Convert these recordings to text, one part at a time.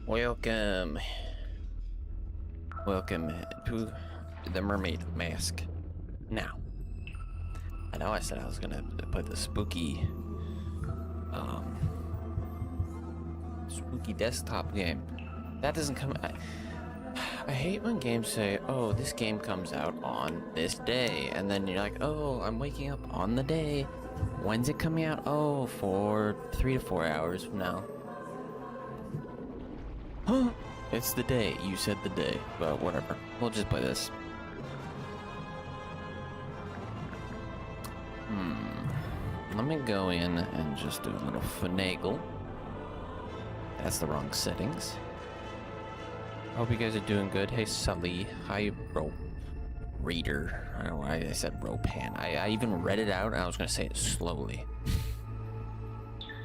Welcome. Welcome to the Mermaid Mask. Now, I know I said I was gonna play the spooky desktop game. That doesn't come. I hate when games say, "Oh, this game comes out on this day," and then you're like, "Oh, I'm waking up on the day. When's it coming out? Oh, for 3 to 4 hours from now." Huh? It's the day. You said the day. Well, whatever. We'll just play this. Let me go in and just do a little finagle. That's the wrong settings. Hope you guys are doing good. Hey, Sully. Hi, Rope Reader. I don't know why I said Ropan. I even read it out and I was going to say it slowly.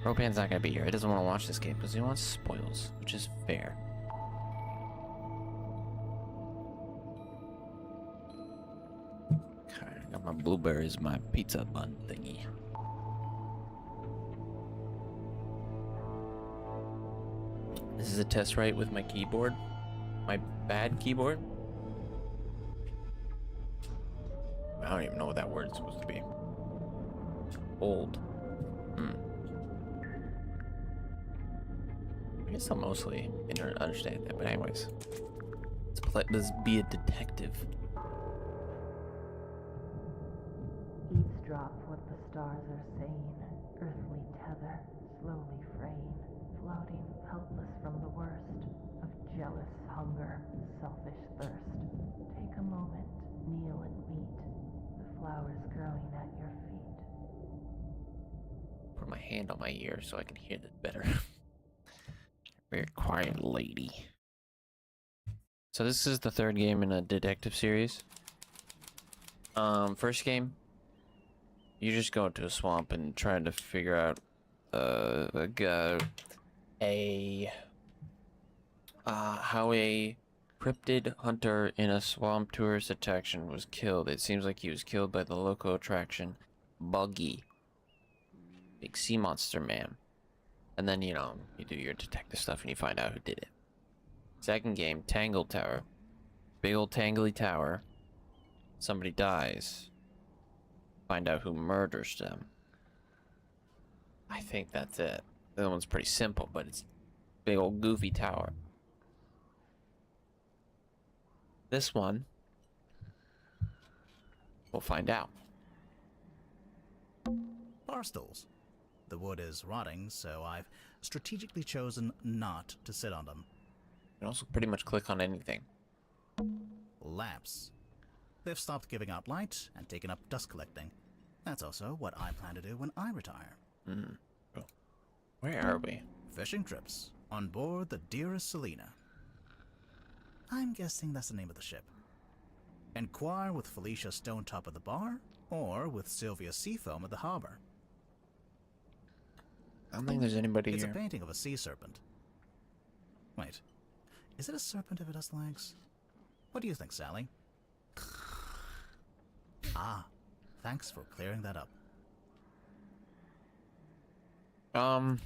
Ropan's not going to be here. He doesn't want to watch this game because he wants spoils, which is fair. Okay, I got my blueberries, my pizza bun thingy. This is a test right with my keyboard. My bad keyboard. I don't even know what that word's supposed to be. Old. I guess I'll mostly understand that, but anyways. Let's be a detective. Eavesdrop what the stars are saying, earthly tether, slowly fraying, floating helpless from the worst of jealous hunger, selfish thirst. Take a moment, kneel and meet the flowers growing at your feet. Put my hand on my ear so I can hear this better. Very quiet lady. So this is the third game in a detective series. First game, you just go into a swamp and try to figure out how a cryptid hunter in a swamp tourist attraction was killed. It seems like he was killed by the local attraction Buggy, big sea monster man. And then, you know, you do your detective stuff and you find out who did it. Second game, Tangle Tower. Big old tangly tower. Somebody dies. Find out who murders them. I think that's it. The other one's pretty simple, but it's big old goofy tower. This one, we'll find out. Barstools. The wood is rotting, so I've strategically chosen not to sit on them. You can also pretty much click on anything. Lamps. They've stopped giving out light and taken up dust collecting. That's also what I plan to do when I retire. Cool. Where are we? Fishing trips on board the Dearest Selena. I'm guessing that's the name of the ship. Inquire with Felicia Stonetop at the bar, or with Sylvia Seafoam at the harbor. I don't think there's anybody It's here. a painting of a sea serpent. Wait, is it a serpent if it has legs? What do you think, Sally? Ah, thanks for clearing that up. I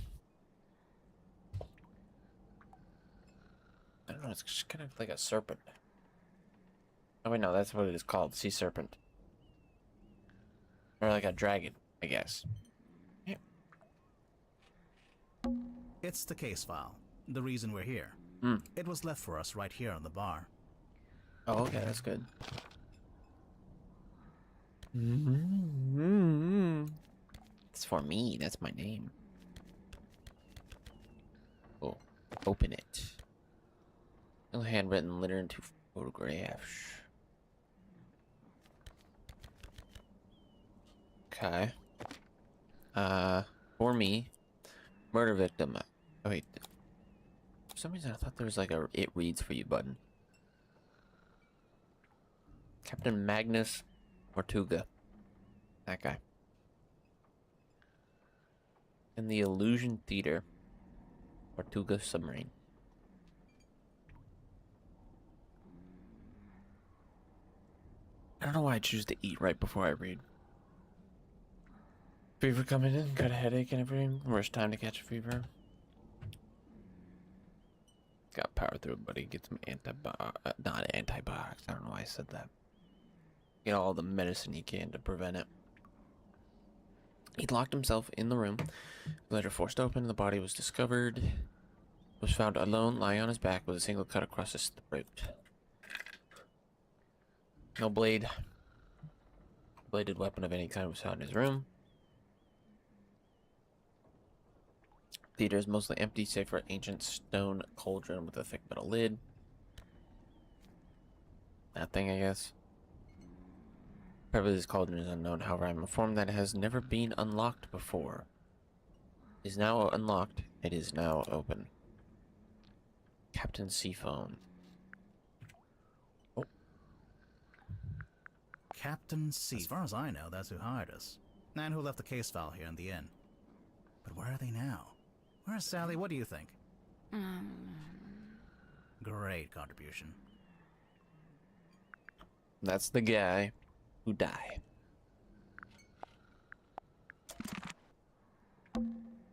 don't know, it's just kind of like a serpent. Oh wait, no, that's what it is called, sea serpent. Or like a dragon, I guess. Yeah. It's the case file. The reason we're here. It was left for us right here on the bar. Oh, okay, that's good. It's for me, that's my name. Oh, open it. No handwritten letter into photographs. Okay. For me, murder victim. Oh wait. For some reason I thought there was like a "it reads for you" button. Captain Magnus Tortuga. That guy. In the Illusion Theater. Tortuga submarine. I don't know why I choose to eat right before I read. Fever coming in, got a headache and everything. Worst time to catch a fever. got power through it, buddy. Get some not antibiotics. I don't know why I said that. Get all the medicine he can to prevent it. He locked himself in the room. The letter forced open. The body was discovered. Was found alone, lying on his back with a single cut across his throat. No blade. Bladed weapon of any kind was found in his room. Theater is mostly empty, save for an ancient stone cauldron with a thick metal lid. That thing, I guess. Probably this cauldron is unknown, however, I'm informed that it has never been unlocked before. It is now unlocked. It is now open. Captain Seaphone. Oh. Captain C. As far as I know, that's who hired us. And who left the case file here in the inn. But where are they now? Where's Sally? What do you think? Great contribution. That's the guy who died.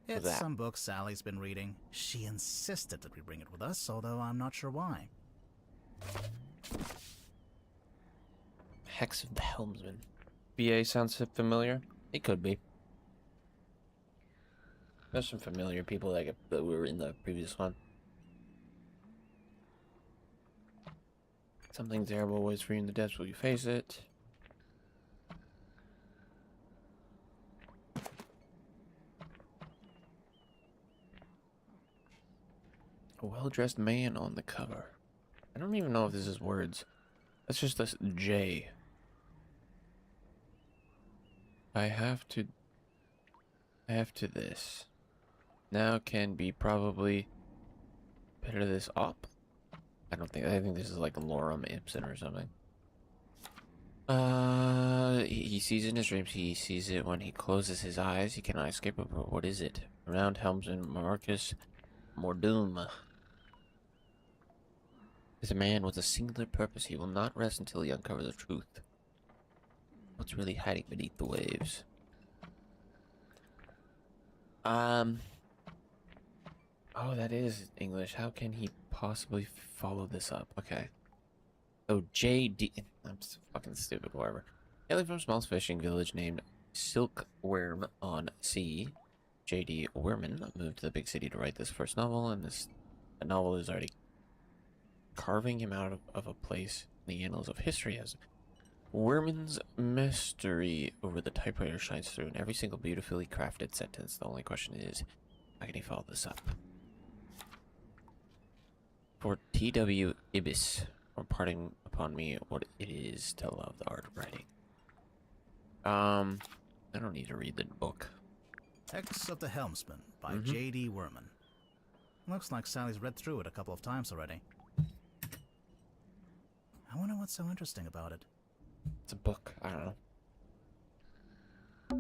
It's some book Sally's been reading. She insisted that we bring it with us, although I'm not sure why. Hex of the Helmsman. BA sounds familiar? It could be. There's some familiar people that were in the previous one. Something terrible waits for you in the depths. Will you face it? A well-dressed man on the cover. I don't even know if this is words. That's just a J. I have to this. Now can be probably better this up. I think this is like Lorem Ipsum or something. He sees in his dreams. He sees it when he closes his eyes. He cannot escape it. But what is it? Around Helmsman Marcus Mordoom is a man with a singular purpose. He will not rest until he uncovers the truth. What's really hiding beneath the waves? Oh, that is English. How can he possibly follow this up? Okay. Oh, JD. I'm so fucking stupid, whatever. Hailing from a small fishing village named Silkworm on Sea, J.D. Werman moved to the big city to write this first novel, and this novel is already carving him out of a place in the annals of history as Werman's mastery over the typewriter shines through in every single beautifully crafted sentence. The only question is, how can he follow this up? For T.W. Ibis, imparting upon me what it is to love the art of writing. I don't need to read the book. Hex of the Helmsman by J.D. Werman. Looks like Sally's read through it a couple of times already. I wonder what's so interesting about it. It's a book. I don't know.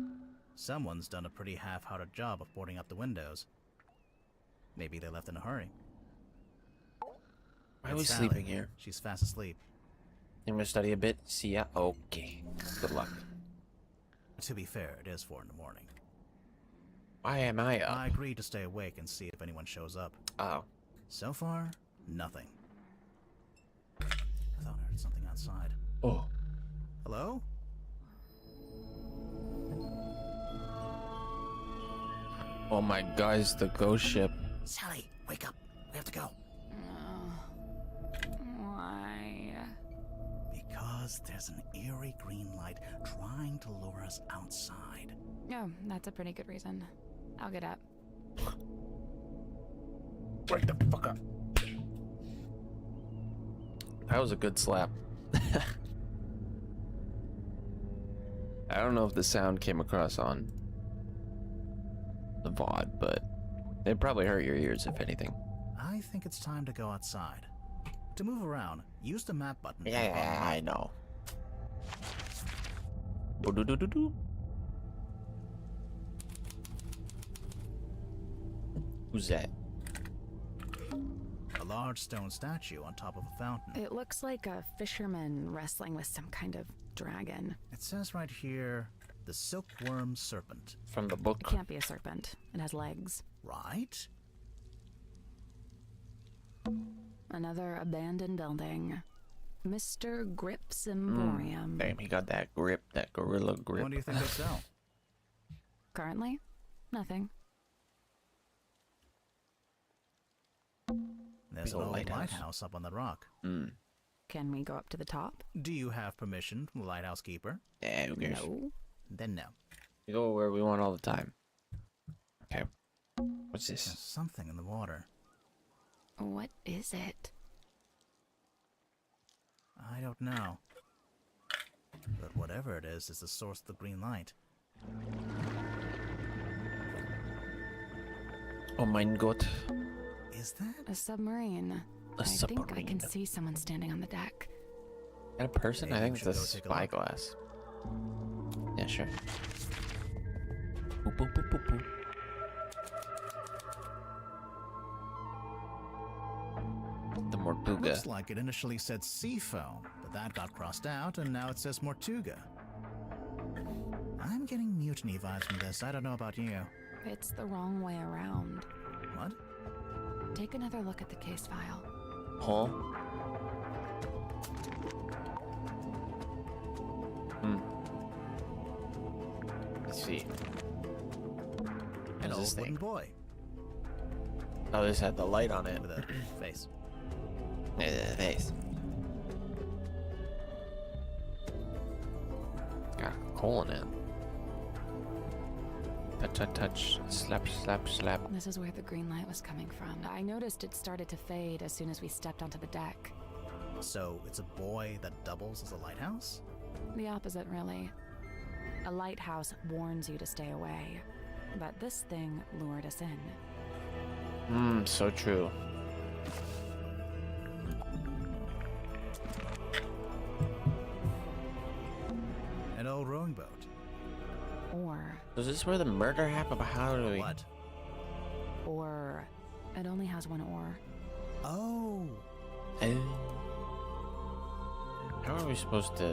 Someone's done a pretty half-hearted job of boarding up the windows. Maybe they left in a hurry. Why are we Sally. sleeping here? She's fast asleep. You gonna study a bit? See ya? Okay. Good luck. To be fair, it is 4 in the morning. Why am I up? I agreed to stay awake and see if anyone shows up. Oh. So far, nothing. I thought I heard something outside. Oh. Hello? Oh my god, it's the ghost ship. Sally, wake up. We have to go. Why? Because there's an eerie green light trying to lure us outside. Oh, that's a pretty good reason. I'll get up. Wake the fuck up. That was a good slap. I don't know if the sound came across on the VOD, but it probably hurt your ears, if anything. I think it's time to go outside. To move around, use the map button. Yeah, I know. Boo-doo-doo-doo-doo. Who's that? A large stone statue on top of a fountain. It looks like a fisherman wrestling with some kind of dragon. It says right here, the silkworm serpent. From the book? It can't be a serpent. It has legs. Right? Another abandoned building. Mr. Grip's Emporium. Damn, he got that grip, that gorilla grip. What do you think they sell? Currently, nothing. There's Big an old old lighthouse. lighthouse up on the rock. Can we go up to the top? Do you have permission from the lighthouse keeper? Yeah, who cares? No. Then no. We go where we want all the time. Okay. What's There's this? something in the water. What is it? I don't know. But whatever it is the source of the green light. Oh mein Gott. Is that? A submarine. A I think I submarine. can see someone standing on the deck. That a person? I Maybe think we it's a should go take a look. spyglass. Yeah, sure. Boop, boop, boop, boop, boop. The Mortuga. Looks like it initially said Seafoam, but that got crossed out, and now it says Mortuga. I'm getting mutiny vibes from this. I don't know about you. It's the wrong way around. What? Take another look at the case file. Huh? Let's see. An What's this old wooden thing? boy Oh, this had the light on it. with a face. Face. Got a hole in it. Touch, touch, touch. Slap, slap, slap. This is where the green light was coming from. I noticed it started to fade as soon as we stepped onto the deck. So it's a boy that doubles as a lighthouse? The opposite, really. A lighthouse warns you to stay away. But this thing lured us in. So true. An old rowing boat. Or, Was this where the murder happened? But how do we? What? it only has one oar. Oh! How are we supposed to?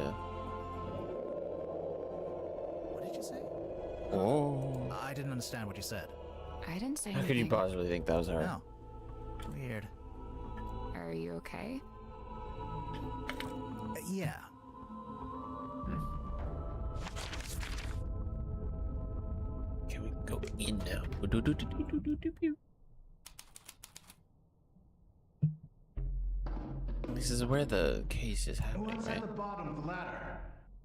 What did you say? Oh. I didn't understand what you said. I didn't say How anything. could you possibly think that was her? No. Weird. Are you okay? Yeah. Can we go in now? This is where the case is happening, What's right? at the bottom of the ladder?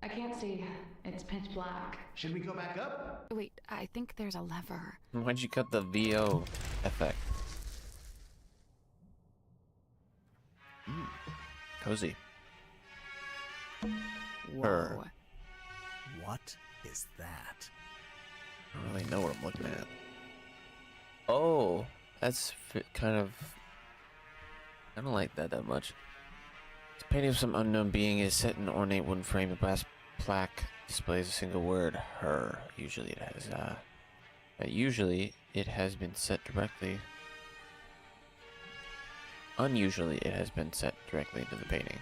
I can't see. It's pitch black. Should we go back up? Wait, I think there's a lever. Why'd you cut the VO effect? Cozy. Her. Whoa. What is that? I don't really know what I'm looking at. Oh, that's kind of. I don't like that much. This painting of some unknown being is set in an ornate wooden frame. The brass plaque displays a single word, her. Usually it has been set directly. Unusually, it has been set directly into the painting.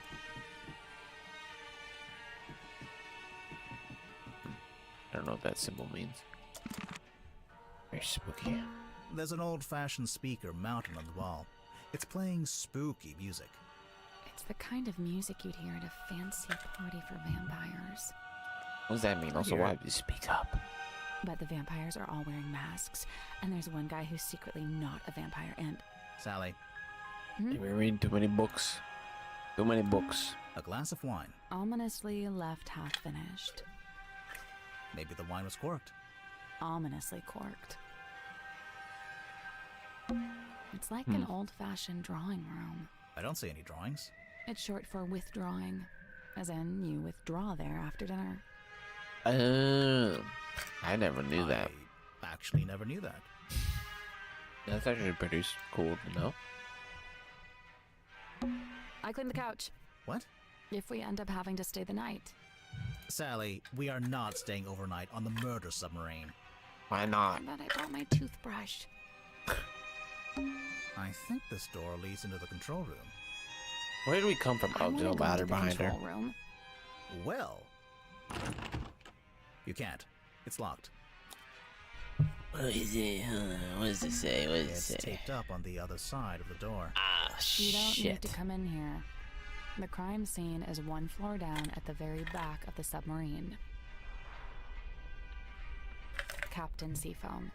I don't know what that symbol means. Very spooky. There's an old-fashioned speaker mounted on the wall. It's playing spooky music. It's the kind of music you'd hear at a fancy party for vampires. What does that mean? Also, why do you speak up? But the vampires are all wearing masks, and there's one guy who's secretly not a vampire, and Sally, You've been reading too many books. Too many books. a glass of wine. ominously left half finished. Maybe the wine was corked. Ominously corked. It's like an old-fashioned drawing room. I don't see any drawings. It's short for withdrawing, as in you withdraw there after dinner. I never knew that. I actually never knew that. That's actually pretty cool to know. I cleaned the couch. What? If we end up having to stay the night. Sally, we are not staying overnight on the murder submarine. Why not? But I brought my toothbrush. I think this door leads into the control room. Where did we come from? I Oh, wanna there's a go ladder into the behind her. control room. Well, you can't. It's locked. What is it? What does it say? What does It's taped up on the other side of the door. You don't need shit. to come in here. The crime scene is one floor down at the very back of the submarine. Captain Seafoam.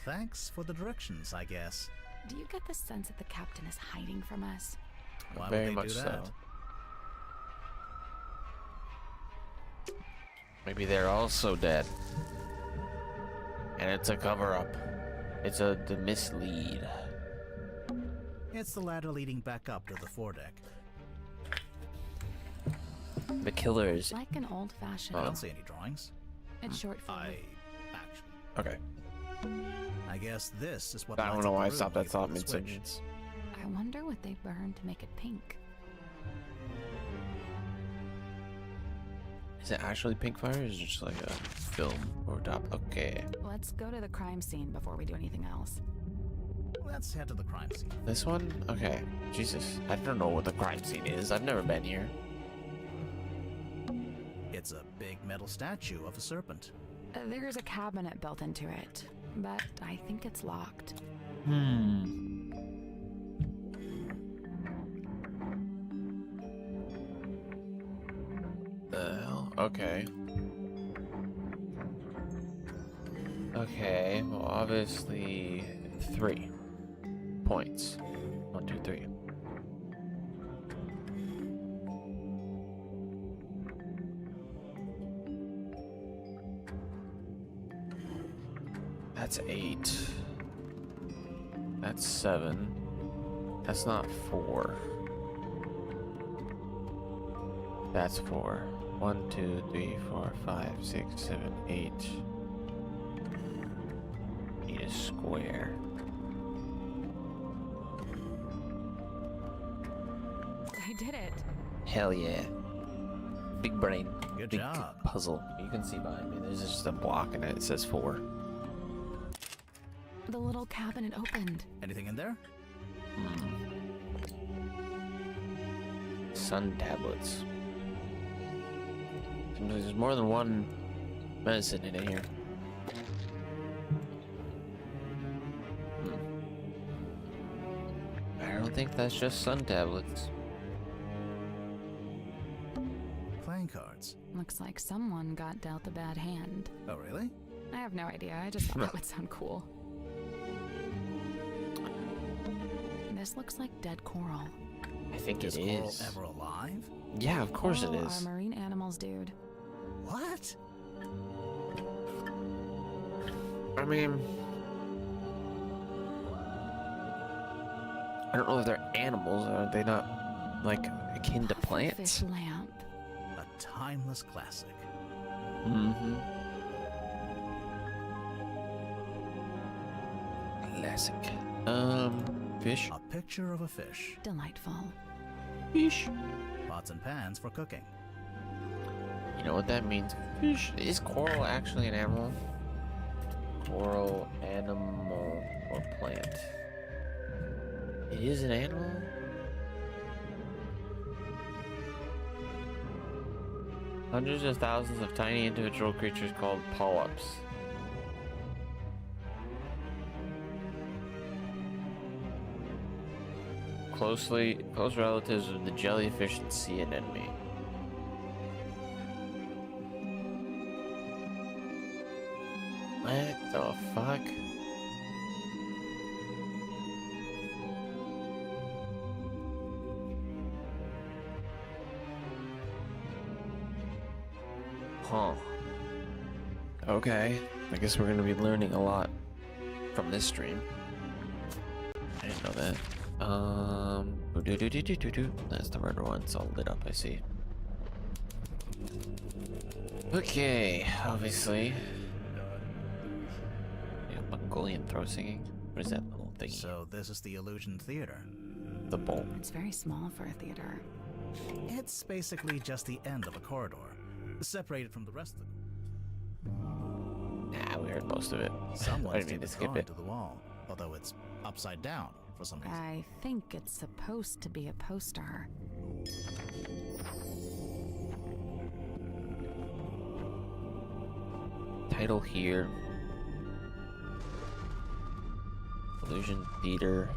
Thanks for the directions, I guess. Do you get the sense that the captain is hiding from us? Why Very would they much do so. that? Maybe they're also dead. And it's a cover-up. It's the mislead. It's the ladder leading back up to the foredeck. The killers. It's like an old-fashioned. I don't see any drawings. It's short for. Actually. Okay. I guess this is what I don't lights know up why I the stopped room that thought when you flip the switch. mid-sentence. I wonder what they burned to make it pink. Is it actually pink fire, or is it just like a film or top? Okay. Let's go to the crime scene before we do anything else. Let's head to the crime scene. This one? Okay. Jesus. I don't know what the crime scene is. I've never been here. It's a big metal statue of a serpent. There's a cabinet built into it, but I think it's locked. The hell? Okay. Okay, well, obviously 3 points. 1, 2, 3. That's 8. That's 7. That's not 4. That's 4. 1, 2, 3, 4, 5, 6, 7, 8. Need a square. I did it. Hell yeah. Big brain. Good Big job. puzzle. You can see behind me. There's just a block and it says 4. The little cabinet opened. Anything in there? Sun tablets. Seems like there's more than one medicine in here. I don't think that's just sun tablets. Playing cards. Looks like someone got dealt a bad hand. Oh, really? I have no idea. I just thought that would sound cool. This looks like dead coral. I think Is it coral is. ever alive? Yeah, of course it Coral is. are marine animals, dude. What? I mean, I don't know if they're animals. Are they not like akin to plants? Fish lamp. A timeless classic. Mm-hmm. Classic. Fish. A picture of a fish. Delightful. Fish. Pots and pans for cooking. You know what that means? Fish. Is coral actually an animal? Coral, animal, or plant? It is an animal? Hundreds of thousands of tiny individual creatures called polyps. Close relatives of the jellyfish and sea anemone. What the fuck? Huh. Okay. I guess we're gonna be learning a lot from this stream. I didn't know that. That's the red one. It's all lit up, I see. Okay, obviously. Mongolian throw singing. What is that little thing? So this is the Illusion Theater. The bowl. It's very small for a theater. It's basically just the end of a corridor, separated from the rest of the... Nah, we heard most of it. I Someone's didn't mean taped to a skip drawing it. to the wall, although it's upside down for some reason. I think it's supposed to be a poster. Title here. Illusion Theater.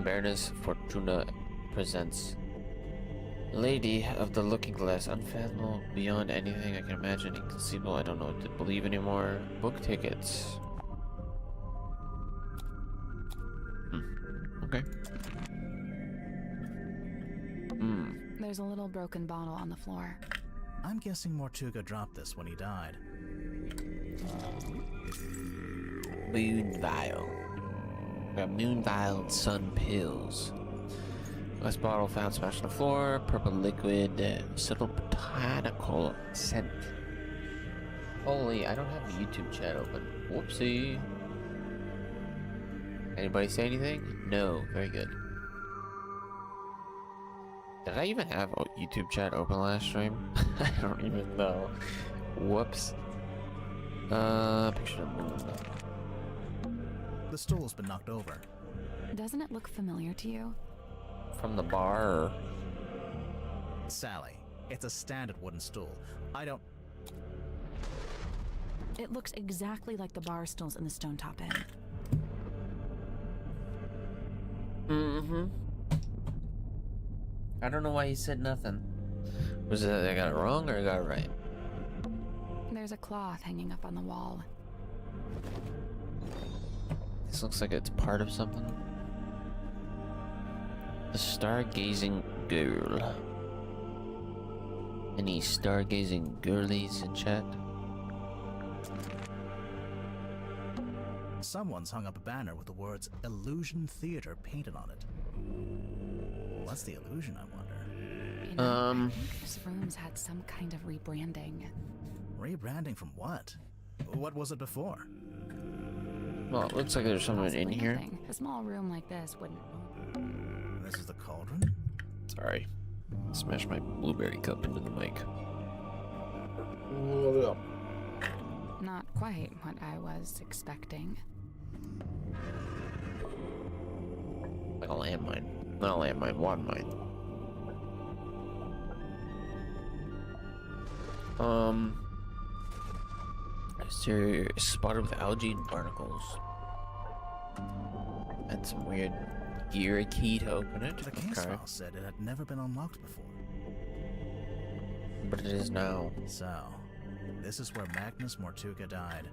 Baroness Fortuna presents Lady of the Looking Glass, unfathomable beyond anything I can imagine, inconceivable, I don't know what to believe anymore. Book tickets. Okay. There's a little broken bottle on the floor. I'm guessing Mortuga dropped this when he died. Moon vial. Got moon vial sun pills. Glass bottle found smashed on the floor. Purple liquid. Subtle botanical scent. Holy, I don't have a YouTube chat open. Whoopsie. Anybody say anything? No. Very good. Did I even have a YouTube chat open last stream? I don't even know. Whoops. Picture of the moon. The stool's been knocked over. Doesn't it look familiar to you? From the bar. Or... Sally, it's a standard wooden stool. I don't... It looks exactly like the bar stools in the Stone Top Inn. Mm-hmm. I don't know why he said nothing. Was it that I got it wrong or I got it right? There's a cloth hanging up on the wall. This looks like it's part of something. A stargazing girl. Any stargazing girlies in chat? Someone's hung up a banner with the words Illusion Theater painted on it. What's the illusion, I wonder? You know, I think this room's had some kind of rebranding. Rebranding from what? What was it before? Well, it looks like there's someone in Possibly here. nothing. A small room like this wouldn't. This is the cauldron? Sorry. Smashed my blueberry cup into the mic. Not quite what I was expecting. Like a landmine. Not a landmine, water mine. Exterior is spotted with algae and barnacles. And some weird gear key to open it. The case Okay. file said it had never been unlocked before. But it is now. So, this is where Magnus Mortuga died.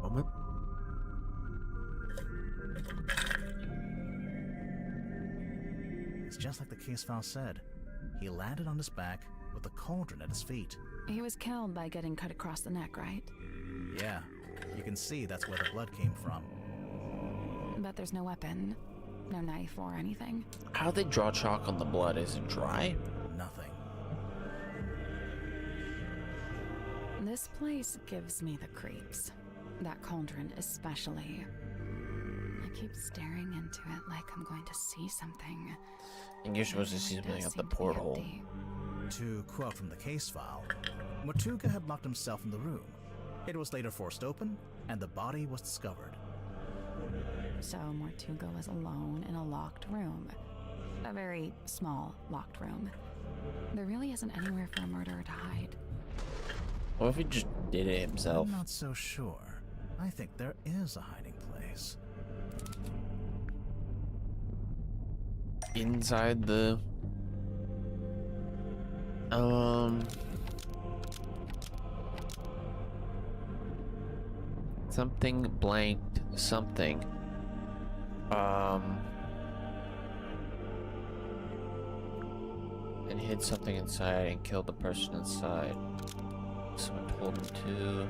Moment. It's just like the case file said. He landed on his back with the cauldron at his feet. He was killed by getting cut across the neck, right? Yeah, you can see that's where the blood came from. But there's no weapon, no knife or anything. How they draw chalk on the blood? Is it dry? Nothing. This place gives me the creeps. That cauldron especially. I keep staring into it like I'm going to see something. And you're supposed to see It something does up the seem to be porthole. empty. To quote from the case file, Mortuga had locked himself in the room. It was later forced open, and the body was discovered. So Mortuga was alone in a locked room. A very small locked room. There really isn't anywhere for a murderer to hide. What if he just did it himself? I'm not so sure. I think there is a hiding place. Inside the... Something blanked something. And hid something inside and killed the person inside. Someone told him to.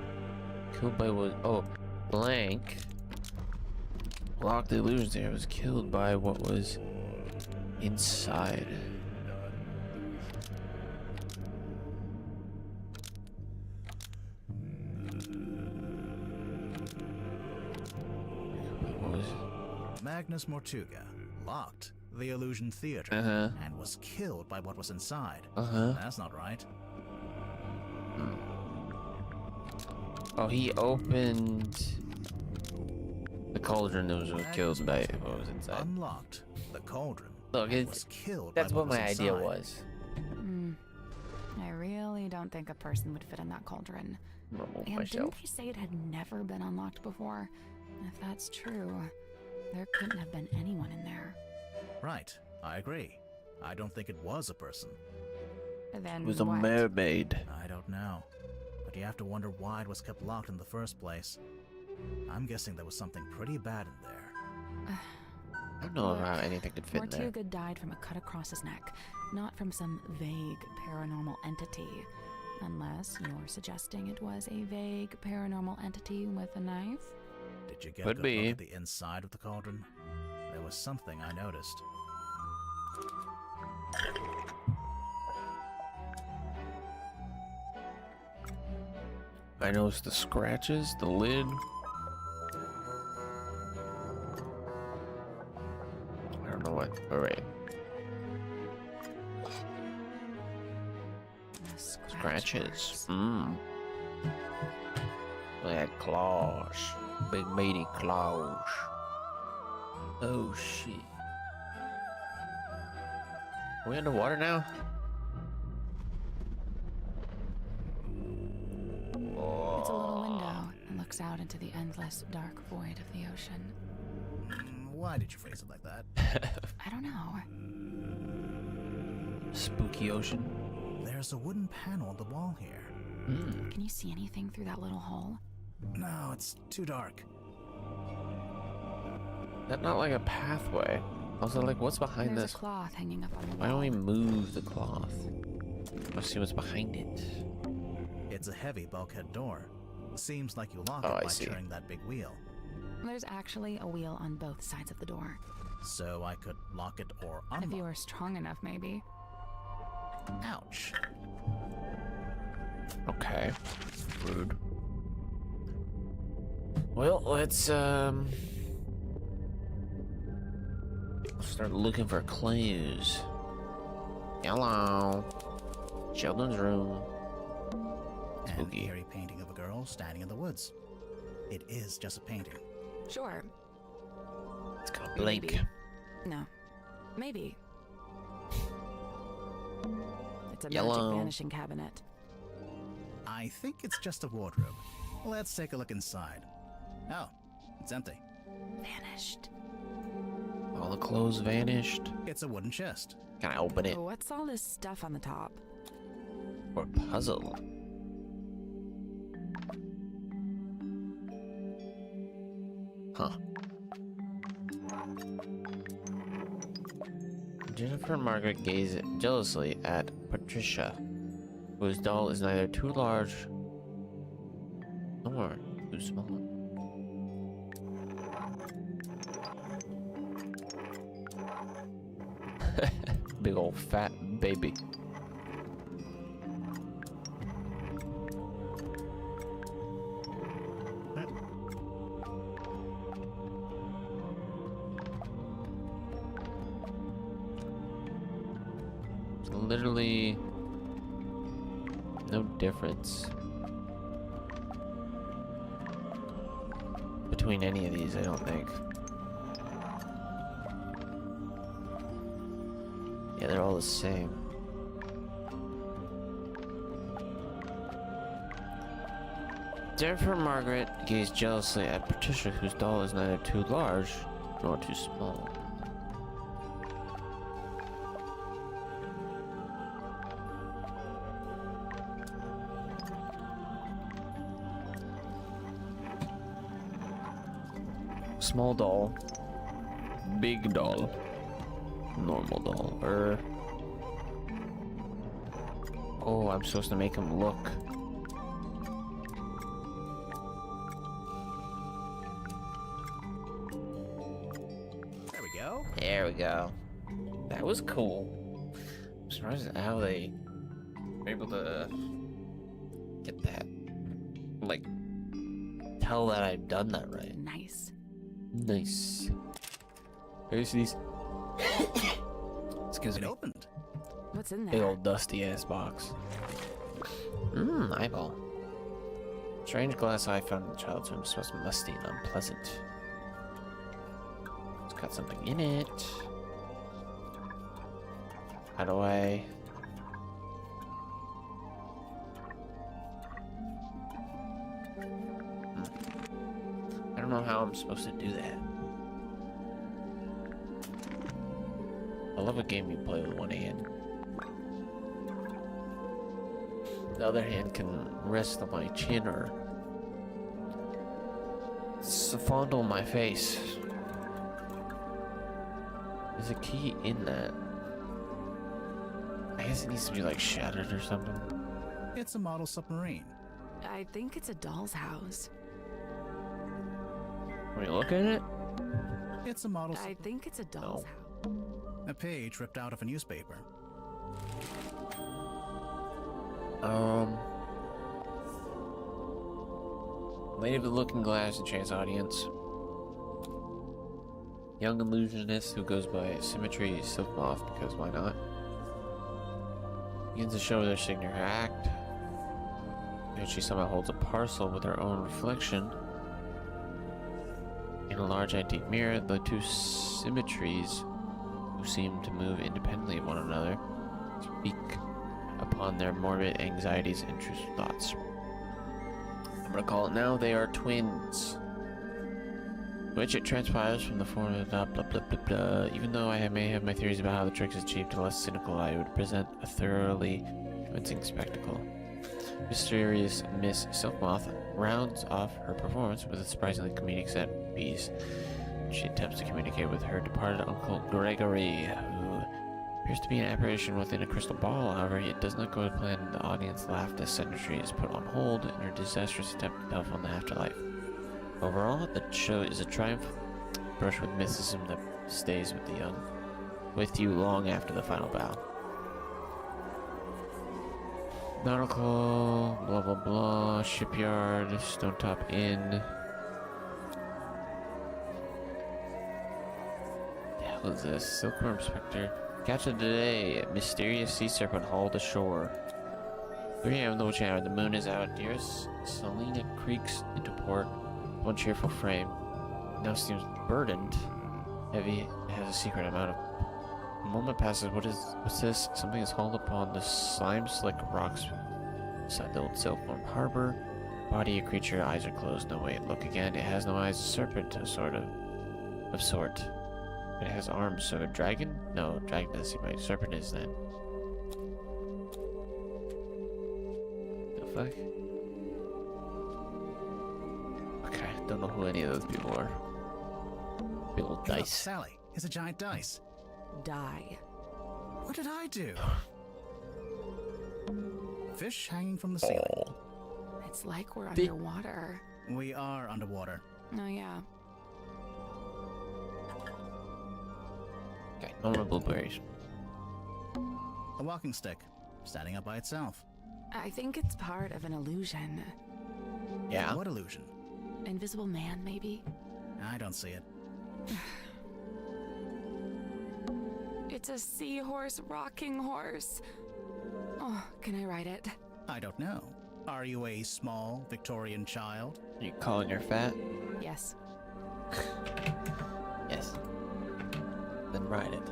Killed by what? Oh, blank. Locked the illusions there. Was killed by what was inside. What was it? Magnus Mortuga locked the Illusion Theater and was killed by what was inside. That's not right. Oh, he opened the cauldron that was killed by what was inside. Unlocked the cauldron. Look, and it's was killed that's by what was my idea inside. was. I really don't think a person would fit in that cauldron. Normal And myself. didn't they say it had never been unlocked before? If that's true, there couldn't have been anyone in there. Right, I agree. I don't think it was a person. Then It was a what? mermaid. I don't know. But you have to wonder why it was kept locked in the first place. I'm guessing there was something pretty bad in there. I don't know how anything could fit in there. Mortuga died from a cut across his neck, not from some vague paranormal entity. Unless you're suggesting it was a vague paranormal entity with a knife? Did you get Could a good be. look at the inside of the cauldron? There was something I noticed. I noticed the scratches, the lid. I don't know what. Oh, wait. The Scratches. Mmm. They had claws. Big meaty claws. Oh, shit. Are we underwater now? It's a little window and looks out into the endless dark void of the ocean. Why did you phrase it like that? I don't know. Spooky ocean. There's a wooden panel on the wall here. Hmm. Can you see anything through that little hole? No, it's too dark. That not like a pathway. Also, like, what's behind There's this? a cloth hanging up on the Why wall. don't we move the cloth? Let's see what's behind it. It's a heavy bulkhead door. Seems like you lock Oh, it I by see. turning that big wheel. There's actually a wheel on both sides of the door. So I could lock it or If unlock. you were strong enough, maybe. Ouch. Okay. Rude. Well, let's start looking for clues. Hello. Sheldon's room. And Spooky. an eerie painting of a girl standing in the woods. It is just a painting. Sure. It's gonna blink. Maybe. No. Maybe. It's a Yellow. magic vanishing cabinet. I think it's just a wardrobe. Let's take a look inside. Oh, it's empty. Vanished. All the clothes vanished. It's a wooden chest. Can I open it? What's all this stuff on the top? Or puzzle? Huh. Jennifer and Margaret gaze jealously at Patricia, whose doll is neither too large nor too small. Big old fat baby. There's literally no difference between any of these, I don't think. Yeah, they're all the same. Jennifer and Margaret gaze jealously at Patricia, whose doll is neither too large nor too small. Small doll, big doll, normal doll. Oh, I'm supposed to make him look. There we go. There we go. That was cool. I'm surprised at how they were able to get that. Like, tell that I've done that right. Nice. Nice. Here's these. Excuse It me. opened. What's in Big there? old dusty ass box. Eyeball. Strange glass eye found in the child's room smells musty and unpleasant. It's got something in it. How do I... I don't don't know how I'm supposed to do that. I love a game you play with one hand. The other hand can rest on my chin or fondle my face. There's a key in that. I guess it needs to be like shattered or something. It's a model submarine. I think it's a doll's house. When you look at it, It's a model. I think it's a doll's house. A page ripped out of a newspaper. Lady of the Looking Glass and Chance Audience. Young illusionist who goes by Symmetry Silk Moth, because why not? Begins to show their signature act. And she somehow holds a parcel with her own reflection. In a large antique mirror, the two symmetries, who seem to move independently of one another, speak upon their morbid anxieties and intrusive thoughts. I'm gonna call it now, they are twins. Which it transpires from the form of blah blah blah blah blah. Even though I may have my theories about how the trick is achieved, a less cynical eye would present a thoroughly convincing spectacle. Mysterious Miss Silkmoth rounds off her performance with a surprisingly comedic set piece. She attempts to communicate with her departed uncle Gregory, who appears to be an apparition within a crystal ball. However, it does not go to plan. The audience laughed as Symmetry is put on hold in her disastrous attempt to telephone the afterlife. Overall, the show is a triumph, brushed with mysticism that stays with the young, with you long after the final bow. Nautical, blah blah blah, shipyard, Stonetop Inn. The hell is this? Silkworm Spectre. Captured today, mysterious sea serpent hauled ashore. 3 a.m. the witching hour, the moon is out. Dearest Selena creaks into port. One cheerful frame. Now seems burdened. Heavy, has a secret amount of. A moment passes. What's this? Something is hauled upon the slime-slick rocks beside the old silkworm harbor. Body a creature, eyes are closed. No wait, look again. It has no eyes. A serpent, of sort. But it has arms, so a dragon? No, dragon doesn't seem right. Serpent is then. The fuck? Okay, don't know who any of those people are. Big old Look, dice. Sally, it's a giant dice. Die. What did I do? Fish hanging from the ceiling. Oh. It's like we're Big- underwater. We are underwater. Oh, yeah. Okay, no more blueberries. A walking stick, standing up by itself. I think it's part of an illusion. Yeah. What illusion? Invisible man, maybe? I don't see it. It's a seahorse rocking horse. Oh, can I ride it? I don't know. Are you a small Victorian child? You calling her fat? Yes. Yes. Then ride it.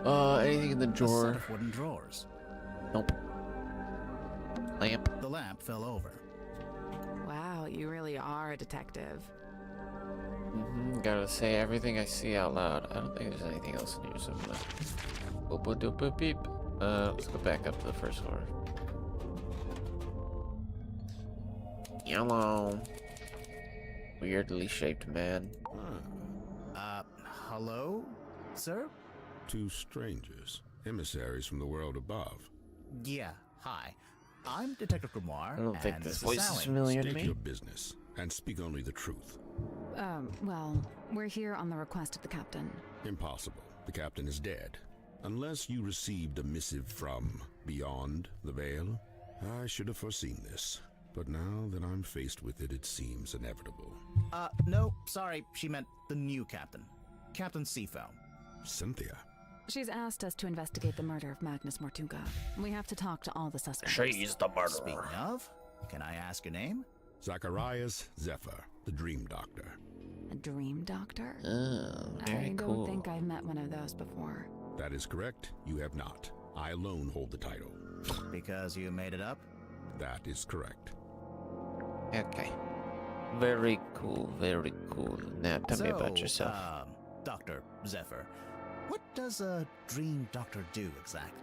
Anything in the A set drawer? of wooden drawers. Nope. Lamp. The lamp fell over. Wow, you really are a detective. Gotta say everything I see out loud. I don't think there's anything else in here, so I'm gonna... Boop, boop, doop, boop, beep. Let's go back up to the first floor. Yellow. Weirdly shaped man. Hello, sir? 2 strangers, emissaries from the world above. Yeah, hi. I'm Detective Grimoire. I don't think and this is voice is Sally. familiar to State me. your business and speak only the truth. Well, we're here on the request of the captain. Impossible. The captain is dead. Unless you received a missive from beyond the veil. I should have foreseen this. But now that I'm faced with it, it seems inevitable. No, sorry, she meant the new captain. Captain Seafoam. Cynthia. She's asked us to investigate the murder of Magnus Mortuga. We have to talk to all the suspects. She's the Speaking murderer. of, can I ask your name? Zacharias Zephyr, the Dream Doctor. A dream doctor? Oh, very I cool. don't think I've met one of those before. That is correct. You have not. I alone hold the title. Because you made it up? That is correct. Okay. Very cool, very cool. Now tell me about yourself. Dr. Zephyr, what does a dream doctor do exactly?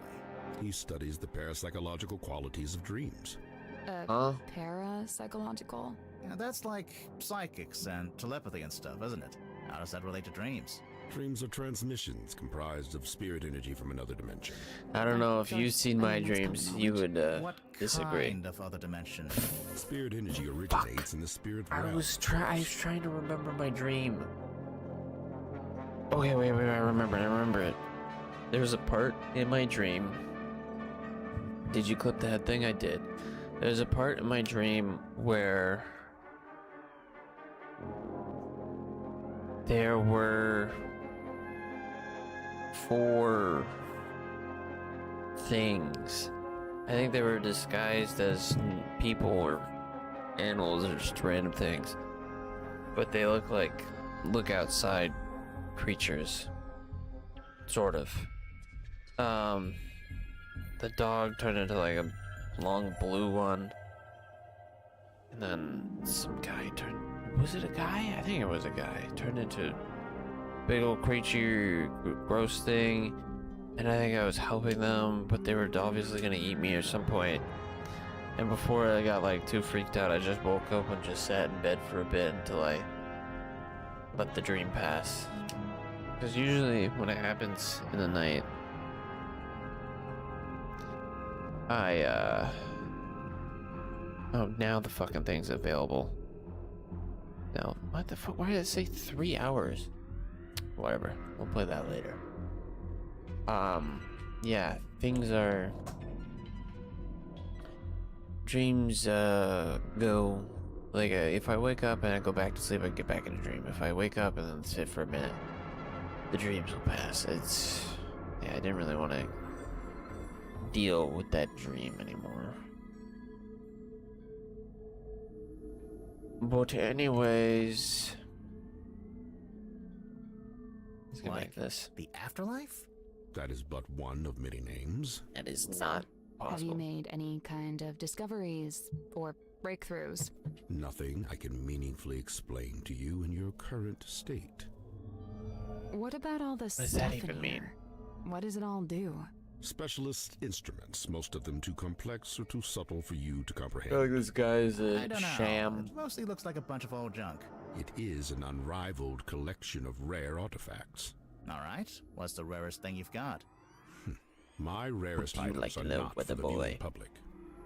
He studies the parapsychological qualities of dreams. Huh? Parapsychological? Yeah, that's like psychics and telepathy and stuff, isn't it? How does that relate to dreams? Dreams are transmissions comprised of spirit energy from another dimension. I don't know if Just you've seen my animals dreams, come you out. would What disagree. kind of other dimension? Spirit energy originates in the spirit I realm. was trying to remember my dream. Okay, wait, I remember it. There was a part in my dream. Did you clip the head thing? I did. There's a part in my dream where there were 4 things. I think they were disguised as people or animals or just random things. But they look outside creatures. Sort of. The dog turned into like a long blue one. And then some guy was it a guy? I think it was a guy. Turned into a big old creature, gross thing. And I think I was helping them, but they were obviously gonna eat me at some point. And before I got like too freaked out, I just woke up and just sat in bed for a bit until I let the dream pass. Because usually when it happens in the night, oh, now the fucking thing's available. Now, what the fuck? Why did it say 3 hours? Whatever. We'll play that later. Yeah, things are... Dreams, go... Like, if I wake up and I go back to sleep, I get back in a dream. If I wake up and then sit for a minute, the dreams will pass. It's... Yeah, I didn't really want to deal with that dream anymore. But anyways... Let's get back to this. The afterlife? That is but one of many names. That is not Have you possible. made any kind of discoveries or breakthroughs? Nothing I can meaningfully explain to you in your current state. What about all this does that stuff even in mean? here? What does it all do? Specialist instruments, most of them too complex or too subtle for you to comprehend. I feel like this guy is I a don't know. sham. It mostly looks like a bunch of old junk. It is an unrivaled collection of rare artifacts. All right. What's the rarest thing you've got? My rarest Would you items like to are know not what for the the viewing boy- public.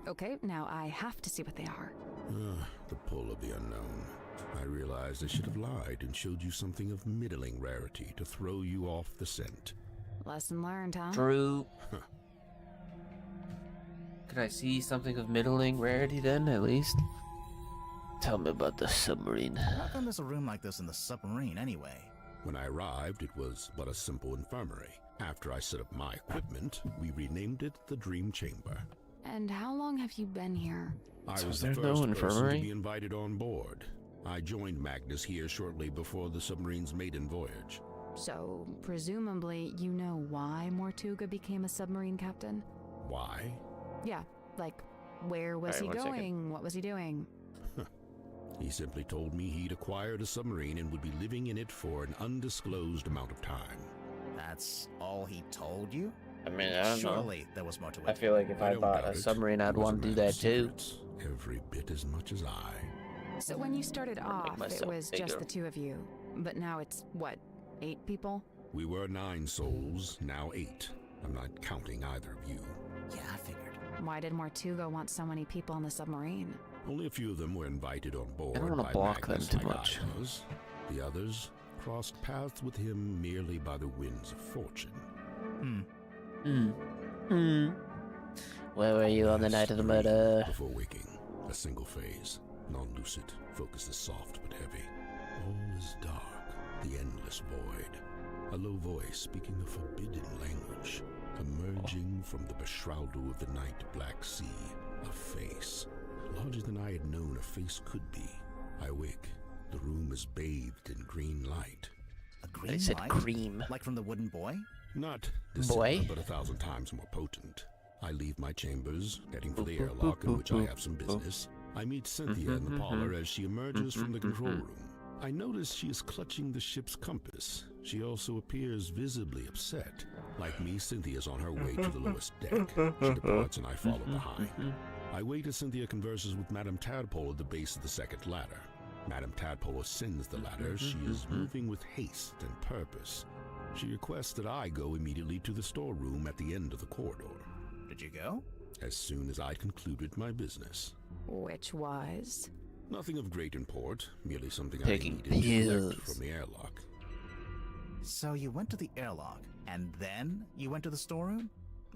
Okay, now I have to see what they are. The pull of the unknown. I realized I should have lied and showed you something of middling rarity to throw you off the scent. Lesson learned, huh? True. Could I see something of middling rarity then, at least? Tell me about the submarine. How come there's a room like this in the submarine anyway? When I arrived, it was but a simple infirmary. After I set up my equipment, we renamed it the Dream Chamber. And how long have you been here? I So was the there's no first person infirmary? to be invited on board. I joined Magnus here shortly before the submarine's maiden voyage. So, presumably, you know why Mortuga became a submarine captain? Why? Yeah, like, where was Alright, he 1 second. going? What was he doing? He simply told me he'd acquired a submarine and would be living in it for an undisclosed amount of time. That's all he told you? I mean, I don't know. Surely there was more to it. I feel like if I don't bought doubt a it. submarine, I'd It was a want to do man that of too. secrets, every bit as much as I. So when you started off, it myself was just bigger. the two of you. But now it's, what, 8 people? We were 9 souls, now 8. I'm not counting either of you. Yeah, I figured. Why did Mortuga want so many people on the submarine? Only a few of them were invited on board. I don't wanna by block them Magnus too like much. I was. The others crossed paths with him merely by the winds of fortune. Where were you on the night of the murder? Before waking, a single phase, non-lucid, focus is soft but heavy. All is dark, the endless void. A low voice speaking a forbidden language, emerging from the beshroudo of the night black sea. A face, larger than I had known a face could be. I wake. The room is bathed in green light. A green I said light? cream. Like from the wooden boy? Not dissimilar, Boy? but 1,000 times more potent. I leave my chambers, heading for the airlock in which I have some business. I meet Cynthia in the parlor as she emerges from the control room. I notice she is clutching the ship's compass. She also appears visibly upset. Like me, Cynthia's on her way to the lowest deck. She departs and I follow behind. I wait as Cynthia converses with Madame Tadpole at the base of the second ladder. Madame Tadpole ascends the ladder. She is moving with haste and purpose. She requests that I go immediately to the storeroom at the end of the corridor. Did you go? As soon as I'd concluded my business. Which was? Nothing of great import, merely something Taking I needed to pills. collect from the airlock. So you went to the airlock, and then you went to the storeroom?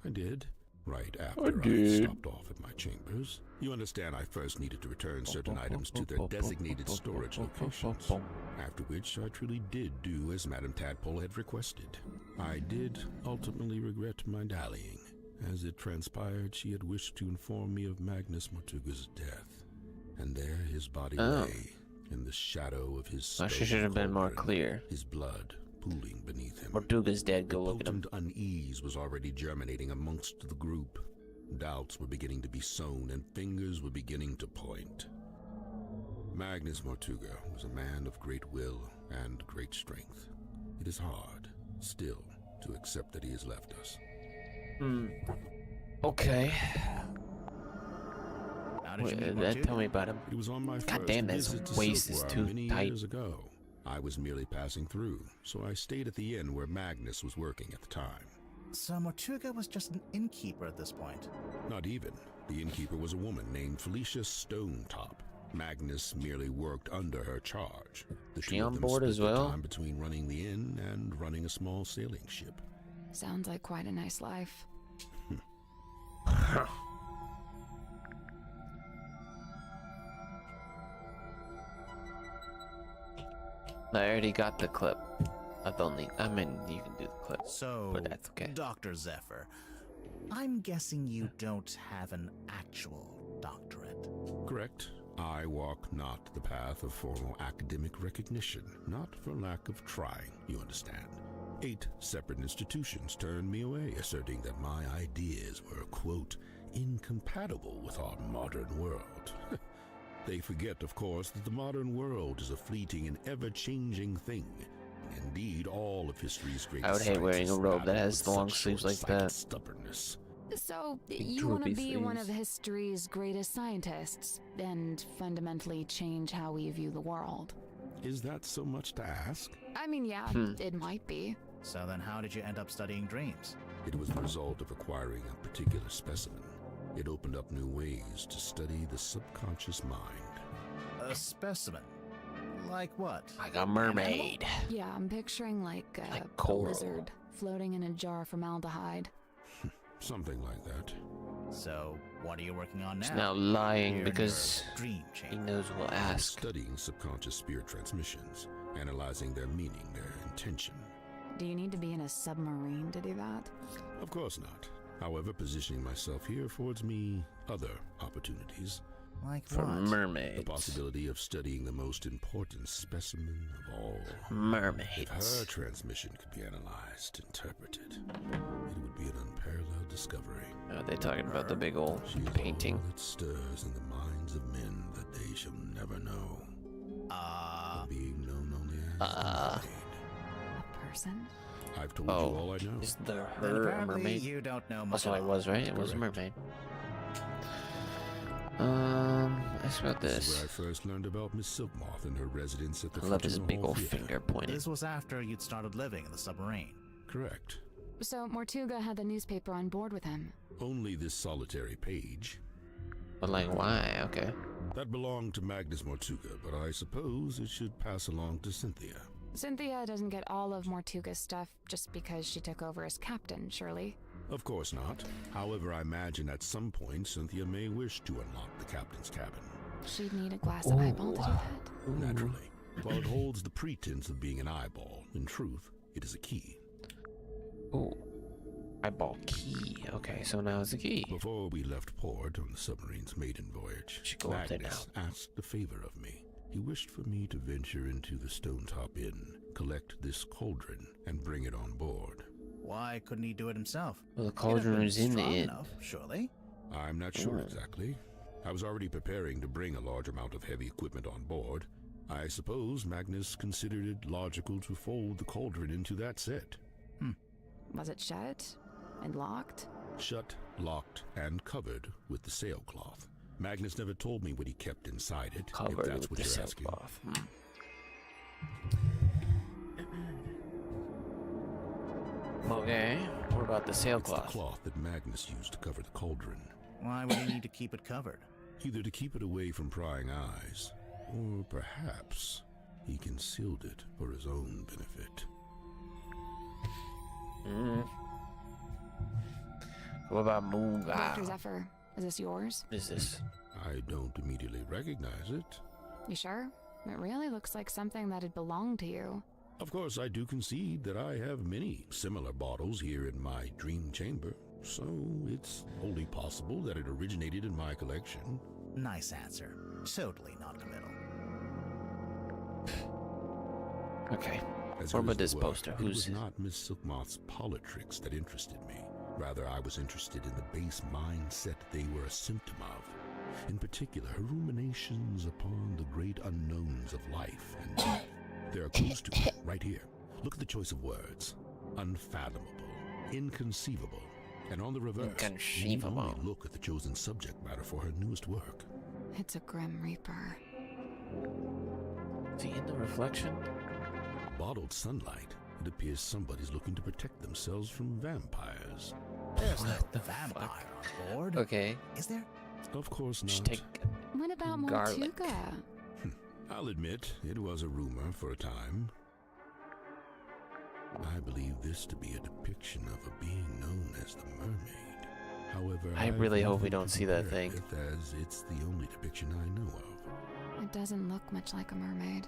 I did. Right after I stopped off at my chambers. You understand, I first needed to return certain items to their designated storage locations. After which, I truly did do as Madame Tadpole had requested. I did ultimately regret my dallying. As it transpired, she had wished to inform me of Magnus Mortuga's death. And there his body lay, in the shadow of his Well, she stone should have been more cauldron, clear. his blood pooling beneath him. Mortuga's dead. Go The look at him. potent unease was already germinating amongst the group. Doubts were beginning to be sown, and fingers were beginning to point. Magnus Mortuga was a man of great will and great strength. It is hard, still, to accept that he has left us. Okay. How did you Wait, meet tell Mortuga? me about him. It was on my God first damn, this visit to waist is Silkworm too many tight. years ago. I was merely passing through, so I stayed at the inn where Magnus was working at the time. So Mortuga was just an innkeeper at this point. Not even. The innkeeper was a woman named Felicia Stonetop. Magnus merely worked under her charge. The She two on of them board split as their well? time between running the inn and running a small sailing ship. Sounds like quite a nice life. I already got the clip. I mean, you can do the clip. So, But that's okay. Dr. Zephyr, I'm guessing you don't have an actual doctorate. Correct. I walk not the path of formal academic recognition, not for lack of trying, you understand. 8 separate institutions turned me away, asserting that my ideas were, quote, incompatible with our modern world. They forget, of course, that the modern world is a fleeting and ever-changing thing. Indeed, all of history's greatest I would hate wearing a scientists robe that battled has with the long such sleeves like short-sighted that. Stubbornness. So, Big you want to droopy be one of sleeves. history's greatest scientists and fundamentally change how we view the world. Is that so much to ask? I mean, yeah, it might be. So then how did you end up studying dreams? It was the result of acquiring a particular specimen. It opened up new ways to study the subconscious mind. A specimen? Like what? Like a mermaid. Yeah, I'm picturing like a coral. lizard floating in a jar of formaldehyde. Something like that. So, what are you working on now? He's now lying Here in because your dream he chamber. knows we'll ask. Studying subconscious spirit transmissions, analyzing their meaning, their intention. Do you need to be in a submarine to do that? Of course not. However, positioning myself here affords me other opportunities. Like For what? The mermaids. possibility of studying the most important specimen of all. If Mermaids. her transmission could be analyzed, interpreted, it would be an unparalleled discovery. Are they talking about the big old She is painting? all that stirs in the minds of men that they shall never know. Being known only as the Mermaid. A person? I've told you all I know. Is the Then her a apparently mermaid? you don't know much That's what at it all. was, right? It was a Correct. mermaid. Ask about This is where I this. first learned about Miss Silkmoth and her residence at the I love his Fortuna big Hall old Theater. finger pointing. This was after you'd started living in the submarine. Correct. So Mortuga had the newspaper on board with him. Only this solitary page. But like, why? Okay. That belonged to Magnus Mortuga, but I suppose it should pass along to Cynthia. Cynthia doesn't get all of Mortuga's stuff just because she took over as captain, surely. Of course not. However, I imagine at some point Cynthia may wish to unlock the captain's cabin. She'd need a glass of eyeball to do that. Naturally. While it holds the pretense of being an eyeball, in truth, it is a key. Ooh. Eyeball key. Okay, so now it's a key. Before we left port on the submarine's maiden voyage, Should go up there Magnus asked a favor of me. He wished for me to venture into the Stonetop Inn, collect this cauldron, and bring it on board. Why couldn't he do it himself? Well, the He'd have cauldron been was in the strong inn. enough, surely. I'm not sure Oh. exactly. I was already preparing to bring a large amount of heavy equipment on board. I suppose Magnus considered it logical to fold the cauldron into that set. Was it shut and locked? Shut, locked, and covered with the sailcloth. Magnus never told me what he kept inside it, Covered if that's with what the you're asking. sailcloth. Okay, what about the It's the sailcloth? cloth that Magnus used to cover the cauldron. Why would he need to keep it covered? Either to keep it away from prying eyes, or perhaps he concealed it for his own benefit. What about Moon? Dr. Zephyr, is this yours? What is this? I don't immediately recognize it. You sure? It really looks like something that'd belong to you. Of course, I do concede that I have many similar bottles here in my dream chamber, so it's wholly possible that it originated in my collection. Nice answer. Totally non-committal. Okay. As What good about as this they were, poster? It Who's was not Miss Silkmoth's politricks that interested me. Rather, I was interested in the base mindset they were a symptom of. In particular, her ruminations upon the great unknowns of life and death. There are clues to it right here. Look at the choice of words. Unfathomable, inconceivable, and on the reverse, you need Inconceivable. only look at the chosen subject matter for her newest work. It's a Grim Reaper. Is he in the reflection? Bottled sunlight. It appears somebody's looking to protect themselves from vampires. There's no What the vampire fuck? on board. Okay. Is there? Of course Just not. take What about Garlic. Mortuga? I'll admit, it was a rumor for a time. I believe this to be a depiction of a being known as the Mermaid. However, I I've really hope nothing we don't to see that compare thing. it with, as it's the only depiction I know of. It doesn't look much like a mermaid.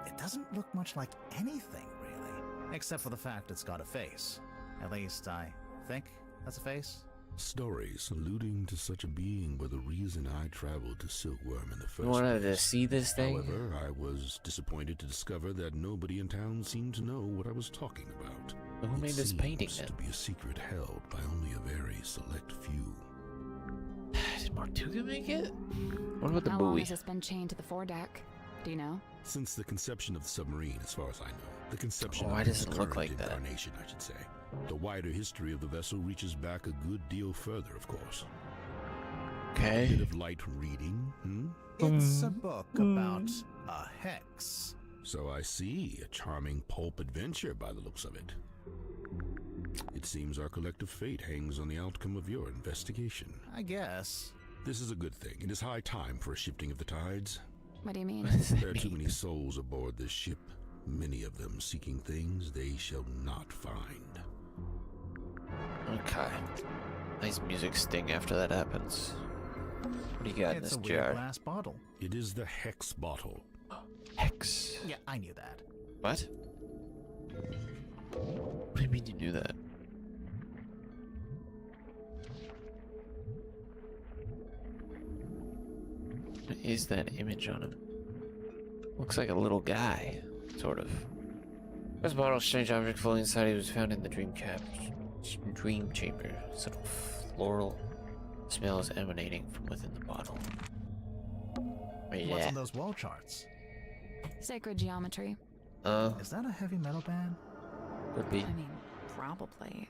It doesn't look much like anything, really. Except for the fact it's got a face. At least I think that's a face. Stories alluding to such a being were the reason I traveled to Silkworm in the first You wanted to place. see this thing? However, I was disappointed to discover that nobody in town seemed to know what I was talking about. Who made this painting seems then? to be a secret held by only a very select few. Did Mortuga make it? What about the How long buoy? has this been chained to the foredeck? Do you know? Since the conception of the submarine, as far as I know. The conception Oh, why of its does it look current like that? incarnation, I should say. The wider history of the vessel reaches back a good deal further, of course. A bit Okay. of light reading, It's a book about a hex. So I see, a charming pulp adventure by the looks of it. It seems our collective fate hangs on the outcome of your investigation. I guess. This is a good thing. It is high time for a shifting of the tides. What do you mean? What does that There are too mean? many souls aboard this ship, many of them seeking things they shall not find. Okay. Nice music sting after that happens. What do you got in It's this a weird jar? glass bottle. It is the hex bottle. Hex. Yeah, I knew that. What? What do you mean you knew that? What is that image on him? Looks like a little guy, sort of. This bottle, strange object fully inside it was found in the dream chamber. Subtle floral smells emanating from within the bottle. What's Yeah. on those wall charts? Sacred geometry. Is that a heavy metal band? Could be. I mean, probably.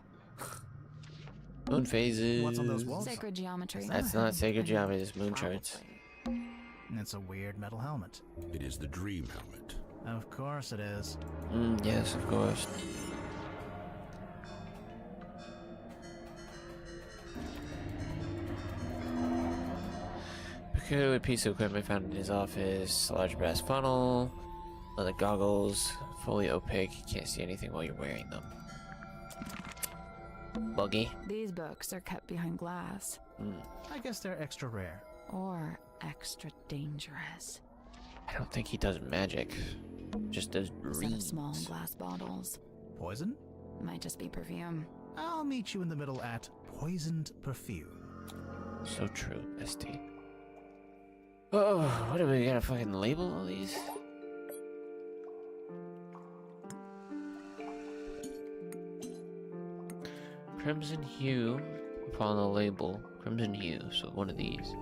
Moon phases. What's on those walls? Sacred geometry. That's not sacred geometry, it's moon charts. Probably. It's a weird metal helmet. It is the dream helmet. Of course it is. Yes, of course. Peculiar piece of equipment found in his office, a large brass funnel, leather goggles, fully opaque, you can't see anything while you're wearing them. Buggy. These books are kept behind glass. I guess they're extra rare. Or extra dangerous. I don't think he does magic. Just does Instead of reads. small glass bottles. Poison? Might just be perfume. I'll meet you in the middle at poisoned perfume. So true, bestie. Oh, what are we gonna fucking label all these? Crimson hue upon the label. Crimson hue, so one of these.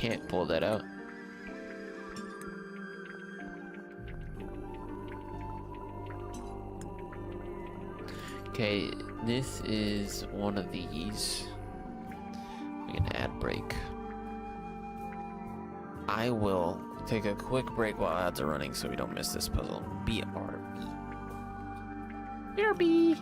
can't pull that out. Okay, this is one of these. We can add break. I will take a quick break while ads are running so we don't miss this puzzle. BRB. BRB.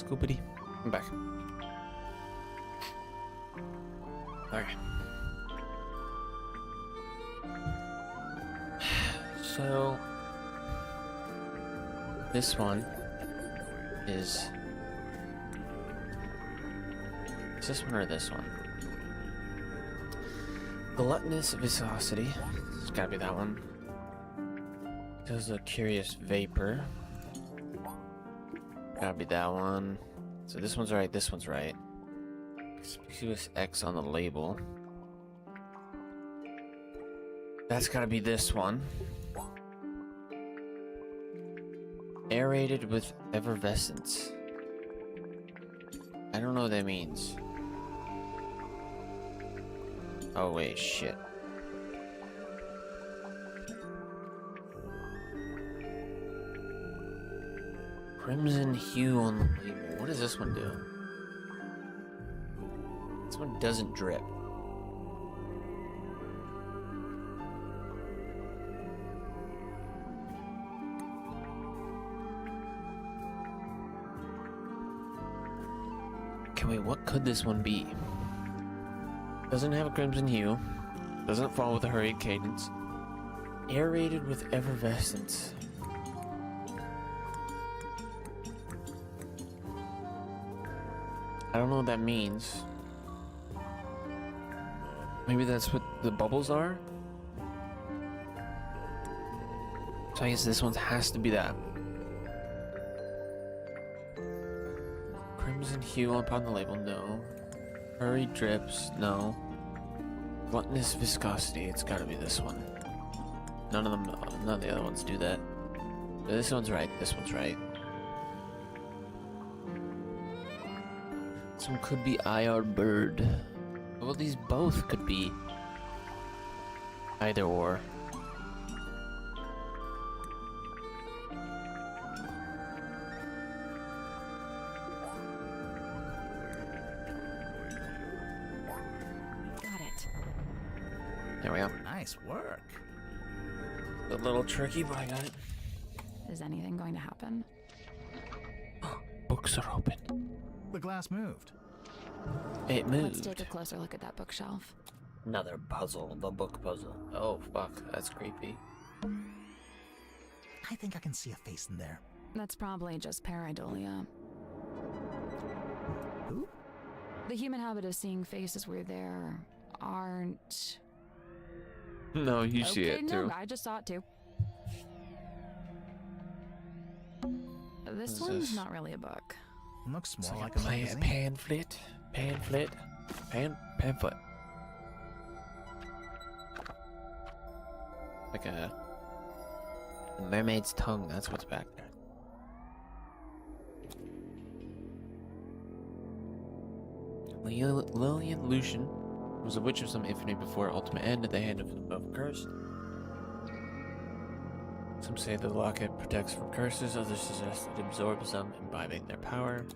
Scoopity. I'm back. Okay. So this one is this one or this one? Gluttonous viscosity. It's gotta be that one. There's a curious vapor. Gotta be that one. So this one's right, this one's right. Conspicuous X on the label. That's gotta be this one. Aerated with effervescence. I don't know what that means. Oh wait, shit. Crimson hue on the label. What does this one do? This one doesn't drip. Okay, wait, what could this one be? Doesn't have a crimson hue. Doesn't fall with a hurried cadence. Aerated with effervescence. I don't know what that means. Maybe that's what the bubbles are? So I guess this one has to be that. Crimson hue upon the label, no. Hurried drips, no. Gluttonous viscosity. It's got to be this one. None of the other ones do that. This one's right. This one's right. This one could be IR bird. Well, these both could be either or. Got it. There we go. Nice work. A little tricky, but I got it. Is anything going to happen? Books are open. The glass moved. It moved. Let's take a closer look at that bookshelf. Another puzzle, the book puzzle. Oh, fuck, that's creepy. I think I can see a face in there. That's probably just pareidolia. Who? The human habit of seeing faces where there aren't. No, you see Okay, it too. no, I just saw it too. This What is one's this? not really a book. Looks It's more like like a a magazine. pamphlet. Pamphlet. Like a mermaid's tongue, that's what's back there. Lillian Lucian was a witch of some infamy before her ultimate end at the hand of a curse. Some say the locket protects from curses, others suggest it absorbs them, imbibing their power.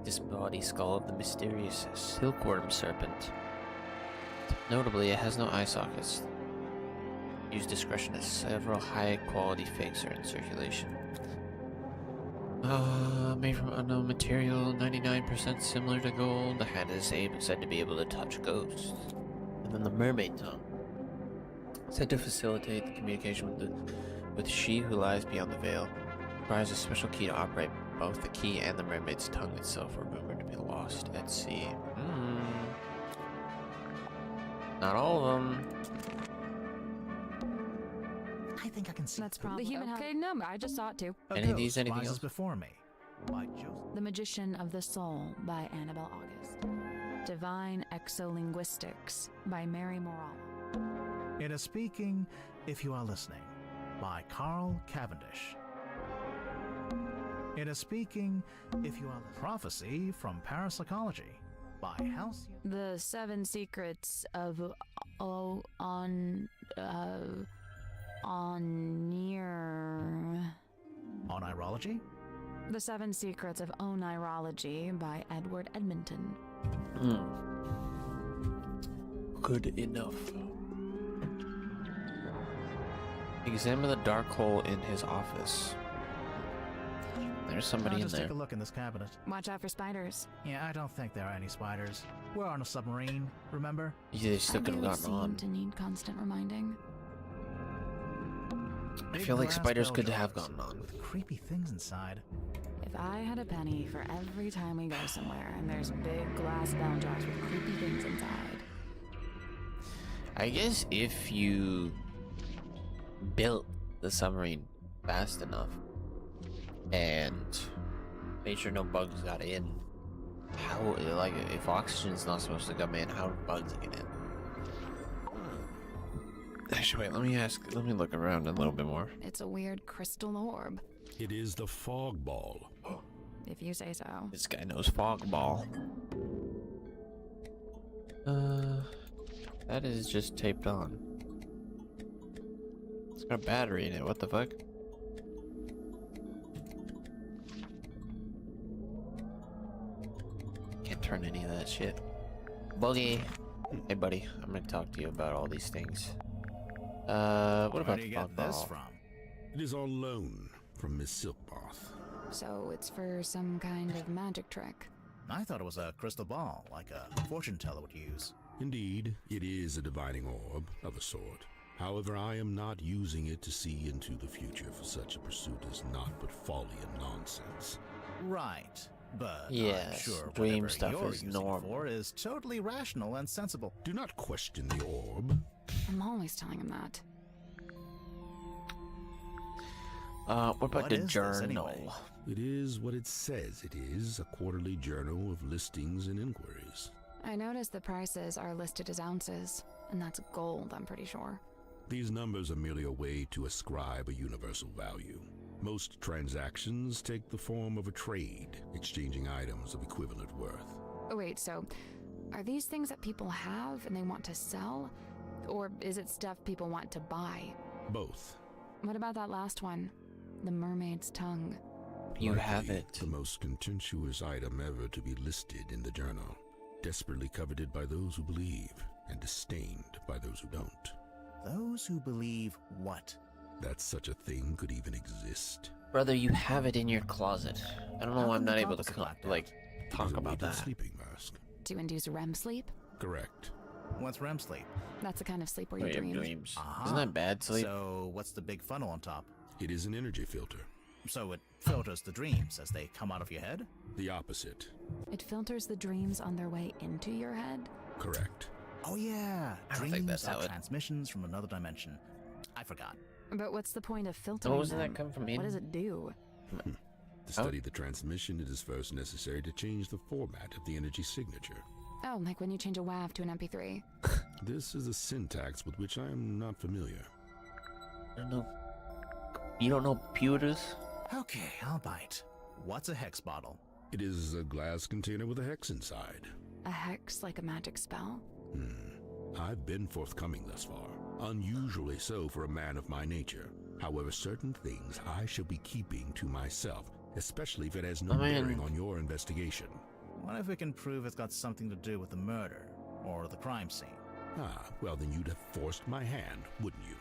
This body skull of the mysterious silkworm serpent. Notably, it has no eye sockets. Use discretion as several high-quality fakes are in circulation. Made from unknown material, 99% similar to gold. The hand is said to be able to touch ghosts. And then the mermaid tongue. Said to facilitate the communication with she who lies beyond the veil. Requires a special key to operate. Both the key and the mermaid's tongue itself were rumored to be lost at sea. Not all of them. I think I can see. That's through. probably. The human okay, no, I just saw it too. A Any of these, ghost anything rises else? before me. By Joseph. The Magician of the Soul by Annabelle August. Divine Exolinguistics by Mary Morales. It is speaking, if you are listening, by Carl Cavendish. It is speaking, if you are listening. Prophecy from Parapsychology by Halcyon. The Seven Secrets of Onirology? The Seven Secrets of Onirology by Edward Edmonton. Good enough. Examine the dark hole in his office. There's somebody in Just there. take a look in this cabinet. Watch out for spiders. Yeah, I don't think there are any spiders. We're on a submarine, remember? Yeah, they still could have They gotten seem on. to need constant reminding. I Big feel like glass spiders bell could have jars gotten on. with creepy things inside. If I had a penny for every time we go somewhere and there's big glass bell jars with creepy things inside. I guess if you built the submarine fast enough and made sure no bugs got in, how, like, if oxygen's not supposed to come in, how do bugs get in? Actually, wait, let me look around a little bit more. It's a weird crystal orb, It is the fog ball. if you say so. This guy knows fog ball. That is just taped on. It's got a battery in it, what the fuck? Can't turn any of that shit. Buggy! Hey buddy, I'm gonna talk to you about all these things. What Where about do the you fog get this ball? from? It is on loan from Miss Silkbath. So it's for some kind of magic trick. I thought it was a crystal ball, like a fortune teller would use. Indeed, it is a divining orb of a sort. However, I am not using it to see into the future, for such a pursuit is not but folly and nonsense. Right. But I'm Yes, sure dream whatever stuff you're is using it normal. for is totally rational and sensible. Do not question the orb. I'm always telling him that. What about What the is this, journal? anyway? It is what it says it is, a quarterly journal of listings and inquiries. I noticed the prices are listed as ounces. And that's gold, I'm pretty sure. These numbers are merely a way to ascribe a universal value. Most transactions take the form of a trade, exchanging items of equivalent worth. Oh, wait, so are these things that people have and they want to sell? Or is it stuff people want to buy? Both. What about that last one? The mermaid's tongue. You Likely have it. The most contentious item ever to be listed in the journal. Desperately coveted by those who believe, and disdained by those who don't. Those who believe what? That such a thing could even exist. Brother, you have it in your closet. I don't know How why come I'm the not able to closet's blacked out? like talk Is it about weighted that. sleeping mask. To induce REM sleep? Correct. What's REM sleep? That's the kind of sleep where you Wait, dream. dreams. Uh-huh. Isn't that bad sleep? So, what's the big funnel on top? It is an energy filter. So it filters the dreams as they come out of your head? The opposite. It filters the dreams on their way into your head? Correct. Oh yeah, I don't think that's dreams how are it- transmissions from another dimension. I forgot. But what's the point of filtering Oh, doesn't them? that come from What does it do? To study the transmission, it is first necessary to change the format of the energy signature. Oh, like when you change a WAV to an MP3. This is a syntax with which I am not familiar. I don't know. You don't know pewters? Okay, I'll bite. What's a hex bottle? It is a glass container with a hex inside. A hex like a magic spell? I've been forthcoming thus far. Unusually so for a man of my nature. However, certain things I shall be keeping to myself, especially if it has no I mean- bearing on your investigation. What if we can prove it's got something to do with the murder or the crime scene? Ah, well then you'd have forced my hand, wouldn't you?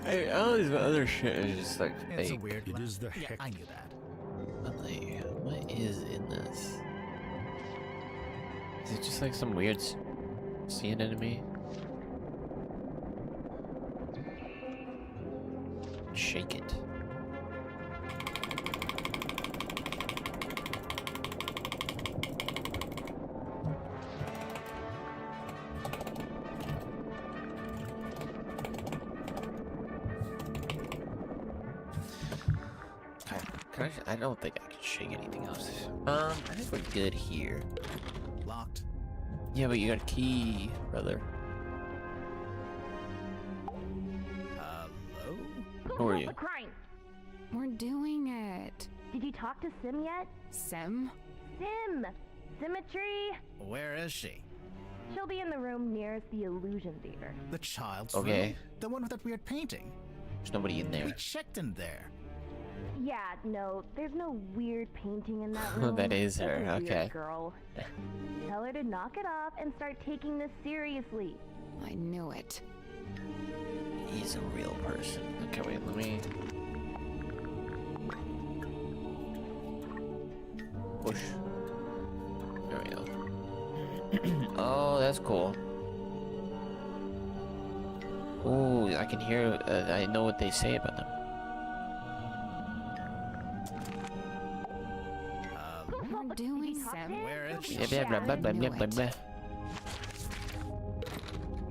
Hey, all this other shit is just like It's a fake. weird. It is the Yeah, hex. I knew that. What is in this? Is it just like some weird sea enemy? Shake it. I don't think I can shake anything else. I think we're good here. Locked. Yeah, but you got a key, brother. Hello? Who are you? The crime. We're doing it. Did you talk to Sim yet? Sim? Sim! Symmetry! Where is she? She'll be in the room nearest the illusion theater. The child's Okay. room? The one with that weird painting? There's nobody in there. We checked in there. Yeah, no, there's no weird painting in that room. That is That's her, a weird okay. girl. Tell her to knock it off and start taking this seriously. I knew it. He's a real person. Okay, wait, let me... Push. There we go. Oh, that's cool. Ooh, I can hear, I know what they say about them. We're doing Sim. Where is she? Yeah, blah, blah, blah, blah, blah, blah.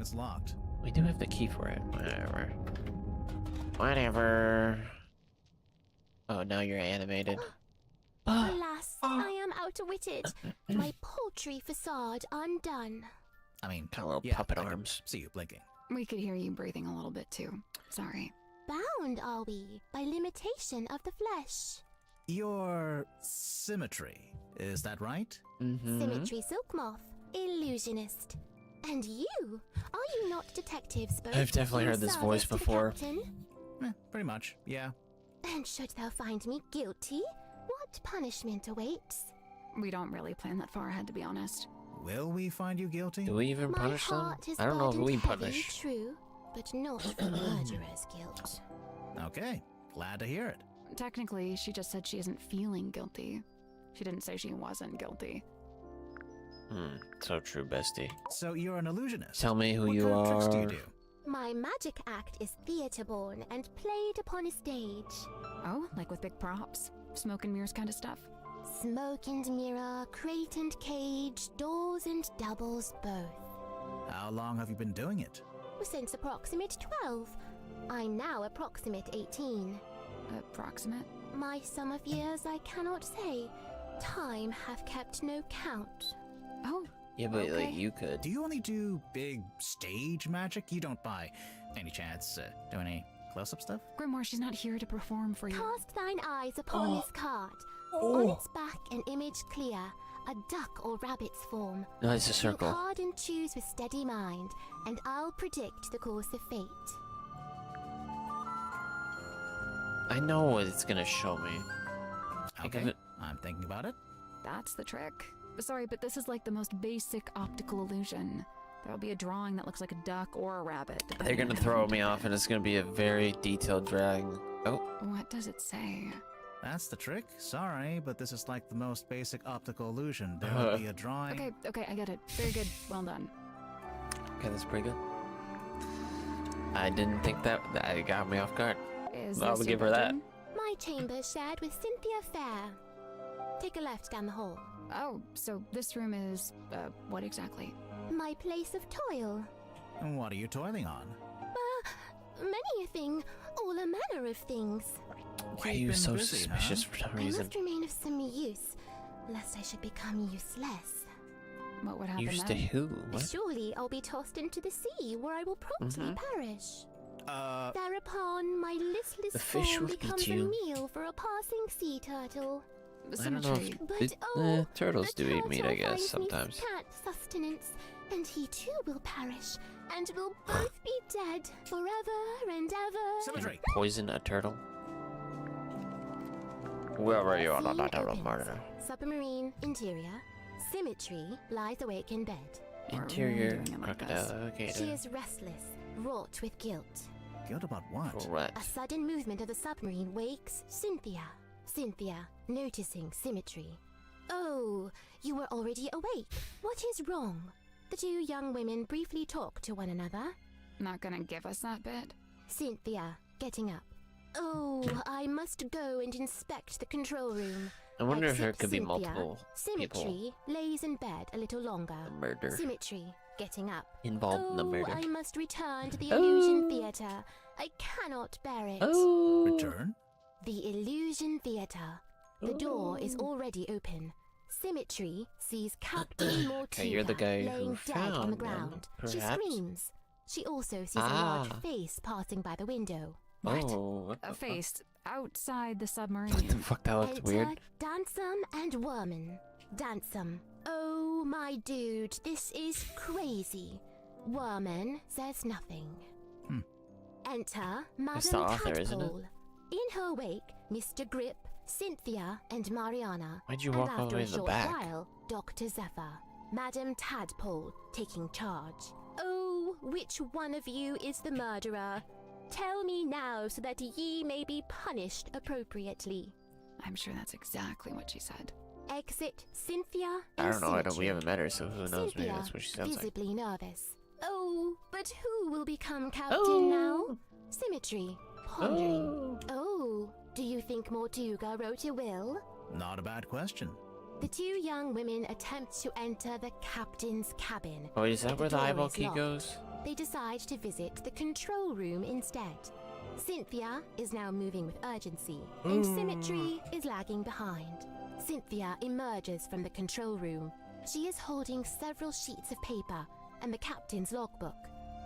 It's locked. We do have the key for it. Whatever. Whatever. Oh, now you're animated. Alas, I am outwitted. My paltry facade undone. I mean, Got little yeah, puppet I can arms. see you blinking. We could hear you breathing a little bit too. Sorry. Bound are we by limitation of the flesh. Your symmetry, is that right? Mm-hmm. Symmetry Silk Moth, illusionist. And you? Are you not detectives both? I've definitely in heard this service voice to the before. captain? Pretty much, yeah. And should thou find me guilty, what punishment awaits? We don't really plan that far ahead, to be honest. Will we find you guilty? Do we even My punish them? heart is I don't know if burdened we heavy, punish. true, but not for murderer's guilt. Okay, glad to hear it. Technically, she just said she isn't feeling guilty. She didn't say she wasn't guilty. So true, bestie. So you're an illusionist. Tell me who what you kind of tricks do are. you do? My magic act is theatre-born and played upon a stage. Oh, like with big props? Smoke and mirrors kind of stuff? Smoke and mirror, crate and cage, doors and doubles both. How long have you been doing it? Since approximate 12. I'm now approximate 18. Approximate? My sum of years I cannot say. Time hath kept no count. Oh, Yeah, but Okay. like you could. Do you only do big stage magic? You don't by any chance do any close-up stuff? Grimoire, she's not here to perform for you. Cast thine eyes upon Oh. this card. Oh. On its back, an image clear, a duck or rabbit's form. No, it's a Think circle. hard and choose with steady mind, and I'll predict the course of fate. I know what it's gonna show me. Think of Okay, it- I'm thinking about it. That's the trick. Sorry, but this is like the most basic optical illusion. There'll be a drawing that looks like a duck or a rabbit. They're depending gonna on how throw you me did off, it. and it's gonna be a very detailed drawing. Oh, What does it say? That's the trick. Sorry, but this is like the most basic optical illusion. There will be a drawing. Okay, I get it. Very good. Well done. okay, that's pretty good. I didn't think that got me off guard. Is I this would your give her that. bedroom? My chamber shared with Cynthia Fair. Take a left down the hall. Oh, so this room is, what exactly? My place of toil. And what are you toiling on? Many a thing, all a manner of things. Why are You've you been so busy, suspicious huh? for no I reason? must remain of some use, lest I should become useless. What would happen Used to then? who? What? Surely I'll be tossed into the sea, where I will promptly Mhm. perish. Uh, Thereupon, my listless The fish form will eat becomes a you. meal for a passing sea turtle. I don't know Symmetry. if But it, oh, turtles the do eat meat, I turtle guess, finds me sometimes. scant sustenance, and he too will perish, and will both be dead forever and ever. Symmetry! Poison a turtle? Wherever you are, Scene not turtle opens. murder. Submarine interior. Symmetry lies awake in bed. Why are we Interior doing it like crocodile this? alligator. She is restless, wrought with guilt. Guilt about what? Correct. A sudden movement of the submarine wakes Cynthia. Cynthia, noticing Symmetry. Oh, you were already awake. What is wrong? The two young women briefly talk to one another. Not gonna give us that bit? Cynthia, getting up. Oh, I must go and inspect the control room. I wonder if there Exit could be Cynthia. multiple Symmetry people lays in bed a little longer. murder Symmetry, getting up. involved in the murder. I must return to the Oh. Illusion Theatre. I cannot bear it. Oh, Return? The Illusion Theatre. The door is already open. Symmetry sees Captain Mortiga Okay, you're the guy who laying dead on the found them, ground. She perhaps? screams. She also sees Ah. a large face passing by the window. Oh, what A the face outside the Fuck? submarine. What the fuck? That looks Enter weird. Dansum and Worman. Dansum. Oh, my dude, this is crazy. Worman says nothing. Hmm. Enter That's the Madame author, isn't it? Tadpole. In her wake, Mr. Grip, Cynthia, and Mariana. Why'd you and walk all the after way a to the short back? while, Dr. Zephyr. Madame Tadpole taking charge. Oh, which one of you is the murderer? Tell me now so that ye may be punished appropriately. I'm sure that's exactly what she said. Exit Cynthia I and don't know. I don't. We Symmetry. haven't met her, so who knows? Maybe Cynthia, that's what she sounds like. visibly nervous. Oh, but who will become captain Oh. now? Symmetry, pondering. Oh, do you think Mortuga wrote a will? Not a bad question. The two young women attempt to enter the captain's cabin. Oh, is that but where the door eyeball is key locked. goes? They decide to visit the control room instead. Cynthia is now moving with urgency, and Symmetry is lagging behind. Cynthia emerges from the control room. She is holding several sheets of paper and the captain's logbook.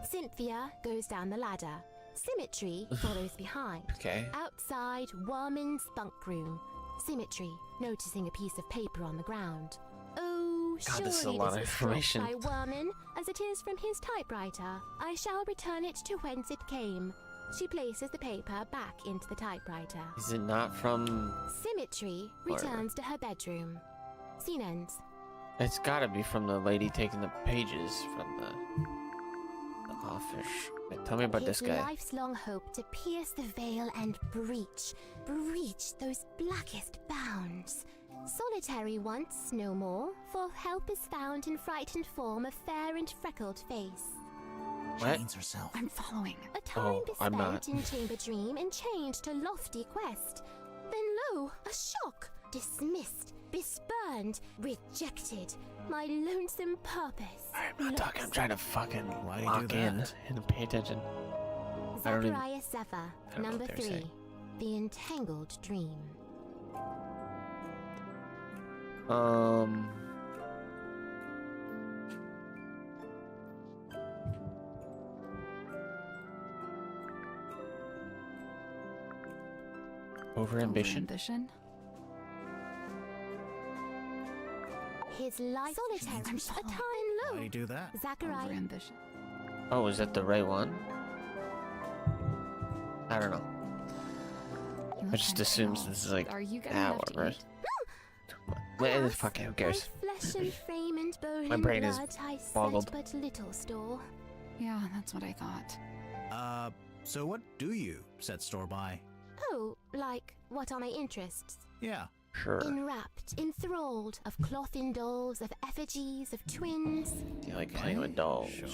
Cynthia goes down the ladder. Symmetry follows behind. Okay. Outside Worman's bunk room, Symmetry noticing a piece of paper on the ground. Oh, God, surely this is a lot of was information. brought by Worman, as it is from his typewriter. I shall return it to whence it came. She places the paper back into the typewriter. Is it not from? Symmetry returns to her bedroom. Scene ends. It's gotta be from the lady taking the pages from the office. Wait, tell me about His this guy. life's long hope to pierce the veil and breach those blackest bounds. Solitary once, no more, for help is found in frightened form of fair and freckled face. She What? means herself. I'm following. A time Oh, I'm not. spent in chamber dream and changed to lofty quest. Then lo, a shock, dismissed, bespurned, rejected. My lonesome purpose. I'm not talking. I'm trying to fucking Why do you lock do in that? and pay attention. I don't even- Zachariah Zephyr, I don't know number what they're 3. saying. The Entangled Dream. Overambition? Overambition? His life solitary, a time Why do low. you do that? Zachariah, Overambition. Oh, is that the right one? I don't know. You I look just kinda assumes pale. this is like, Are you getting enough to whatever. eat? Well, fuck it, who cares? by flesh and frame and bone My and brain is blood I set boggled. but little store. Yeah, that's what I thought. So what do you set store by? Oh, like, what are my interests? Yeah. Sure. Enwrapped, enthralled, of cloth-in dolls, of effigies, of twins, You like playing with dolls. Sure.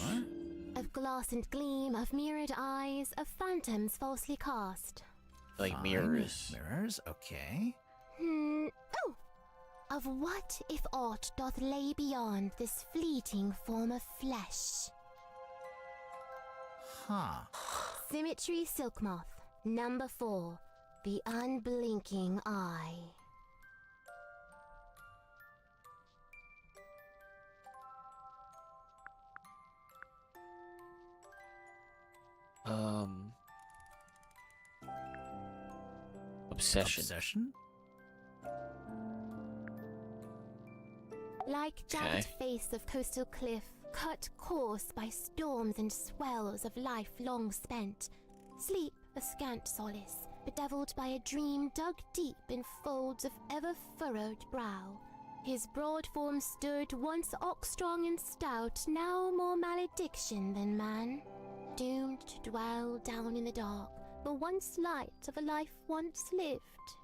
of glass and gleam, of mirrored eyes, of phantoms falsely cast. Like Fine. mirrors. Mirrors, okay. Oh! Of what if aught doth lay beyond this fleeting form of flesh? Huh. Symmetry Silk Moth, number 4, the unblinking eye. Obsession. Obsession? Like jagged Okay. face of coastal cliff, cut coarse by storms and swells of life long spent. Sleep a scant solace, bedeviled by a dream dug deep in folds of ever-furrowed brow. His broad form stood, once ox-strong and stout, now more malediction than man. Doomed to dwell down in the dark, the once light of a life once lived,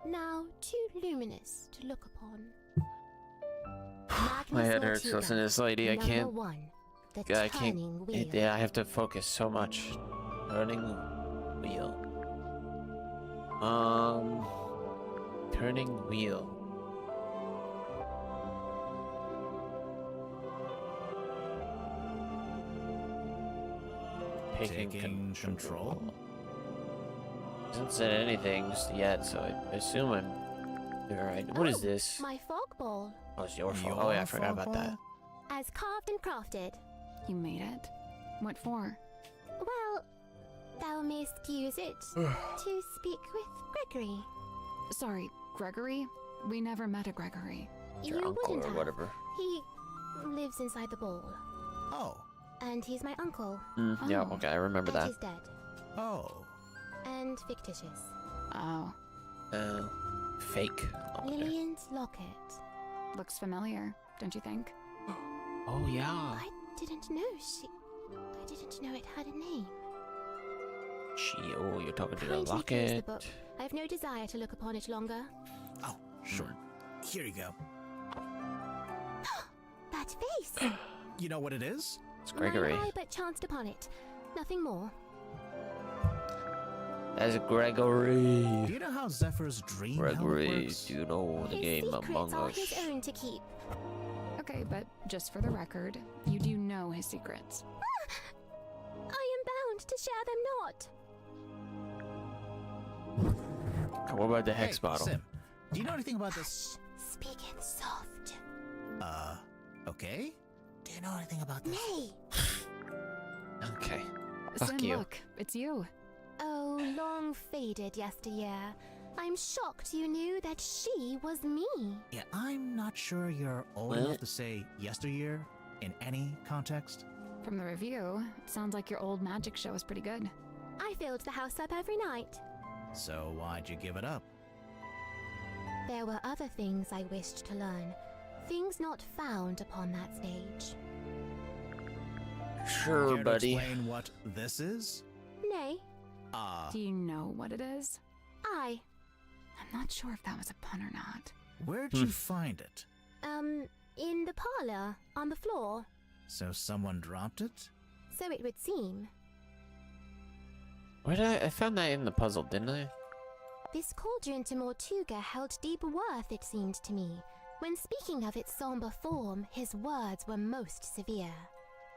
now too luminous to look upon. My head Magnus hurts listening to Ortega, this lady. I number can't. 1, the I can't. turning wheel. Yeah, I have to focus so much. Turning wheel. Turning wheel. Taking control? Hasn't said anything just yet, so I assume I'm alright. What is Oh, this? My fog ball, Oh, it's your fault. Oh yeah, I forgot about that. as carved and crafted. You made it? What for? Well, thou mayst use it to speak with Gregory. Sorry, Gregory? We never met a Gregory. Your You uncle wouldn't or have. whatever. He lives inside the ball, Oh. and he's my uncle. Yeah, Oh. okay, I remember and that. he's dead Oh. and fictitious. Oh, Fake. Okay. Lillian's locket. looks familiar, don't you think? Oh yeah. I didn't know I didn't know it had a name. Oh, you're talking to the Kindly close the locket. book. I have no desire to look upon it longer. Oh, sure. Here you go. That face! You know what it is? It's Gregory. My eye but chanced upon it. Nothing more. That's Gregory. Do you know how Zephyr's dream helmet Gregory, works? do you know the His game secrets Among are Us? his own to keep. Okay, but just for the record, you do know his secrets. I am bound to share them not. What about the hex Hey, bottle? Sim, do you know anything about this? Speaking soft. Okay? Do you know anything about this? Nay. Okay. Fuck Sim, you. look, it's you. Oh, long faded yesteryear. I'm shocked you knew that she was me. Yeah, I'm not sure you're old What? enough to say yesteryear in any context. From the review, it sounds like your old magic show is pretty good. I filled the house up every night. So why'd you give it up? There were other things I wished to learn. Things not found upon that stage. Sure, Care to buddy. explain what this is? Nay, Do you know what it is? I. I'm not sure if that was a pun or not. Where'd you find it? In the parlor, on the floor. So someone dropped it? So it would seem. Where did I found that in the puzzle, didn't I? This cauldron to Mortuga held deep worth, it seemed to me. When speaking of its somber form, his words were most severe.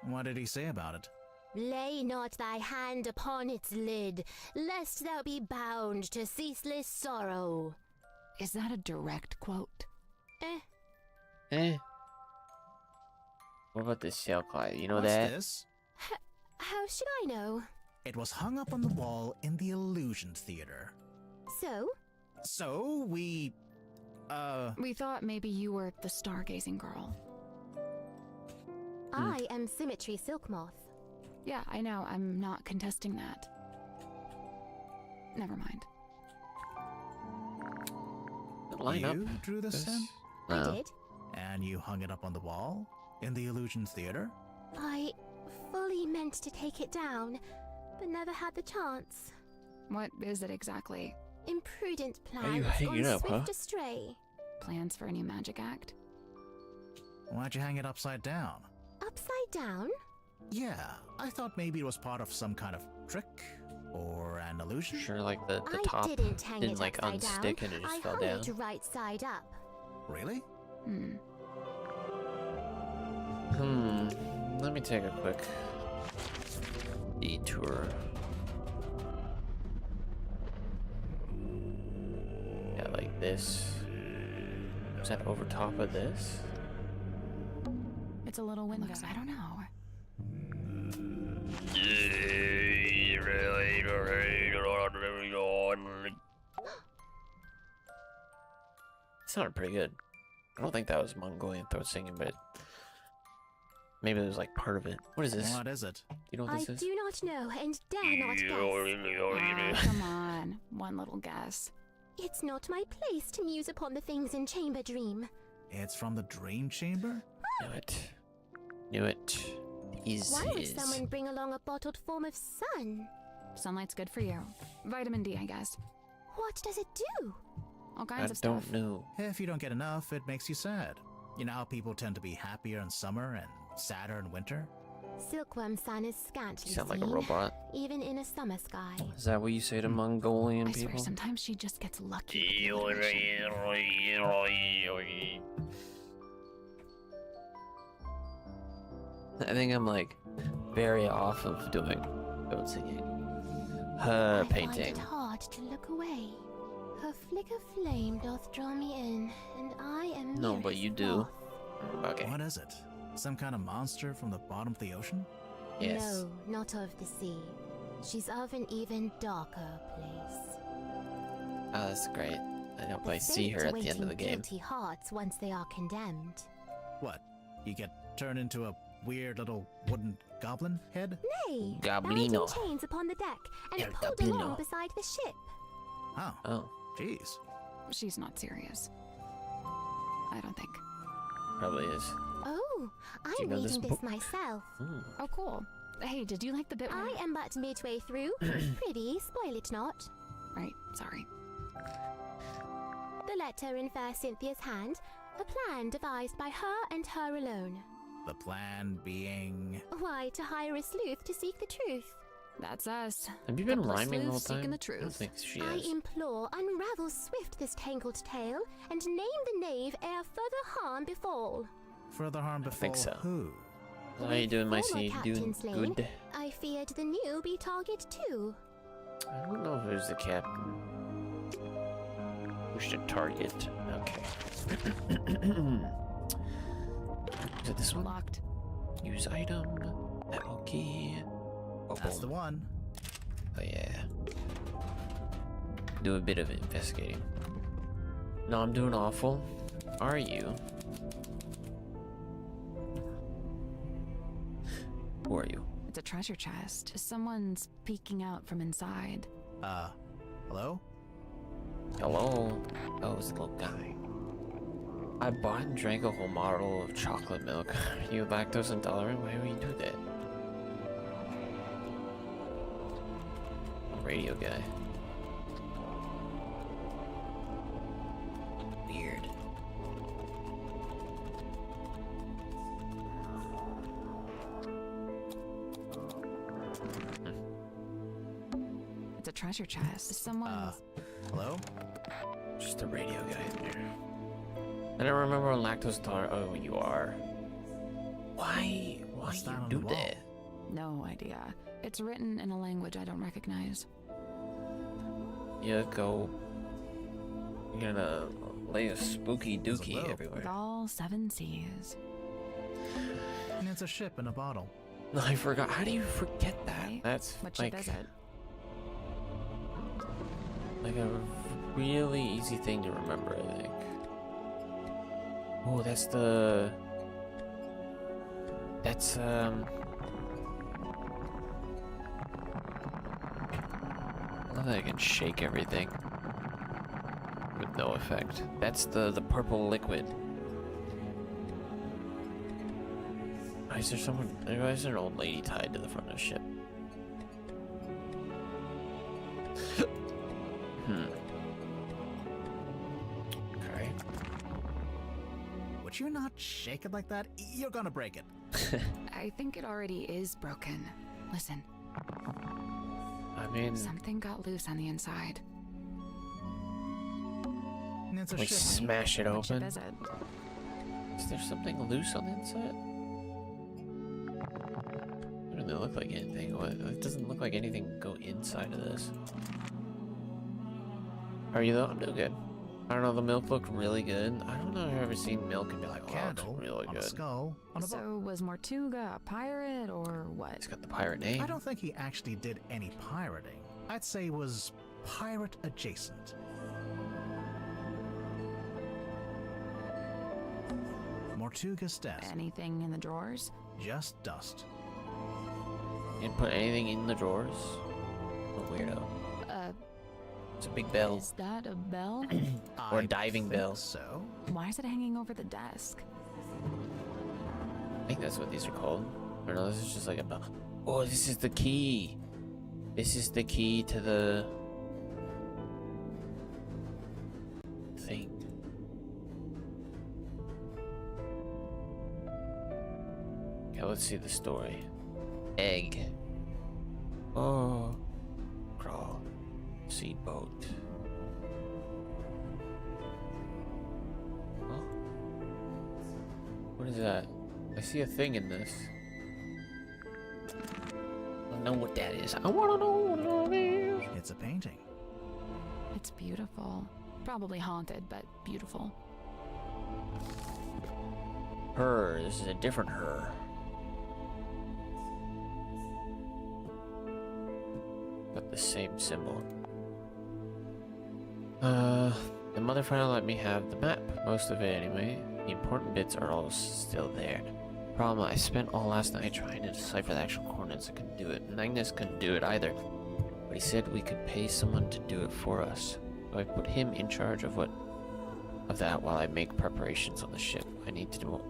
What did he say about it? Lay not thy hand upon its lid, lest thou be bound to ceaseless sorrow. Is that a direct quote? Eh. What about this sail cloth? You know What's that? this? How should I know? It was hung up on the wall in the Illusion Theater. So, So, we thought maybe you were the stargazing girl. I am Symmetry Silk Moth. Yeah, I know. I'm not contesting that. Never mind. Line up. you drew this in? I No. did. And you hung it up on the wall? In the Illusion Theater? I fully meant to take it down, but never had the chance. What is it exactly? Imprudent you plans hanging gone up, swift huh? astray. Plans for a new magic act? Why'd you hang it upside down? Upside down? Yeah, I thought maybe it was part of some kind of trick or an illusion. Sure, like the I top didn't hang didn't it like upside unstick down. and it just I fell hung down. it right side up. Really? Let me take a quick detour. Yeah, like this. Is that over top of this? It's a little window. I don't know. It sounded pretty good. I don't think that was Mongolian throat singing, but maybe it was like part of it. What is this? What is it? You know what I this is? do not know and dare not guess. Come on. One little guess. It's not my place to muse upon the things in Chamber Dream. It's from the Dream Chamber? Knew it. Knew it. Why would someone bring along a bottled form of sun? Sunlight's good for you. Vitamin D, I guess. What does it do? All I kinds of stuff. don't know. If you don't get enough, it makes you sad. You know how people tend to be happier in summer and sadder in winter? Silkworm sun is scantily You sound like a seen, robot. even in a summer sky. Is that what you say to Mongolian I swear, people? sometimes she just gets lucky. with the alliteration. I think I'm like very off of doing throat singing. Her I find painting. it hard to look away. Her flicker flame doth draw me in, and I am No, mere but you his do. moth. Okay. What is it? Some kind of monster from the bottom of the ocean? Yes. No, not of the sea. She's of an even darker place. Oh, that's great. I hope The I see her fate at the end of the awaiting game. guilty hearts once they are condemned. What? You get turned into a weird little wooden goblin head? Nay, Goblino. bound in chains upon the deck and El pulled Goblino. along beside the ship. Oh, Oh, jeez. She's not serious. I don't think. probably is. Oh, you I'm know this reading this book? myself. Oh, cool. Hey, did you like the bit where... I am but midway through. Prithee, spoil it not. Right, sorry. The letter in fair Cynthia's hand, a plan devised by her and her alone. The plan being... Why, to hire a sleuth to seek the truth. That's us. Have you been Couple of rhyming the whole sleuths seeking time? the I don't truth. think she I is. implore, unravel swift this tangled tale, and name the knave ere further harm befall. Further harm before think so. who? How you doing, my Former seed? Doing captain slain, good? I feared the new be target too. I don't know who's the captain. Who's the target? Okay. Is it this one? Locked. Use item. Metal key. Oh, That's the boom. one. Oh yeah. Do a bit of investigating. No, I'm doing awful. Are you? Who are you? It's a treasure chest. Someone's peeking out from inside. Hello? Hello? Oh, it's a little guy. I bought and drank a whole bottle of chocolate milk. Are you lactose intolerant? Why would you do that? Radio guy. Weird. It's a treasure chest. Someone's... Hello? Just a radio guy in there. I don't remember when lactose intolerant. Oh, you are. Why What's that you on do the wall? that? No idea. It's written in a language I don't recognize. You go. You're gonna lay a spooky dookie rope. With everywhere. all 7 seas. And it's a ship in a bottle. No, I forgot. How do you forget that? Right? That's What like ship is it? like a really easy thing to remember, I think. Oh, that's the... That's, I love that I can shake everything with no effect. That's the purple liquid. Why is there someone... Why is there an old lady tied to the front of the ship? Okay. Would you not shake it like that? You're gonna break it. I think it already is broken. Listen, I mean... something got loose on the inside. It's a Can we ship. smash it What ship open? is it? Is there something loose on the inside? It doesn't look like anything. It doesn't look like anything can go inside of this. Are you though? I'm doing good. I don't know, the milk looked really good. I don't know if I've ever seen milk and be like, oh, it's Candle really on a good. skull on a boat. So, was Mortuga a pirate or what? It's got the pirate name. I don't think he actually did any pirating. I'd say he was pirate adjacent. Mortuga's desk. Anything in the drawers? Just dust. Didn't put anything in the drawers. A weirdo. It's a big bell. Is that a bell? Or a I diving think bell. So. Why is it hanging over the desk? I think that's what these are called. Or no, this is just like a bell. Oh, this is the key. This is the key to the thing. Okay, let's see the story. Egg. Oh. Crawl. Seed boat. Huh? What is that? I see a thing in this. I don't know what that is. I wanna know what that is. It's a painting. It's beautiful. Probably haunted, but beautiful. Her. This is a different her. But the same symbol. The mother finally let me have the map. Most of it anyway. The important bits are all still there. Problem, I spent all last night trying to decipher the actual coordinates. I couldn't do it. And Agnes couldn't do it either. But he said we could pay someone to do it for us. So I put him in charge of that while I make preparations on the ship. I need to.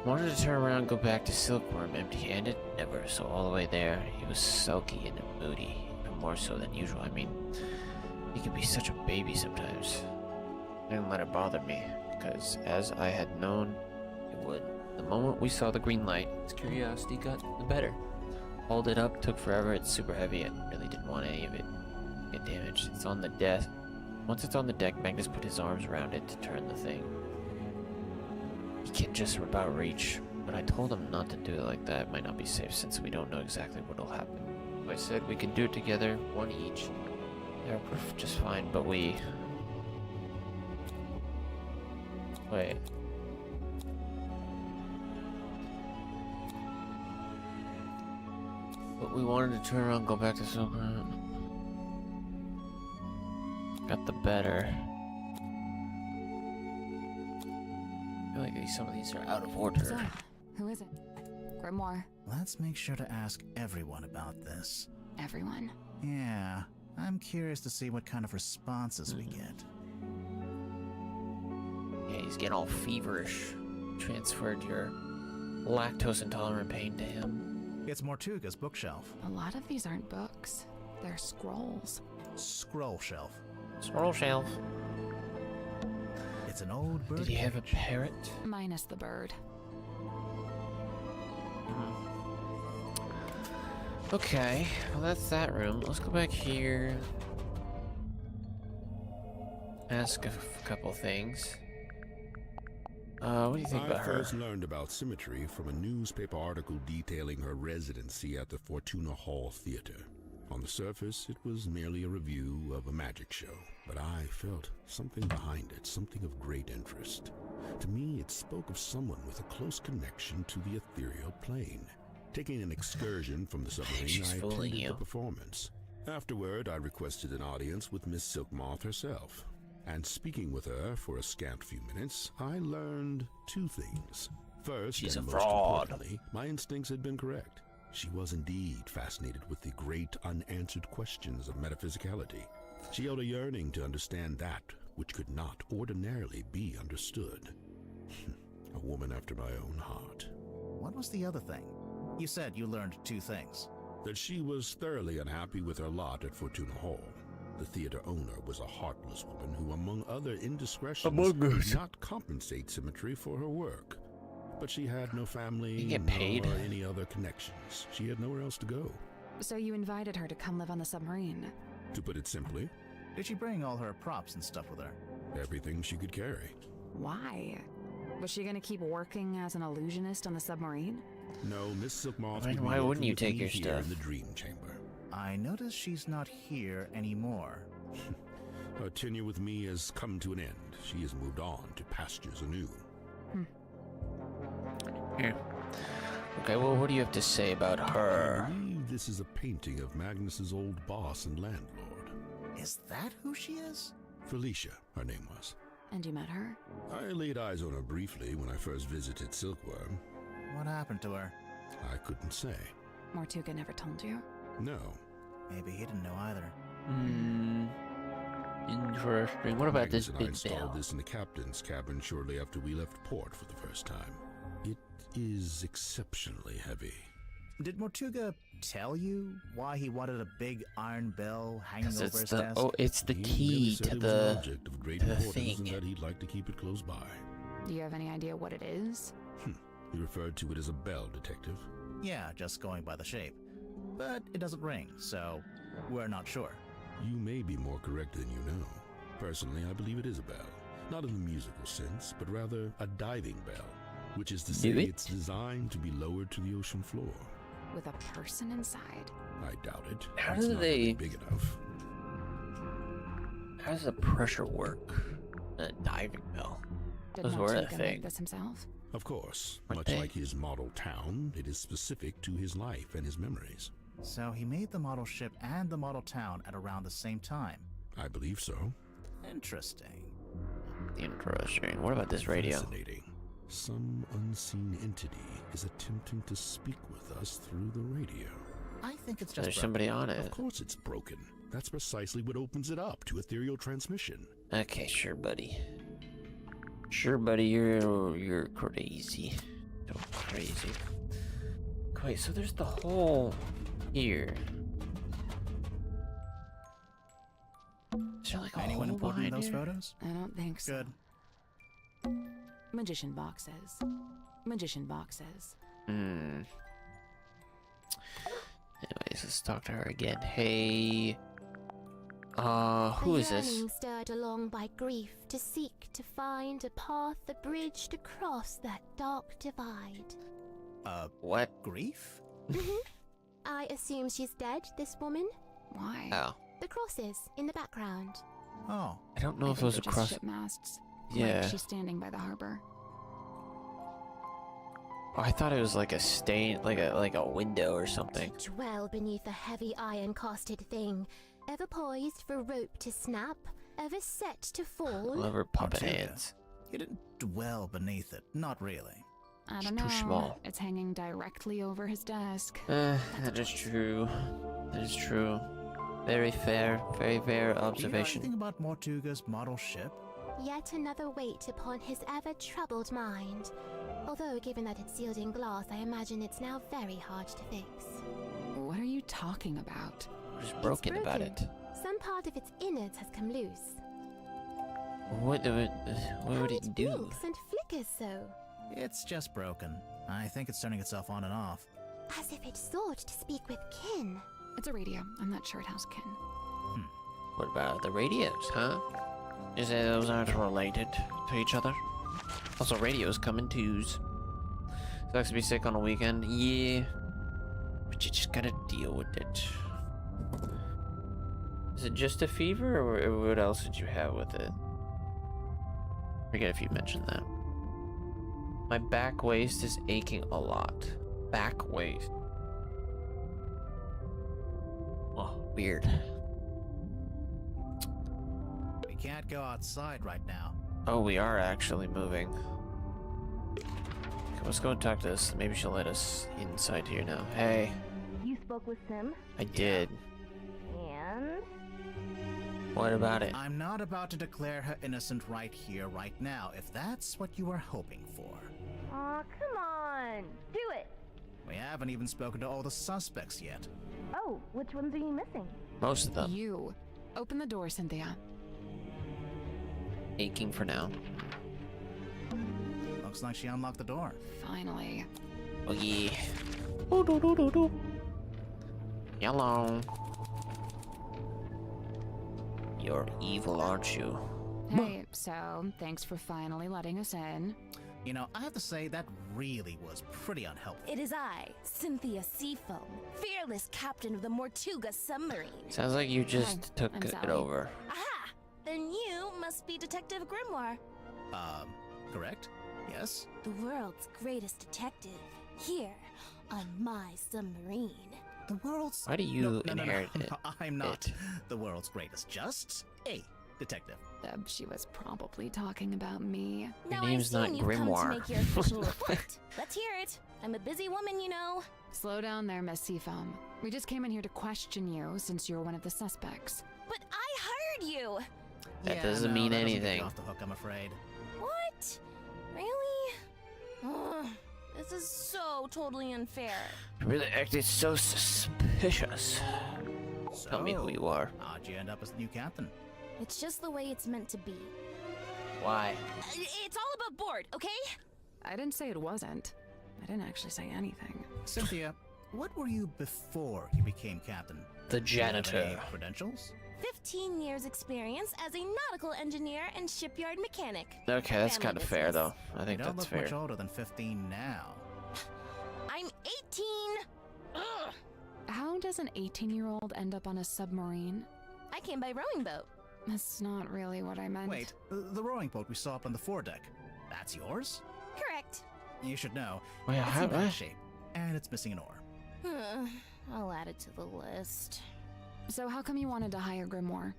Wanted to turn around and go back to Silkworm empty-handed? Never. So all the way there, he was sulky and moody. Even more so than usual. I mean, he could be such a baby sometimes. I didn't let it bother me, because as I had known it would. The moment we saw the green light, his curiosity got the better. Hauled it up, took forever, it's super heavy, I really didn't want any of it get damaged. It's on the desk. Once it's on the deck, Magnus put his arms around it to turn the thing. He can just about reach, but I told him not to do it like that. It might not be safe since we don't know exactly what'll happen. So I said we could do it together, one each. They're just fine, but we... Wait. But we wanted to turn around and go back to Silver. Got the better. I feel like some of these are out of order. So, who is it? Grimoire. Let's make sure to ask everyone about this. Everyone. Yeah, I'm curious to see what kind of responses we get. Yeah, he's getting all feverish. Transferred your lactose intolerant pain to him. It's Mortuga's bookshelf. A lot of these aren't books. They're scrolls. Scroll shelf. Scroll shelf. It's an old bird. Did he have a cage. parrot? Minus the bird. Okay, well that's that room. Let's go back here. Ask a couple things. What do you think I about her? first learned about Symmetry from a newspaper article detailing her residency at the Fortuna Hall Theater. On the surface, it was merely a review of a magic show, but I felt something behind it, something of great interest. To me, it spoke of someone with a close connection to the ethereal plane. Taking an excursion from the submarine, She's I fooling attended you. the performance. Afterward, I requested an audience with Miss Silkmoth herself, and speaking with her for a scant few minutes, I learned two things. First, She's and a most fraud. importantly, my instincts had been correct. She was indeed fascinated with the great unanswered questions of metaphysicality. She held a yearning to understand that which could not ordinarily be understood. A woman after my own heart. What was the other thing? You said you learned two things. That she was thoroughly unhappy with her lot at Fortuna Hall. The theater owner was a heartless woman who, among other indiscretions, did not compensate Symmetry for her work. But she had no family, You get paid? nor any other connections. She had nowhere else to go. So you invited her to come live on the submarine. To put it simply, Did she bring all her props and stuff with her? everything she could carry. Why? Was she gonna keep working as an illusionist on the submarine? No, Miss Silkmoth I mean, would be why wouldn't working you with take me your here stuff? in the Dream Chamber. I notice she's not here anymore. Her tenure with me has come to an end. She has moved on to pastures anew. Here. Okay, well, what do you have to say about I her? believe this is a painting of Magnus's old boss and landlord. Is that who she is? Felicia, her name was. And you met her? I laid eyes on her briefly when I first visited Silkworm. What happened to her? I couldn't say. Mortuga never told you? No. Maybe he didn't know either. Interesting. What about Magnus this and I big installed bell? this in the captain's cabin shortly after we left port for the first time. It is exceptionally heavy. Did Mortuga tell you why he wanted a big iron bell hanging 'Cause over it's his the desk? it's the He key merely said to it was an the. object of great to the importance thing. and that he'd like to keep it close by. Do you have any idea what it is? He referred to it as a bell, detective. Yeah, just going by the shape. But it doesn't ring, so we're not sure. You may be more correct than you know. Personally, I believe it is a bell. Not in the musical sense, but rather a diving bell, which is to say Do it? it's designed to be lowered to the ocean floor. With a person inside? I doubt it. How It's do not they- really big enough. How does the pressure work? A diving bell. Did Those were a Mortuga thing. make this himself? Of course, Weren't much they? like his model town, it is specific to his life and his memories. So he made the model ship and the model town at around the same time. I believe so. Interesting. Interesting. What about this radio? Fascinating. Some unseen entity is attempting to speak with us through the radio. I think it's just There's broken. somebody on Of it. course it's broken. That's precisely what opens it up to ethereal transmission. Okay, sure, buddy. Sure, buddy. You're crazy. So crazy. Wait, so there's the hole here. Is there like a Anyone hole important in behind those here? photos? I don't think so. Good. Magician boxes. Magician boxes. Hmm. Anyways, let's talk to her again. Hey. Who is a this? yearning stirred along by grief to seek to find a path, a bridge to cross that dark divide. What? Grief? I assume she's dead, this woman? Why? Oh. The crosses in the background. Oh, I don't know I if think those they're are just cross. ship masts. Yeah. Like she's standing by the harbor. Oh, I thought it was like a stain, like a window or something. Dwell beneath a heavy iron-casted thing, ever poised for rope to snap, ever set to fall. Love her puppet Ortega. hands. you didn't dwell beneath it. Not really. I don't It's know. too small. It's hanging directly over his desk. That is true. That is true. Very fair Do you know observation. anything about Mortuga's model ship? Yet another weight upon his ever-troubled mind. Although, given that it's sealed in glass, I imagine it's now very hard to fix. What are you talking about? What's broken about it? Some part of its innards has come loose. What would How it it do? blinks and flickers so, It's just broken. I think it's turning itself on and off. as if it sought to speak with kin. It's a radio. I'm not sure it has kin. What about the radios, huh? Is it those aren't related to each other? Also, radios come in twos. Sucks to be sick on a weekend. Yeah. But you just gotta deal with it. Is it just a fever, or what else did you have with it? Forget if you mentioned that. My back waist is aching a lot. Back waist. Oh. Weird. We can't go outside right now. Oh, we are actually moving. Okay, let's go and talk to this. Maybe she'll let us inside here now. Hey, You spoke with Sim, I did. and What about it? I'm not about to declare her innocent right here, right now, if that's what you are hoping for. aw, come on, do it. We haven't even spoken to all the suspects yet. Oh, which ones are you missing? Most of them. You. Open the door, Cynthia. Aching for now. Looks like she unlocked the door. Finally. Oh yeah. Ooh, doo, doo, doo, doo. Yellow. You're evil, aren't you? Hey, so thanks for finally letting us in. You know, I have to say that really was pretty unhelpful. It is I, Cynthia Seafoam, fearless captain of the Mortuga submarine. Sounds like you just took I'm it sorry. over. Aha! Then you must be Detective Grimoire, Correct? Yes? the world's greatest detective, here on my submarine. The world's... Why do you No, inherit it? I'm not it? the world's greatest, just a detective. She was probably talking about me. Now name's I've not seen you've come Grimoire. to make your official report. Let's hear it. I'm a busy woman, you know. Slow down there, Miss Seafoam. We just came in here to question you since you're one of the suspects. But I hired you. That doesn't mean that doesn't get you anything. off the hook, I'm afraid. What? Really? Ugh, this is so totally unfair. You really acted so suspicious. Tell me who you are. How'd you end up as the new captain? It's just the way it's meant to be. Why? It's all above board, okay? I didn't say it wasn't. I didn't actually say anything. Cynthia, what were you before you became captain? The Do you have any janitor. credentials? 15 years experience as a nautical engineer and shipyard mechanic. Okay, that's Family kind of fair, business. though. I You think don't that's look much fair. older than 15 now. I'm 18. Ugh. How does an 18-year-old end up on a submarine? I came by rowing boat. That's not really what I meant. Wait, the rowing boat we saw up on the foredeck. That's yours? Correct. You should know. Wait, It's how- in bad what? shape, and it's missing an oar. I'll add it to the list. So how come you wanted to hire Grimoire?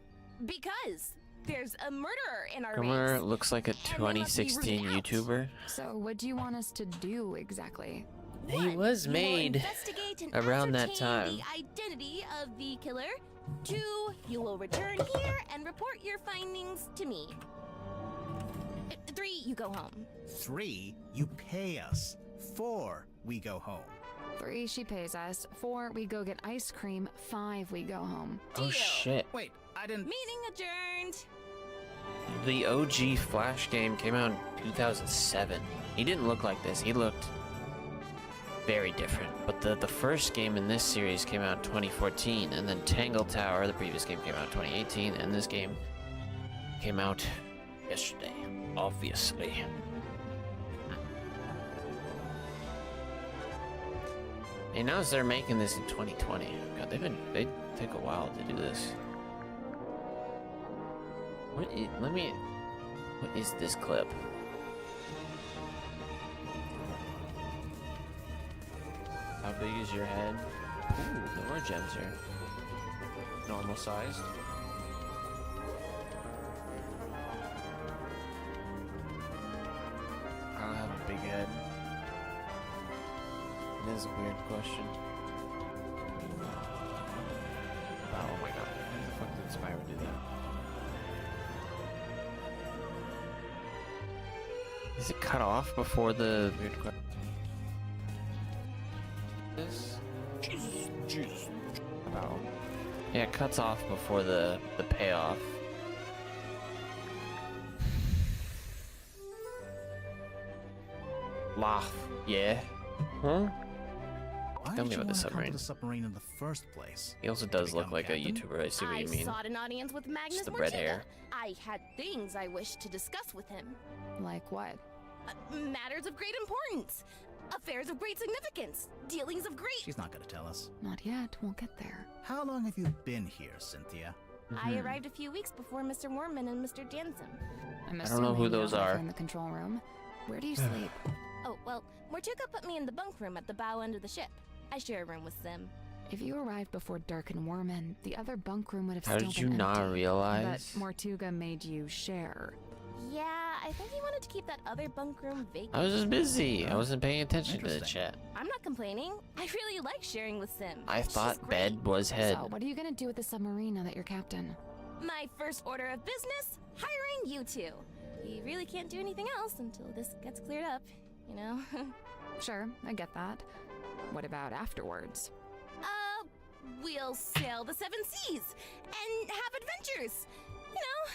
Because there's a murderer in our Grimmer ranks. looks like a And they must be 2016 rooted out. YouTuber. So what do you want us to do exactly? He One, was you will made investigate and around that ascertain time. the identity of the killer. 2, you will return here and report your findings to me. 3, you go home. 3, you pay us. 4, we go home. 3, she pays us. 4, we go get ice cream. 5, we go home. Oh Deal. shit. Wait, I didn't... Meeting adjourned. The OG Flash game came out in 2007. He didn't look like this. He looked very different. But the first game in this series came out in 2014, and then Tangle Tower, the previous game, came out in 2018, and this game came out yesterday, obviously. And now they're making this in 2020. God, they take a while to do this. What is this clip? How big is your head? Ooh, there were gems here. Normal sized. I don't have a big head. It is a weird question. Oh my god. How the fuck did Spyro do that? Is it cut off before the weird question? This? Jesus. Oh. Yeah, it cuts off before the payoff. Laugh. Yeah. Huh? Why Tell did me you about the want to come to submarine. the submarine in the first place? He also does look become like a captain? YouTuber. I see what I you mean. sought an audience with Magnus Just the red Mortiga. hair. I had things I wished to discuss with him. Like what? Matters of great importance. Affairs of great significance. Dealings of great... She's not going to tell us. Not yet. We'll get there. How long have you been here, Cynthia? I arrived a few weeks before Mr. Mormon and Mr. Danson. I'm I don't know who assuming those you're over are. in the control room. Where do you sleep? Oh, well, Mortuga put me in the bunk room at the bow end of the ship. I share a room with Sim. If you arrived before Dirk and Worman, the other bunk room would have How still did you been not empty. realize? But Mortuga made you share. Yeah, I think he wanted to keep that other bunk room vacant. I was just busy. I wasn't paying attention to the Interesting. chat. I'm not complaining. I really like sharing with Sim. I She's thought great. bed was head. So, what are you gonna do with the submarine now that you're captain? My first order of business, hiring you two. We really can't do anything else until this gets cleared up, you know? Sure, I get that. What about afterwards? We'll sail the seven seas and have adventures. You know,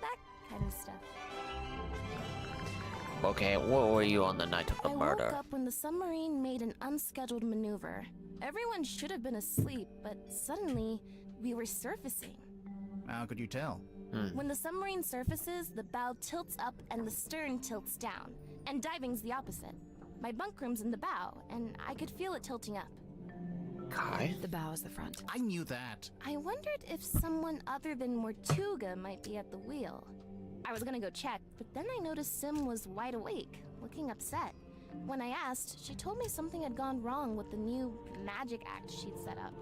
that kind of stuff. Okay, what were you on the night of the I murder? woke up when the submarine made an unscheduled maneuver. Everyone should have been asleep, but suddenly we were surfacing. How could you tell? When the submarine surfaces, the bow tilts up and the stern tilts down, and diving's the opposite. My bunk room's in the bow, and I could feel it tilting up. Kai? The bow is the front. I knew that. I wondered if someone other than Mortuga might be at the wheel. I was gonna go check, but then I noticed Sim was wide awake, looking upset. When I asked, she told me something had gone wrong with the new magic act she'd set up.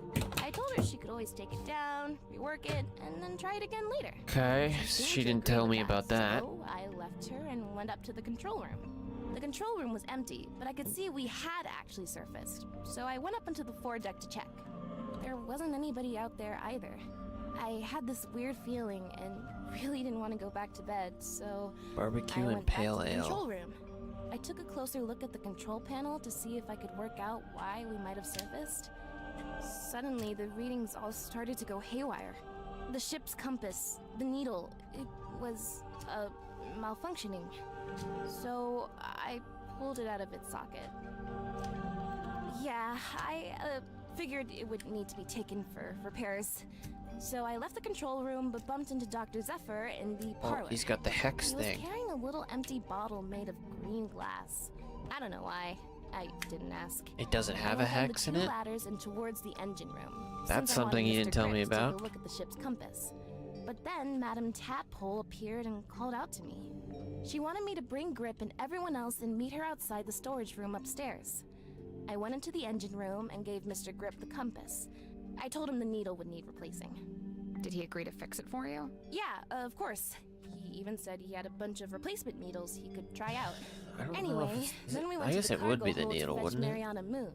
I told her she could always take it down, rework it, and then try it again later. Okay, seemed she to didn't agree tell with me about that. So I left her and went up to the control room. The control room was empty, but I could see we had actually surfaced, so I went up onto the foredeck to check. There wasn't anybody out there either. I had this weird feeling and really didn't want to go back to bed, so Barbecue I and went back pale to the ale. control room. I took a closer look at the control panel to see if I could work out why we might have surfaced. Suddenly, the readings all started to go haywire. The ship's compass, the needle, it was malfunctioning. So I pulled it out of its socket. Yeah, I figured it would need to be taken for repairs. So I left the control room but bumped into Dr. Zephyr in the Oh, parlor. he's got the hex He was thing. carrying a little empty bottle made of green glass. I don't know why. I didn't ask. It doesn't I have a went down hex the in two it? ladders and towards the engine room. That's since I wanted something you Mr. didn't tell me Grip to take about. a look at the ship's compass. But then Madame Tadpole appeared and called out to me. She wanted me to bring Grip and everyone else and meet her outside the storage room upstairs. I went into the engine room and gave Mr. Grip the compass. I told him the needle would need replacing. Did he agree to fix it for you? Yeah, of course. He even said he had a bunch of replacement needles he could try out. I don't know Anyway, if it's- then we went I to guess the it would cargo be the hold needle, to fetch wouldn't it? Mariana Moon.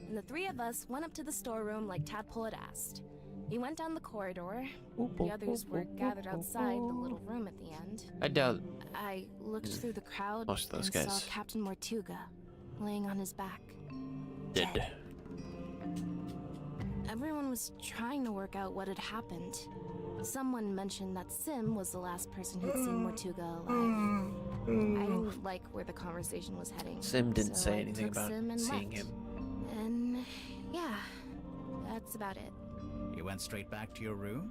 And the three of us went up to the storeroom like Tadpole had asked. We went down the corridor. The others were gathered outside the little room at the end. I doubt. I looked through the crowd Most of those and guys. saw Captain Mortuga laying on his back. Did. Everyone was trying to work out what had happened. Someone mentioned that Sim was the last person who'd seen Mortuga alive. I didn't like where the conversation was heading. Sim didn't so say I anything took about Sim and seeing left. him. And yeah, that's about it. You went straight back to your room?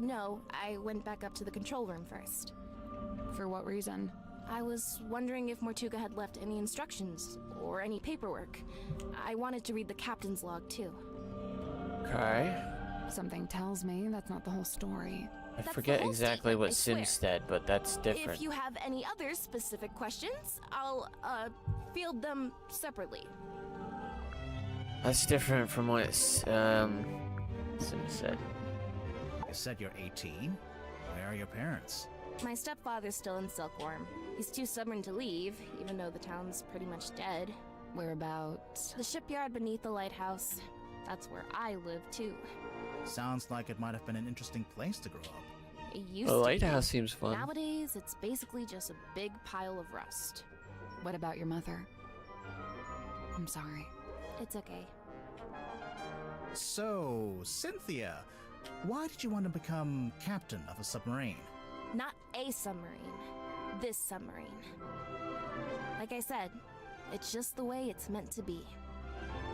No, I went back up to the control room first. For what reason? I was wondering if Mortuga had left any instructions or any paperwork. I wanted to read the captain's log too. Okay. Something tells me that's not the whole story. I That's forget the whole exactly statement, what I Sim swear. said, but that's different. If you have any other specific questions, I'll field them separately. That's different from what Sim said. You said you're 18. Where are your parents? My stepfather's still in Silkworm. He's too stubborn to leave, even though the town's pretty much dead. Whereabouts? The shipyard beneath the lighthouse. That's where I live too. Sounds like it might have been an interesting place to grow up. It used The to be. lighthouse seems fun. Nowadays, it's basically just a big pile of rust. What about your mother? I'm sorry. It's okay. So, Cynthia, why did you want to become captain of a submarine? Not a submarine. This submarine. Like I said, it's just the way it's meant to be.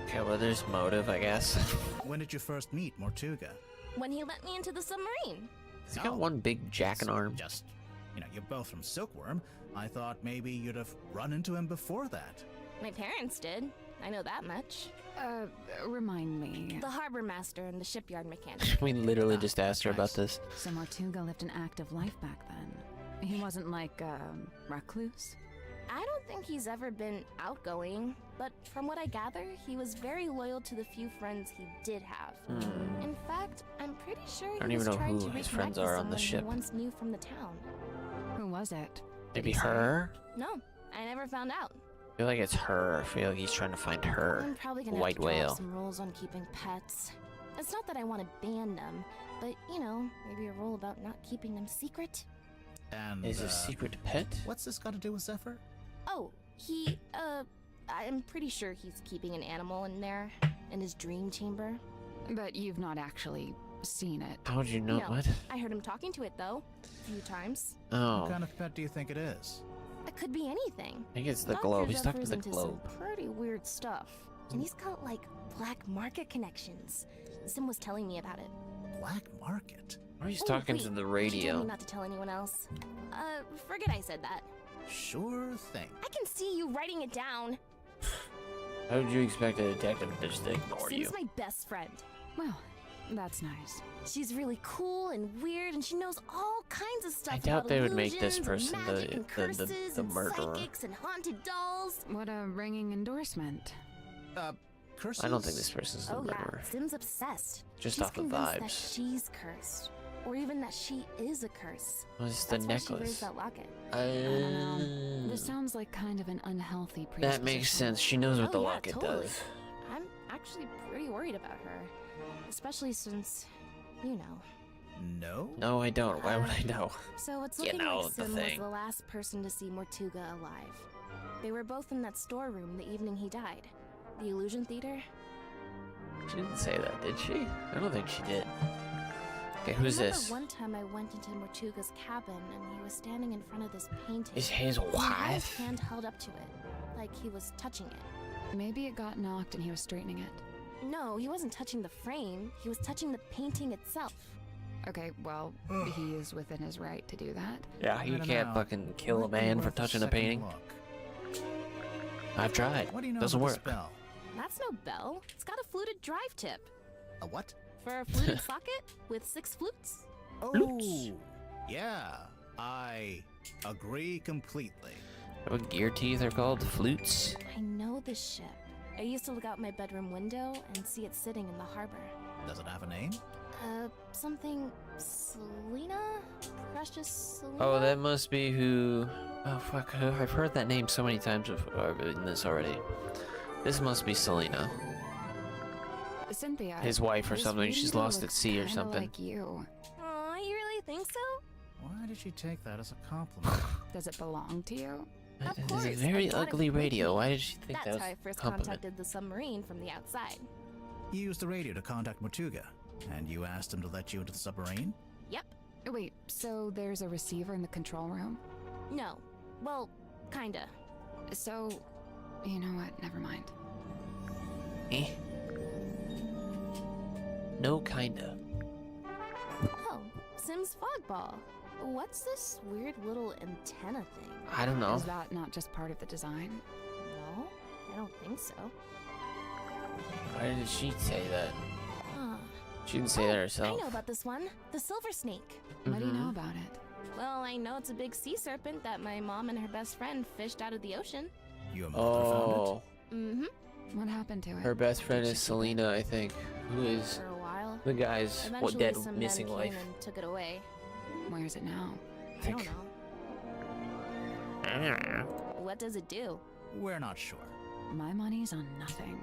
Okay, well, there's motive, I guess. When did you first meet Mortuga? When he let me into the submarine. He's got Oh, one big jacking arm. Just, you're both from Silkworm. I thought maybe you'd have run into him before that. My parents did. I know that much. Remind me. The harbor master and the shipyard mechanic. We literally just asked her about nice. this. So Mortuga lived an active life back then. He wasn't like, recluse? I don't think he's ever been outgoing. but from what I gather, he was very loyal to the few friends he did have. In fact, I'm pretty sure don't he even was know trying who to his reconnect friends with are on the someone ship. he once knew from the town. Who was it? Did Maybe he say? her? No, I never found out. I feel like it's her. I feel like he's trying to find her. I'm probably gonna White have to draw whale. up some rules on keeping pets. It's not that I want to ban them, but you know, maybe a rule about not keeping them secret. And, Is a secret pet? what's this got to do with Zephyr? Oh, I'm pretty sure he's keeping an animal in there, in his dream chamber. But you've not actually seen it. How would you know No, what? I heard him talking to it though, a few times. What Oh, kind of pet do you think it is? It could be anything. I think it's the Dr. globe. He's talking to Zephyr's the into globe. Some pretty weird stuff, and he's got like black market connections. Sim was telling me about it. Black market? Or he's Oh, talking wait, to the She told radio. me not to tell anyone else. Forget I said that. Sure thing. I can see you writing it down. How would you expect a detective to just ignore you? Sim's my best friend. Well, that's nice. She's really cool and weird, and she knows all kinds of stuff. I doubt about they would make this illusions and person magic and curses the and murderer. psychics and haunted dolls. What a ringing endorsement. Curses? I don't think this person's the Oh murderer. yeah, Sim's obsessed. Just She's off the convinced that vibes. she's cursed, or even that she is a curse. Oh, it's the That's why she wears necklace. that locket. I don't know. This sounds like kind of an unhealthy That makes predisposition. sense. She knows what the Oh, yeah, locket totally. does. I'm actually pretty worried about her, especially since, you know. No? No, I don't. Why would I know? So it's You looking know like the Sim was thing. the last person to see Mortuga alive. They were both in that storeroom the evening he died. The Illusion Theater. She didn't say that, did she? I don't think she did. Okay, who's I remember this? one time I went into Mortuga's cabin and he was standing in front of this painting. Is his and he had his wife? hand held up to it, like he was touching it. Maybe it got knocked and he was straightening it. No, he wasn't touching the frame. He was touching the painting itself. Okay, well, he is within his right to do that. Yeah, I you don't can't know. fucking kill a Might be man for worth touching a second painting. look. I've tried. What do you know Doesn't about work. the spell? That's no bell. It's got a fluted drive tip. A what? For a fluted socket with 6 flutes. Oh, Flutes. yeah. I agree completely. What gear teeth are called? Flutes? I know this ship. I used to look out my bedroom window and see it sitting in the harbor. Does it have a name? Something Selena? Precious Selena? Oh, that must be who... Oh, fuck. I've heard that name so many times in this already. This must be Selena. Cynthia. His wife or this something. She's window lost at looks sea or kinda something. like you. Aw, you really think so? Why did she take that as a compliment? Does it belong to you? Of This course, is a very I thought it ugly would wake radio. me. Why did she think That's that was how I first a compliment? contacted the submarine from the outside. You used the radio to contact Mortuga, and you asked him to let you into the submarine? Yep. Wait, so there's a receiver in the control room? No. Well, kinda. So, you know what? Never mind. Eh? No, kinda. Oh, Sim's fog ball. What's this weird little antenna thing? I don't know. Is that not just part of the design? No, I don't think so. Why did she say that? Huh. She didn't say that I herself. know about this one. The silver snake. What do you Mhm. know about it? Well, I know it's a big sea serpent that my mom and her best friend fished out of the ocean. Your mother found it? Oh, Mm-hmm. What happened to it? her best friend Did she is keep Selena, I think. Who is For a while. the guy's Eventually, dead some missing men wife? came and took it away. it? Where is it now? I don't know. What does it do? We're not sure. My money's on nothing.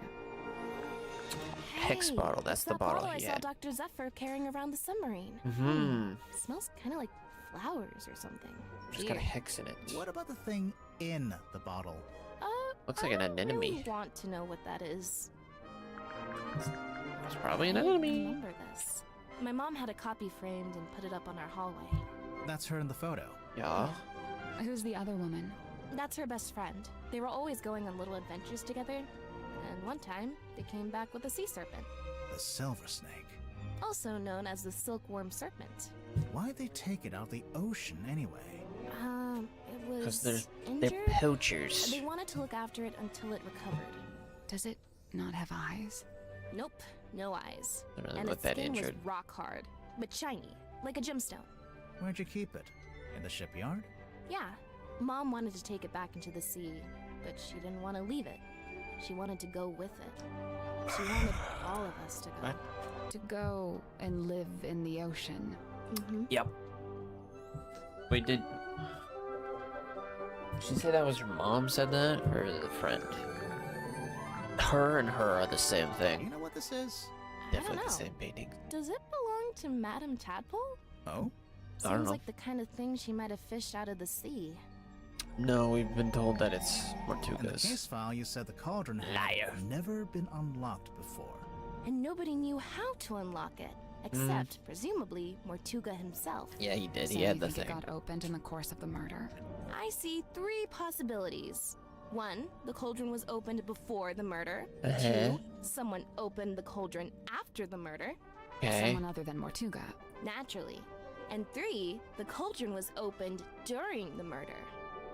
Hex Hey, bottle, that's it's the that bottle I he saw had. Dr. Zephyr carrying around the submarine. Mm-hmm. It smells kind of like flowers or something. Just got a Weird. hex in it. What about the thing in the bottle? Looks like I an don't anemone. really want to know what that is. It's probably an I enemy. remember this. My mom had a copy framed and put it up on our hallway. That's her in the photo. Yeah. Who's the other woman? That's her best friend. They were always going on little adventures together. And one time, they came back with a sea serpent, The silver snake. also known as the silkworm serpent. Why'd they take it out of the ocean anyway? It was Because they're injured. poachers. They wanted to look after it until it recovered. Does it not have eyes? Nope, no eyes. I don't know And what its that skin injured. was rock hard, but shiny, like a gemstone. Where'd you keep it? In the shipyard? Yeah, Mom wanted to take it back into the sea, but she didn't want to leave it. She wanted to go with it. She wanted all of us to go. What? To go and live in the ocean. Yep. Wait, did she say that was her mom said that, or the friend? Her and her are the same You thing. know what this is? I don't Definitely know. the same painting. Does it belong to Madame Tadpole? Oh? I don't Seems know. like the kind of thing she might have fished out of the sea. No, we've been told that it's In the Mortuga's. case file, you said the cauldron had Liar. never been unlocked before. And nobody knew how to unlock it, except, presumably, Mortuga himself. Yeah, he did. So He had you the think thing. it got opened in the course of the murder? I see 3 possibilities. 1, the cauldron was opened before the murder. Uh-huh. 2, someone opened the cauldron after the murder, Okay. Someone other than Mortuga. naturally. And 3, the cauldron was opened during the murder.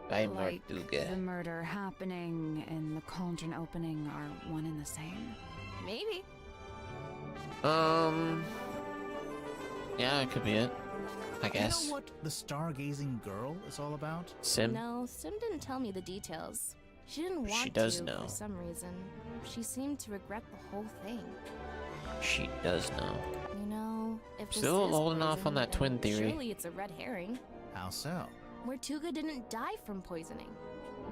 By Like the Mortuga. murder happening and the cauldron opening are one and the same. Maybe. Yeah, it could be it. I You guess. know what the stargazing girl is all about? Sim. No, Sim didn't tell me the details. She didn't want She does to know. for some reason. She seemed to regret the whole thing. She does know. You know, if this Still is holding off poison, on that then twin theory. Surely it's a red herring. How so? Mortuga didn't die from poisoning.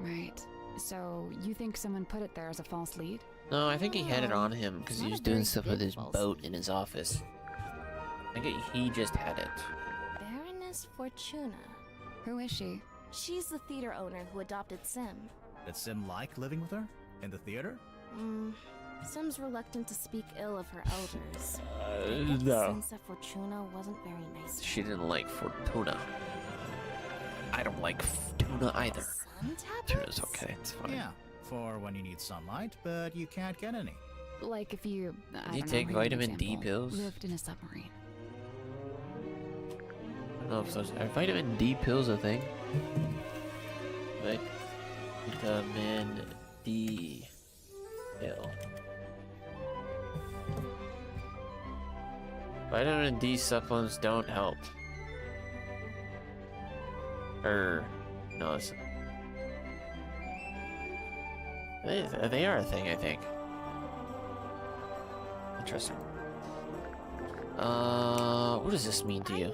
Right. So you think someone put it there as a false lead? No, I think he had it on him because It's he not was a doing very stuff big with his false boat lead. in his office. I think he just had it. Baroness Fortuna. Who is she? She's the theater owner who adopted Sim. Did Sim like living with her? In the theater? Sim's reluctant to speak ill of her elders. Uh, I get the no. sense that Fortuna wasn't very nice to She her. didn't like Fortuna. I don't like Fortuna either. Sun Fortuna's tablets? okay, it's fine. Yeah, for when you need sunlight, but you can't get any. Like if you, I You don't take know, here's an vitamin D example. pills? Lived in a submarine. I don't know if those are vitamin D pills a thing. Vitamin D pill. Vitamin D supplements don't help. No, it's, they are a thing, I think. Interesting. What does this mean to you?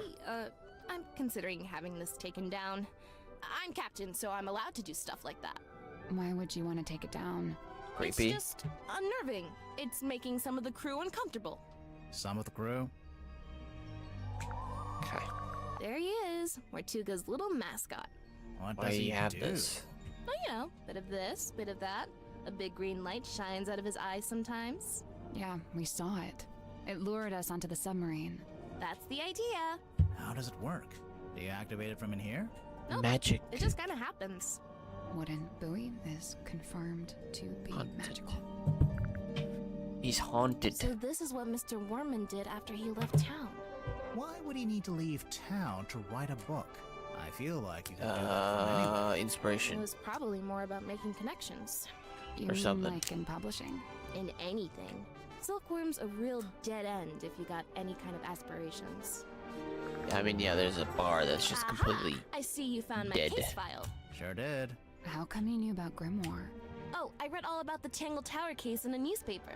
I'm considering having this taken down. I'm captain, so I'm allowed to do stuff like that. Why would you want to take it down? Creepy. It's just unnerving. It's making some of the crew uncomfortable. Some of the crew? Okay. There he is, Mortuga's little mascot. What Why does do he you have do? this? Well, you know, bit of this, bit of that. A big green light shines out of his eyes sometimes. Yeah, we saw it. It lured us onto the submarine. That's the idea. How does it work? Do you activate it from in here? Nope. Magic. It just kind of happens. Wooden buoy is confirmed to be Haunted. magical. He's haunted. So this is what Mr. Worman did after he left town. Why would he need to leave town to write a book? I feel like you could do that from anywhere. It Inspiration. was probably more about making connections. Do you Or mean something. like in publishing? In anything. Silkworm's a real dead end if you got any kind of aspirations. I mean, yeah, there's a bar that's just Aha! completely. I see you found my dead. case file. Sure did. How come you knew about Grimoire? Oh, I read all about the Tangle Tower case in a newspaper.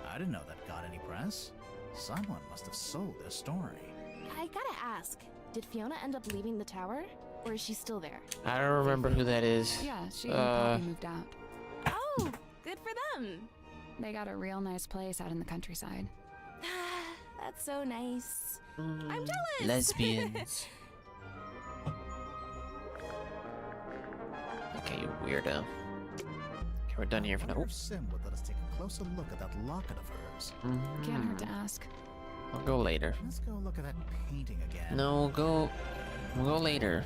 I didn't know that got any press. Someone must have sold their story. I gotta ask, did Fiona end up leaving the tower? Or is she still there? I don't remember who that is. Yeah, she probably moved out. Oh, good for them. They got a real nice place out in the countryside. That's so nice. Mm, I'm jealous. Lesbians. Okay, you weirdo. Okay, we're done here for I now. wonder if Sim would let us take a closer look at that locket of hers. Can't hurt to ask. I'll go later. Let's go look at that painting again. No, we'll go later.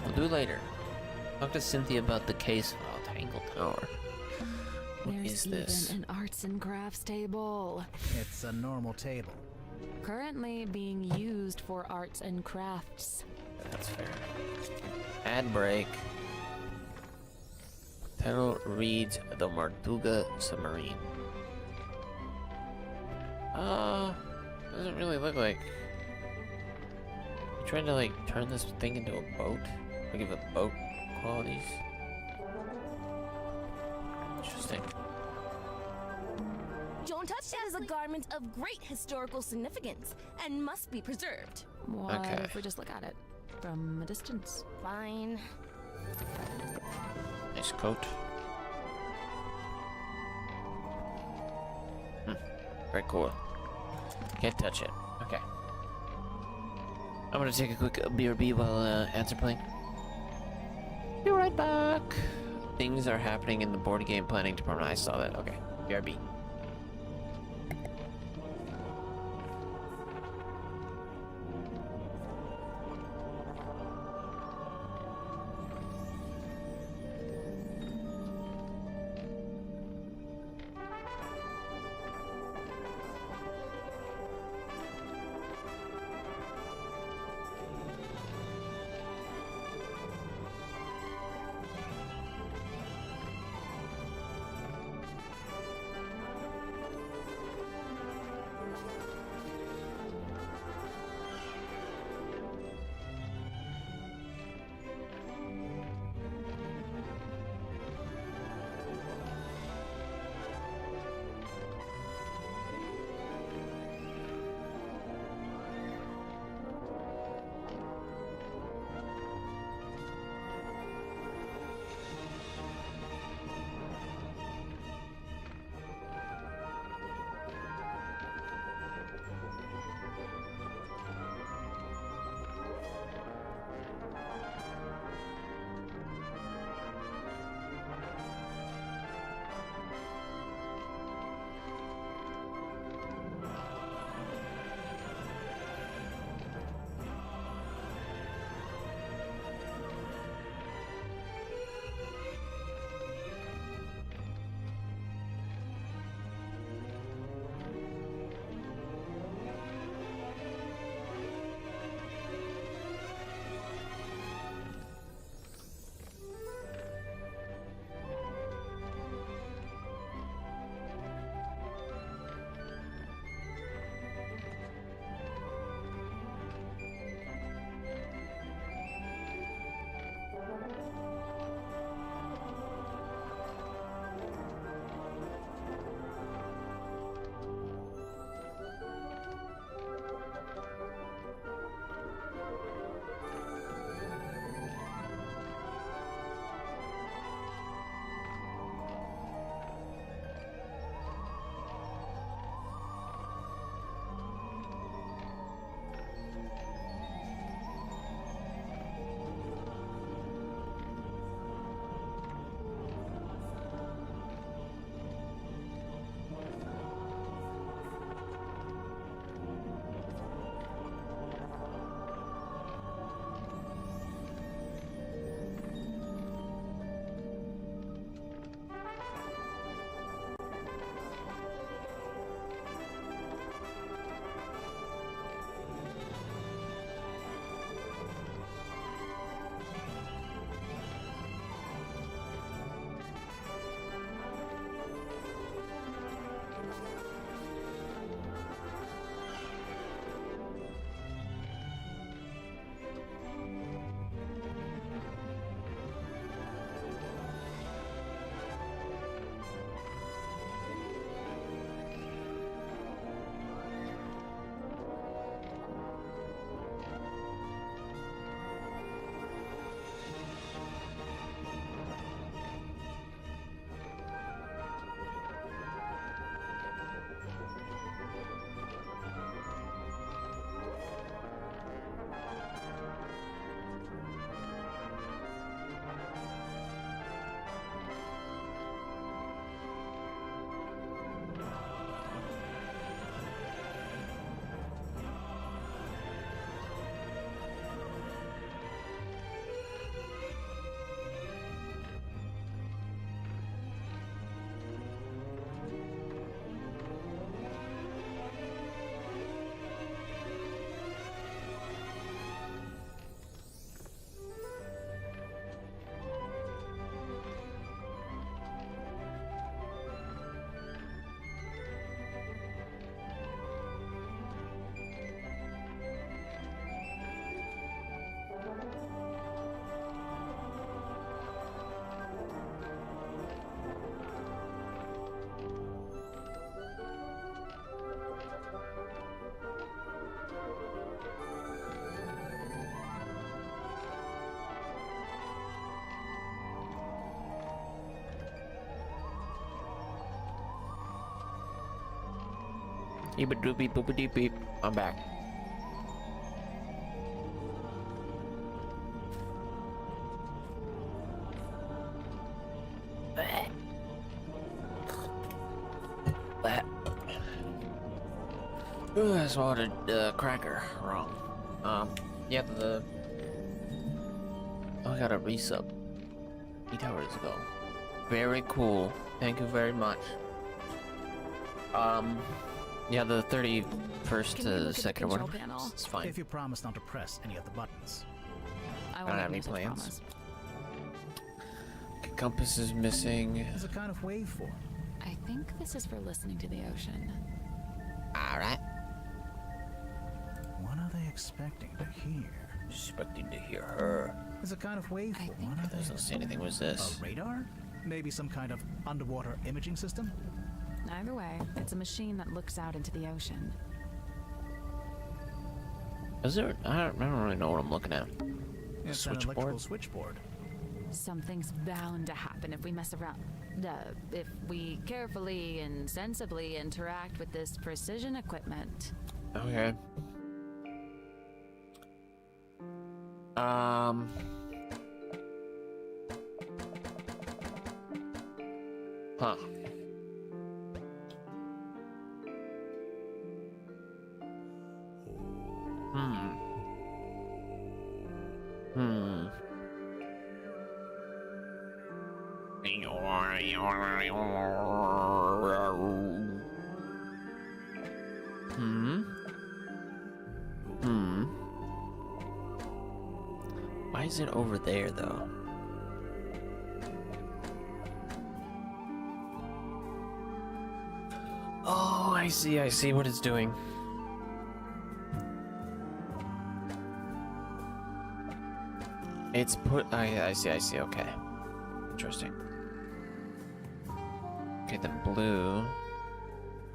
We'll do later. Talk to Cynthia about the case file, Tangle Tower. What There's is this? even an arts and crafts table. It's a normal table. Currently being used for arts and crafts. That's fair. Ad break. Title reads The Mortuga Submarine. Doesn't really look like. You trying to like turn this thing into a boat? Like give it boat qualities? Interesting. a garment of great historical significance and must be preserved. What Okay. if we just look at it from a distance? Fine. Nice coat. Very cool. Can't touch it. Okay. I'm gonna take a quick BRB while ads are playing. Be right back. Things are happening in the board game planning department. I saw that. Okay. BRB. Eeba doopy boopity beep. I'm back. Ooh, I swallowed a cracker wrong. Yeah, I got a resub 8 hours ago. Very cool. Thank you very much. Yeah, the 31st Can we to look at the 2nd or control whatever. panel? It's fine. If you promise not to press any of the buttons. I don't won't have any make such plans. promise. Compass is missing. There's a kind of waveform. I think this is for listening to the ocean. Alright. What are they expecting to hear? Expecting to hear her. There's a kind of waveform. think What are they? Doesn't say anything. Was this? A radar? Maybe some kind of underwater imaging system? Either way, it's a machine that looks out into the ocean. Is there? I don't really know what I'm looking at. It's an Switchboard? electrical switchboard. Something's bound to happen if we mess around. If we carefully and sensibly interact with this precision equipment. Okay. Huh. Why is it over there, though? Oh, I see what it's doing. It's put, I see, okay. Interesting. Okay, then blue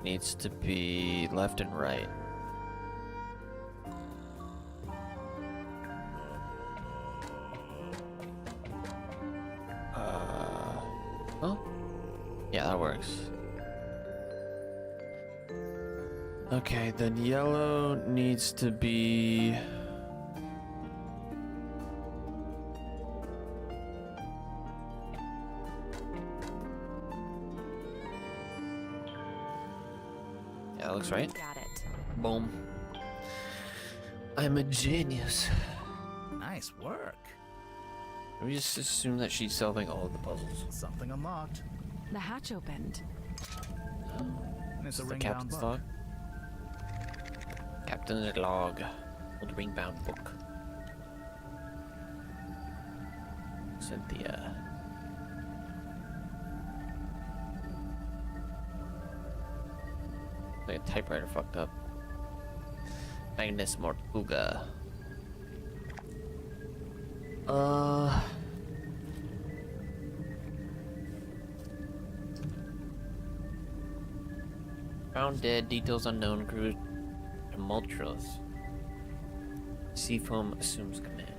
needs to be left and right. Oh? Yeah, that works. Okay, then yellow needs to be... Yeah, that looks right. Got it. Boom. I'm a genius. Nice work. We just assume that she's solving all of the puzzles. Something unlocked. The hatch opened. And it's a The ring-bound captain's book. log. Captain's log. Old ring-bound book. Cynthia. Like a typewriter fucked up. Magnus Mortuga. Found dead, details unknown, crew tumultuous. Seafoam assumes command.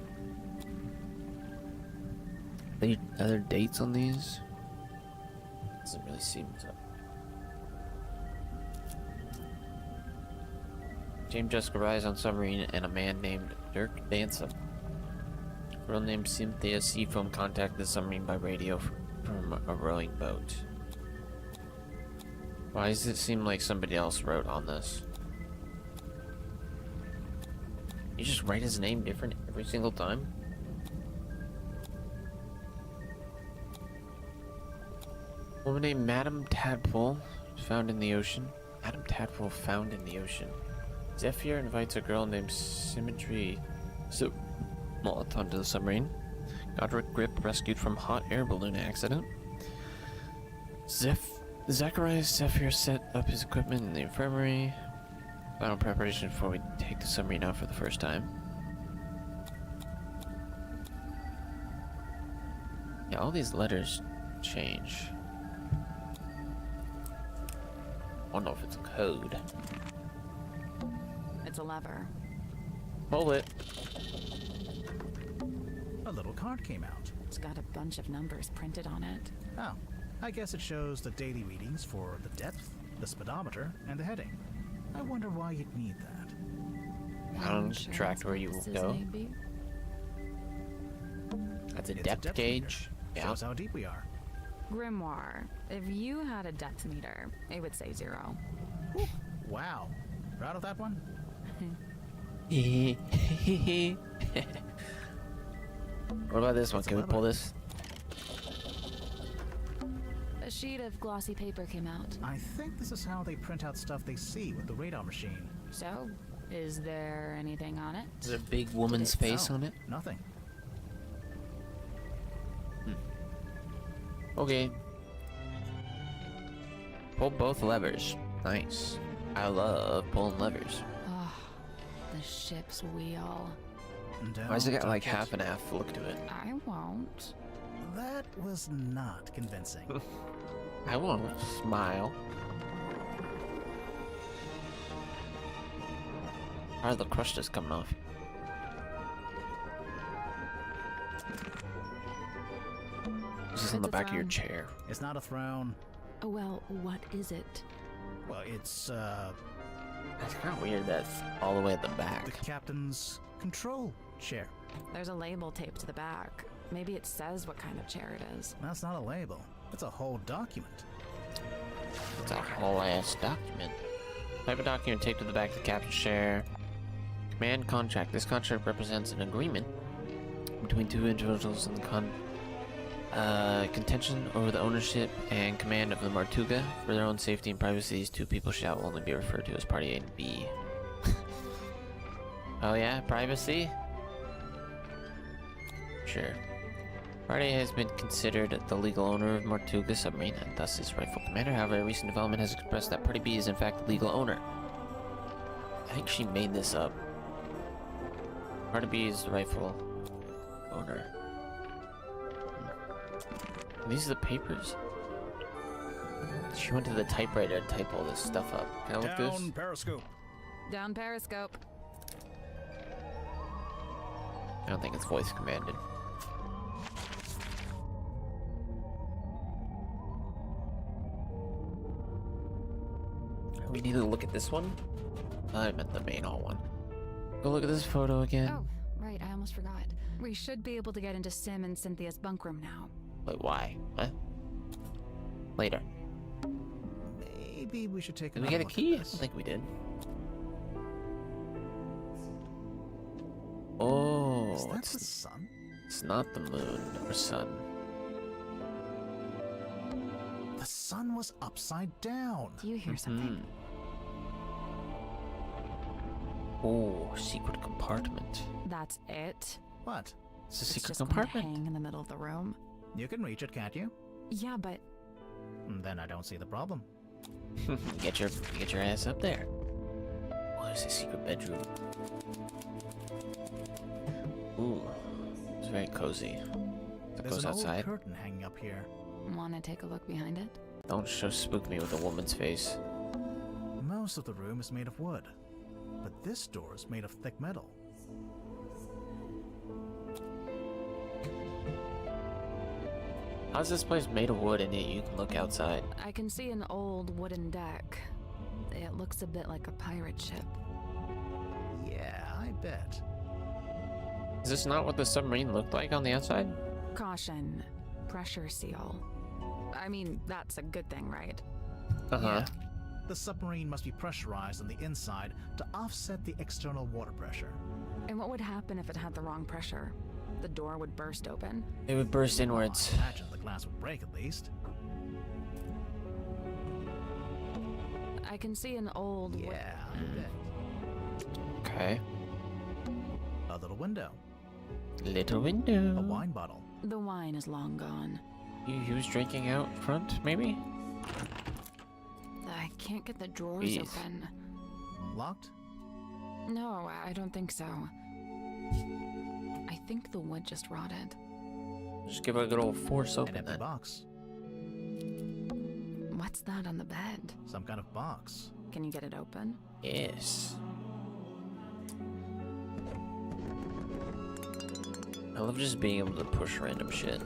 Are there dates on these? Doesn't really seem so. James Jessica Rise on submarine and a man named Dirk Danson. Girl named Cynthia Seafoam contacted the submarine by radio from a rowing boat. Why does it seem like somebody else wrote on this? You just write his name different every single time? Woman named Madame Tadpole found in the ocean. Madame Tadpole found in the ocean. Zephyr invites a girl named Symmetry Molotov to the submarine. Godric Grip rescued from hot air balloon accident. Zacharias Zephyr set up his equipment in the infirmary. Final preparation before we take the submarine out for the first time. Yeah, all these letters change. I don't know if it's a code. It's a lever. Pull it. A little card came out. It's got a bunch of numbers printed on it. Oh, I guess it shows the daily readings for the depth, the speedometer, and the heading. I wonder why you'd need that. Down Sure track that's where what you this is, go. maybe. That's a It's depth gauge. meter. Yeah. Shows how deep we are. Grimoire, if you had a depth meter, it would say 0. Wow. Proud of that one? What about this one? It's Can we pull 11. this? A sheet of glossy paper came out. I think this is how they print out stuff they see with the radar machine. So, is there anything on it? Is there a big woman's face No, on it? Nothing. Okay. Pull both levers. Nice. I love pulling levers. Oh, the ship's wheel. Why's it got Don't like touch half and half look to it? I won't. That was not convincing. I won't smile. How are the crushes coming off? This is on the It's a back of your throne. chair. It's not a throne. Oh, well, what is it? Well, it's That's kind of weird. That's all the way at the back. the captain's control chair. There's a label taped to the back. Maybe it says what kind of chair it is. That's not a label. It's a whole document. It's a whole ass document. Type of document taped to the back of the captain's chair. Command contract. This contract represents an agreement between two individuals in the contention over the ownership and command of the Martuga. For their own safety and privacy, these two people shall only be referred to as Party A and B. Oh yeah, privacy? Sure. Party A has been considered the legal owner of Martuga submarine and thus its rightful commander. However, a recent development has expressed that Party B is in fact the legal owner. I think she made this up. Party B is the rightful owner. These are the papers? She went to the typewriter to type all this stuff up. Can I look through this? Periscope. Down periscope. I don't think it's voice commanded. We need to look at this one? I meant the main hall one. Go look at this photo again. Oh, right, I almost forgot. We should be able to get into Sim and Cynthia's bunk room now. Wait, why? Huh? Later. Maybe we should take Did we another get a look key? I at don't this. think we did. Oh, Is that the sun? it's not the moon or sun. The sun was upside down. Do you hear something? Oh, secret compartment. That's it. What? It's a It's secret just going to compartment. hang in the middle of the room. You can reach it, can't you? Yeah, but Then I don't see the problem. Get your ass up there. Oh, there's a secret bedroom. Ooh, it's very cozy. It There's goes an outside. old curtain hanging up here. want to take a look behind it? Don't spook me with a woman's face. Most of the room is made of wood, but this door is made of thick metal. How's this place made of wood and yet you can look outside? I can see an old wooden deck. It looks a bit like a pirate ship. Yeah, I bet. Is this not what the submarine looked like on the outside? Caution. Pressure seal. I mean, that's a good thing, right? Uh-huh. Yeah. The submarine must be pressurized on the inside to offset the external water pressure. And what would happen if it had the wrong pressure? The door would burst open. It would burst inwards. I imagine the glass would break at least. I can see an old Yeah, I bet. Okay. A little window. Little window. A wine bottle. The wine is long gone. He was drinking out front, maybe? I can't get the drawers Jeez. open. Locked? No, I don't think so. I think the wood just rotted. Just give it a good old force An open empty then. box. What's that on the bed? Some kind of box. Can you get it open? Yes. I love just being able to push random shit.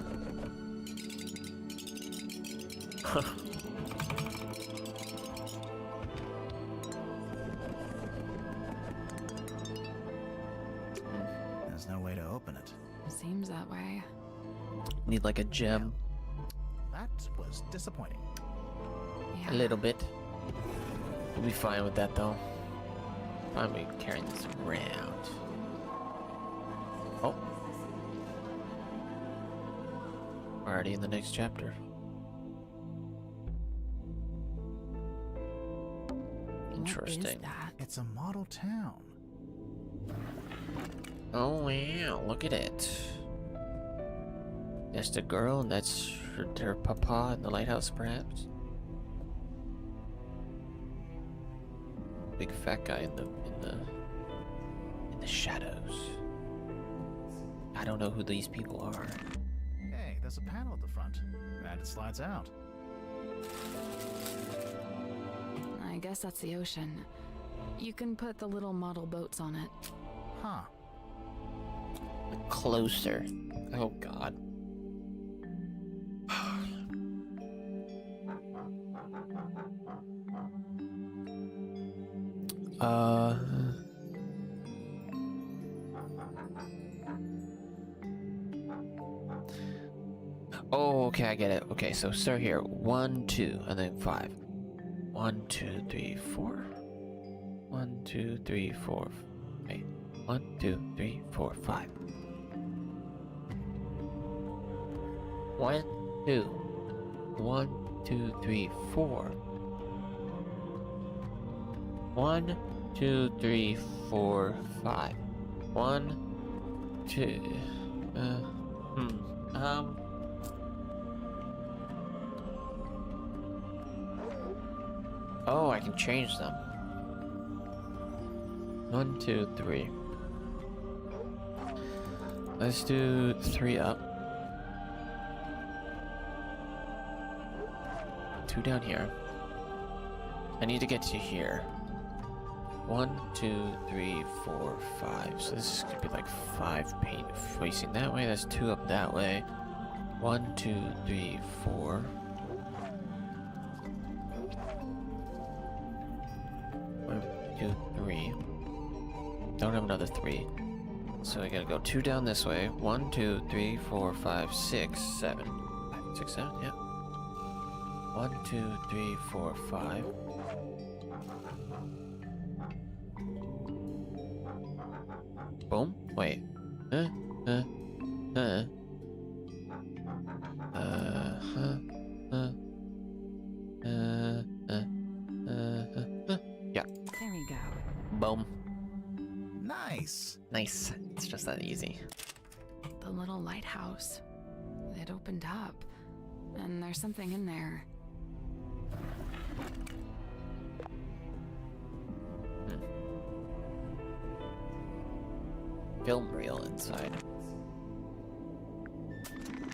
open it. Seems that way. Need like a gem. That was disappointing. Yeah. A little bit. We'll be fine with that though. I'm gonna be carrying this around. Oh. Already in the next chapter. What is Interesting. that? It's a model town. Oh wow, look at it. That's the girl, and that's her papa in the lighthouse, perhaps. Big fat guy in the shadows. I don't know who these people are. Hey, there's a panel at the front, and it slides out. I guess that's the ocean. You can put the little model boats on it. Huh. Closer. Oh God. Oh, okay, I get it. Okay, so start here. 1, 2, and then 5. 1, 2, 3, 4. 1, 2, 3, 4. Wait. 1, 2, 3, 4, 5. 1, 2. 1, 2, 3, 4. 1, 2, 3, 4, 5. 1, 2. Oh, I can change them. 1, 2, 3. Let's do 3 up. 2 down here. I need to get to here. 1, 2, 3, 4, 5. So this is gonna be like 5 paint facing that way. That's 2 up that way. 1, 2, 3, 4. 1, 2, 3. Don't have another 3. So I gotta go 2 down this way. 1, 2, 3, 4, 5, 6, 7. 5, 6, 7, yeah. 1, 2, 3, 4, 5. Boom. Wait. Huh. Huh. Huh. Yeah. There we go. Boom. Nice. Nice. It's just that easy. The little lighthouse. It opened up. And there's something in there. Film reel inside.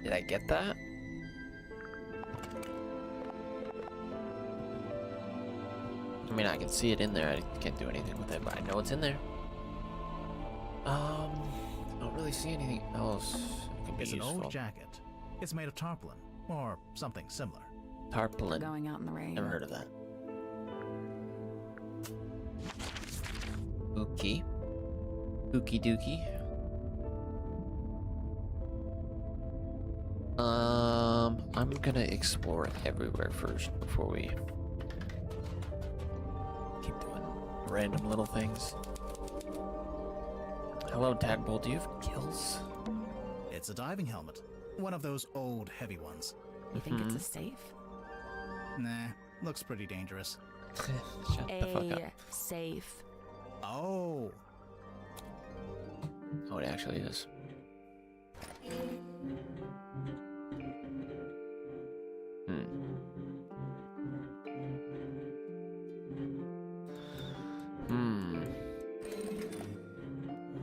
Did I get that? I mean, I can see it in there. I can't do anything with it, but I know it's in there. I don't really see anything else that can be It's useful. an old jacket. It's made of tarpaulin, or something similar. Tarpaulin. Going out in the rain. Never heard of that. Ookie. Ookie dookie. I'm gonna explore everywhere first before we keep doing random little things. Hello, Tadpole. Do you have kills? It's a diving helmet. One of those old, heavy ones. You think it's a safe? Nah, looks pretty dangerous. Shut the fuck up. Safe. Oh, Oh, it actually is.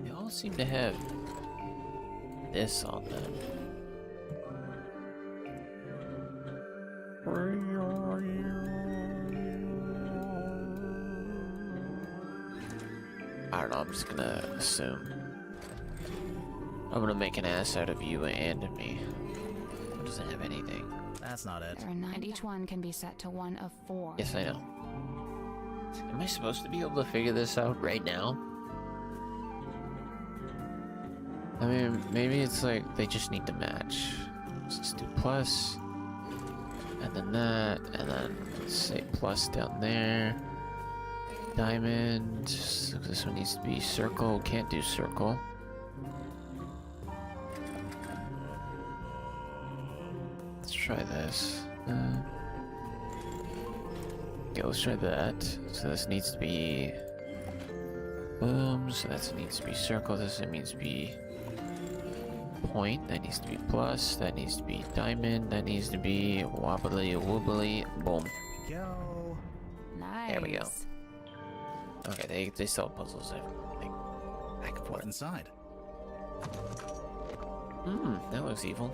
They all seem to have this on them. I don't know, I'm just gonna assume. I'm gonna make an ass out of you and me. It doesn't have anything. that's not it. There are 9, and each one can be set to 1 of 4. Yes, I know. Am I supposed to be able to figure this out right now? I mean, maybe it's like they just need to match. Let's just do plus, and then that, and then let's say plus down there. Diamond. So this one needs to be circle. Can't do circle. Let's try this. Okay, let's try that. So this needs to be boom. So that needs to be circle. This needs to be point. That needs to be plus. That needs to be diamond. That needs to be wobbly wobbly. Boom. Go. Nice. There we go. Okay, they sell puzzles. Like back and What's forth. inside? That looks evil.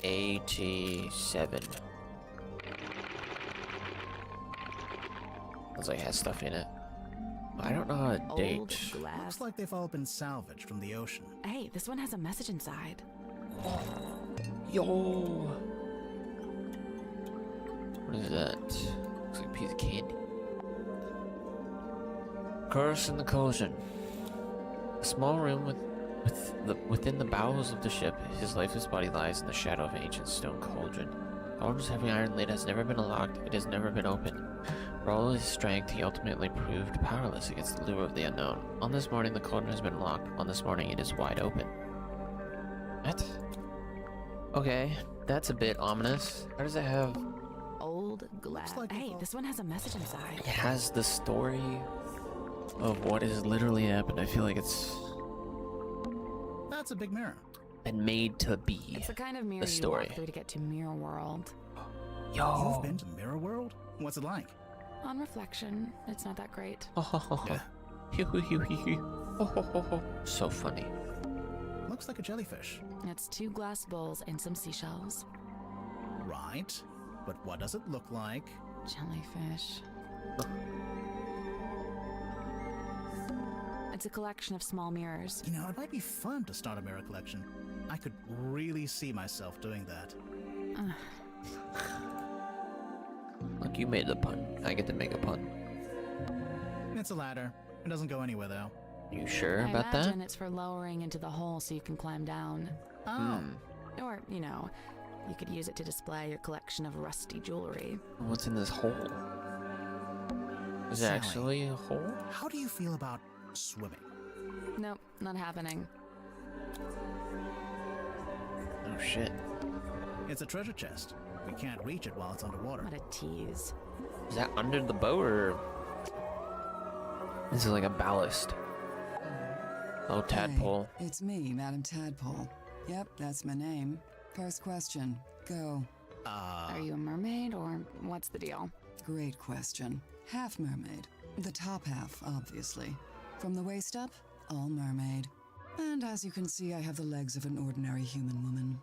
$1987. Looks like it has stuff in it. I don't know how to Old date. Looks glass. like they've all been salvaged from the ocean. Hey, this one has a message inside. Yo. What is that? Looks like a piece of candy. Curse in the Cauldron. A small room within the bowels of the ship, his lifeless body lies in the shadow of an ancient stone cauldron. The cauldron's heavy iron lid has never been unlocked, it has never been opened. For all his strength, he ultimately proved powerless against the lure of the unknown. On this morning, the cauldron has been unlocked. On this morning, it is wide open. What? Okay, that's a bit ominous. How does it have... Old glass. like Hey, we've this one has a message inside. It has the story of what has literally happened. I feel like it's That's a big mirror. been made to be. It's the kind of mirror the you story. walk through to get to Mirror World. Yo. You've been to Mirror World? What's it like? On reflection, it's not that great. So funny. Looks like a jellyfish. It's 2 glass bowls and some seashells. Right. But what does it look like? Jellyfish. It's a collection of small mirrors. You know, it might be fun to start a mirror collection. I could really see myself doing that. Look, you made the pun. I get to make a pun. It's a ladder. It doesn't go anywhere, though. You sure I about imagine that? it's for lowering into the hole so you can climb down. Oh. Or, you know, you could use it to display your collection of rusty jewelry. What's in this hole? Is it Sally. actually a hole? How do you feel about swimming? Nope, not happening. Oh shit. It's a treasure chest. We can't reach it while it's underwater. What a tease. Is that under the boat or... This is like a ballast. Oh, tadpole. Hey, it's me, Madam Tadpole. Yep, that's my name. First question. Go. Are you a mermaid or what's the deal? Great question. Half mermaid. The top half, obviously. From the waist up, all mermaid. And as you can see, I have the legs of an ordinary human woman.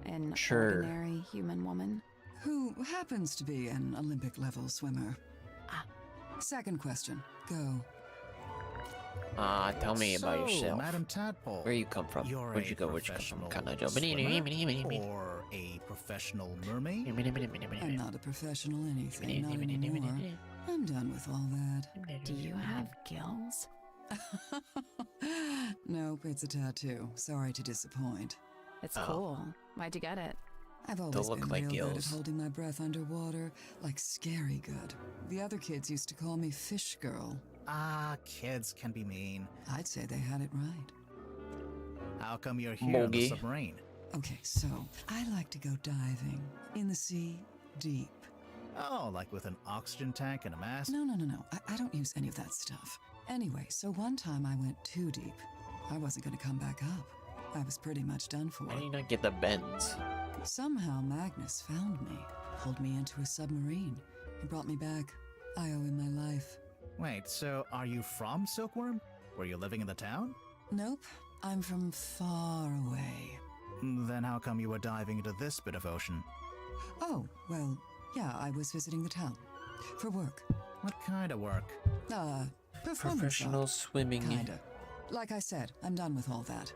An Sure. ordinary human woman? Who happens to be an Olympic-level swimmer. Second question. Go. Tell me about So, yourself. Madam Tadpole. Where you come from? You're Where'd a you go? Where'd you come from? professional swimmer or a professional mermaid? I'm not a professional anything, not anymore. I'm done with all that. Do you have gills? Nope, it's a tattoo. Sorry to disappoint. It's Oh. cool. Why'd you get it? I've always look been like real good at gills. holding my breath underwater, like scary good. The other kids used to call me Fish Girl. Kids can be mean. I'd say they had it right. How come you're here in the Mogi. submarine? Okay, so I like to go diving in the sea, deep. Oh, like with an oxygen tank and a mask? No. I don't use any of that stuff. Anyway, so one time I went too deep. I wasn't going to come back up. I was pretty much done for. Why do you not get the bends? Somehow Magnus found me, pulled me into a submarine. He brought me back. I owe him my life. Wait, so are you from Silkworm? Were you living in the town? Nope, I'm from far away. Then how come you were diving into this bit of ocean? Oh, well, yeah, I was visiting the town. For work. What kind of work? Performance Professional art. swimming. Kinda. Like I said, I'm done with all that.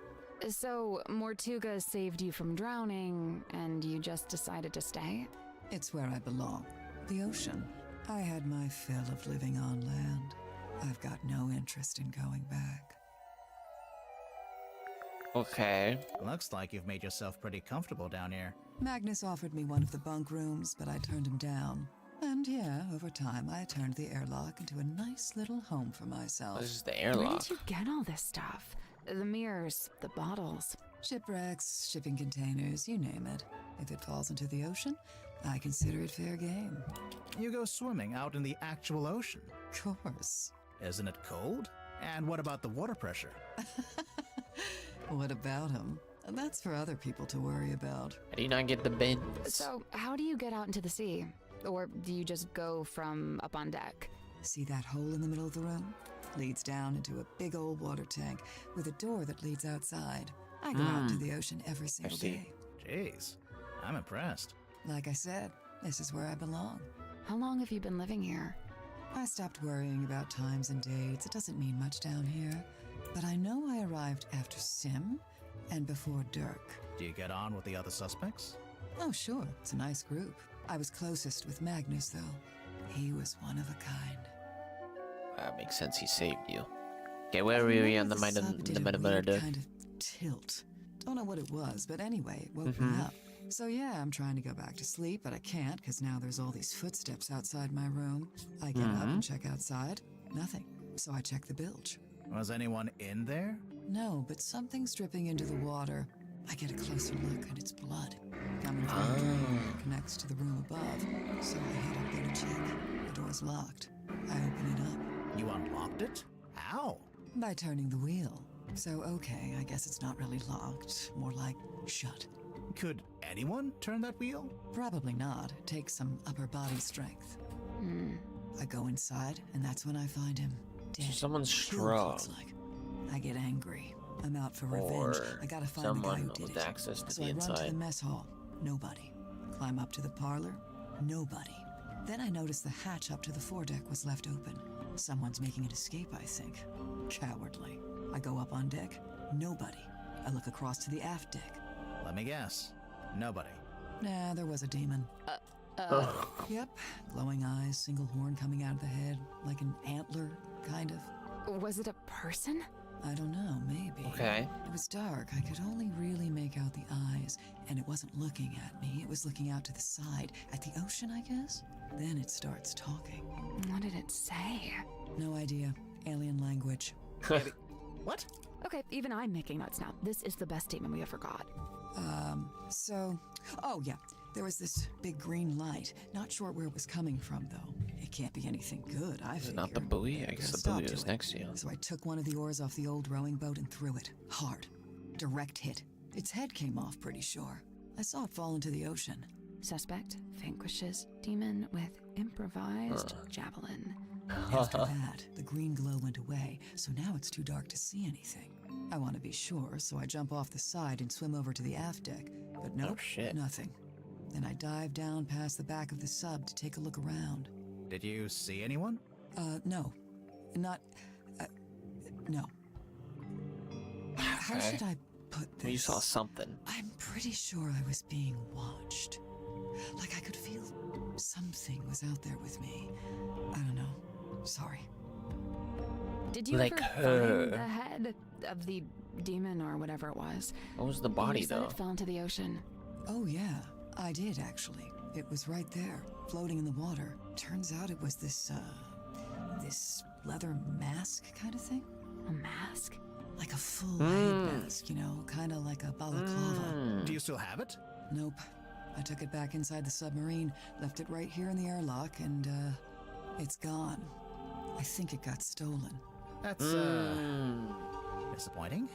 So, Mortuga saved you from drowning, and you just decided to stay? It's where I belong. The ocean. I had my fill of living on land. I've got no interest in going back. Okay. Looks like you've made yourself pretty comfortable down here. Magnus offered me one of the bunk rooms, but I turned him down. And yeah, over time, I turned the airlock into a nice little home for myself. This is the Where airlock. did you get all this stuff? The mirrors, the bottles. Shipwrecks, shipping containers, you name it. If it falls into the ocean, I consider it fair game. You go swimming out in the actual ocean. Of course. Isn't it cold? And what about the water pressure? What about him? That's for other people to worry about. How do you not get the beds? So, how do you get out into the sea? Or do you just go from up on deck? See that hole in the middle of the room? Leads down into a big old water tank with a door that leads outside. I go out to the ocean every single see. day. Jeez, I'm impressed. Like I said, this is where I belong. How long have you been living here? I stopped worrying about times and dates. It doesn't mean much down here. But I know I arrived after Sim and before Dirk. Do you get on with the other suspects? Oh, sure. It's a nice group. I was closest with Magnus, though. He was one of a kind. That makes sense. He saved you. Okay, where were we on the sub mind did the a minute weird murder? kind of tilt. Don't know what it was, but anyway, it woke me up. So yeah, I'm trying to go back to sleep, but I can't because now there's all these footsteps outside my room. I get up and check outside. Nothing. So I check the bilge. Was anyone in there? No, but something's dripping into the water. I get a closer look, and it's blood. Coming from the drain that connects to the room above. So I head up there to check. The door's locked. I open it up. You unlocked it? How? By turning the wheel. So, okay, I guess it's not really locked. More like shut. Could anyone turn that wheel? Probably not. It takes some upper body strength. I go inside, and that's when I find him. Dead. Someone's Killed, strong. looks like. I get angry. I'm out for revenge. Or I gotta find the guy someone who did with it. access to So the I run to inside. the mess hall. Nobody. Climb up to the parlor. Nobody. Then I notice the hatch up to the foredeck was left open. Someone's making an escape, I think. Cowardly. I go up on deck. Nobody. I look across to the aft deck. Let me guess. Nobody. Nah, there was a demon. Yep. Glowing eyes, single horn coming out of the head, like an antler, kind of. Was it a person? I don't know, maybe. Okay. It was dark. I could only really make out the eyes, and it wasn't looking at me. It was looking out to the side, at the ocean, I guess. Then it starts talking. What did it say? No idea. Alien language. What? Okay, even I'm making notes now. This is the best demon we ever got. Oh yeah, there was this big green light. Not sure where it was coming from, though. It can't be anything good, I figure. Not the buoy? I Put guess a the stop buoy to was it. next to you. So I took one of the oars off the old rowing boat and threw it. Hard. Direct hit. Its head came off, pretty sure. I saw it fall into the ocean. Suspect vanquishes demon with improvised javelin. After that, the green glow went away, so now it's too dark to see anything. I want to be sure, so I jump off the side and swim over to the aft deck. But nope, shit. nothing. Then I dive down past the back of the sub to take a look around. Did you see anyone? No. Not, no. How Okay. should I put this? Well, you saw something. I'm pretty sure I was being watched. Like I could feel something was out there with me. I don't know. Sorry. Did you Like ever her. find the head of the demon or whatever it was? What was the body, You said though? it fell into the ocean. Oh yeah, I did actually. It was right there, floating in the water. Turns out it was this leather mask kind of thing. A mask? Like a full head mask, you know, kind of like a balaclava. Do you still have it? Nope. I took it back inside the submarine, left it right here in the airlock, and, it's gone. I think it got stolen. That's, disappointing.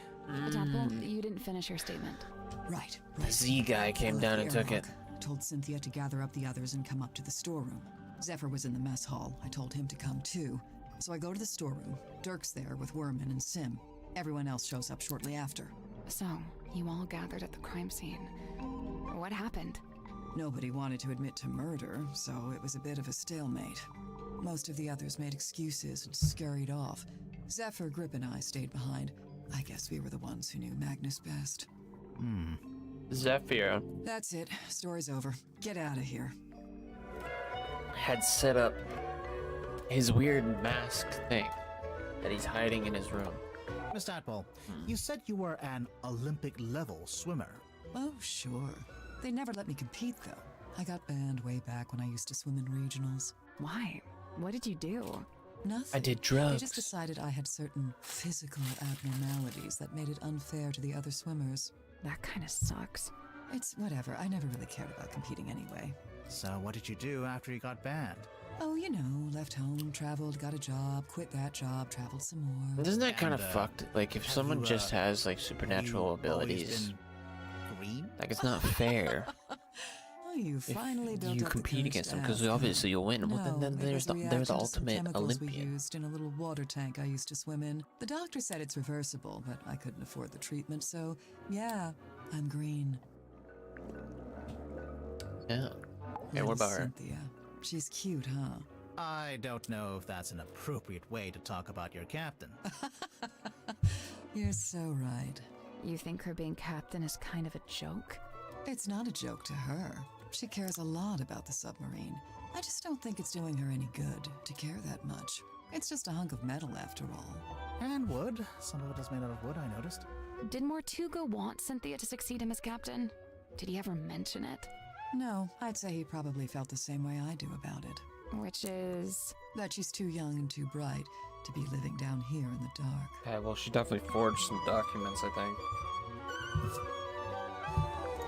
Temple, you didn't finish your statement. Right. The Z guy came I down left and the took it. airlock, told Cynthia to gather up the others and come up to the storeroom. Zephyr was in the mess hall. I told him to come too. So I go to the storeroom. Dirk's there with Werman and Sim. Everyone else shows up shortly after. So, you all gathered at the crime scene. What happened? Nobody wanted to admit to murder, so it was a bit of a stalemate. Most of the others made excuses and scurried off. Zephyr, Grip, and I stayed behind. I guess we were the ones who knew Magnus best. Zephyr. That's it. Story's over. Get out of here. had set up his weird mask thing that he's hiding in his room. Miss Tadpole, you said you were an Olympic-level swimmer. Oh, sure. They never let me compete, though. I got banned way back when I used to swim in regionals. Why? What did you do? Nothing. I did They drugs. just decided I had certain physical abnormalities that made it unfair to the other swimmers. That kind of sucks. It's whatever. I never really cared about competing anyway. So what did you do after you got banned? Oh, you know, left home, traveled, got a job, quit that job, traveled some more. Isn't that kind of And, fucked? Like, if have someone you, just has, like, Have supernatural you always abilities, been green? like, it's not fair. Oh, you finally if built you up compete the against them, courage because to ask, obviously you'll win. Well, No, then it there's was a the reaction to some ultimate chemicals we Olympian. used in a little water tank I used to swim in. The doctor said it's reversible, but I couldn't afford the treatment, so yeah, I'm green. Yeah. Hey, Little what about her? Cynthia. She's cute, huh? I don't know if that's an appropriate way to talk about your captain. You're so right. You think her being captain is kind of a joke? It's not a joke to her. She cares a lot about the submarine. I just don't think it's doing her any good to care that much. It's just a hunk of metal after all. And wood. Some of it is made out of wood, I noticed. Did Mortuga want Cynthia to succeed him as captain? Did he ever mention it? No, I'd say he probably felt the same way I do about it. Which is... That she's too young and too bright to be living down here in the dark. Yeah, well, she definitely forged some documents, I think.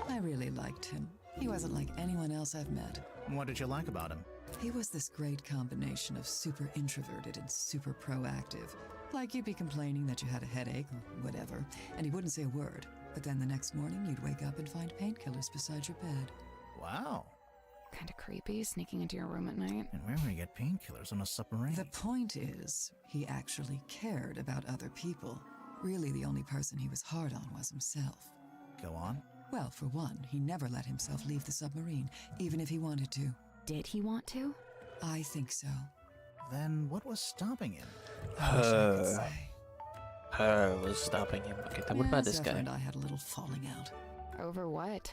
I really liked him. He wasn't like anyone else I've met. What did you like about him? He was this great combination of super introverted and super proactive. Like you'd be complaining that you had a headache or whatever, and he wouldn't say a word. But then the next morning you'd wake up and find painkillers beside your bed. Wow. kind of creepy, sneaking into your room at night. And where would he get painkillers on a submarine? The point is, he actually cared about other people. Really, the only person he was hard on was himself. Go on. Well, for one, he never let himself leave the submarine, even if he wanted to. Did he want to? I think so. Then what was stopping him? I wish I could say. Her was stopping him. Okay, then what Yeah, about this Zephyr guy? and I had a little falling out. Over what?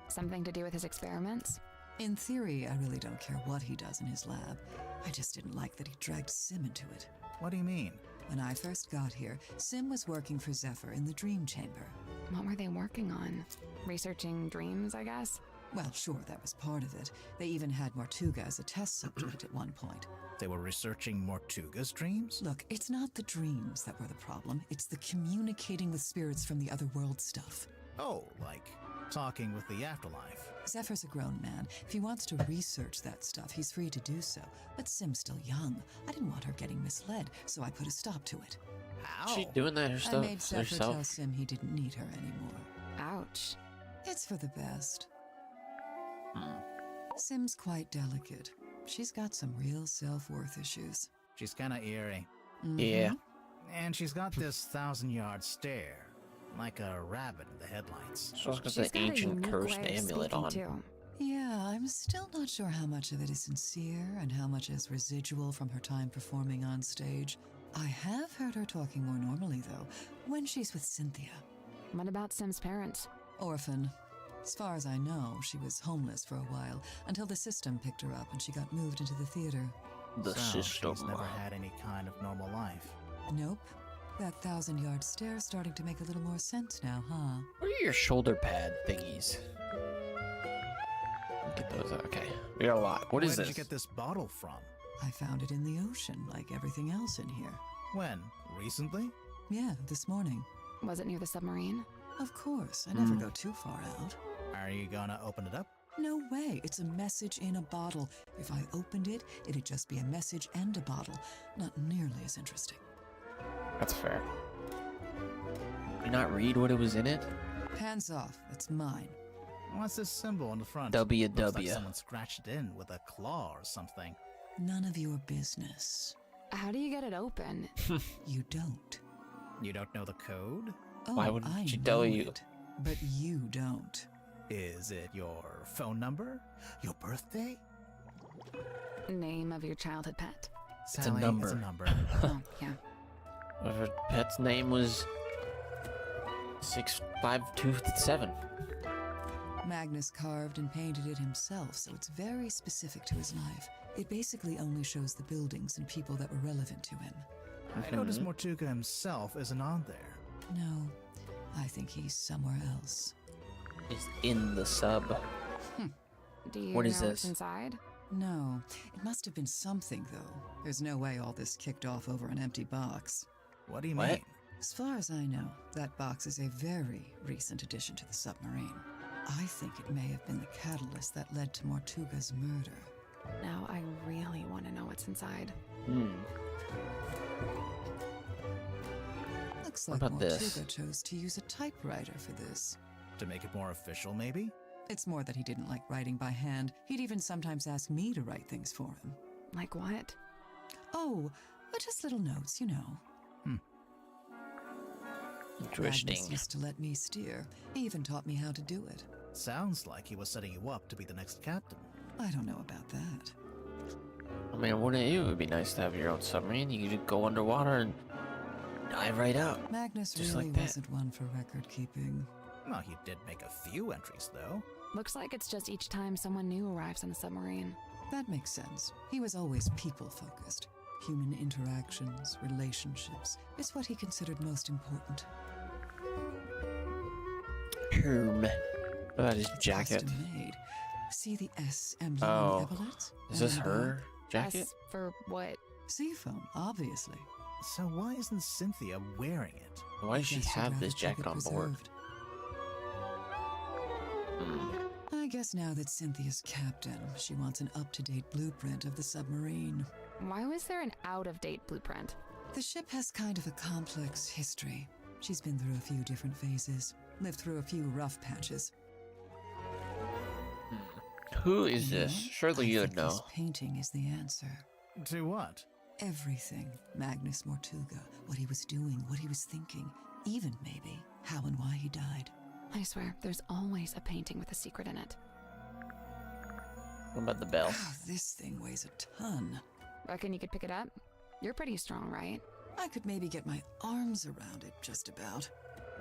Something to do with his experiments? In theory, I really don't care what he does in his lab. I just didn't like that he dragged Sim into it. What do you mean? When I first got here, Sim was working for Zephyr in the Dream Chamber. What were they working on? Researching dreams, I guess? Well, sure, that was part of it. They even had Mortuga as a test subject at one point. They were researching Mortuga's dreams? Look, it's not the dreams that were the problem. It's the communicating with spirits from the other world stuff. Oh, like talking with the afterlife. Zephyr's a grown man. If he wants to research that stuff, he's free to do so. But Sim's still young. I didn't want her getting misled, so I put a stop to it. How? She doing that I herself? made Zephyr tell herself? Sim he didn't need her anymore. Ouch. It's for the best. Hmm. Sim's quite delicate. She's got some real self-worth issues. She's kinda eerie. Yeah. And she's got this 1,000-yard stare. Like a rabbit in the headlights. So I was gonna She's say got a ancient unique cursed way of amulet speaking, on. too. Yeah, I'm still not sure how much of it is sincere and how much is residual from her time performing on stage. I have heard her talking more normally, though, when she's with Cynthia. What about Sim's parents? Orphan. As far as I know, she was homeless for a while, until the system picked her up and she got moved into the theater. The So system. she's never had any kind of normal life. Nope. That 1,000-yard stare's starting to make a little more sense now, huh? What are your shoulder pad thingies? Get those out. Okay. We got a lot. What is Where this? did you get this bottle from? I found it in the ocean, like everything else in here. When? Recently? Yeah, this morning. Was it near the submarine? Of course, I never go too far out. Are you gonna open it up? No way, it's a message in a bottle. If I opened it, it'd just be a message and a bottle. Not nearly as interesting. That's fair. Did you not read what it was in it? Hands off, it's mine. What's this symbol on the front? WW. Looks like someone scratched it in with a claw or something. None of your business. How do you get it open? You don't. You don't know the code? Oh, Why wouldn't I she know tell you? it, but you don't. Is it your phone number? Your birthday? Name of your childhood pet? a Sally, number. It's a number. Oh, yeah. What if her pet's name was 6527? Magnus carved and painted it himself, so it's very specific to his life. It basically only shows the buildings and people that were relevant to him. I noticed Mortuga himself isn't on there. No, I think he's somewhere else. Is in the sub. Do you What know is what's this? inside? No, it must have been something, though. There's no way all this kicked off over an empty box. What do you What? mean? As far as I know, that box is a very recent addition to the submarine. I think it may have been the catalyst that led to Mortuga's murder. Now I really want to know what's inside. Looks What like about this? Mortuga chose to use a typewriter for this. To make it more official, maybe? It's more that he didn't like writing by hand. He'd even sometimes ask me to write things for him. Like what? Oh, just little notes, you know. Interesting. Magnus used to let me steer. He even taught me how to do it. Sounds like he was setting you up to be the next captain. I don't know about that. I mean, wouldn't it would be nice to have your own submarine? You could just go underwater and dive right out. Magnus Just really like that. wasn't one for record keeping. Well, he did make a few entries, though. Looks like it's just each time someone new arrives on the submarine. That makes sense. He was always people-focused. Human interactions, relationships, is what he considered most important. What about his It's jacket? custom-made. See the S emblem on Oh, the epaulets? is And this on the her jacket? S for what? Seafoam, obviously. So why isn't Cynthia wearing it? Why does she Guess she'd have rather this keep jacket it on board? preserved. I guess now that Cynthia's captain, she wants an up-to-date blueprint of the submarine. Why was there an out-of-date blueprint? The ship has kind of a complex history. She's been through a few different phases, lived through a few rough patches. Who is You know, this? Surely I you'd think know. This painting is the answer. To what? Everything. Magnus Mortuga, what he was doing, what he was thinking, even maybe how and why he died. I swear, there's always a painting with a secret in it. What about the bell? Oh, this thing weighs a ton. Reckon you could pick it up? You're pretty strong, right? I could maybe get my arms around it, just about.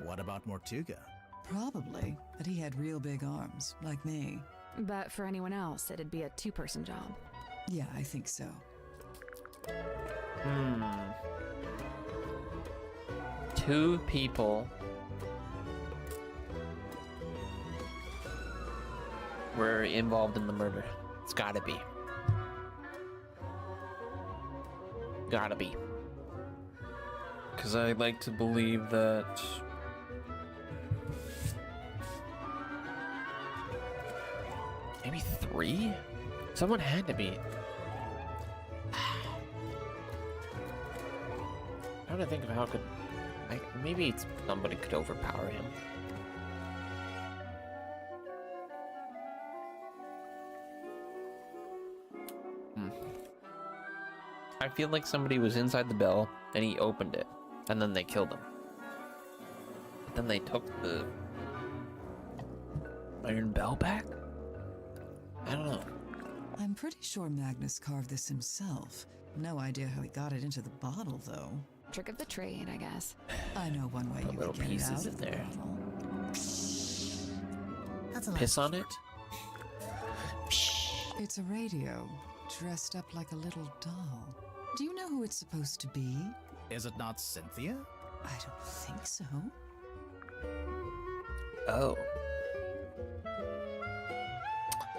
What about Mortuga? Probably, but he had real big arms, like me. But for anyone else, it'd be a two-person job. Yeah, I think so. Two people were involved in the murder. It's gotta be. Gotta be. Because I like to believe that. Maybe three? Someone had to be. I'm trying to think of how could. Maybe it's somebody could overpower him. I feel like somebody was inside the bell and he opened it, and then they killed him. But then they took the iron bell back? I don't know. I'm pretty sure Magnus carved this himself. No idea how he got it into the bottle, though. Trick of the trade, I guess. I know one way Put you little could get it pieces out in of the there. bottle. That's a Piss on it? It's a radio, dressed up like a little doll. Do you know who it's supposed to be? Is it not Cynthia? I don't think so. Oh.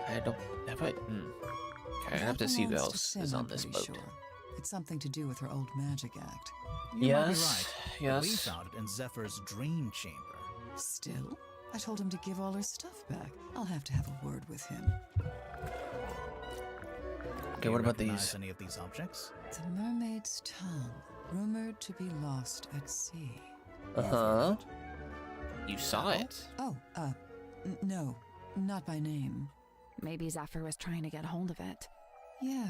I don't have it. Okay, I have to see who Belongs to else Sim, is on I'm this pretty boat. Sure. It's something to do with her old magic act. You might be Yes, right. We yes. found it in Zephyr's dream chamber. Still, I told him to give all her stuff back. I'll have to have a word with him. Okay, Do what you about recognize these? any of these objects? The mermaid's tongue, rumored to be lost at sea. Uh-huh. You saw it. Oh, no, not by name. Maybe Zephyr was trying to get hold of it. Yeah,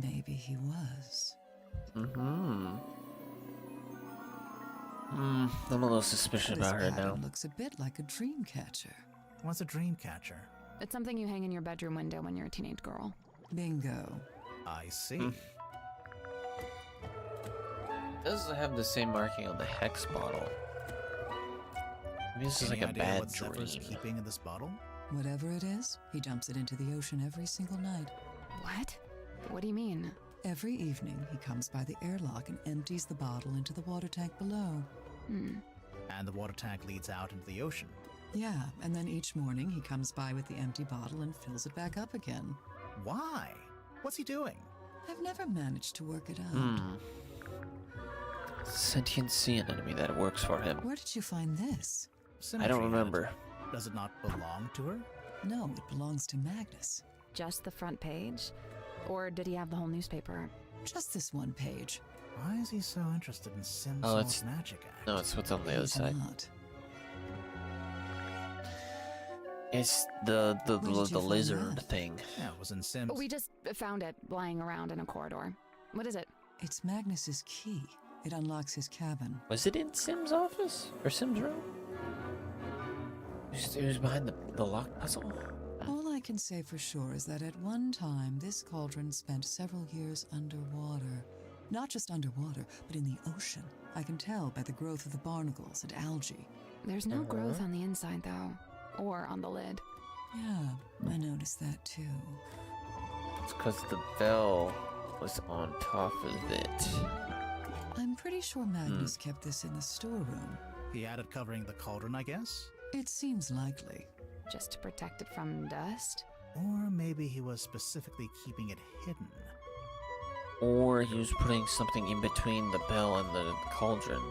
maybe he was. I'm a little suspicious This about her now. pattern looks a bit like a dream catcher. What's a dream catcher? It's something you hang in your bedroom window when you're a teenage girl. Bingo. I see. Does have the same marking on the hex bottle. Maybe this is Any like a idea bad what Zephyr's dream. keeping in this bottle? Whatever it is, he dumps it into the ocean every single night. What? What do you mean? Every evening, he comes by the airlock and empties the bottle into the water tank below. And the water tank leads out into the ocean. Yeah, and then each morning he comes by with the empty bottle and fills it back up again. Why? What's he doing? I've never managed to work it out. Sentient sea anemone that works for him. Where did you find this? I don't Symmetry remember. had it. Does it not belong to her? No, it belongs to Magnus. Just the front page? Or did he have the whole newspaper? Just this one page. Why is he so interested in Sim's Oh, it's- magic act? No, it's what's on the other He's side. not. It's the did you find lizard that? thing. Yeah, it was in Sim's. We just found it lying around in a corridor. What is it? It's Magnus's key. It unlocks his cabin. Was it in Sim's office? Or Sim's room? It was behind the lock puzzle? All I can say for sure is that at one time, this cauldron spent several years underwater. Not just underwater, but in the ocean. I can tell by the growth of the barnacles and algae. There's no growth on the inside, though. Or on the lid. Yeah, I noticed that too. It's because the bell was on top of it. I'm pretty sure Magnus kept this in the storeroom. He had it covering the cauldron, I guess? It seems likely. Just to protect it from dust? Or maybe he was specifically keeping it hidden. Or he was putting something in between the bell and the cauldron.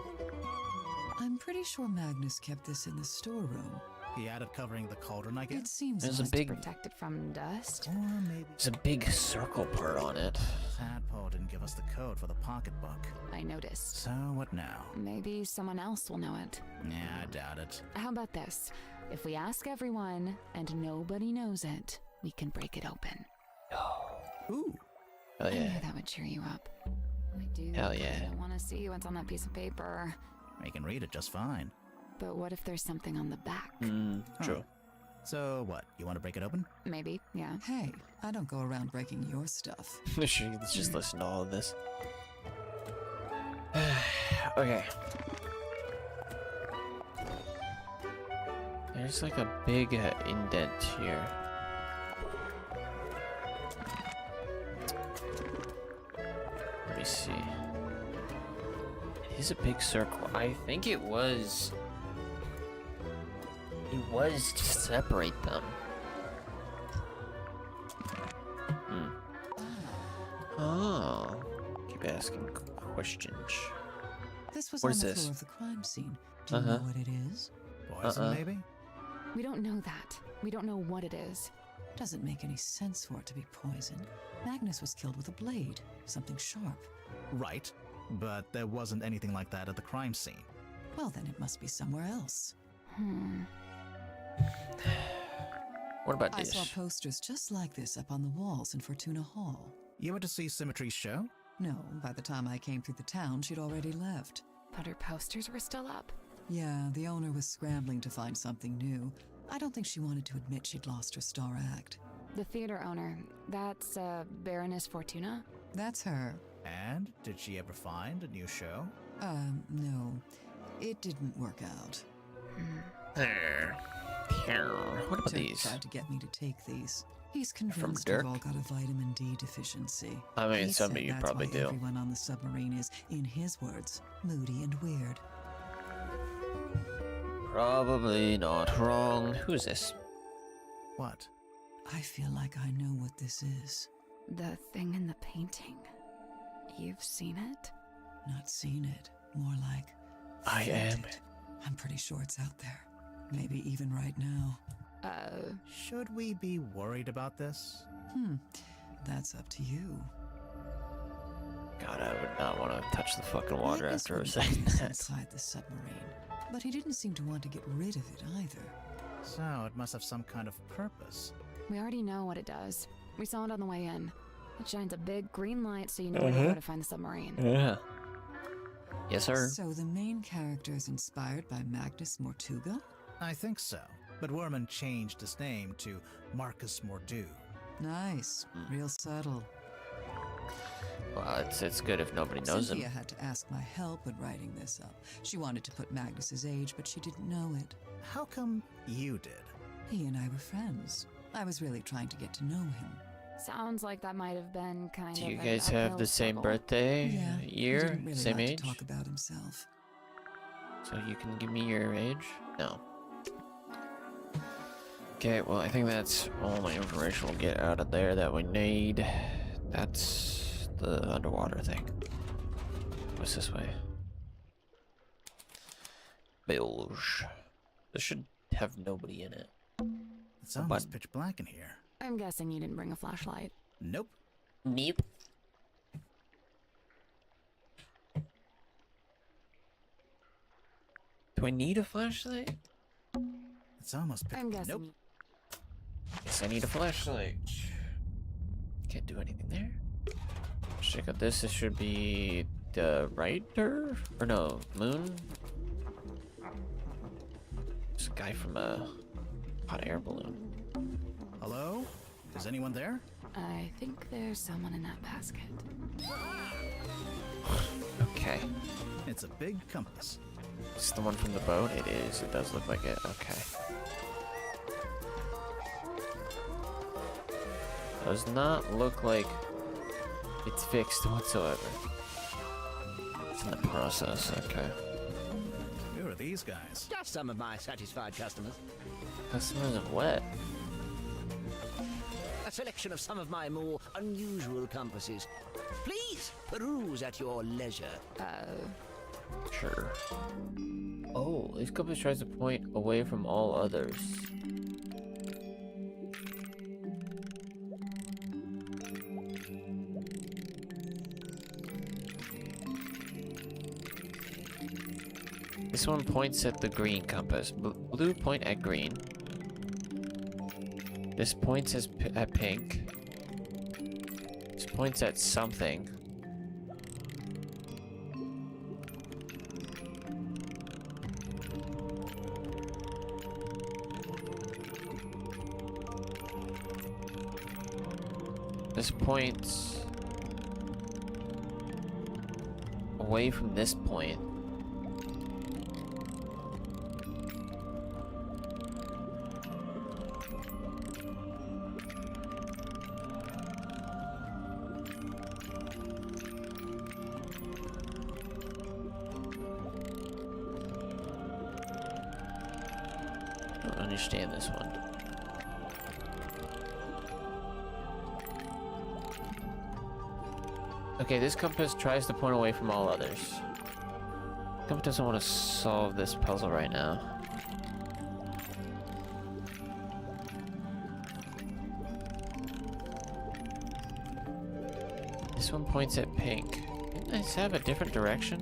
I'm pretty sure Magnus kept this in the storeroom. He had it covering the cauldron, I It guess? seems There's a like big, Protect it from dust? Or maybe there's a big circle part on it. Tadpole didn't give us the code for the pocketbook. I noticed. So what now? Maybe someone else will know it. Yeah, I doubt it. How about this? If we ask everyone and nobody knows it, we can break it open. Ooh. Oh I knew yeah. that would cheer you up. I do. Hell yeah. I don't want to see what's on that piece of paper. You can read it just fine. But what if there's something on the back? True. So what, you want to break it open? Maybe, yeah. Hey, I don't go around breaking your stuff. Let's just listen to all of this. Okay. There's like a big indent here. Let me see. It is a big circle. I think it was to separate them. Oh. Keep asking questions. This was What on is the this? floor of the crime scene. Do you know what it is? Poison, maybe? We don't know that. We don't know what it is. Doesn't make any sense for it to be poison. Magnus was killed with a blade, something sharp. Right. But there wasn't anything like that at the crime scene. Well, then it must be somewhere else. What about I this? saw posters just like this up on the walls in Fortuna Hall. You went to see Symmetry's show? No, by the time I came through the town, she'd already left. But her posters were still up. Yeah, the owner was scrambling to find something new. I don't think she wanted to admit she'd lost her star act. The theater owner, that's Baroness Fortuna? That's her. And did she ever find a new show? No. It didn't work out. What about Dirk these? tried to get me to take these. He's From convinced Dirk? we've all got a vitamin D deficiency. I mean, He some said of you that's probably why do. Everyone on the submarine is, in his words, moody and weird. Probably not wrong. Who's this? What? I feel like I know what this is. The thing in the painting. You've seen it? Not seen it. More like I felt am. it. I'm pretty sure it's out there. Maybe even right now. Should we be worried about this? That's up to you. God, I would not want to touch the fucking water Magnus after I wouldn't saying leave this that. inside the submarine, but he didn't seem to want to get rid of it either. So it must have some kind of purpose. We already know what it does. We saw it on the way in. It shines a big green light so you know where to go to find the submarine. Yeah. Yes, sir. So the main character is inspired by Magnus Mortuga? I think so. But Werman changed his name to Marcus Mordu. Nice. Real subtle. Well, it's good if nobody knows Cynthia him. had to ask my help when writing this up. She wanted to put Magnus's age, but she didn't know it. How come you did? He and I were friends. I was really trying to get to know him. Sounds like that might have been kind Do of you an guys have uphill the same struggle. birthday, Yeah, he year, didn't really same like age? to talk about himself. So you can give me your age? No. Okay, well, I think that's all the information we'll get out of there that we need. That's the underwater thing. What's this way? Bilge. This should have nobody in it. It's almost pitch black in here. I'm guessing you didn't bring a flashlight. Nope. Neep. Do I need a flashlight? It's almost pitch I'm guessing. Nope. Guess I need a flashlight. Can't do anything there. Let's check out this. This should be the writer? Or no, moon? It's a guy from a hot air balloon. Hello? Is anyone there? I think there's someone in that basket. Okay. It's a big compass. Is this the one from the boat? It is. It does look like it. Okay. Does not look like it's fixed whatsoever. It's in the process. Okay. Who are these guys? Just some of my satisfied customers. Customers of what? A selection of some of my more unusual compasses. Please peruse at your leisure. Sure. Oh, this compass tries to point away from all others. This one points at the green compass. Blue point at green. This points at pink. This points at something. This points away from this point. I don't understand this one. Okay, this compass tries to point away from all others. Compass doesn't want to solve this puzzle right now. This one points at pink. Didn't I have a different direction?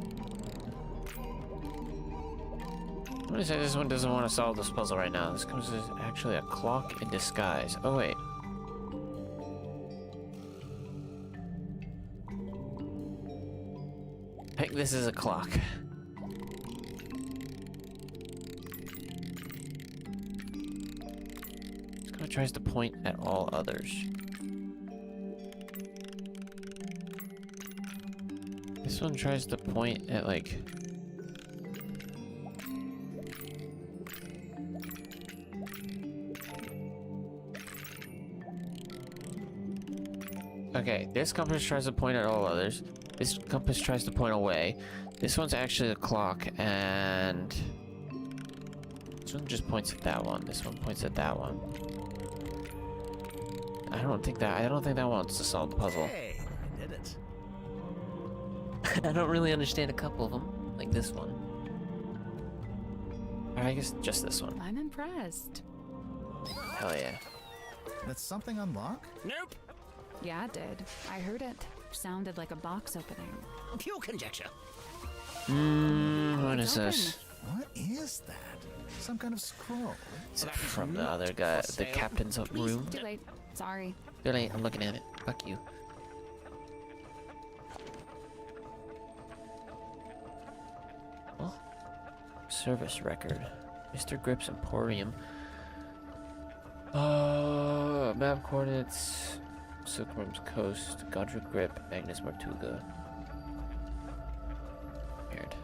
I'm gonna say this one doesn't want to solve this puzzle right now. This compass is actually a clock in disguise. Oh wait. I think this is a clock. This one tries to point at all others. This one tries to point at like... Okay, this compass tries to point at all others. This compass tries to point away. This one's actually a clock, and this one just points at that one. This one points at that one. I don't think that wants to solve the puzzle. Hey, I did it. I don't really understand a couple of them, like this one. Or I guess just this one. I'm impressed. Hell yeah. Did something unlock? Nope. Yeah, it did. I heard it. Sounded like a box opening. Pure conjecture. What is It's this? What is that? Some kind of scroll. Is it from the other guy, the captain's room? Too late. Sorry. Too late, I'm looking at it. Fuck you. Oh. Service record. Mr. Grip's Emporium. Map coordinates. Silkworm's Coast. Godric Grip. Magnus Martuga. Weird.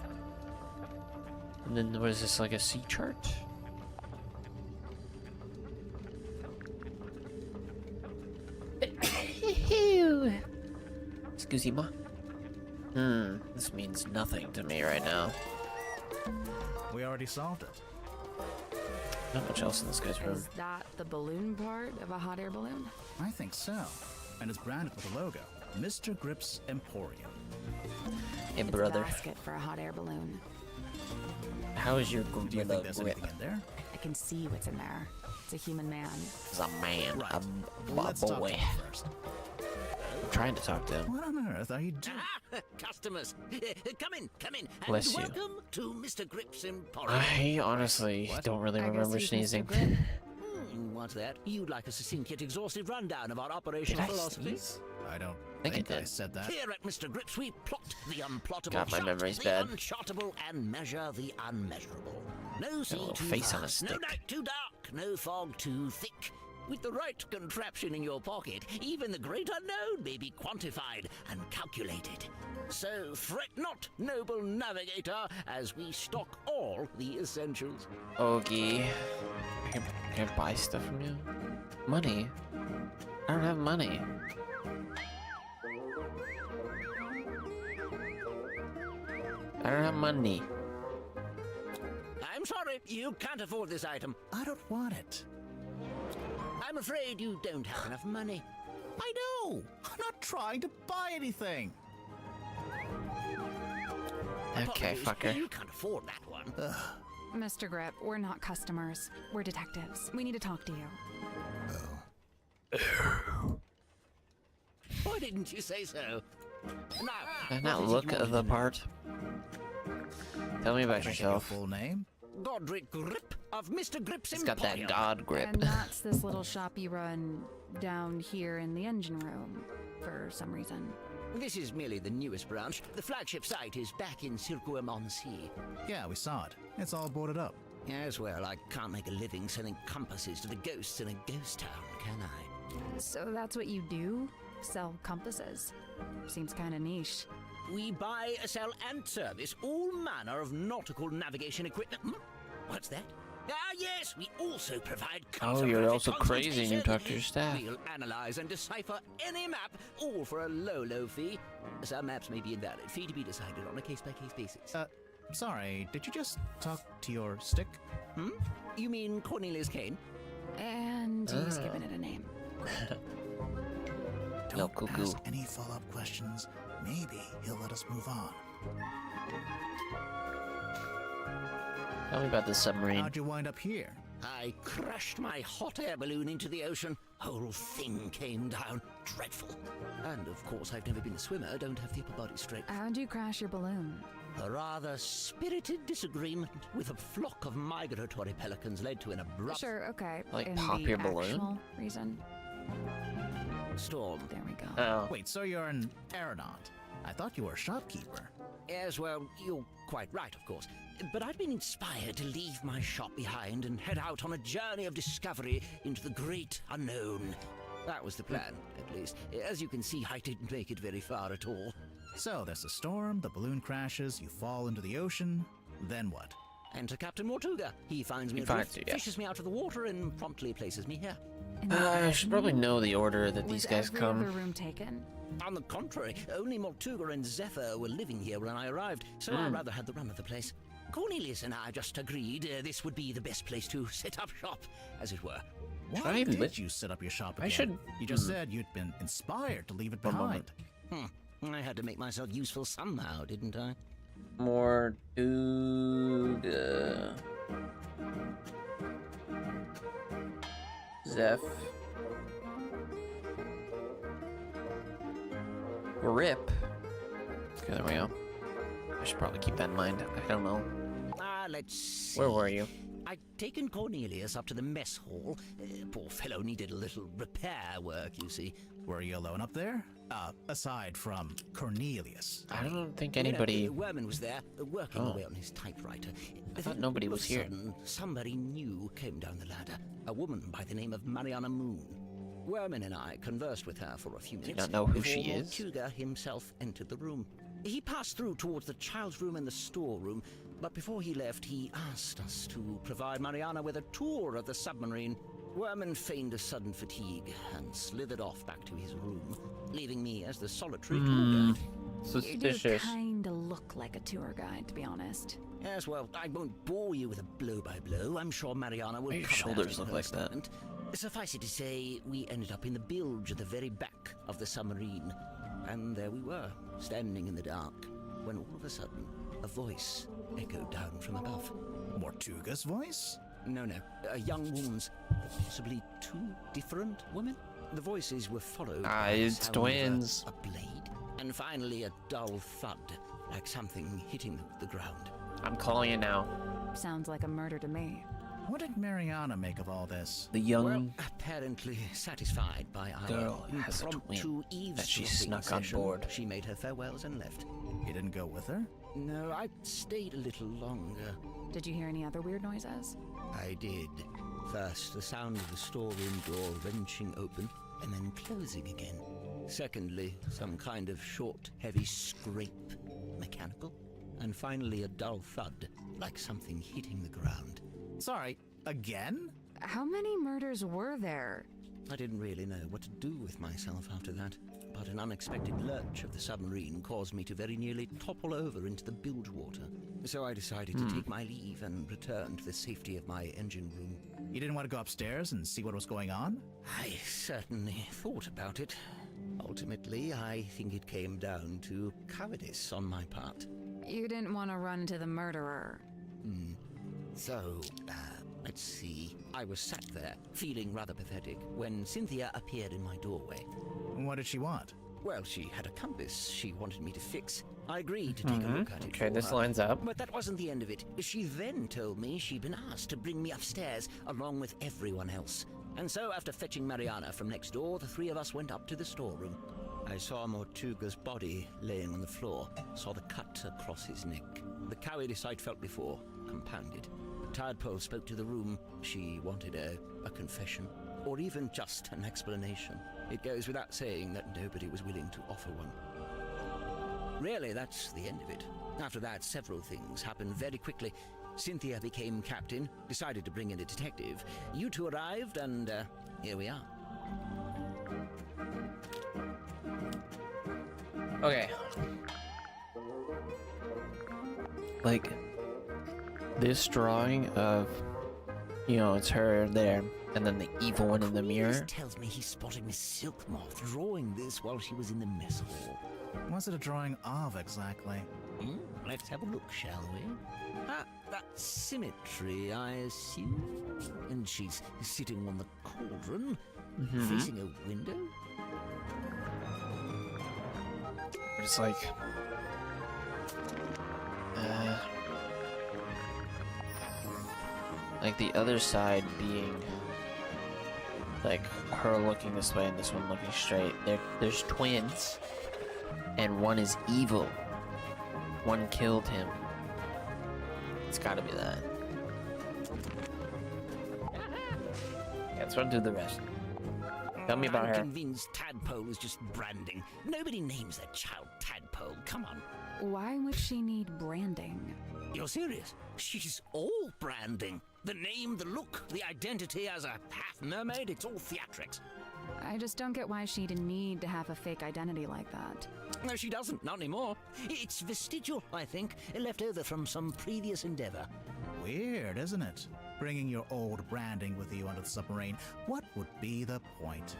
And then what is this, like a sea chart? Excusez-moi. This means nothing to me right now. We already solved it. Not much else in this guy's room. Is that the balloon part of a hot air balloon? I think so. And it's branded with a logo. Mr. Grip's Emporium. Hey, It's brother. a basket for a hot air balloon. How is your Do you think there's anything in there? I can see what's in there. It's a human man. It's a man. Right. A Let's talk to boy. him first. I'm trying to talk to him. What on earth are you doing? Customers, come in, and Bless you. welcome to Mr. Grip's Emporium. I honestly don't really I guess remember he's Mr. sneezing. Grip. What's that? You'd like a succinct yet exhaustive rundown of our Did operational I philosophy? sneeze? I don't think think it I did. said that. Here at Mr. Grips, we plot the unplottable, God, my chart memory's the bad. unchartable, and measure the unmeasurable. No sea little too face on a fast, no stick. night too dark, no fog too thick. With the right contraption in your pocket, even the great unknown may be quantified and calculated. So fret not, noble navigator, as we stock all the essentials. Ogie. Can I buy stuff from you? Money? I don't have money. I don't have money. I'm sorry, you can't afford this item. I don't want it. I'm afraid you don't have enough money. I know. I'm not trying to buy anything. Okay, Apologies, fucker. You can't afford that one. Mr. Grip, we're not customers. We're detectives. We need to talk to you. Why didn't you say so? Now, Can I what not is it look you want at to the know? part? Tell me about Can I get your yourself. full name? Godric Grip of Mr. Grip's He's got that Emporium. god grip. And that's this little shop you run down here in the engine room for some reason. This is merely the newest branch. The flagship site is back in Circuum-on-Sea. Yeah, we saw it. It's all boarded up. Yes, well, I can't make a living selling compasses to the ghosts in a ghost town, can I? So that's what you do? Sell compasses? Seems kind of niche. We buy, sell, and service all manner of nautical navigation equipment. What's that? Ah, yes, we also provide Oh, you're cartographic also crazy and you talk to your staff. We'll analyze and decipher any map, all for a low, low fee. Some maps may be invalid, fee to be decided on a case-by-case basis. Sorry, did you just talk to your stick? You mean Cornelius Kane? And he's given it a name. Yo, Don't cuckoo. ask any follow-up questions. Maybe he'll let us move on. Tell me about the submarine. How'd you wind up here? I crashed my hot air balloon into the ocean. Whole thing came down. Dreadful. And of course, I've never been a swimmer, don't have the upper body strength. How'd you crash your balloon? A rather spirited disagreement with a flock of migratory pelicans led to an abrupt Sure, okay. Like, And pop the your balloon? actual reason? storm. There we go. Oh. Wait, so you're an aeronaut? I thought you were a shopkeeper. Yes, well, you're quite right, of course. But I'd been inspired to leave my shop behind and head out on a journey of discovery into the great unknown. That was the plan, at least. As you can see, I didn't make it very far at all. So there's a storm, the balloon crashes, you fall into the ocean. Then what? Enter Captain Mortuga. He finds me He finds adrift, you, yeah. fishes me out of the water, and promptly places me here. In the I should probably know the order that Was these guys every come. other room taken? On the contrary, only Mortuga and Zephyr were living here when I arrived, so I rather had the run of the place. Cornelius and I just agreed this would be the best place to set up shop, as it were. Why I did lit- you set up your shop again? I should- You just said you'd been inspired to leave it One behind. moment. I had to make myself useful somehow, didn't I? More dude. Zeph. Rip. Okay, there we go. I should probably keep that in mind. I don't know. Let's see. Where were you? I'd taken Cornelius up to the mess hall. Poor fellow needed a little repair work, you see. Were you alone up there? Aside from Cornelius. I don't think You know, anybody. Werman was there, working away on his typewriter. I thought Then nobody all of was a here. sudden, somebody new came down the ladder. A woman by the name of Mariana Moon. Werman and I conversed with her for a few minutes. not know who before she is? Mortuga himself entered the room. He passed through towards the child's room and the storeroom, but before he left, he asked us to provide Mariana with a tour of the submarine. Werman feigned a sudden fatigue and slithered off back to his room, leaving me as the solitary tour guide. You do Suspicious. kinda look like a tour guide, to be honest. Yes, well, I won't bore you with a blow-by-blow. I'm sure Mariana will Your cover shoulders that in look her like that. statement. Suffice it to say, we ended up in the bilge at the very back of the submarine. And there we were, standing in the dark, when all of a sudden, a voice echoed down from above. Mortuga's voice? No, a young woman's, possibly two different women. The voices were followed by the It's sound twins. of a blade, and finally a dull thud, like something hitting the ground. I'm calling it now. Sounds like a murder to me. What did Mariana make of all this? The young Well, apparently satisfied by our girl has a impromptu twin that she eavesdropping snuck on session, board. she made her farewells and left. You didn't go with her? No, I stayed a little longer. Did you hear any other weird noises? I did. First, the sound of the storeroom door wrenching open and then closing again. Secondly, some kind of short, heavy scrape, mechanical. And finally, a dull thud, like something hitting the ground. Sorry, again? How many murders were there? I didn't really know what to do with myself after that, but an unexpected lurch of the submarine caused me to very nearly topple over into the bilge water. So I decided to take my leave and return to the safety of my engine room. You didn't want to go upstairs and see what was going on? I certainly thought about it. Ultimately, I think it came down to cowardice on my part. You didn't want to run to the murderer. So, let's see. I was sat there, feeling rather pathetic, when Cynthia appeared in my doorway. What did she want? Well, she had a compass she wanted me to fix. I agreed to take a look at it. Okay, for this her. lines up. But that wasn't the end of it. She then told me she'd been asked to bring me upstairs along with everyone else. And so, after fetching Mariana from next door, the three of us went up to the storeroom. I saw Mortuga's body laying on the floor, saw the cut across his neck. The cowardice I'd felt before, compounded. Tadpole spoke to the room. She wanted a confession, or even just an explanation. It goes without saying that nobody was willing to offer one. Really, that's the end of it. After that, several things happened very quickly. Cynthia became captain, decided to bring in a detective. You two arrived, and here we are. Okay. Like, this drawing of, you know, it's her there, and then the evil one in the mirror. Cornelius tells me he spotted Miss Silk Moth drawing this while she was in the mess hall. What's it a drawing of, exactly? Let's have a look, shall we? Ah, that's symmetry, I assume. And she's sitting on the cauldron, facing a window. It's like, like the other side being like her looking this way and this one looking straight. There's twins, and one is evil. One killed him. It's gotta be that. Yeah, let's run through the rest. Tell me about I'm her. convinced Tadpole was just branding. Nobody names their child Tadpole. Come on. Why would she need branding? You're serious? She's all branding. The name, the look, the identity as a half mermaid, it's all theatrics. I just don't get why she'd need to have a fake identity like that. No, she doesn't. Not anymore. It's vestigial, I think. Left over from some previous endeavor. Weird, isn't it? Bringing your old branding with you onto the submarine. What would be the point?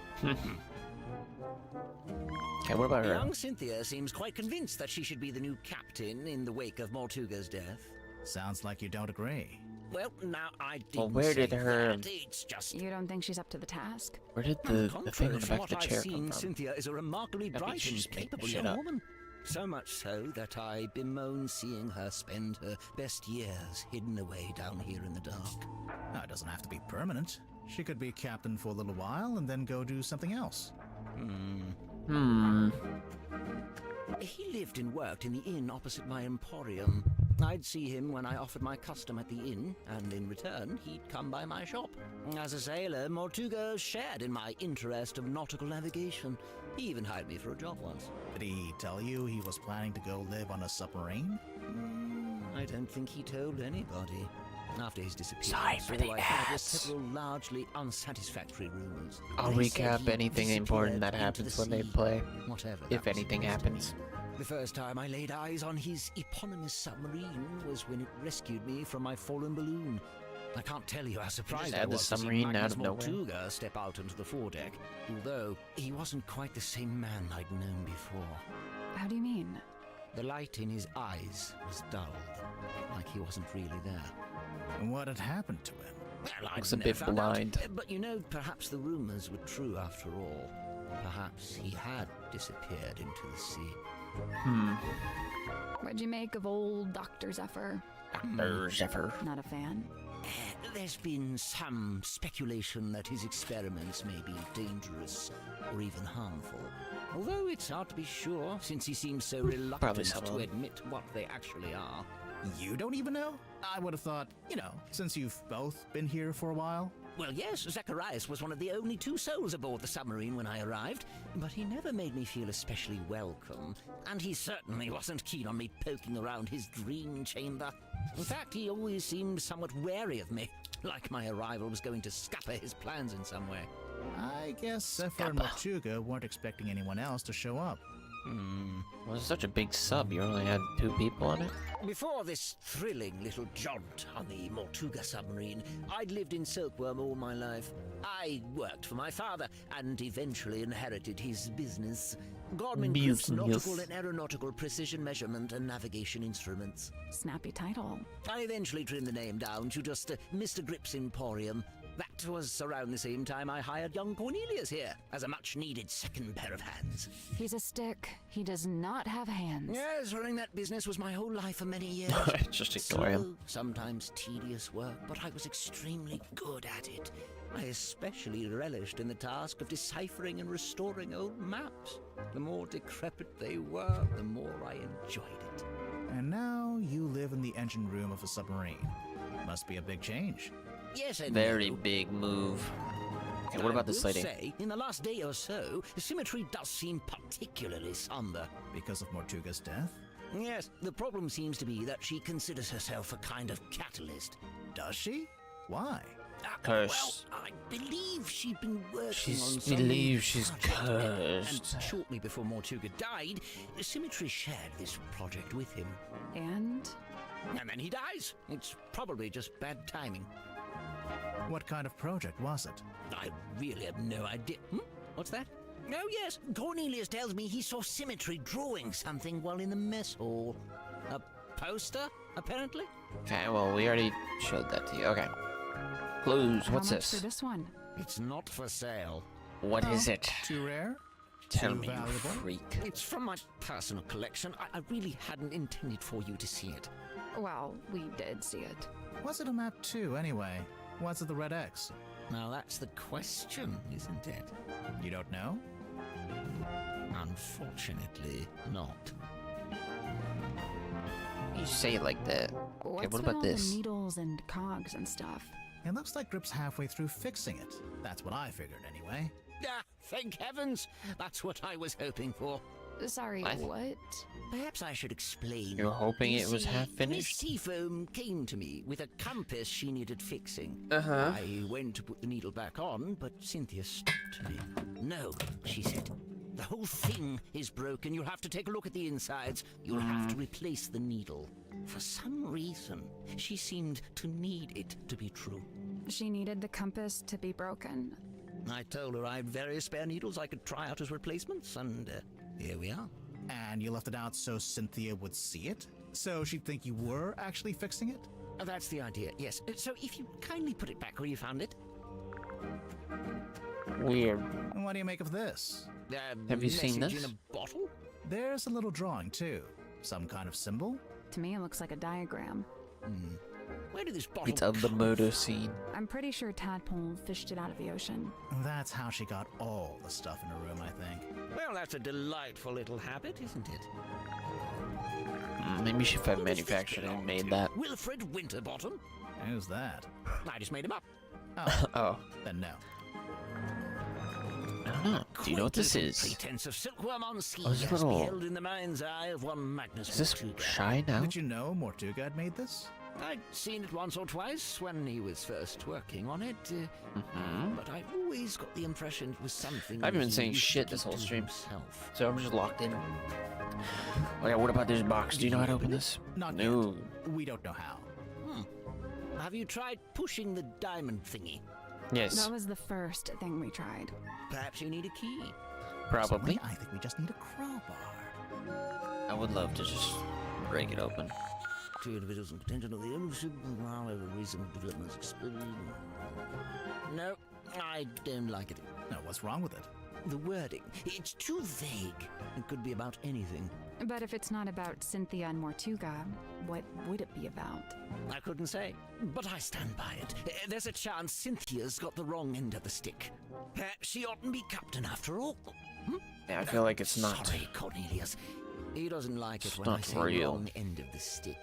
Okay, what about her? Young Cynthia seems quite convinced that she should be the new captain in the wake of Mortuga's death. Sounds like you don't agree. Well, now I didn't Well, where say did her- that. It's just... You don't think she's up to the task? Where did On the thing on contrary, the from back of the what chair I've come seen, from? Cynthia is a remarkably Maybe bright she and just made capable shit young up. woman. So much so that I bemoan seeing her spend her best years hidden away down here in the dark. Now, it doesn't have to be permanent. She could be captain for a little while and then go do something else. He lived and worked in the inn opposite my emporium. I'd see him when I offered my custom at the inn, and in return, he'd come by my shop. As a sailor, Mortuga shared in my interest of nautical navigation. He even hired me for a job once. Did he tell you he was planning to go live on a submarine? I don't think he told anybody. After his disappearance, Sorry for all the I had was ads. several largely unsatisfactory rumors. I'll They said recap he anything important that disappeared happens into when the they sea, play. whatever If that was anything supposed to happens. mean. The first time I laid eyes on his eponymous submarine was when it rescued me from my fallen balloon. I can't tell you how surprised I add the was to see submarine out Magnus of nowhere? Mortuga step out onto the foredeck, although he wasn't quite the same man I'd known before. How do you mean? The light in his eyes was dulled, like he wasn't really there. What had happened to him? Well, Looks a I'd bit never found out, blind. but you know, perhaps the rumors were true after all. Perhaps he had disappeared into the sea. What'd you make of old Dr. Zephyr? Dr. Zephyr. Not a fan? There's been some speculation that his experiments may be dangerous or even harmful. Although it's hard to be sure, since he seems so reluctant some of to them. admit what they actually are. You don't even know? I would have thought, since you've both been here for a while. Well, yes, Zacharias was one of the only 2 souls aboard the submarine when I arrived, but he never made me feel especially welcome, and he certainly wasn't keen on me poking around his dream chamber. In fact, he always seemed somewhat wary of me, like my arrival was going to scupper his plans in some way. I guess Zephyr and Mortuga weren't expecting anyone else to show up. Well, it's such a big sub. You only had 2 people on it? Before this thrilling little jaunt on the Mortuga submarine, I'd lived in Silkworm all my life. I worked for my father and eventually inherited his business. Godman Griff's nautical and aeronautical precision measurement and navigation instruments. Snappy title. I eventually trimmed the name down to just Mr. Grip's Emporium. That was around the same time I hired young Cornelius here as a much-needed second pair of hands. He's a stick. He does not have hands. Yes, running that business was my whole life for many years. Just ignore him. Slow, sometimes tedious work, but I was extremely good at it. I especially relished in the task of deciphering and restoring old maps. The more decrepit they were, the more I enjoyed it. And now you live in the engine room of a submarine. Must be a big change. Yes, and Very no. big move. Okay, what about this I will lady? say, in the last day or so, the symmetry does seem particularly somber. Because of Mortuga's death? Yes, the problem seems to be that she considers herself a kind of catalyst. Does she? Why? Curse. Well, I believe she'd been working She's on some believes she's project, cursed. And shortly before Mortuga died, Symmetry shared this project with him. And? And then he dies. It's probably just bad timing. What kind of project was it? I really have no idea. What's that? Oh, yes. Cornelius tells me he saw Symmetry drawing something while in the mess hall. A poster, apparently? Okay, well, we already showed that to you. Okay. Clues. What's How much this? for this one? It's not for sale. What is it? Too rare? Tell Too me, you valuable? freak. It's from my personal collection. I really hadn't intended for you to see it. Well, we did see it. Was it a map too, anyway? What's at the red X? Now that's the question, isn't it? You don't know? Unfortunately, not. You say it like that. What's what with about all this? the needles and cogs and stuff? It looks like Grip's halfway through fixing it. That's what I figured, anyway. Ah, thank heavens! That's what I was hoping for. Sorry, What? what? Perhaps I should explain. You're hoping You it was see, half Miss finished? Seafoam came to me with a compass she needed fixing. Uh-huh. I went to put the needle back on, but Cynthia stopped me. No, she said. The whole thing is broken. You'll have to take a look at the insides. You'll have to replace the needle. For some reason, she seemed to need it to be true. She needed the compass to be broken. I told her I had various spare needles I could try out as replacements, and here we are. And you left it out so Cynthia would see it? So she'd think you were actually fixing it? That's the idea, yes. So if you kindly put it back where you found it. Weird. And what do you make of this? Have you seen Message this? in a bottle? There's a little drawing, too. Some kind of symbol? To me, it looks like a diagram. Where did this bottle It's of the come murder scene. I'm pretty sure Tadpole fished it out of the ocean. That's how she got all the stuff in her room, I think. Well, that's a delightful little habit, isn't it? Maybe she Who does this manufactured and belong made to? that. Wilfred Winterbottom? Who's that? I just made him up. Oh, Oh, then no. I don't know. Do you know what this Quaint little is? Pretense of silkworm on ski Oh, it's has little- beheld in the mind's eye of one Magnus Is this Mortuga. shy now? Did you know Mortuga had made this? I'd seen it once or twice when he was first working on it, but I always got the impression it was something. I haven't been he saying used to shit keep this whole to stream, himself. so I'm just locked in. Oh yeah, what about this box? Do you know how to open this? Not No. yet. We don't know how. Have you tried pushing the diamond thingy? Yes, That was the first thing we tried. Perhaps you need a key. probably. Personally, I think we just need a crowbar. I would love to just break it open. Two individuals in contention of the ownership, however, recent developments explain. No, I don't like it. No, what's wrong with it? The wording, it's too vague. It could be about anything. But if it's not about Cynthia and Mortuga, what would it be about? I couldn't say, but I stand by it. There's a chance Cynthia's got the wrong end of the stick. Perhaps she oughtn't be captain after all. Yeah, I feel like it's not. Sorry, Cornelius. He doesn't like it It's when I not say real. wrong end of the stick.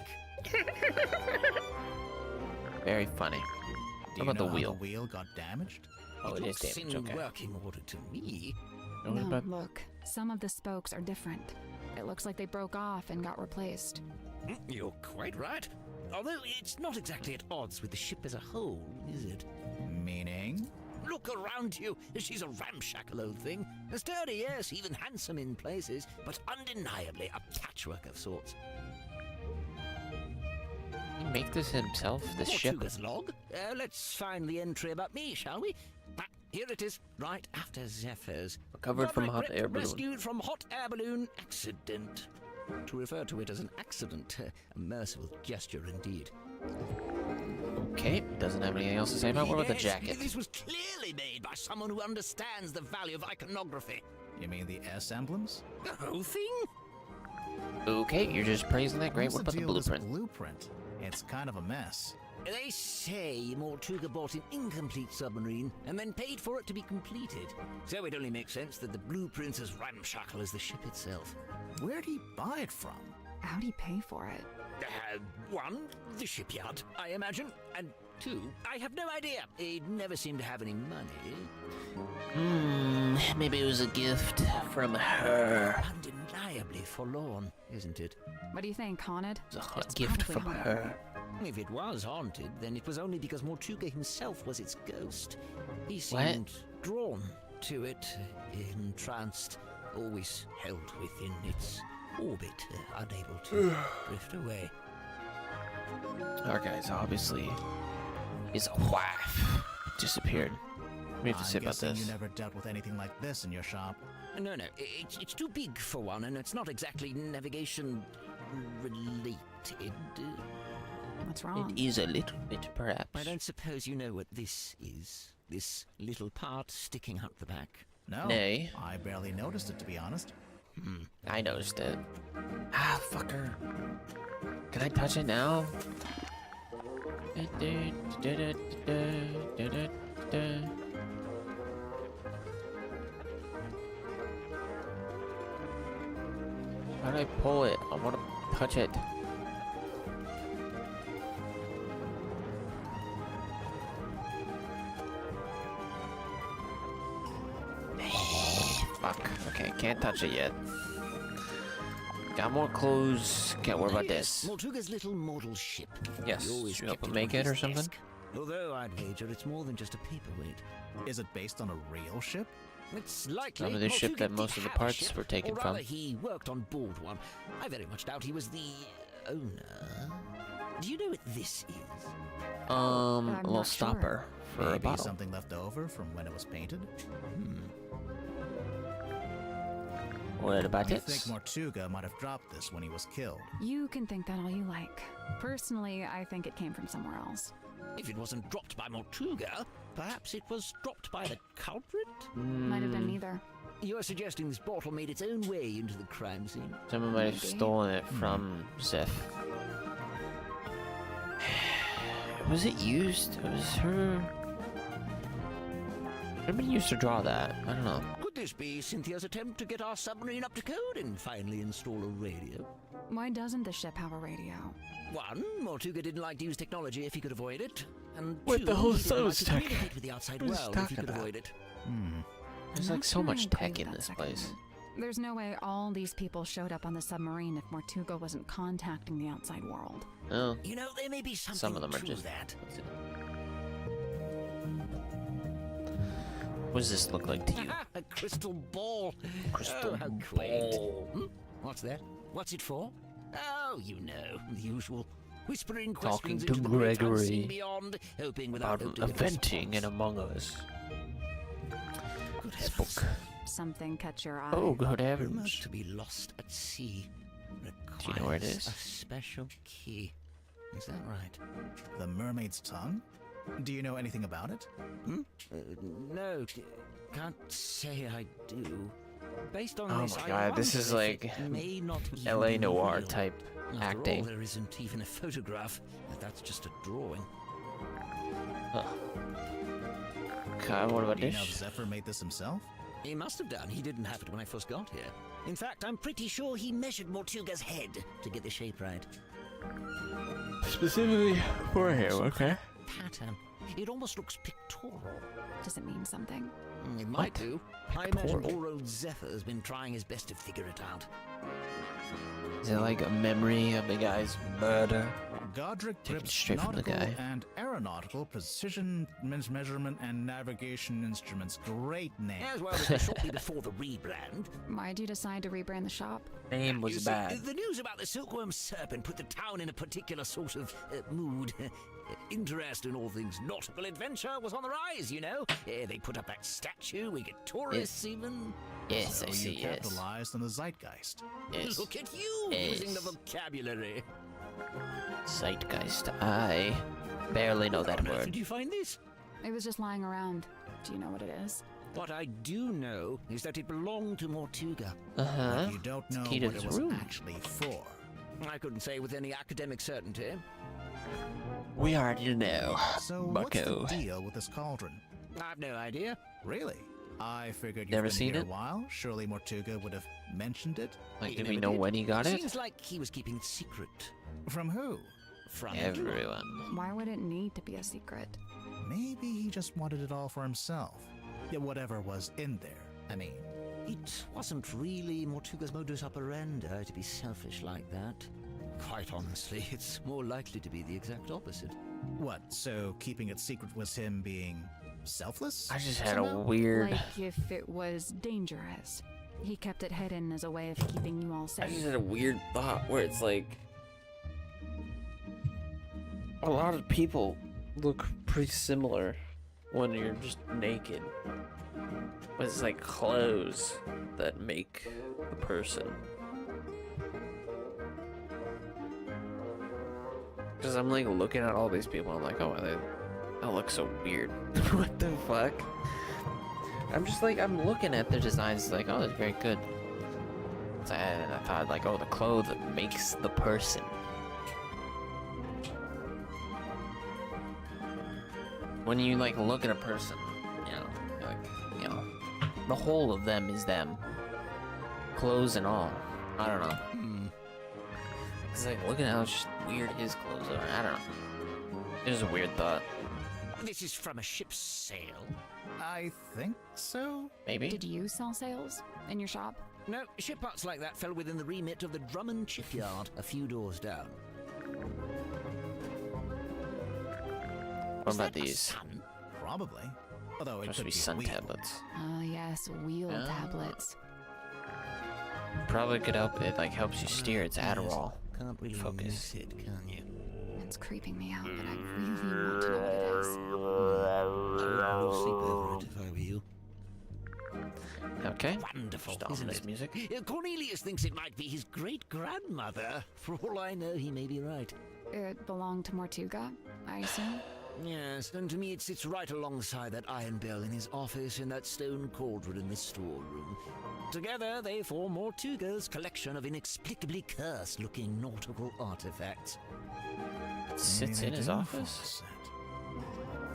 Very funny. Do How you about know the how wheel? the wheel got damaged? Oh, it is looks damaged. in Okay. working order to me. What No, about- look. Some of the spokes are different. It looks like they broke off and got replaced. You're quite right. Although it's not exactly at odds with the ship as a whole, is it? Meaning? Look around you. She's a ramshackle old thing. Sturdy, yes, even handsome in places, but undeniably a patchwork of sorts. He make this himself? This ship? Portuga's log. Let's find the entry about me, shall we? Here it is, right after Zephyr's. Recovered from hot Roderick air balloon. Rescued from hot air balloon accident. To refer to it as an accident, a merciful gesture indeed. Okay, doesn't have anything else to say about it. What about the Yes, jacket? This was clearly made by someone who understands the value of iconography. You mean the S emblems? The whole thing? Okay, you're just praising that. Great. What's What about the deal with this blueprint? blueprint? It's kind of a mess. They say Mortuga bought an incomplete submarine and then paid for it to be completed. So it only makes sense that the blueprint's as ramshackle as the ship itself. Where'd he buy it from? How'd he pay for it? One, the shipyard, I imagine. And two, I have no idea. He never seemed to have any money. Maybe it was a gift from her. Undeniably forlorn, isn't it? What do you think, haunted? It was a It's gift probably from haunted. her. If it was haunted, then it was only because Mortuga himself was its ghost. He What? seemed drawn to it, entranced, always held within its orbit, unable to drift away. Our guy's obviously his wife disappeared. We have to I'm say about guessing this. you never dealt with anything like this in your shop. No, it's too big for one, and it's not exactly navigation related. What's wrong? It is a little bit, perhaps. I don't suppose you know what this is. This little part sticking out the back. No. Nay. I barely noticed it, to be honest. I noticed it. Ah, fucker. Can I touch it now? How do I pull it? I want to touch it. Fuck. Okay, can't touch it yet. Got more clues. Can't worry about Yes, this. Mortuga's little model ship. Yes, He always should we help kept him make on it or his something? desk. Although I'd wager it's more than just a paperweight. Is it based on a real ship? It's likely. Remember this ship Mortuga that did most of the have a parts ship, were taken or rather, from? he worked on board one. I very much doubt he was the owner. Do you know what this is? A little not sure. stopper for a Maybe bottle. something left over from when it was painted? What about You it? think Mortuga might have dropped this when he was killed? You can think that all you like. Personally, I think it came from somewhere else. If it wasn't dropped by Mortuga, perhaps it was dropped by the culprit? Might have been neither. You're suggesting this bottle made its own way into the crime scene? Someone might have Maybe. stolen it from Zeph. Was it used? It was her. Could have been used to draw that. I don't know. Could this be Cynthia's attempt to get our submarine up to code and finally install a radio? Why doesn't the ship have a radio? One, Mortuga didn't like to use technology if he could avoid it. And What two, the hell he is didn't like those to tech? communicate with the outside What is he world if he talking could about? avoid it. There's I'm like not so sure I much agree tech with in that this second place. one. There's no way all these people showed up on the submarine if Mortuga wasn't contacting the outside world. Oh, You know, there may be something some of them are to just. that. What does this look like to you? A crystal ball. Crystal oh, how quaint. ball. Hmm? What's that? What's it for? Oh, you know, the usual. Whispering Talking questions to into the great Gregory unseen beyond, hoping without About hope to get a eventing in response. Among Us. Good This heavens. book. Something catch your eye. Oh, good Rumors heavens. to be lost at sea. Do you know where it Requires is? A special key. Is that right? The mermaid's tongue? Do you know anything about it? Hmm? No, can't say I do. Based on Oh this, my I god, this wonder is if like it may not even LA be noir real. type After acting. all, there isn't even a photograph. That's just a drawing. Huh. God, what about Do you know this? if Zephyr made this himself? He must have done. He didn't have it when I first got here. In fact, I'm pretty sure he measured Mortuga's head to get the shape right. Specifically for him, okay. Pattern. It almost looks pictorial. Does it mean something? It might What? do. I imagine Pictorial? poor old Zephyr's been trying his best to figure it out. Is it like a memory of the guy's murder? Godric Taken grips straight from the nautical guy. and aeronautical precision measurement and navigation instruments. Great name. As well as shortly before the rebrand. Why'd you decide to rebrand the shop? Name You was see, bad. the news about the silkworm serpent put the town in a particular sort of mood. Interest in all things nautical adventure was on the rise, you know. They put up that statue, we get tourists even. Yes, So I you see, yes. capitalized on the zeitgeist. Yes. Look at you using the Yes. vocabulary. Zeitgeist. I barely know that Where on earth word. did you find this? It was just lying around. Do you know what it is? What I do know is that it belonged to Mortuga. Uh-huh. But you don't know key to what this it was room. actually for. I couldn't say with any academic certainty. We already know. So Bucko. what's the deal with this cauldron? I've no idea. Really? I figured you've Never been seen here it? a while. Surely Mortuga would have mentioned it. Like, He do we never know did. when he got it? Seems like he was keeping it secret From who? from Everyone. Why would it need to be a secret? Maybe he just wanted it all for himself. Yeah, whatever was in there. I mean, It wasn't really Mortuga's modus operandi to be selfish like that. Quite honestly, it's more likely to be the exact opposite. what? So keeping it secret was him being selfless? I just had a somehow? weird. Like if it was dangerous. He kept it hidden as a way of keeping you all I safe. just had a weird thought where it's like a lot of people look pretty similar when you're just naked. But it's like clothes that make the person. Because I'm like looking at all these people, I'm like, oh, that looks so weird. What the fuck? I'm just like, I'm looking at their designs, like, oh, that's very good. And I thought, like, oh, the clothes that makes the person. When you like look at a person, you know, you're like, you know, the whole of them is them, clothes and all. I don't know. Cause like looking at how just weird his clothes are. I don't know. It was a weird thought. This is from a ship's sail. I think so. Maybe. Did you sell sails in your shop? No, ship parts like that fell within the remit of the Drummond shipyard a few doors down. What Is about that a these? sun? Probably. Although it Supposed to could be be sun a wheel. tablets. Oh yes, wheel Ah. tablets. Probably could help. It like helps you steer. It's Adderall. Can't really Focus. miss it, can you? It's creeping me out, but I really want to know what it is. I would sleep over it if I were you. Okay. Wonderful, Just isn't ominous it? music. Cornelius thinks it might be his great-grandmother. For all I know, he may be right. It belonged to Mortuga, I assume. Yes, and to me it sits right alongside that iron bell in his office and that stone cauldron in the storeroom. Together, they form Mortuga's collection of inexplicably cursed-looking nautical artifacts. It sits Maybe in they his do office. force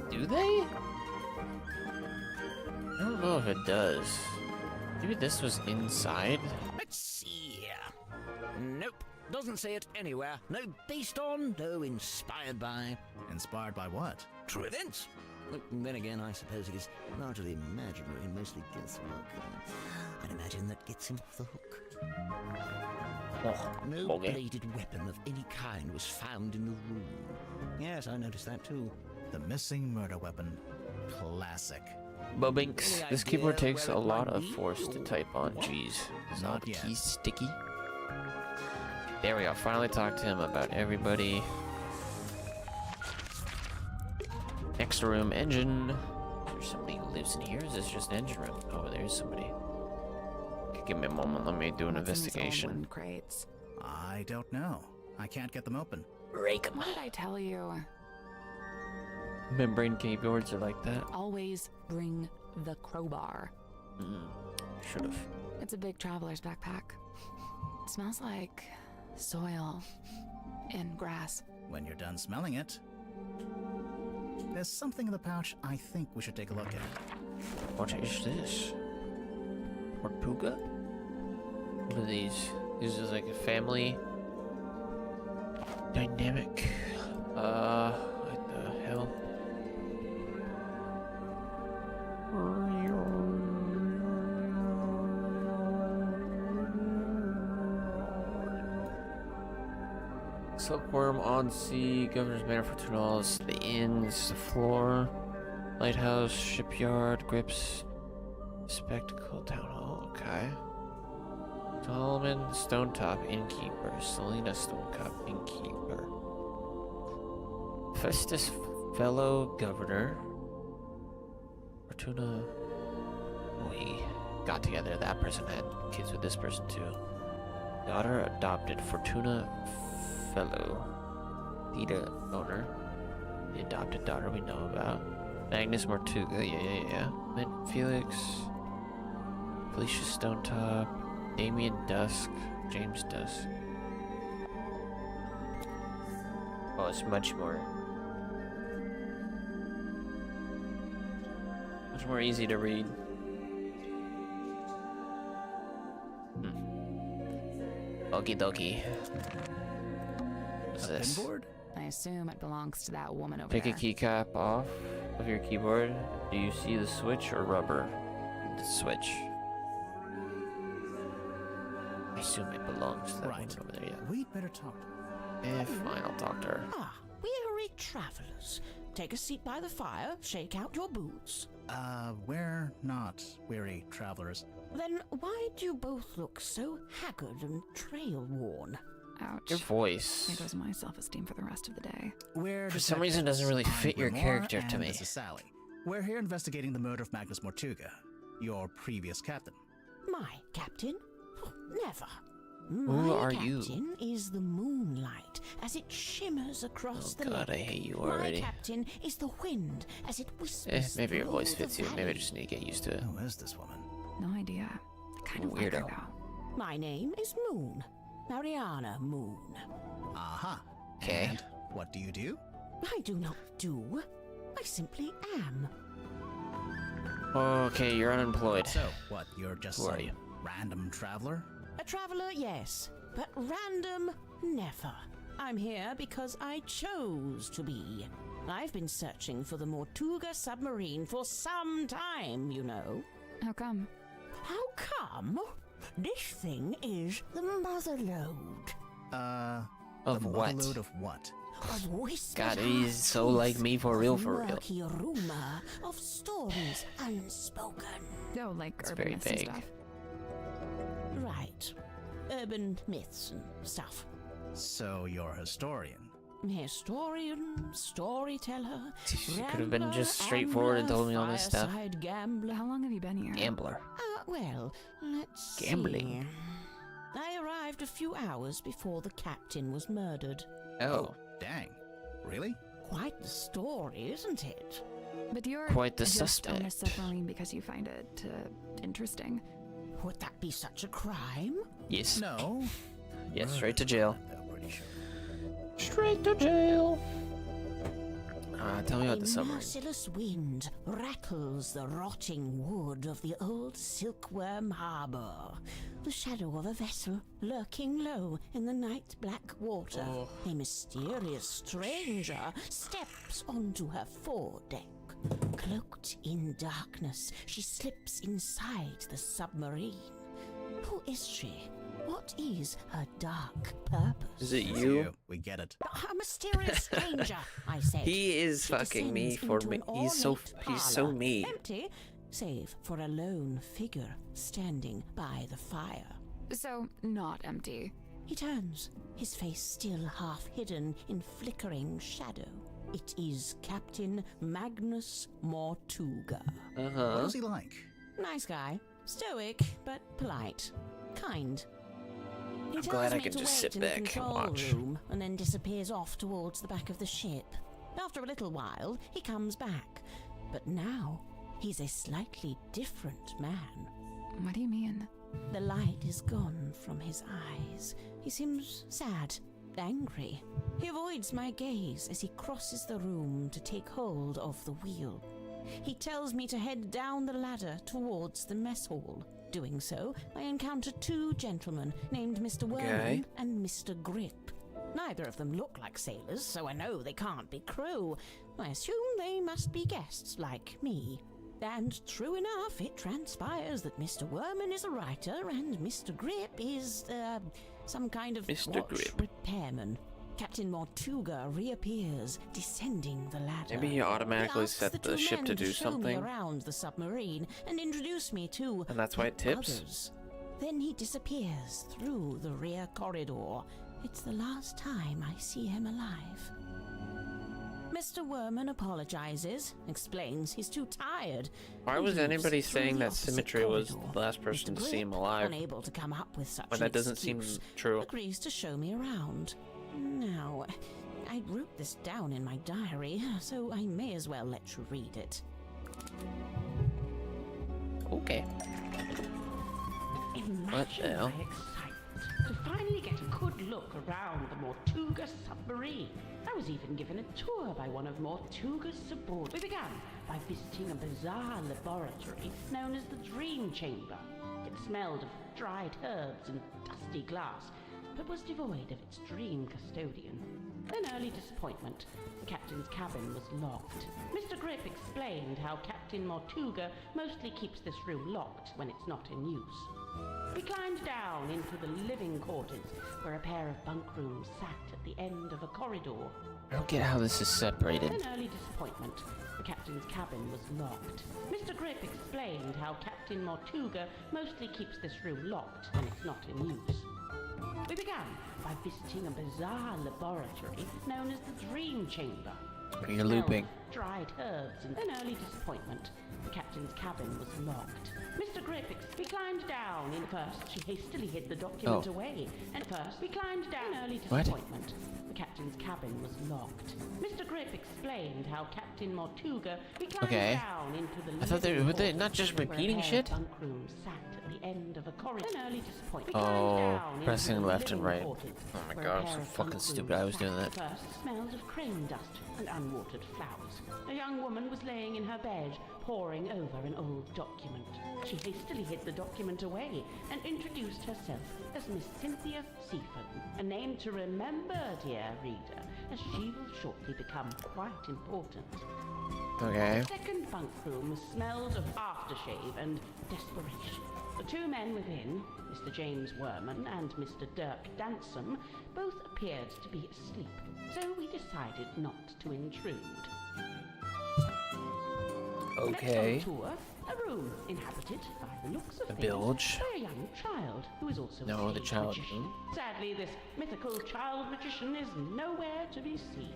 it. Do they? I don't know if it does. Maybe this was inside. Let's see here. Nope, doesn't say it anywhere. No based on, no inspired by. Inspired by what? True events. Then again, I suppose it is largely imaginary and mostly guesswork. I'd imagine that gets him off the hook. Oh, No okay. bladed weapon of any kind was found in the room. Yes, I noticed that too. The missing murder weapon. Classic. Bubinks. Any This idea keyboard takes where a it lot might of be? force to type on. What? Jeez. Is all Not the yet. keys sticky? There we go. Finally talked to him about everybody. Next room, engine. Is there somebody who lives in here? Is this just an engine room? Oh, there's somebody. Okay, give me a moment. Let me do an What's in these old investigation. wooden crates? I don't know. I can't get them open. Break 'em. What did I tell you? Membrane keyboards are like that. Always bring the crowbar. Should've. It's a big traveler's backpack. It smells like soil and grass. When you're done smelling it. There's something in the pouch I think we should take a look at. What is this? Tortuga? What are these? This is like a family dynamic. What the hell? Silkworm on sea, Governor's Manor for $2, the inns, the floor, lighthouse, shipyard, grips, spectacle, town hall, okay. Solomon, Stonetop, innkeeper, Selena, Stonetop, innkeeper. Festus, fellow governor. Fortuna, we got together, that person had kids with this person too. Daughter adopted, Fortuna, fellow. Theta owner. The adopted daughter we know about. Magnus Mortuga, yeah. Mint Felix. Felicia Stonetop. Damien Dusk. James Dusk. Oh, it's much more easy to read. Okie dokie. What's A this? pinboard? I assume it belongs to that woman over Take there. a keycap off of your keyboard. Do you see the switch or rubber? The switch. I assume it belongs to that Right. woman over there, yeah. We'd better talk to her. Fine, I'll talk to her. Ah, weary travelers. Take a seat by the fire, shake out your boots. We're not weary travelers. Then why do you both look so haggard and trail-worn? Ouch. Your voice. There goes my self-esteem for the rest of the day. We're For some reason, it doesn't really detectives. fit I'm your Grimoire, character to and me. This is Sally. We're here investigating the murder of Magnus Mortuga, your previous captain. My captain? Oh, never. Who My are you? captain is the moonlight as it shimmers across the God, I lake. hate you My already. captain is the wind as it whispers Maybe your through voice the fits you. Maybe I valley. just need to get used to it. Who is this woman? No idea. I kind of like her Weirdo. though. My name is Moon. Mariana Moon. Aha. Okay. And what do you do? I do not do. I simply am. Okay, you're unemployed. So, what, you're just Who are some you? random traveler? A traveler, yes, but random, never. I'm here because I chose to be. I've been searching for the Mortuga submarine for some time, you know. How come? How come? This thing is the motherlode. Of the what? motherload of what? Of whispered God, he's so half-truth, like me for real, of for real. murky rumor, of stories unspoken. No, like It's urban very myths and vague. stuff. Right. Urban myths and stuff. So, you're a historian. Historian, storyteller, She could have been just straightforward and told me all this stuff. fireside gambler. How long have you been here? Gambler. Well, let's Gambling. see. I arrived a few hours before the captain was murdered. Oh, Dang. Really? Quite the story, isn't it? But you're Quite the just on a suspect. submarine because you find it interesting. Would that be such a crime? yes. No. Yes, straight to jail. I'm pretty sure. Straight to jail. Tell me about the A submarine. merciless wind rattles the rotting wood of the old Silkworm Harbor. The shadow of a vessel lurking low in the night black water. Oh. A mysterious stranger steps onto her foredeck. Cloaked in darkness, she slips inside the submarine. Who is she? What is her dark purpose? Is it It's you? We get it. A mysterious stranger, I said. He is She fucking me descends for into me. an He's so parlour, me. Empty, save for a lone figure standing by the fire. So, not empty. He turns, his face still half hidden in flickering shadow. It is Captain Magnus Mortuga. What was he like? Nice guy, stoic but polite, kind. He tells glad I me can to just wait sit in back the and control watch. room and then disappears off towards the back of the ship. After a little while, he comes back, but now he's a slightly different man. What do you mean? The light is gone from his eyes. He seems sad, angry. He avoids my gaze as he crosses the room to take hold of the wheel. He tells me to head down the ladder towards the mess hall. Doing so, I encounter two gentlemen named Mr. Worman and Mr. Grip. Neither of them look like sailors, so I know they can't be crew. I assume they must be guests like me. And true enough, it transpires that Mr. Worman is a writer and Mr. Grip is, some kind of Mr. watch Grip. repairman. Captain Mortuga reappears, descending the ladder. Maybe he automatically He asks set the two ship men to do show me something. around the submarine and introduce me to And that's why it the tips? others. Then he disappears through the rear corridor. It's the last time I see him alive. Mr. Worman apologizes, explains he's too tired. Why and was leaves anybody through saying the that opposite Symmetry was corridor. the last person Mr. to see him Grip, alive? unable to come up with such But an that doesn't seem excuse, true. agrees to show me around. Now, I wrote this down in my diary, so I may as well let you read it. Okay. What the hell? My excitement to finally get a good look around the Mortuga submarine. I was even given a tour by one of Mortuga's subordinates. We began by visiting a bizarre laboratory known as the Dream Chamber. It smelled of dried herbs and dusty glass, but was devoid of its dream custodian. An early disappointment. The captain's cabin was locked. Mr. Grip explained how Captain Mortuga mostly keeps this room locked when it's not in use. We climbed down into the living quarters, where a pair of bunk rooms sat at the end of a corridor. I don't get how this is separated. An early disappointment. The captain's cabin was locked. Mr. Grip explained how Captain Mortuga mostly keeps this room locked when it's not in use. We began by visiting a bizarre laboratory known as the Dream Chamber. You're looping. Dried herbs and an early disappointment. The captain's cabin was locked. Mr. Grip, we climbed down. In first, she hastily hid the document away. And first, we climbed down. An early disappointment. The captain's cabin was locked. Mr. Grip explained how Captain Mortuga, we climbed down into the I thought they living were they quarters, not just where a repeating pair of shit? bunk rooms sat at the end of a corridor. An early disappointment. Oh, pressing left and right. Oh my where a god, I'm pair so of fucking bunk stupid. rooms I was sat. doing that. First smelled of crane dust and unwatered flowers. A young woman was laying in her bed, poring over an old document. She hastily hid the document away and introduced herself as Miss Cynthia Seafoam, a name to remember, dear reader, as she will shortly become quite important. Okay. The second bunk room smelled of aftershave and desperation. The two men within, Mr. James Worman and Mr. Dirk Dansom, both appeared to be asleep, so we decided not to intrude. Okay. Next on tour, a room inhabited by the looks of A things bilge. by a young child who is also No, a the stage child. magician. Sadly, this mythical child magician is nowhere to be seen.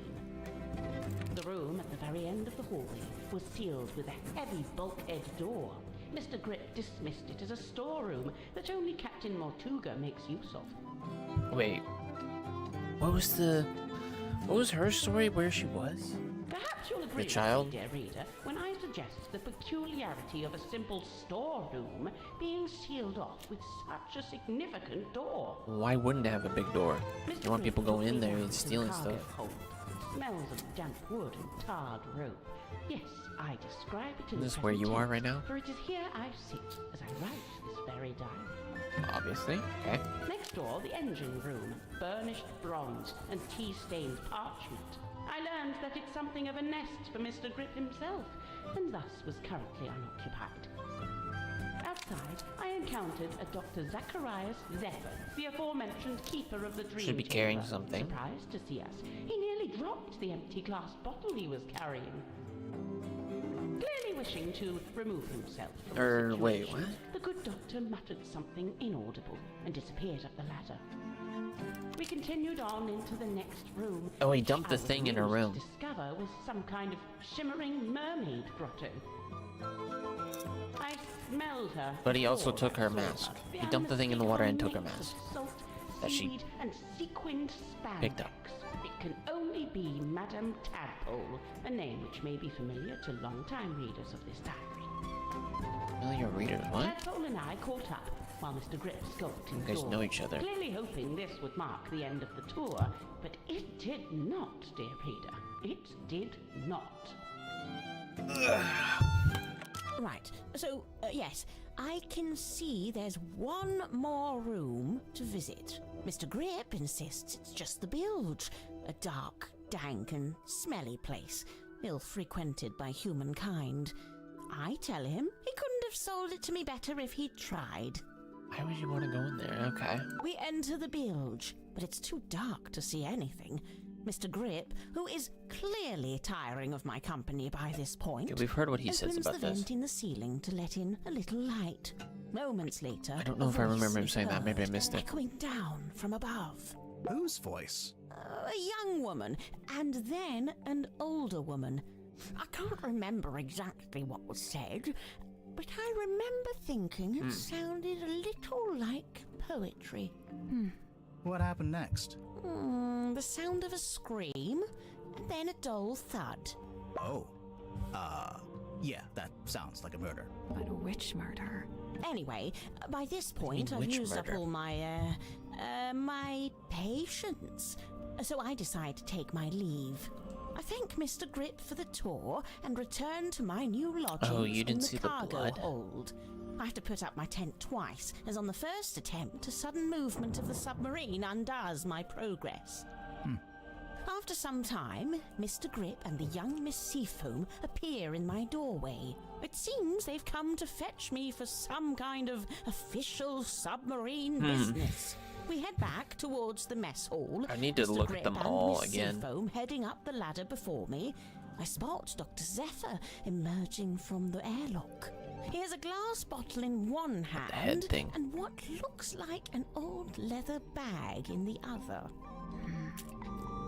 The room at the very end of the hallway was sealed with a heavy bulkhead door. Mr. Grip dismissed it as a storeroom that only Captain Mortuga makes use of. Wait. What was her story where she was? Perhaps you'll agree child? with me, dear reader, when I suggest the peculiarity of a simple storeroom being sealed off with such a significant door. Why wouldn't it have a big door? You want people going in there and stealing Cargo stuff. hold. It smells of damp wood and tarred rope. Yes, I describe it in Is this the where you present are tense, right now? For it is here I sit as I write this very diary. Obviously. Okay. Next door, the engine room, burnished bronze and tea-stained parchment. I learned that it's something of a nest for Mr. Grip himself, and thus was currently unoccupied. Outside, I encountered a Dr. Zacharias Zephyr, the aforementioned keeper of the dream Should be chamber. carrying something. Surprised to see us, he nearly dropped the empty glass bottle he was carrying. Clearly wishing to remove himself from the situation, wait, what? the good doctor muttered something inaudible and disappeared up the ladder. We continued on into the next room. Oh, he which dumped I the was thing in her amused to room. discover was some kind of shimmering mermaid grotto. I smelled her. But he also before took her I saw mask. her. He dumped the thing in the water and took her unmistakable mask. mix of salt, That she seaweed, and sequined spandex. picked up. It can only be Madame Tadpole, a name which may be familiar to long-time readers of this diary. Familiar readers, what? Tadpole and I caught up while Mr. Grip skulked You indoors, guys know each other. clearly hoping this would mark the end of the tour, but it did not, dear reader. It did not. Right, so, yes, I can see there's one more room to visit. Mr. Grip insists it's just the bilge, a dark, dank and smelly place, ill-frequented by humankind. I tell him he couldn't have sold it to me better if he'd tried. Why would you want to go in there? Okay. We enter the bilge, but it's too dark to see anything. Mr. Grip, who is clearly tiring of my company by this point, Okay, we've heard what he says opens about the this. vent in the ceiling to let in a little light. Moments later, I don't know a if I remember voice him is saying that. Maybe I heard, missed it. echoing down from above. Whose voice? A young woman, and then an older woman. I can't remember exactly what was said, but I remember thinking it sounded a little like poetry. What happened next? The sound of a scream, and then a dull thud. Oh. Yeah, that sounds like a murder. But which murder? Anyway, by this point, I've which used murder? up all my patience, so I decide to take my leave. I thank Mr. Grip for the tour and return to my new lodgings Oh, you in didn't the see the cargo blood? hold. I have to put up my tent twice, as on the first attempt, a sudden movement of the submarine undoes my progress. After some time, Mr. Grip and the young Miss Seafoam appear in my doorway. It seems they've come to fetch me for some kind of official submarine business. We head back towards the mess hall. I need to Mr. look at Grip them and all Miss again. Seafoam heading up the ladder before me. I spot Dr. Zephyr emerging from the airlock. He has a glass bottle in one hand head thing. and what looks like an old leather bag in the other.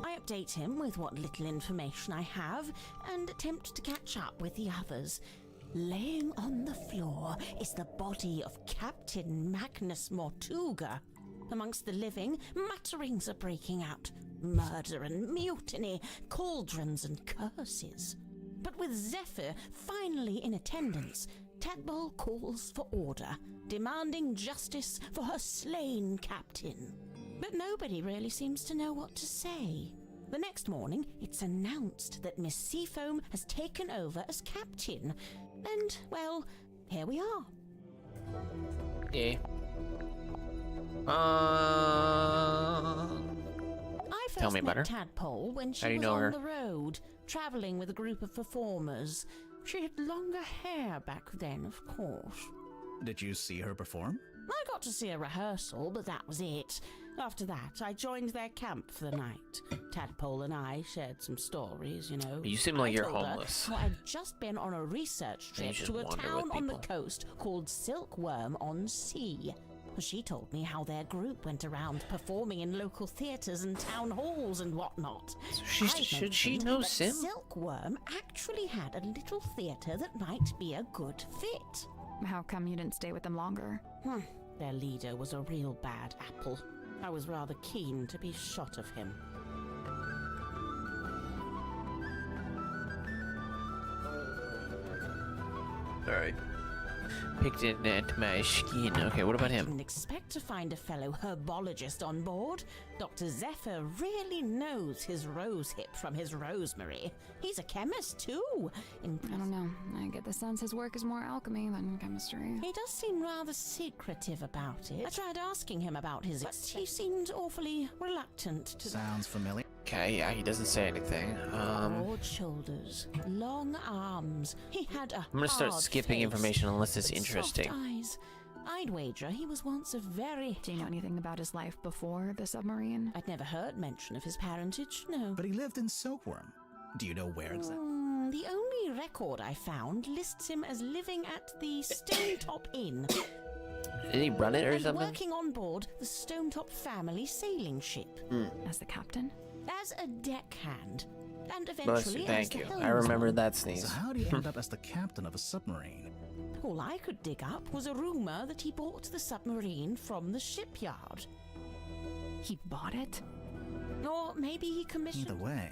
I update him with what little information I have and attempt to catch up with the others. Laying on the floor is the body of Captain Magnus Mortuga. Amongst the living, mutterings are breaking out. Murder and mutiny, cauldrons and curses. But with Zephyr finally in attendance, Tadpole calls for order, demanding justice for her slain captain. But nobody really seems to know what to say. The next morning, it's announced that Miss Seafoam has taken over as captain. And, well, here we are. Okay. I first Tell me about met her. Tadpole when How she do you was know on her? the road, travelling with a group of performers. She had longer hair back then, of course. Did you see her perform? I got to see a rehearsal, but that was it. After that, I joined their camp for the night. Tadpole and I shared some stories, you know. You seem like I you're told her homeless. how I'd just been on a research And you trip just to a wander town with on the people. coast called Silkworm on Sea. She told me how their group went around performing in local theatres and town halls and whatnot. So I should she mentioned know that Sim? Silkworm actually had a little theatre that might be a good fit. How come you didn't stay with them longer? Their leader was a real bad apple. I was rather keen to be shot of him. Alright. Picked it at my skin. Okay, what about him? Didn't expect to find a fellow herbologist on board. Dr. Zephyr really knows his rose hip from his rosemary. He's a chemist too. I don't know. I get the sense his work is more alchemy than chemistry. He does seem rather secretive about it. I tried asking him about his, but he seemed awfully reluctant to. Sounds familiar. Okay, yeah, he doesn't say anything. Broad shoulders, long arms. He had a I'm gonna start hard skipping face, information unless it's but interesting. Soft eyes. I'd wager he was once a very... Do you know anything about his life before the submarine? I'd never heard mention of his parentage, no. But he lived in Silkworm. Do you know where exactly? The only record I found lists him as living at the Stonetop Inn. Did he run it or and something? working on board the Stonetop family sailing ship. As the captain? As a deckhand. And Bless eventually you, as thank the you. I helmsman. remember that sneeze. So how do you end up as the captain of a submarine? All I could dig up was a rumor that he bought the submarine from the shipyard. He bought it? Or maybe he commissioned... Either way,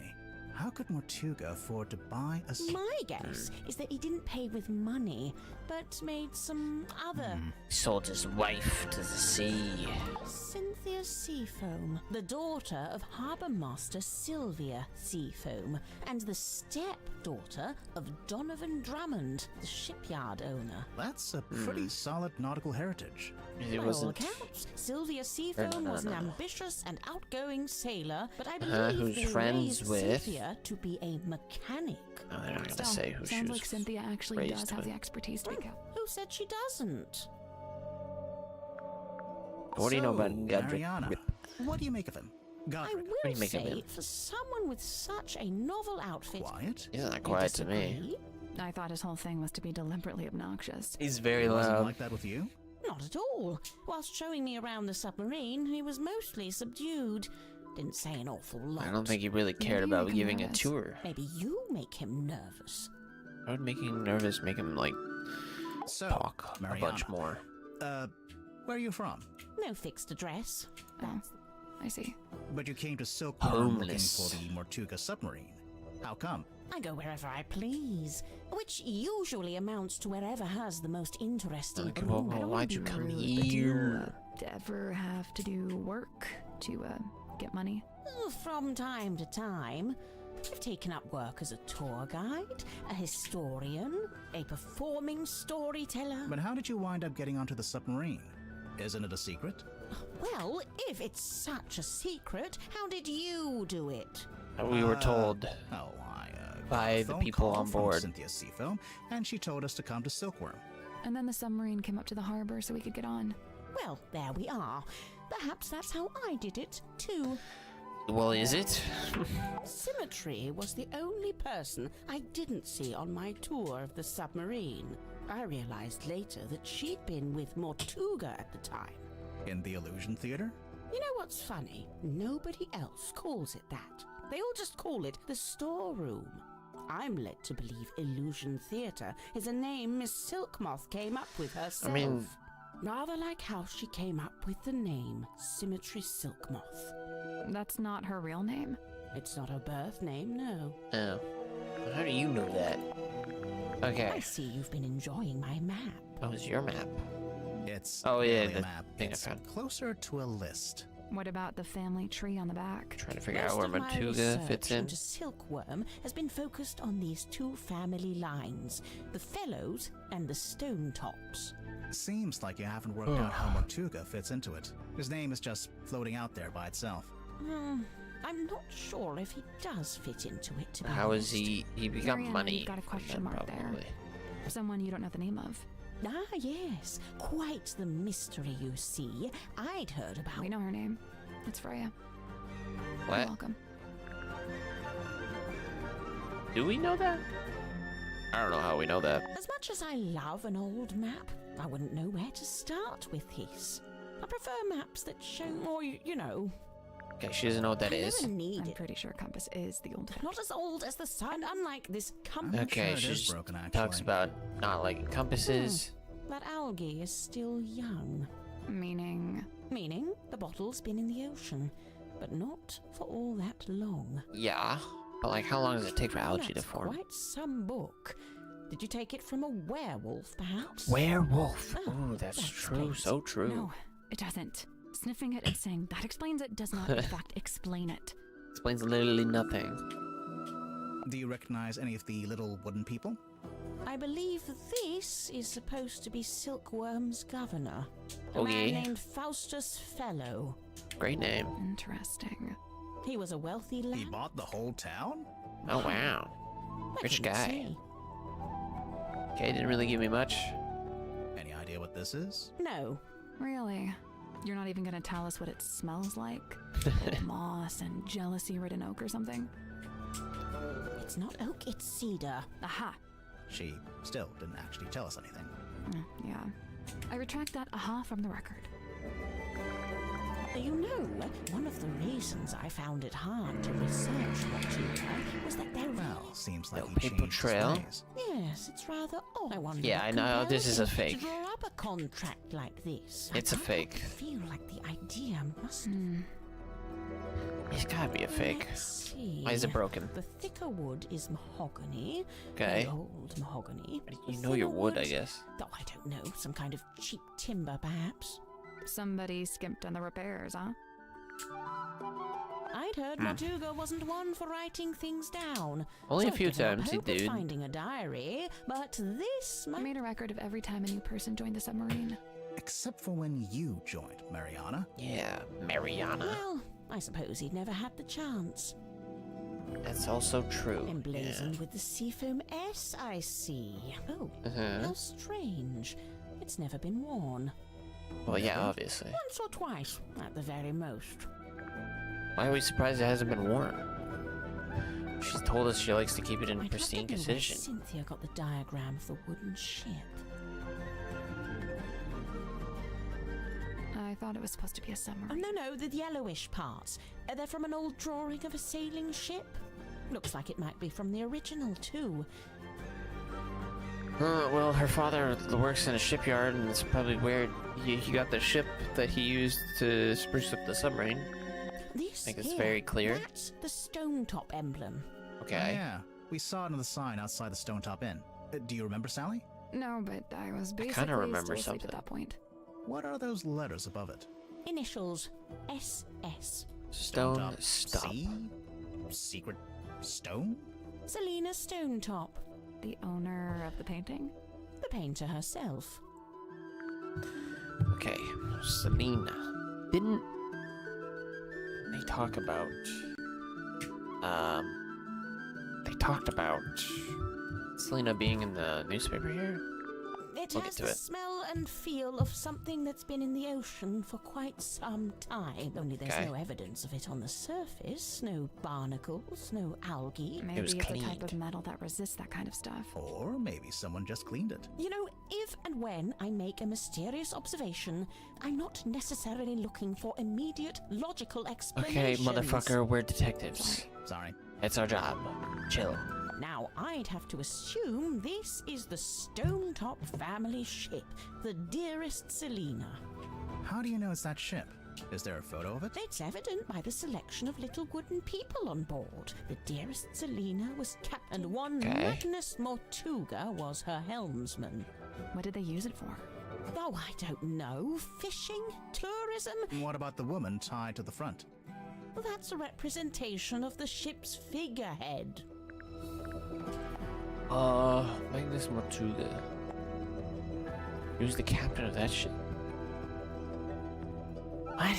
how could Mortuga afford to buy a... My guess is that he didn't pay with money, but made some other... Sold his wife to the sea. Cynthia Seafoam, the daughter of Harbour Master Sylvia Seafoam, and the stepdaughter of Donovan Drummond, the shipyard owner. That's a pretty solid nautical heritage. It By all wasn't. accounts, Sylvia Seafoam was an ambitious and outgoing sailor, but I believe who's they friends raised with- Cynthia to be a mechanic. No, they're not gonna Still, say who she sounds was like Cynthia actually raised does have with. the expertise to make out. Who said she doesn't? What do you know about Godric? Mariana? What do you make of him? I Godric. do will you make of say, him? for someone with such a novel outfit... Quiet? He's not you quiet to me. disagree? I thought his whole thing was to be deliberately obnoxious. He's very He wasn't loud. like that with you? Not at all. Whilst showing me around the submarine, he was mostly subdued. Didn't say an awful lot. I don't think he really cared Maybe about make him giving a nervous. tour. Maybe you make him nervous. I would make him nervous, make him like So, talk Mariana, a bunch more. where are you from? No fixed address. Oh, I see. But you came to Silkworm looking Homeless. for the Mortuga submarine. How come? I go wherever I please, which usually amounts to wherever has the most interesting... Okay, well, I don't wanna why'd be you come rude, but do you, here? ever have to do work to get money? From time to time, I've taken up work as a tour guide, a historian, a performing storyteller. But how did you wind up getting onto the submarine? Isn't it a secret? Well, if it's such a secret, how did you do it? We were told Oh, by got a the phone people call on from board. Cynthia Seafoam, and she told us to come to Silkworm. And then the submarine came up to the harbor so we could get on. Well, there we are. Perhaps that's how I did it, too. Well, is it? Symmetry was the only person I didn't see on my tour of the submarine. I realized later that she'd been with Mortuga at the time. In the Illusion Theater? You know what's funny? Nobody else calls it that. They all just call it the storeroom. I'm led to believe Illusion Theatre is a name Miss Silkmoth came up with herself. I mean- rather like how she came up with the name Symmetry Silkmoth. That's not her real name? It's not her birth name, no. Oh. How do you know that? I Okay. see you've been enjoying my map. That was your map. It's Oh, yeah, barely a the map. thing I It's found. closer to a list. What about the family tree on the back? Trying to figure Most out where of my Mortuga research fits in. into Silkworm has been focused on these two family lines, the Fellows and the Stonetops. Seems like you haven't worked out how Mortuga fits into it. His name is just floating out there by itself. I'm not sure if he does fit into it, to be How is honest. he become Mariana, money? you've got a from question that, mark there. probably. Someone you don't know the name of. Ah, yes. Quite the mystery, you see. I'd heard about... We know her name. It's Freya. You're What? welcome. Do we know that? I don't know how we know that. As much as I love an old map, I wouldn't know where to start with this. I prefer maps that show more, you know. Okay, she doesn't know what that I is. never need I'm it. pretty sure Compass is the oldest. Not as old as the sun, unlike this I'm compass. Okay, sure it she is just broken, actually. talks about not liking compasses. That algae is still young. Meaning... Meaning, the bottle's been in the ocean, but not for all that long. Yeah, but like, how long does it take for algae to That's form? quite some book. Did you take it from a werewolf, perhaps? Werewolf. Oh, Ooh, that's that true. explains So true. No, it doesn't. Sniffing it and saying that explains it does not in fact explain it. Explains literally nothing. Do you recognize any of the little wooden people? I believe this is supposed to be Silkworm's governor. A Okay. man named Faustus Fellow. Great name. Interesting. He was a wealthy lad. He bought the whole town? Oh wow, I rich couldn't guy. see. Okay, didn't really give me much. Any idea what this is? No. Really? You're not even gonna tell us what it smells like? Old moss and jealousy-ridden oak or something? It's not oak, it's cedar. Aha! She still didn't actually tell us anything. Yeah. I retract that aha from the record. You know, one of the reasons I found it hard to research Latuga was that there Well, seems like No he paper changed his trail. ways. Yes, it's rather odd. I wonder Yeah, what I know, this is a compelled him fake. to draw up a contract like this. It's a I can't fake. feel like the idea must. It's gotta be a fake. Let's see. Why is it broken? The thicker wood is mahogany. Okay. The old mahogany. You The know your thinner wood, I guess. Oh, I don't know. Some kind of cheap timber, perhaps. Somebody skimped on the repairs, huh? I'd heard Latuga wasn't one for writing things down. Only so a I'd few given up times he hope of did. finding a diary, but this I might. made a record of every time a new person joined the submarine. Except for when you joined, Mariana. Yeah, Mariana. Well, I suppose he'd never had the chance. That's also true. Emblazoned with the Seafoam S, I see. Oh, how strange. It's never been worn. Well, yeah, obviously. Once or twice, at the very most. Why are we surprised it hasn't been worn? She's told us she likes to keep it in I'd love pristine to know where condition. Cynthia got the diagram of the wooden ship. I thought it was supposed to be a Oh, submarine. no, the yellowish parts. They're from an old drawing of a sailing ship. Looks like it might be from the original, too. Well, her father works in a shipyard, and it's probably where he got the ship that he used to spruce up the submarine. This I think it's here, very clear. That's the stone top emblem. Okay. Yeah, we saw it on the sign outside the Stone Top Inn. Do you remember, Sally? No, but I was kinda basically remember still asleep something. at that point. What are those letters above it? Initials SS. Stone Top stop. C? Secret stone? Selena Stonetop, The owner of the painting? the painter herself. Okay, Selena. Didn't they talk about? They talked about Selena being in the newspaper here. It We'll has get to the it. smell and feel of something that's been in the ocean for quite some time. Only there's Okay. no evidence of it on the surface. No barnacles, no algae. Maybe was it's a type cleaned. of metal that resists that kind of stuff. Or maybe someone just cleaned it. You know, if and when I make a mysterious observation, I'm not necessarily looking for immediate logical Okay, explanations. motherfucker, we're detectives. Sorry. It's our job. Chill. Now, I'd have to assume this is the Stonetop family ship, the dearest Selena. How do you know it's that ship? Is there a photo of it? It's evident by the selection of little wooden people on board. The dearest Selena was captain, and one Okay. Magnus Mortuga was her helmsman. What did they use it for? Oh, I don't know. Fishing? Tourism? What about the woman tied to the front? That's a representation of the ship's figurehead. Magnus Mortuga. He was the captain of that ship. What?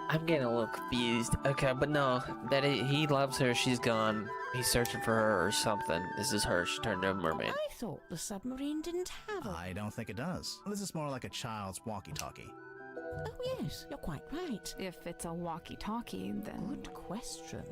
I'm getting a little confused. Okay, but no, he loves her. She's gone. He's searching for her or something. This is her. She turned into a mermaid. I thought the submarine didn't have a... I don't think it does. This is more like a child's walkie-talkie. Oh, yes, you're quite right. If it's a walkie-talkie, then... Good question.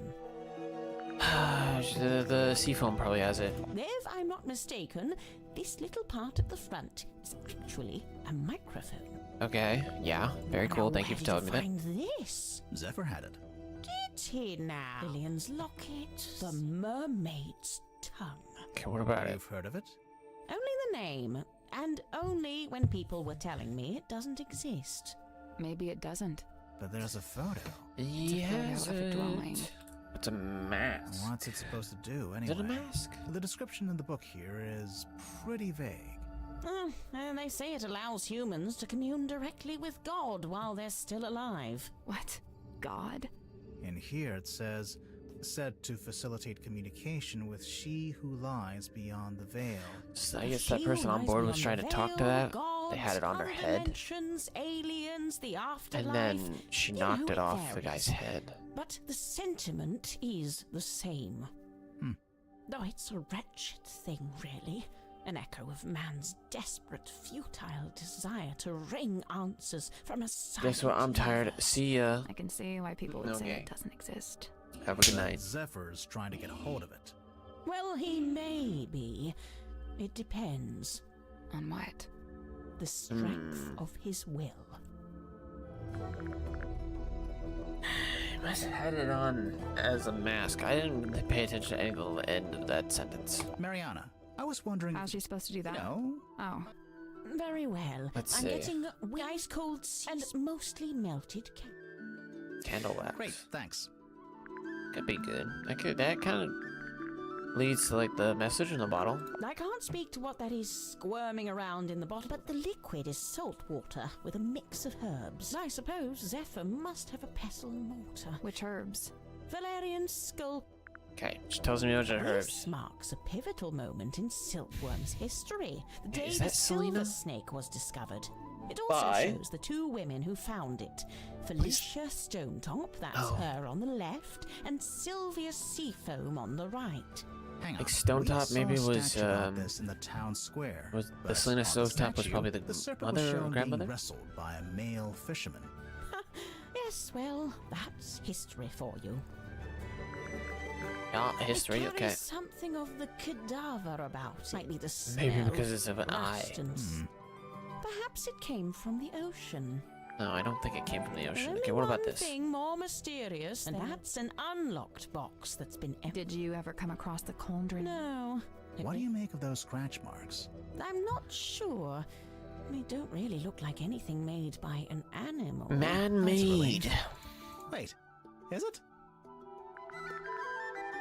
the seafoam probably has it. If I'm not mistaken, this little part at the front is actually a microphone. Okay, yeah, very cool. Now, Thank you for where telling me did that. you find this? Zephyr had it. Did he now? Lillian's locket, the mermaid's tongue. Okay, what about it? You've heard of it? Only the name, and only when people were telling me it doesn't exist. Maybe it doesn't. But there's a photo. Yes, photo of a drawing. It's a mask. What's it supposed to do, Is anyway? it a mask? The description in the book here is pretty vague. And they say it allows humans to commune directly with God while they're still alive. What? God? In here it says, said to facilitate communication with she who lies beyond the veil. So I guess that She person on lies board was beyond trying to the talk to veil, that. God they had it on her other head. dimensions, aliens, the afterlife. And then she You knocked know, it off the varies. guy's head. But the sentiment is the same. Though it's a wretched thing, really. An echo of man's desperate, futile desire to wring answers from a silent Guess what? I'm tired. universe. See ya. I can see why people would say Okay. it doesn't exist. Have a good night. Zephyr's trying to get a hold of it. Well, he may be. It depends. On what? The strength of his will. I must have had it on as a mask. I didn't really pay attention to any of the end of that sentence. Mariana, I was wondering. How's she supposed to do that? No. Oh. Very well. Let's I'm see. getting ice cold and mostly melted Candle wax. Great, thanks. Could be good. That kind of leads to like the message in the bottle. I can't speak to what that is squirming around in the bottle, but the liquid is salt water with a mix of herbs. I suppose Zephyr must have a pestle and mortar. Which herbs? Valerian skull. Okay, she tells me which are This herbs. marks a pivotal moment in silkworm's history. The day Is the that Selena? silver snake was discovered. It also Bye. shows the two women who found it. Felicia Stonetop, that's Oh. her on the left, and Sylvia Seafoam on the right. Hang on. Like Stonetop We maybe saw a was statue about this in the town square. was the but Selena on the Stovetop was statue, probably the serpent mother was or shown grandmother? being wrestled by a male fisherman. Yes, well, that's history for you. Yeah, history. It Okay. carries something of the cadaver about it. Might be the smell. Maybe because it's of an eye. rust and Perhaps it came from the ocean. No, I don't think it came from the ocean. Only Okay, what about one this? thing more mysterious, and that's an unlocked box that's been empty. Did you ever come across the cauldron? No. What do you make of those scratch marks? I'm not sure. They don't really look like anything made by an animal. Man-made. Wait, is it?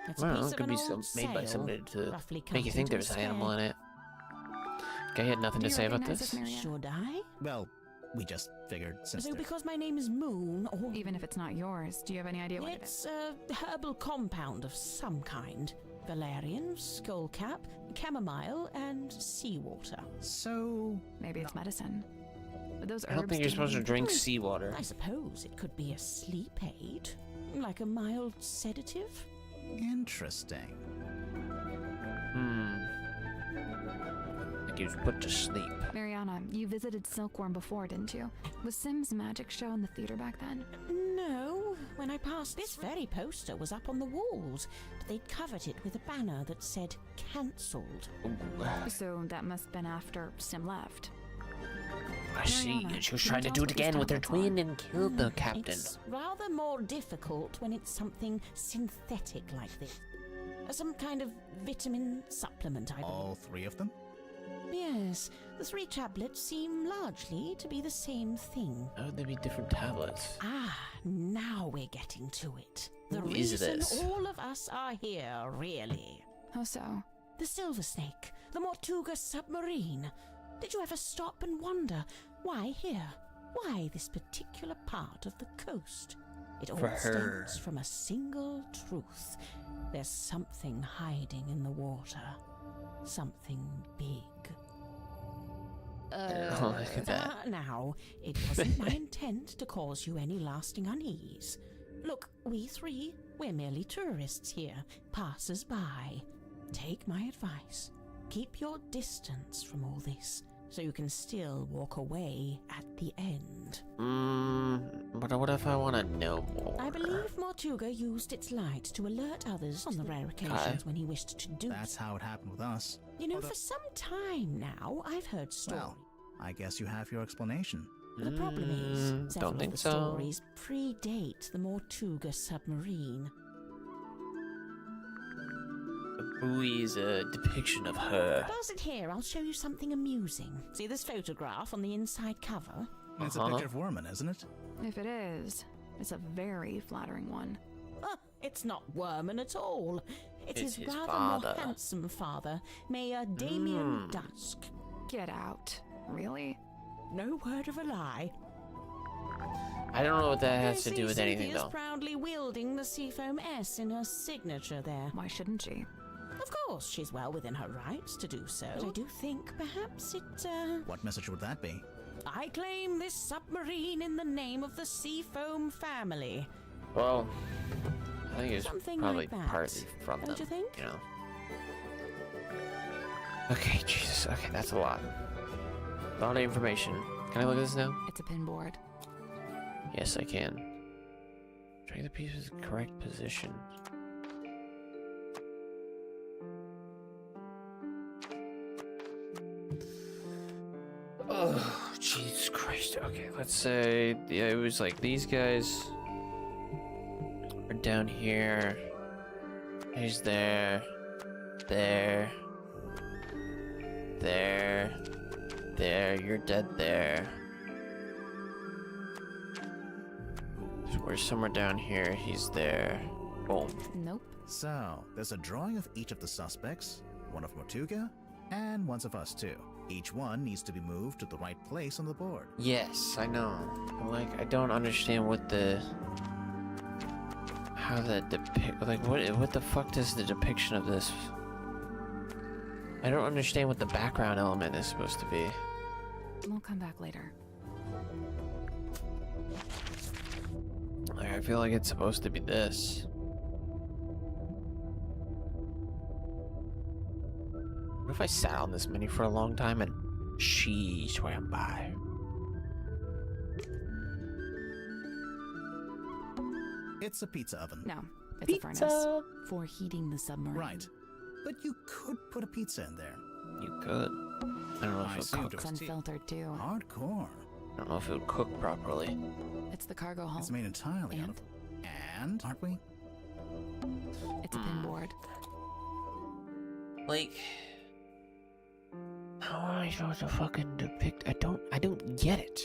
It's a Well, piece it of could an be old made by sail, somebody to roughly make you cut think into there's a an animal square. in it. Okay, you had nothing Do to you say about recognize this? this, Marianne? Should I? Well, we just figured since So they're- because my name is Moon, or Even if it's not yours, do you have any idea what it is? it's a herbal compound of some kind. Valerian, skullcap, chamomile, and seawater. So Maybe it's medicine. But those I don't herbs think you're do supposed to drink Hmm. seawater. I suppose it could be a sleep aid, like a mild sedative. interesting. Like he was put to sleep. Mariana, you visited Silkworm before, didn't you? Was Sim's magic show in the theater back then? No, when I passed, this very poster was up on the walls, but they'd covered it with a banner that said cancelled. So that must have been after Sim left. I see. Mariana, And she was can trying you to tell do us it what this again with her tablet's on? twin and killed the captain. It's rather more difficult when it's something synthetic like this. Some kind of vitamin supplement, I believe. All three of them? Yes, the 3 tablets seem largely to be the same thing. How would they be different tablets? Ah, now we're getting to it. The Who is reason this? all of us are here, really. How so? The Silver Snake, the Mortuga submarine. Did you ever stop and wonder why here? Why this particular part of the coast? It all For her. stems from a single truth. There's something hiding in the water. Something big. Oh, look at that. Now, it wasn't my intent to cause you any lasting unease. Look, we 3, we're merely tourists here, passers-by. Take my advice. Keep your distance from all this, so you can still walk away at the end. But what if I want to know more? I believe Mortuga used its light to alert others on the rare occasions when he wished to do That's how it happened with us. You know, for some time now, I've heard stories. Well, I guess you have your explanation. The problem is, several don't think of the so. stories predate the Mortuga submarine. The buoy is a depiction of her. Pause it here, I'll show you something amusing. See this photograph on the inside cover? It's a picture of Worman, isn't it? If it is, it's a very flattering one. It's not Worman at all. It's It's his his rather father. more handsome father, Mayor Damien Dusk. Get out. Really? No word of a lie. I don't know what that has to You do see with anything, Cynthia's though. proudly wielding the Seafoam S in her signature there. Why shouldn't she? Of course, she's well within her rights to do so. But I do think perhaps What message would that be? I claim this submarine in the name of the Seafoam family. Well, I think it's Something probably like that, partly from don't them, you think? know. Okay, Jesus. Okay, that's a lot. A lot of information. Can I look at this now? It's a pinboard. Yes, I can. Drag the pieces in the correct position. Oh, Jesus Christ. Okay, let's say, yeah, it was like these guys are down here. He's there. There. There. There. You're dead there. So we're somewhere down here. He's there. Boom. Nope. So, there's a drawing of each of the suspects, one of Mortuga, and one of us too. Each one needs to be moved to the right place on the board. Yes, I know. But, like, I don't understand what the... How that depict... Like, what the fuck does the depiction of this... I don't understand what the background element is supposed to be. We'll come back later. Like, I feel like it's supposed to be this. What if I sat on this menu for a long time and she swam by? It's a pizza oven. No, it's a furnace for heating the submarine. Right. But you could put a pizza in there. You could. I don't know if I it'll assumed cook. it was It's unfiltered too. Hardcore. I don't know if it would cook properly. It's the cargo hull. It's made entirely out of... And? Aren't we? It's a pinboard. Like... How am I supposed to fucking depict... I don't get it.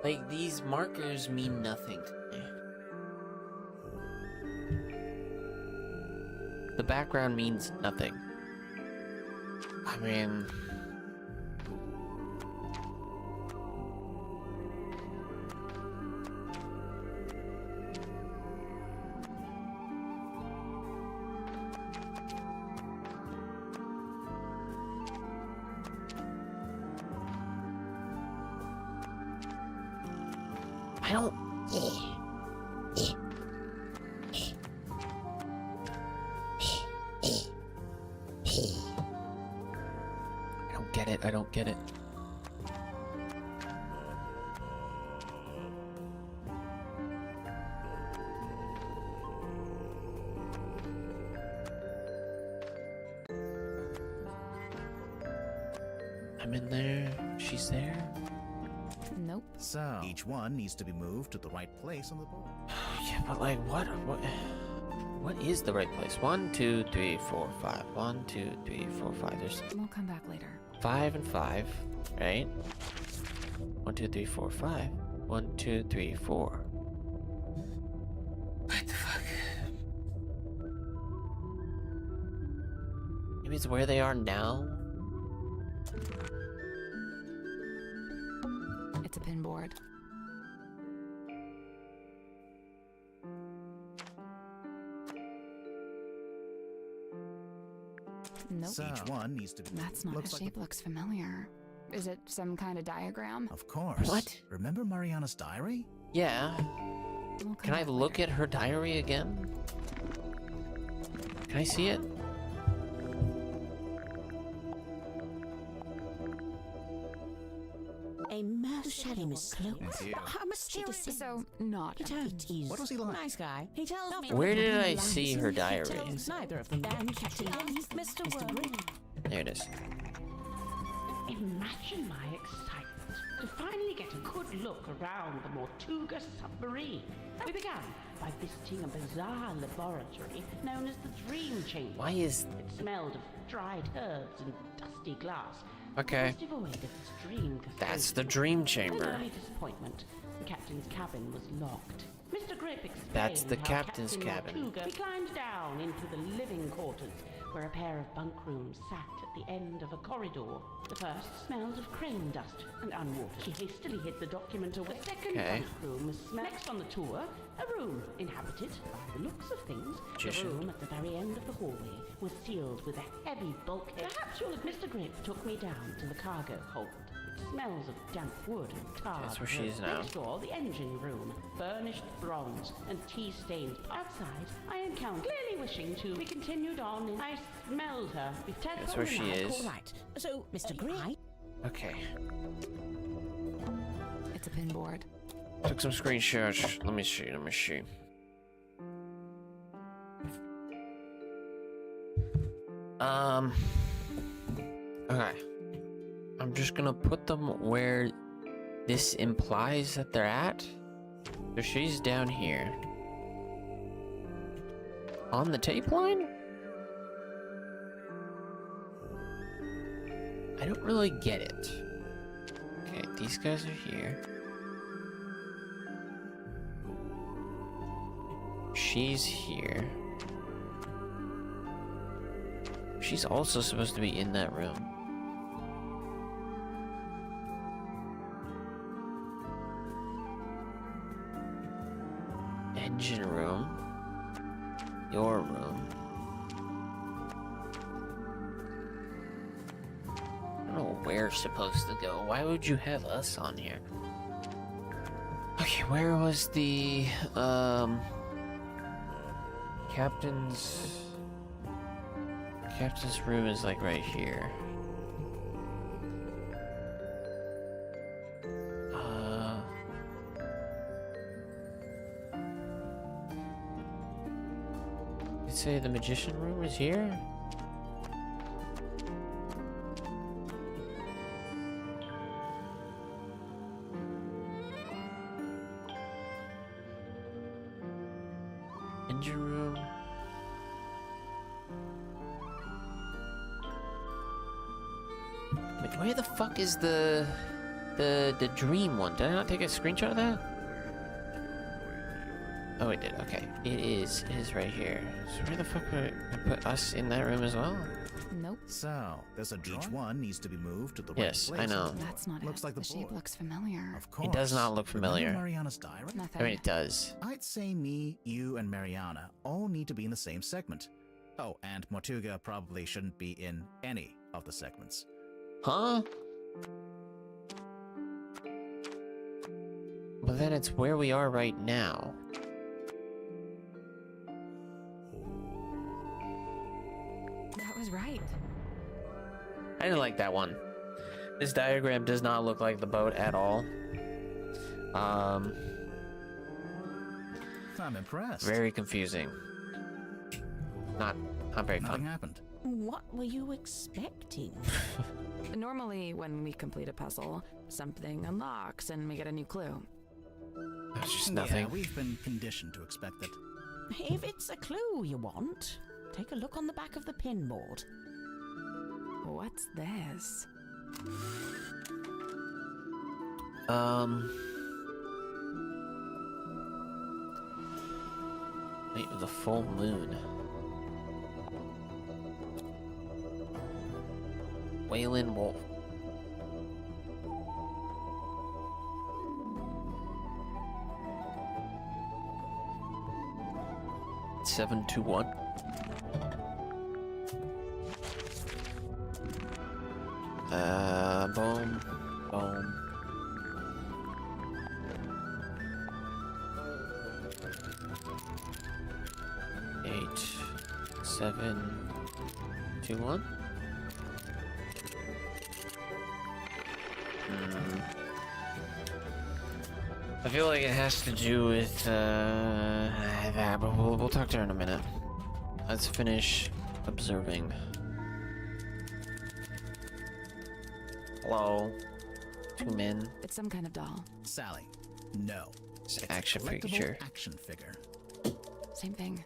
Like, these markers mean nothing to me. The background means nothing. I mean... I don't... I don't get it. I'm in there. She's there. Nope. So, each one needs to be moved to the right place on the board. Yeah, but like, what is the right place? 1, 2, 3, 4, 5. 1, 2, 3, 4, 5. There's We'll come back later. 5 and 5, right? 1, 2, 3, 4, 5. 1, 2, 3, 4. What the fuck? Maybe it's where they are now? It's a pinboard. Nope. So, each one needs to be... That's not Looks a like shape. Looks familiar. Is it some kind of diagram? Of course. What? Remember Mariana's diary? Yeah. We'll come Can I back look later. at her diary again? Can I see it? A merciless cloak. Thank you. How mysterious. So, not It empty. is. What was he like? Nice guy. He tells me. Where did nothing I lies. see her He diary? tells neither of them. And Captain Mr. Worm. There it is. Imagine my excitement to finally get a good look around the Mortuga submarine. We began by visiting a bizarre laboratory known as the Dream Chamber. Why is... It smelled of dried herbs and dusty glass. Okay. Just devoid of its dream That's the custodian. dream An chamber. early disappointment. The captain's cabin was locked. Mr. Grip explained That's the how captain's Captain cabin. Mortuga climbed down into the living quarters where a pair of bunk rooms sat at the end of a corridor. The first smelled of crane dust and unwatered. She hastily hid the document away. The second bunk room was next on the tour, a room inhabited, by the looks of things. The room at the very end of the hallway was sealed with a heavy bulkhead. Perhaps you'll have Mr. Grip took me down to the cargo hold. It smells of damp wood and tar. That's where she is now. Next door, the engine room, burnished bronze and tea stains. Outside, I encountered, clearly wishing to be continued on. I smelled her. That's where she is. All right. So, Mr. Green. Okay. It's a pinboard. Took some screenshots. Let me see. Okay. I'm just gonna put them where this implies that they're at. So she's down here. On the tape line? I don't really get it. Okay, these guys are here. She's here. She's also supposed to be in that room. Engine room. Your room. I don't know where we're supposed to go. Why would you have us on here? Okay, where was the captain's room is like right here. Say the magician room is here? Engine room? Wait, where the fuck is the dream one? Did I not take a screenshot of that? Oh, it did. Okay, it is right here. So where the fuck would I put us in that room as well? Nope. So, there's a drawer. Each one needs to be moved to the right Yes, place. I know. That's not Looks it. like the shape board. looks familiar. Of course. It does not look familiar. Remember Mariana's diary? Nothing. I mean, it does. I'd say me, you, and Mariana all need to be in the same segment. Oh, and Mortuga probably shouldn't be in any of the segments. Huh? But then it's where we are right now. That was right. I didn't like that one. This diagram does not look like the boat at all. I'm impressed. Very confusing. Not very Nothing fun. happened. What were you expecting? Normally, when we complete a puzzle, something unlocks and we get a new clue. That's just nothing. Yeah, we've been conditioned to expect it. If it's a clue you want, take a look on the back of the pinboard. What's this? Night of the full moon. Wailing Wolf. Seven, 2, 1. Boom, boom. Eight, 7, 2, 1. I feel like it has to do with that, but we'll talk to her in a minute. Let's finish observing. Hello, 2 men. It's some kind of doll. Sally, no. It's an It's a action collectible figure. action figure. Same thing.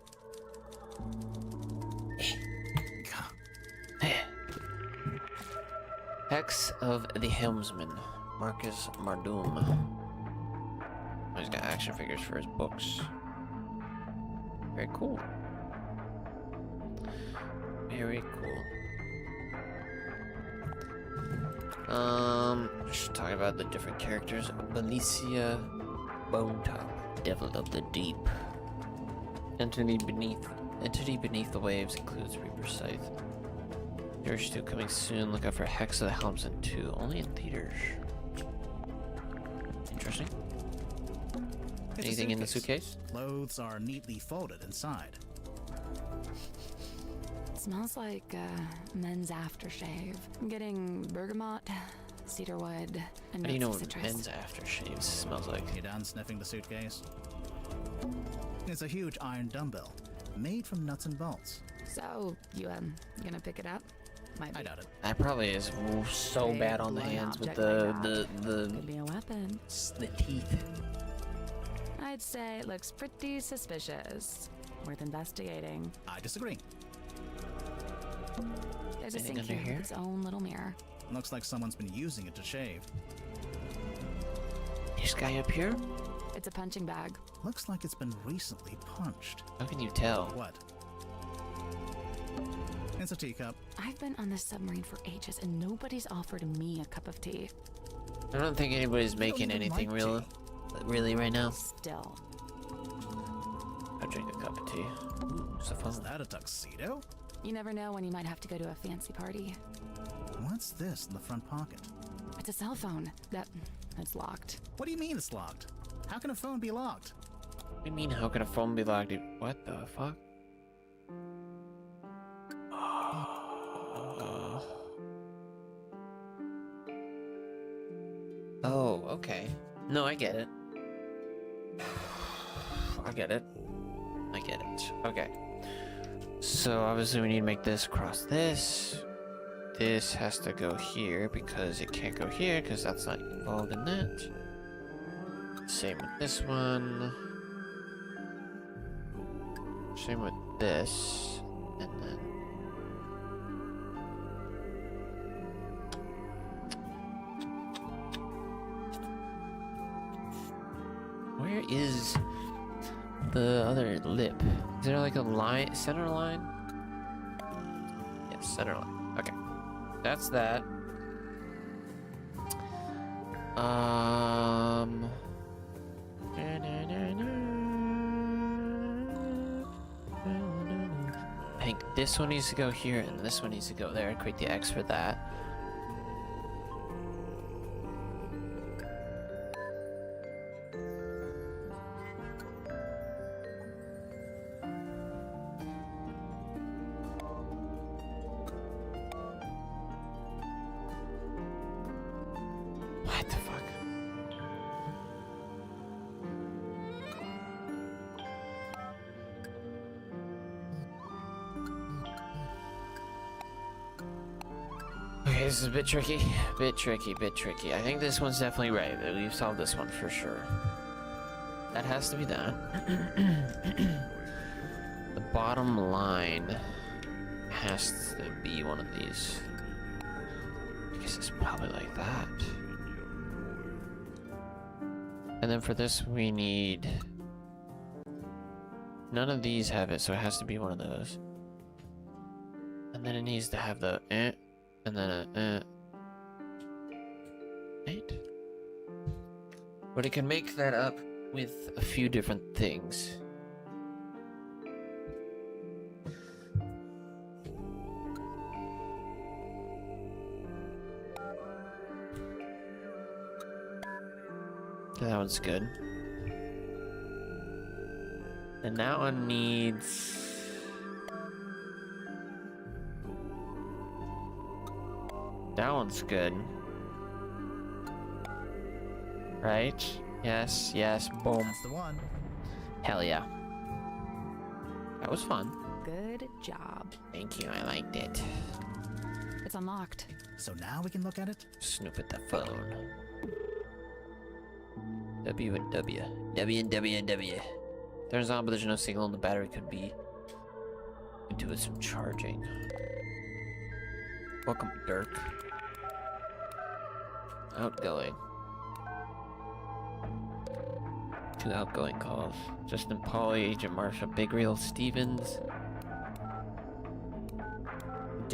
Hex of the Helmsman, Marcus Mardum. Oh, he's got action figures for his books. Very cool. Very cool. Should talk about the different characters. Belicia Bonetop, Devil of the Deep. Entity beneath the waves includes Reaper Scythe. There's 2 coming soon. Look out for Hex of the Helmsman 2, only in theaters. Interesting. It's Anything in the suitcase? Clothes are neatly folded inside. Smells like men's aftershave. I'm getting bergamot, cedarwood, and How do you know notes of what citrus. men's aftershave smells like? You done sniffing the suitcase? It's a huge iron dumbbell, made from nuts and bolts. So, you gonna pick it up? Might be. I doubt it. That probably is so Big bad on the blunt hands with object like the Could be a weapon. the teeth. I'd say it looks pretty suspicious. Worth investigating. I disagree. There's a Anything sink under here here? with its own little mirror. Looks like someone's been using it to shave. This guy up here? It's a punching bag. Looks like it's been recently punched. How can you tell? What? It's a teacup. I've been on this submarine for ages and nobody's offered me a cup of tea. I don't think anybody's making even anything like really right now. Still. I'll drink a cup of tea. Ooh, it's a Is phone. that a tuxedo? You never know when you might have to go to a fancy party. What's this in the front pocket? It's a cell phone. That's locked. What do you mean it's locked? How can a phone be locked? What do you mean, how can a phone be locked? What the fuck? Oh, okay. No, I get it. I get it. I get it. Okay. So obviously we need to make this across this. This has to go here because it can't go here because that's not involved in that. Same with this one. Same with this. And then... where is the other lip? Is there like a line, center line? Yes, center line. Okay. That's that. I think this one needs to go here and this one needs to go there. Create the X for that. What the fuck? Okay, this is a bit tricky. Bit tricky. I think this one's definitely right. We've solved this one for sure. That has to be that. The bottom line has to be one of these. I guess it's probably like that. And then for this we need... none of these have it, so it has to be one of those. And then it needs to have the and then a right? But it can make that up with a few different things. That one's good. And that one needs... that one's good. Right? Yes, boom. That's the one. Hell yeah. That was fun. Good job. Thank you, I liked it. It's unlocked. So now we can look at it? Snoop at the phone. W and W. W and W and W. Turns on, but there's no signal and the battery could be... could do with some charging. Welcome, Dirk. Outgoing. 2 outgoing calls. Justin Pauly, Agent Marsha, Big Real Stevens.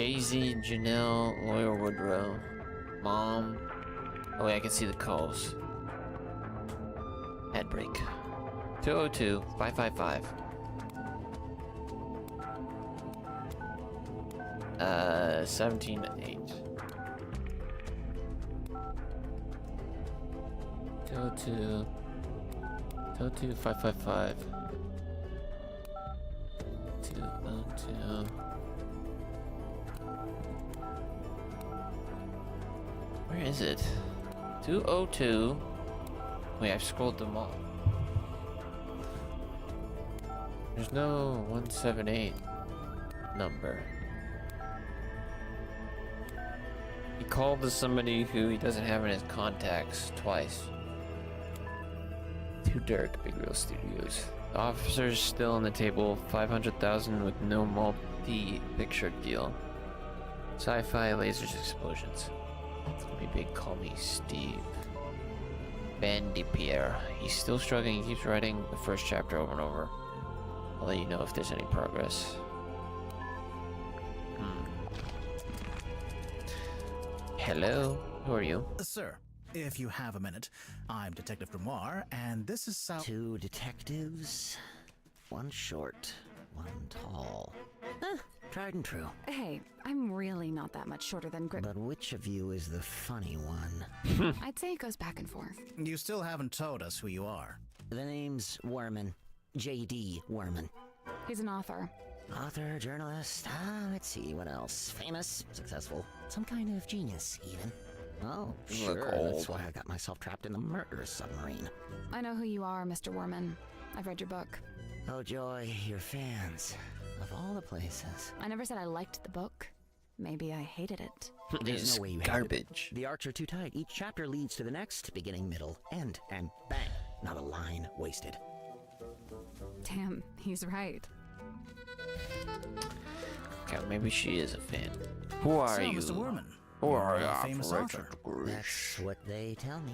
Daisy, Janelle, Lawyer Woodrow, Mom. Oh wait, I can see the calls. Ad break. 202 555. 17-8. 202 555. 202. Where is it? 202. Wait, I've scrolled them all. There's no 178 number. He called to somebody who he doesn't have in his contacts twice. To Dirk, Big Wheel Studios. The officer's still on the table, 500,000 with no multi-picture deal. Sci-fi, lasers, explosions. It's gonna be big, call me Steve. Ben DePierre. He's still struggling, he keeps writing the first chapter over and over. I'll let you know if there's any progress. Hello? Who are you? Sir, if you have a minute, I'm Detective Grimoire, and this is Sal— Two detectives, one short, one tall. Tried and true. Hey, I'm really not that much shorter than Grip. But which of you is the funny one? I'd say it goes back and forth. You still haven't told us who you are. The name's Worman. J.D. Worman. He's an author. Author, journalist, let's see, what else? Famous, successful, some kind of genius, even. Oh, You look sure, old. that's why I got myself trapped in the murderous submarine. I know who you are, Mr. Worman. I've read your book. Oh joy, your fans. Of all the places. I never said I liked the book. Maybe I hated it. There's It's no way you garbage. The arcs are too tight. Each chapter leads to the next, beginning, middle, end, and bang. Not a line wasted. Damn, he's right. Okay, maybe she is a fan. Who are So, you? Mr. Worman, Who you're are you? a famous author. That's what they tell me.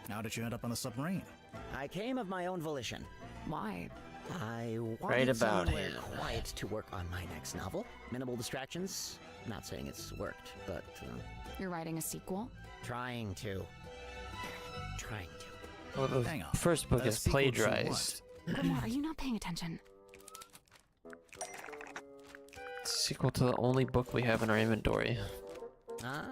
How did you end up on the submarine? I came of my own volition. Why? I wanted Right about somewhere him. quiet to work on my next novel. Minimal distractions. Not saying it's worked, but You're writing a sequel? trying to. Well, the Hang on. first book A is sequel to plagiarized. Grimoire, are you not paying attention? Sequel to the only book we have in our inventory. Ah,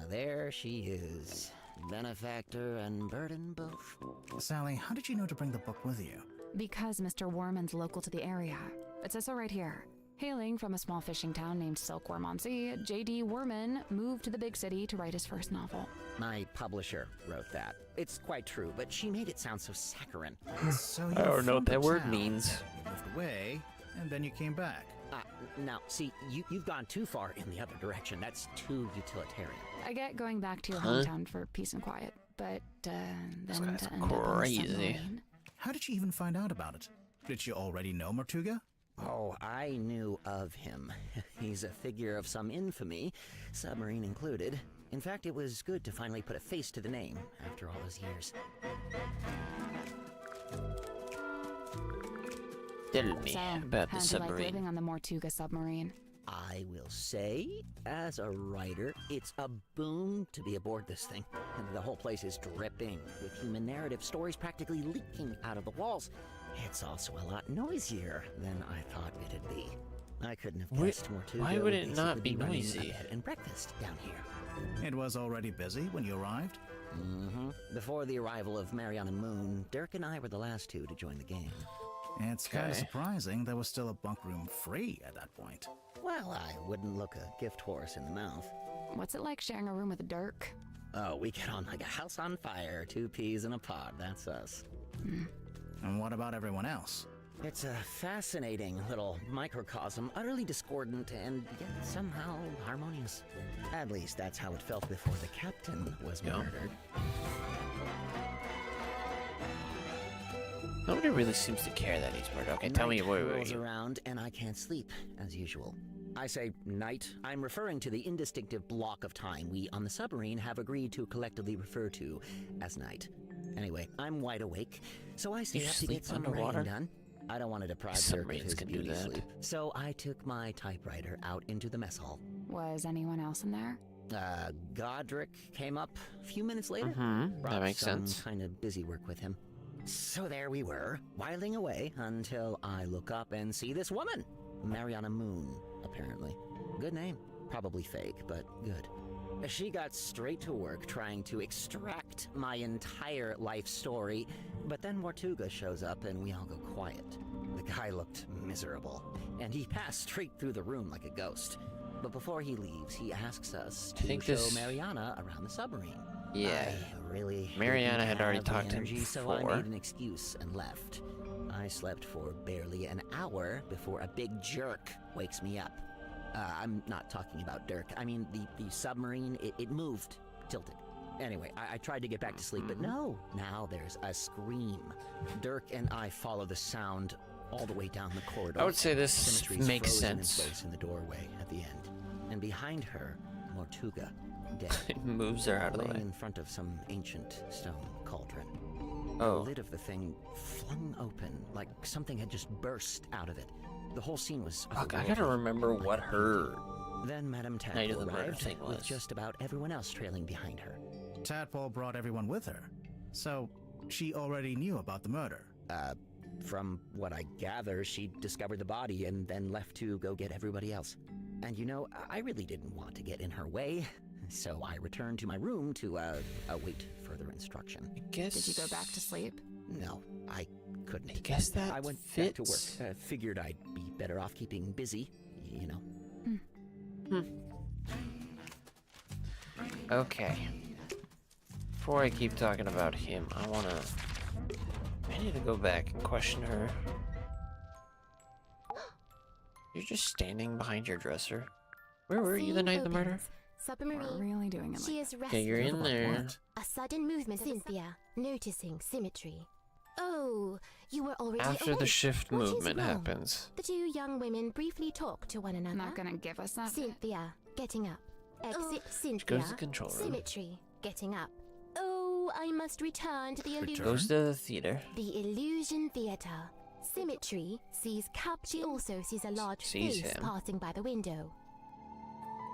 there she is. Benefactor and burden both. Sally, how did you know to bring the book with you? Because Mr. Worman's local to the area. It says so right here. Hailing from a small fishing town named Silkworm on Sea, J.D. Worman moved to the big city to write his first novel. My publisher wrote that. It's quite true, but she made it sound so saccharine. So you I don't know what from the that word town, means. You moved away, and then you came back. Now, see, you've gone too far in the other direction. That's too utilitarian. I get going back to your Huh? hometown for peace and quiet, but then This to guy's end up on a crazy. submarine. How did you even find out about it? Did you already know Mortuga? Oh, I knew of him. He's a figure of some infamy, submarine included. In fact, it was good to finally put a face to the name after all those years. Tell me So, about the how'd you like submarine. living on the Mortuga submarine? I will say, as a writer, it's a boon to be aboard this thing. And the whole place is dripping with human narrative, stories practically leaking out of the walls. It's also a lot noisier than I thought it'd be. I couldn't have guessed more too. why would it not be noisy? Bed and breakfast down here. It was already busy when you arrived? Mm-hmm. Before the arrival of Mariana Moon, Dirk and I were the last two to join the gang. It's kind of Okay. surprising there was still a bunk room free at that point. Well, I wouldn't look a gift horse in the mouth. What's it like sharing a room with Dirk? Oh, we get on like a house on fire, 2 peas in a pod, that's us. And what about everyone else? It's a fascinating little microcosm, utterly discordant and yet somehow harmonious. At least that's how it felt before the captain was Yeah. murdered. Nobody really seems to care that he's murdered. Okay, tell me Night where rolls you. around and I can't sleep, as usual. I say night. I'm referring to the indistinctive block of time we on the submarine have agreed to collectively refer to as night. Anyway, I'm wide awake, so I stay You up to sleep get some underwater? writing done. I don't want to deprive Dirk of Submarines his can do beauty that. sleep, so I took my typewriter out into the mess hall. Was anyone else in there? Godric came up a few minutes later. That Brought makes some sense. kind of busy work with him. So there we were, whiling away until I look up and see this woman. Mariana Moon, apparently. Good name. Probably fake, but good. She got straight to work trying to extract my entire life story, but then Mortuga shows up and we all go quiet. The guy looked miserable, and he passed straight through the room like a ghost. But before he leaves, he asks us to show Mariana around the submarine. Yeah. I really Mariana had already have the talked to him energy, so I before. made an excuse and left. I slept for barely an hour before a big jerk wakes me up. I'm not talking about Dirk. I mean, the submarine, it moved, tilted. Anyway, I tried to get back to sleep, but no. Now there's a scream. Dirk and I follow the sound all the way down the corridor. I would say this Symmetry's makes frozen in sense. place in the doorway at the end. And behind her, Mortuga, dead. It moves her out of the laying way. in front of some ancient stone cauldron. Oh. The lid of the thing flung open, like something had just burst out of it. The whole scene was Fuck, I gotta remember what her Then Madame Night of Tadpole the Murder arrived thing with was. just about everyone else trailing behind her. Tadpole brought everyone with her, so she already knew about the murder. From what I gather, she discovered the body and then left to go get everybody else. And you know, I really didn't want to get in her way, so I returned to my room to await further instruction. I guess. Did you go back to sleep? No, I couldn't. I guess that I went fits. back to work. Figured I'd be better off keeping busy, you know. Okay. Before I keep talking about him, I need to go back and question her. You're just standing behind your dresser. Where were you the night of the murder? Submarine. We're really doing it She like is restless. Okay, you're in there. A sudden movement. Cynthia, noticing symmetry. Oh, you were already After the awake. shift What is movement wrong? happens. The two young women briefly talk to one another. Not gonna give us that? Cynthia, getting up. Exit Cynthia. goes to the control room. Symmetry, getting up. Oh, I must return to the illusion. Goes to the theater. The illusion theater. Symmetry sees Cap. She also sees a large Sees face him. passing by the window.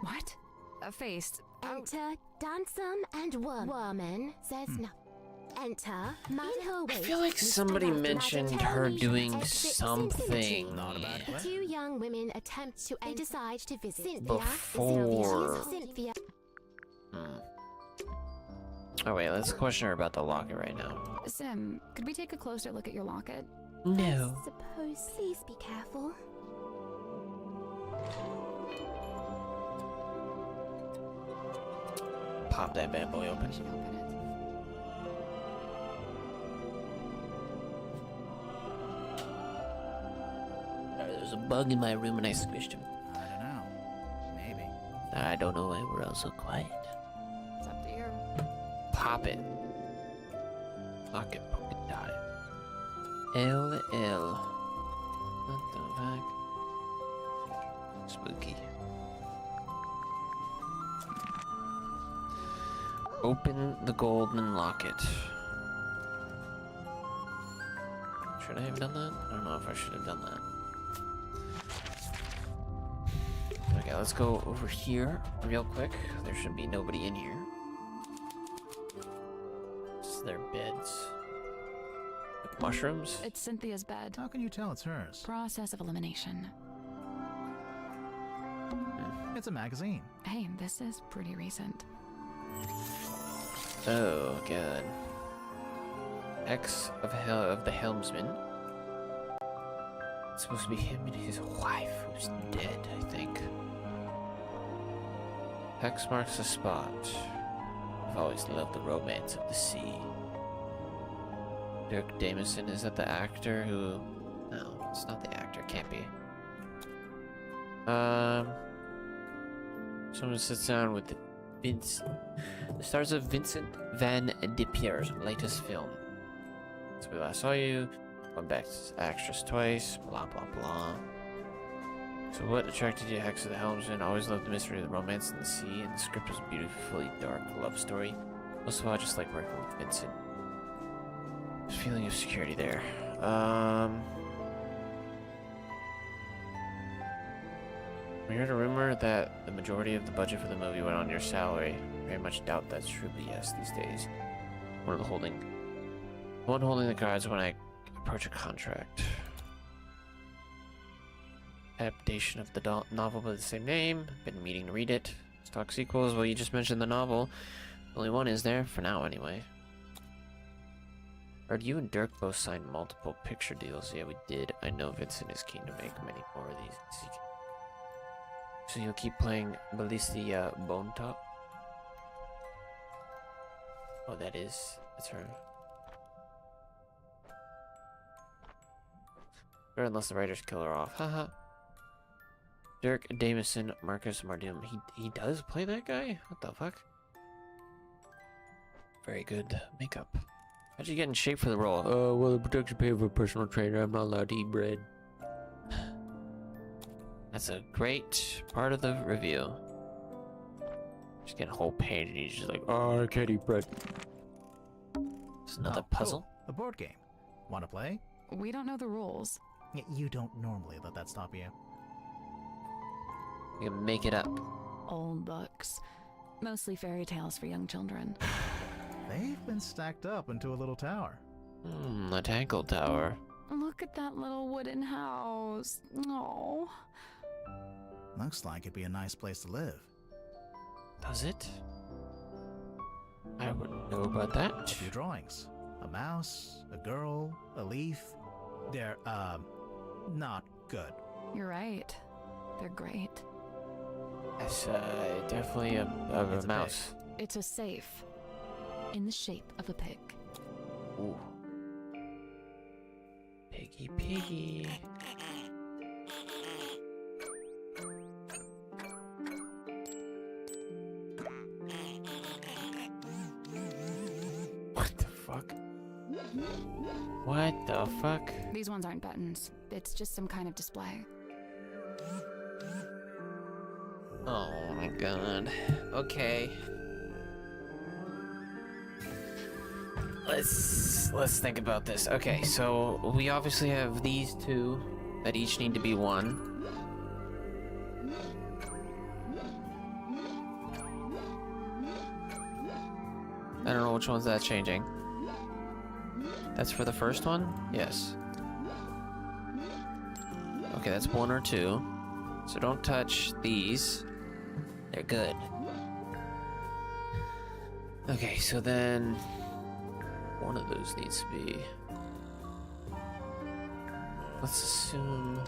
What? A face. Enter Danson and Worman says nothing. Enter in her I wait. feel like Miss somebody Madame mentioned Tadpole her doing exit something Symmetry. Not a bad The way. two young women attempt to. They decide to visit Cynthia. Before. Cynthia. Oh wait, let's question her about the locket right now. Sim, could we take a closer look at your locket? No. Suppose. Please be careful. Pop that bad boy open. We should open it. There's a bug in my room and I squished him. I don't know. Maybe. I don't know why we're all so quiet. It's up to you. Pop it. Lock it, polka dot it. LL. What the fuck? Spooky. Open the golden locket. Should I have done that? I don't know if I should have done that. Okay, let's go over here real quick. There should be nobody in here. This is their beds. Like mushrooms? It's Cynthia's bed. How can you tell it's hers? Process of elimination. It's a magazine. Hey, this is pretty recent. Oh, good. Ex of the helmsman. It's supposed to be him and his wife, who's dead, I think. Hex marks the spot. I've always loved the romance of the sea. Dirk Damison, is that the actor who... No, it's not the actor, can't be. Someone sits down with the stars of Vincent Van de Pierre's latest film. Since we last saw you, went back to actress twice, blah blah blah. So what attracted you to Hex of the Helmsman? Always loved the mystery of the romance in the sea, and the script was a beautifully dark love story. Most of all, I just like working with Vincent. There's a feeling of security there. We heard a rumor that the majority of the budget for the movie went on your salary. Very much doubt that's true, but yes, these days. One holding the cards when I approach a contract. Adaptation of the novel by the same name. Been meaning to read it. Stock sequels. Well, you just mentioned the novel. Only one is there, for now anyway. Heard you and Dirk both signed multiple picture deals. Yeah, we did. I know Vincent is keen to make many more of these. So you'll keep playing Ballistia Bone Top? Oh, that's her. Or unless the writers kill her off. Haha. Dirk Damison, Marcus Mardum. He does play that guy? What the fuck? Very good makeup. How'd you get in shape for the role? Oh, well, the production paid for a personal trainer. I'm not allowed to eat bread. That's a great part of the review. Just getting a whole page and he's just like, oh, I can't eat bread. It's another puzzle. Cool. A board game. Want to play? We don't know the rules. You don't normally let that stop you. You can make it up. Old books. Mostly fairy tales for young children. They've been stacked up into a little tower. A Tangle Tower. Look at that little wooden house. Oh. Looks like it'd be a nice place to live. Does it? I wouldn't know about that. A few drawings. A mouse, a girl, a leaf. They're, not good. You're right. They're great. That's definitely a mouse. It's a safe. In the shape of a pig. Ooh. Piggy, piggy. What the fuck? What the fuck? These ones aren't buttons. It's just some kind of display. Oh my god. Okay. Let's think about this. Okay, so we obviously have these two that each need to be one. I don't know which one's that changing. That's for the first one? Yes. Okay, that's 1 or 2. So don't touch these. They're good. Okay, so then one of those needs to be... Let's assume...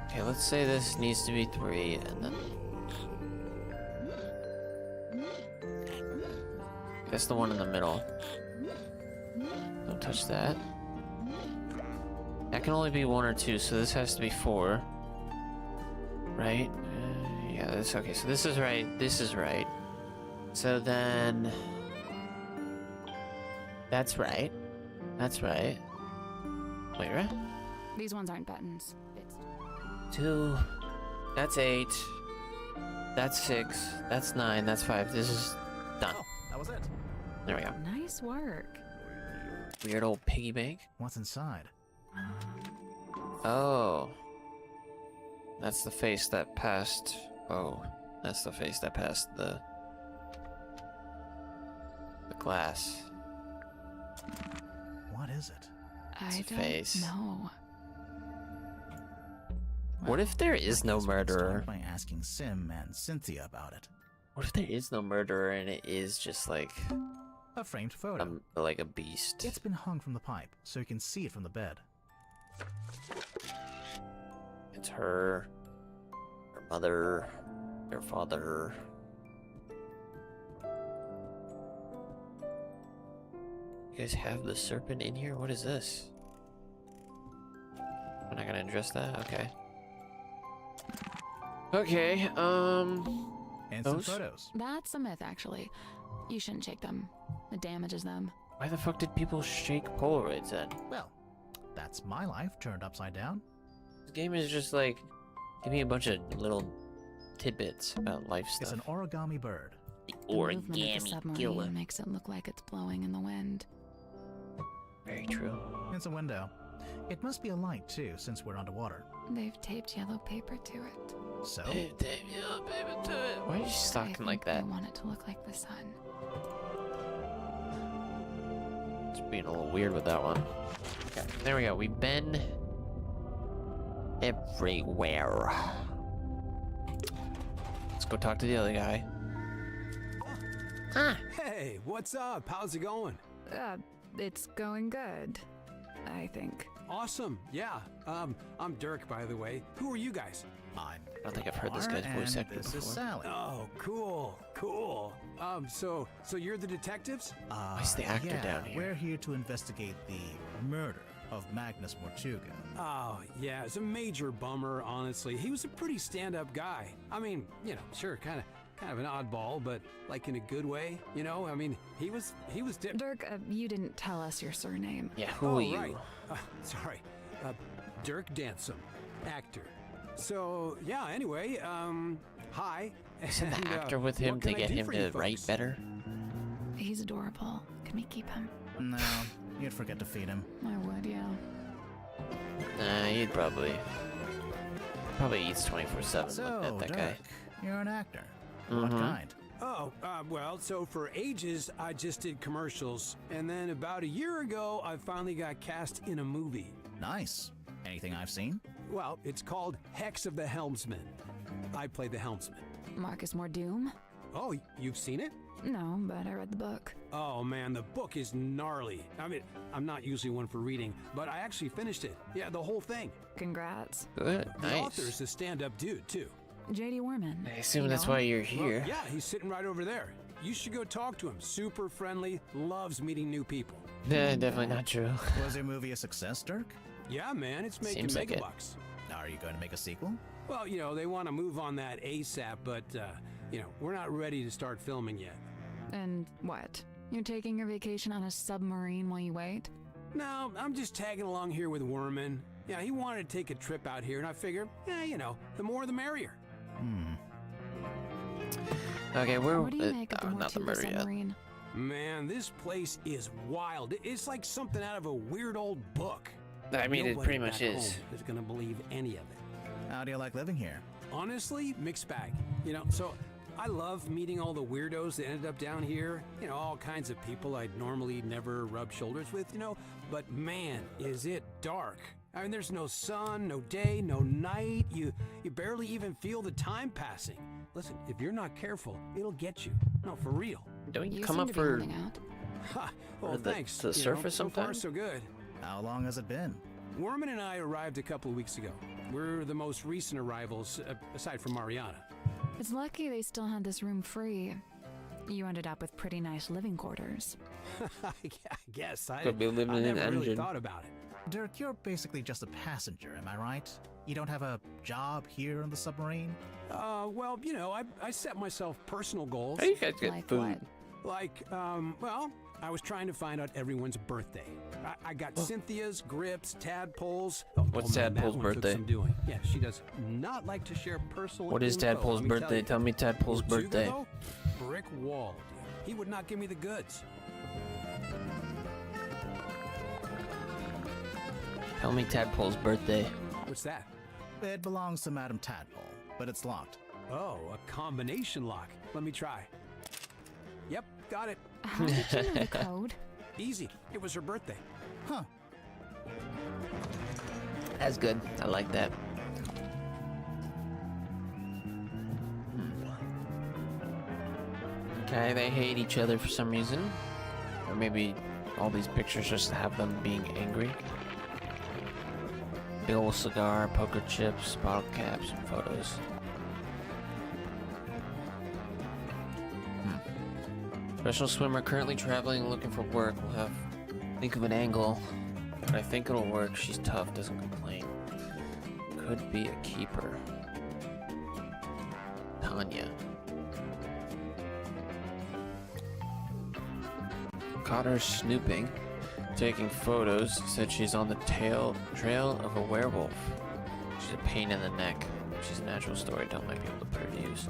Okay, let's say this needs to be 3, and then... That's the one in the middle. Don't touch that. That can only be 1 or 2, so this has to be 4. Right? Yeah, that's okay. So this is right. This is right. So then... That's right. That's right. Wait, right? These ones aren't buttons. It's 2. That's 8. That's 6. That's 9. That's 5. This is done. Oh, that was it. There we go. nice work. Weird old piggy bank. What's inside? Oh. That's the face that passed. Oh. That's the face that passed the glass. What is it? I It's a don't face. know. What if there is no I guess we can start murderer? by asking Sim and Cynthia about it. What if there is no murderer and it is just like A framed photo. like a beast? It's been hung from the pipe, so you can see it from the bed. It's her mother, her father. You guys have the serpent in here? What is this? We're not gonna address that? Okay. Okay, And some Those? photos. That's a myth, actually. You shouldn't shake them. It damages them. why the fuck did people shake Polaroids then? Well, that's my life turned upside down. This game is just like, give me a bunch of little tidbits about life It's stuff. an origami bird. The The movement of the origami submarine killer. makes it look like it's blowing in the wind. Very true. It's a window. It must be a light, too, since we're underwater. They've taped yellow paper to it. So? Damn, yellow paper to it. Why are you stalking like that? I want it to look like the sun. It's being a little weird with that one. Okay, there we go. We've been everywhere. Let's go talk to the other guy. Ah! Hey, what's up? How's it going? It's going good, I think. Awesome. Yeah. I'm Dirk, by the way. Who are you guys? I don't think I've heard this guy's voice actor this before. is Sally. Oh, cool. So you're the detectives? Why's the actor down here? We're here to investigate the murder of Magnus Mortuga. Oh, yeah. It's a major bummer, honestly. He was a pretty stand-up guy. I mean, sure, kind of an oddball, but like in a good way, I mean, he was Dirk, you didn't tell us your surname. Yeah, who are you? Right. Sorry. Dirk Dansom, actor. So, yeah, anyway, hi. Isn't the And, actor with him what to can I get do him for you to write folks? better? He's adorable. Can we keep him? No, you'd forget to feed him. I would, yeah. Nah, he'd probably eats 24/7. So, that Dirk, guy. you're an actor. What kind? Oh, well, so for ages, I just did commercials. And then about a year ago, I finally got cast in a movie. Nice. Anything I've seen? Well, it's called Hex of the Helmsman. I play the helmsman. Marcus Mordoom? Oh, you've seen it? No, but I read the book. Oh, man, the book is gnarly. I mean, I'm not usually one for reading, but I actually finished it. Yeah, the whole thing. Congrats. Good, The nice. author's a stand-up dude, too. J.D. Warman. I assume You that's know why him? you're here. Well, yeah, he's sitting right over there. You should go talk to him. Super friendly, loves meeting new people. Nah, definitely not true. Was your movie a success, Dirk? Yeah, man, it's making Seems like mega it. bucks. Are you going to make a sequel? Well, they want to move on that ASAP, but, we're not ready to start filming yet. And what? You're taking your vacation on a submarine while you wait? No, I'm just tagging along here with Worman. Yeah, he wanted to take a trip out here, and I figure, the more the merrier. Okay, What do you make of the not the Mortuga murder yet. submarine? Man, this place is wild. It's like something out of a weird old book. I mean, it Nobody pretty much back is. home is going to believe any of it. How do you like living here? Honestly, mixed bag. So I love meeting all the weirdos that ended up down here. All kinds of people I'd normally never rub shoulders with, But man, is it dark. I mean, there's no sun, no day, no night. You barely even feel the time passing. Listen, if you're not careful, it'll get you. No, for real. Don't you You come seem up to be for holding out. Ha! Well, Or the- thanks. to the surface so far, sometime? so good. How long has it been? Worman and I arrived a couple of weeks ago. We're the most recent arrivals, aside from Mariana. It's lucky they still had this room free. You ended up with pretty nice living quarters. I guess. Could be living I in an never really engine. thought about it. Dirk, you're basically just a passenger, am I right? You don't have a job here on the submarine? Well, I set myself personal goals. How do you guys get Like food? what? Like, I was trying to find out everyone's birthday. I got Cynthia's, Grips, Tadpole's. What's man, that Tadpole's one took birthday? some doing. Yeah, she does not like to share personal What is info, Tadpole's let me tell birthday? you. Tell me Tadpole's Mortuga, birthday. though, brick wall, dude. He would not give me the goods. Tell me Tadpole's birthday. What's that? It belongs to Madame Tadpole, but it's locked. Oh, a combination lock. Let me try. Yep, got it. How did you know the code? Easy. It was her birthday. Huh. That's good. I like that. Okay, they hate each other for some reason. Or maybe all these pictures just have them being angry. Big old cigar, poker chips, bottle caps, and photos. Professional swimmer currently traveling looking for work. We'll have think of an angle. But I think it'll work. She's tough, doesn't complain. Could be a keeper. Tanya. Caught her snooping, taking photos. Said she's on the trail of a werewolf. She's a pain in the neck. She's a natural storyteller, might be able to produce.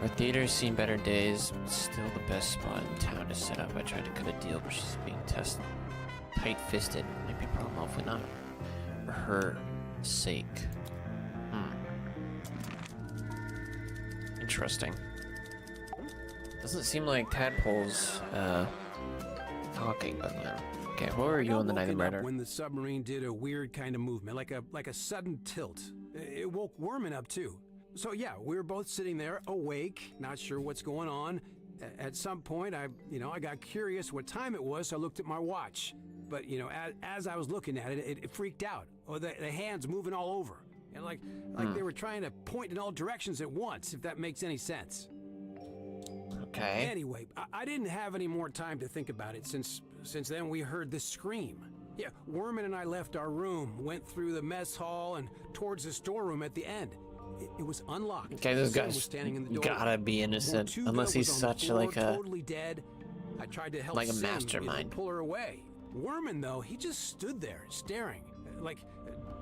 Our theater's seen better days, but still the best spot in town to set up. I tried to cut a deal, but she's being tested. tight-fisted. Might be a problem, hopefully not. For her sake. Interesting. Doesn't seem like Tadpole's talking, but okay, where are you on the Night of Murder? When the submarine did a weird kind of movement, like a sudden tilt. It woke Worman up too. So yeah, we were both sitting there, awake, not sure what's going on. At some point, I got curious what time it was, so I looked at my watch. But as I was looking at it, it freaked out. Or the hands moving all over, and like they were trying to point in all directions at once. If that makes any sense. Okay. Anyway, I didn't have any more time to think about it since then we heard the scream. Yeah, Worman and I left our room, went through the mess hall and towards the storeroom at the end. It was unlocked. Okay, this Sam guy's was standing in the door. gotta be innocent, Mortuga unless he's was on the such floor, like a totally dead. I tried to help like a Sam, mastermind. pull her away. Worman, though, he just stood there staring, like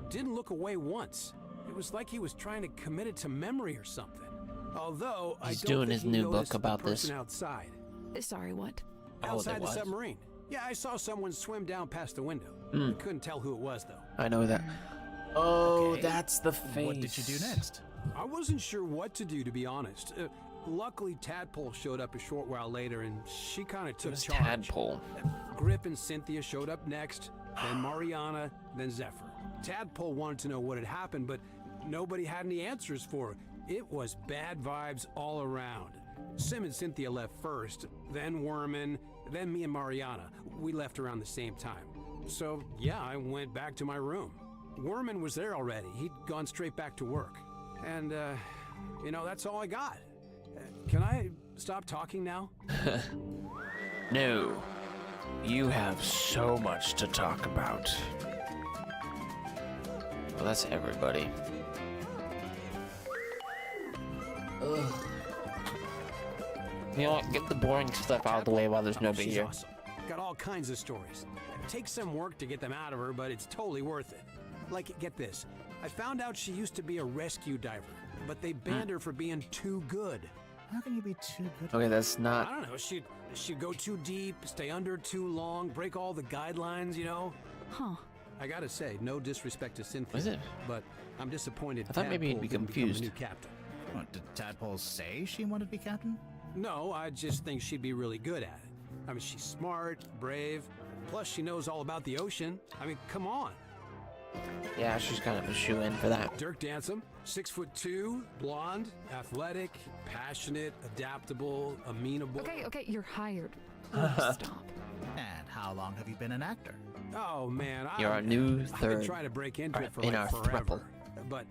didn't look away once. It was like he was trying to commit it to memory or something. Although he's I don't doing think his he new noticed book about the person this. outside. Sorry, what? Outside the was. submarine. Yeah, I saw someone swim down past the window. I couldn't tell who it was, though. I know that. Oh, Okay. that's the face. What did you do next? I wasn't sure what to do, to be honest. Luckily, Tadpole showed up a short while later, and she kind of took Who's charge. Tadpole? Grip and Cynthia showed up next, then Mariana, then Zephyr. Tadpole wanted to know what had happened, but nobody had any answers for her. It was bad vibes all around. Sim and Cynthia left first, then Worman, then me and Mariana. We left around the same time. So, yeah, I went back to my room. Worman was there already. He'd gone straight back to work. And, that's all I got. Can I stop talking now? No. You have so much to talk about. Well, that's everybody. Ugh. You know what? Get the boring stuff out of the way while there's nobody She's here. awesome. Got all kinds of stories. Takes some work to get them out of her, but it's totally worth it. Like, get this. I found out she used to be a rescue diver, but they banned her for being too good. How can you be too good? Okay, that's I not. don't know. She'd go too deep, stay under too long, break all the guidelines, Huh. I gotta say, no disrespect to Cynthia. Was it? But I'm disappointed. I thought maybe you'd Tadpole be didn't become the confused. new captain. What, did Tadpole say she wanted to be captain? No, I just think she'd be really good at it. I mean, she's smart, brave, plus she knows all about the ocean. I mean, come on. Yeah, she's kind of a shoe-in for that. Dirk Dansom, 6'2", blonde, athletic, passionate, adaptable, amenable. Okay, you're hired. Please stop. And how long have you been an actor? Oh man, You're our new I've been third trying to break into it for in like our forever. throuple. But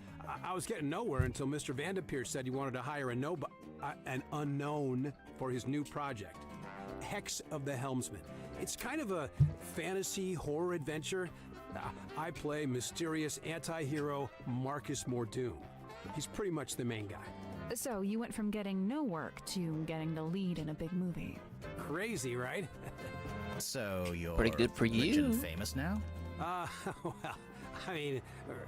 I was getting nowhere until Mr. Vanderpeer said he wanted to hire an unknown for his new project, Hex of the Helmsman. It's kind of a fantasy horror adventure. I play mysterious anti-hero Marcus Mordoon. He's pretty much the main guy. So you went from getting no work to getting the lead in a big movie. Crazy, right? So you're Pretty good for rich you. and famous now? Well, I mean,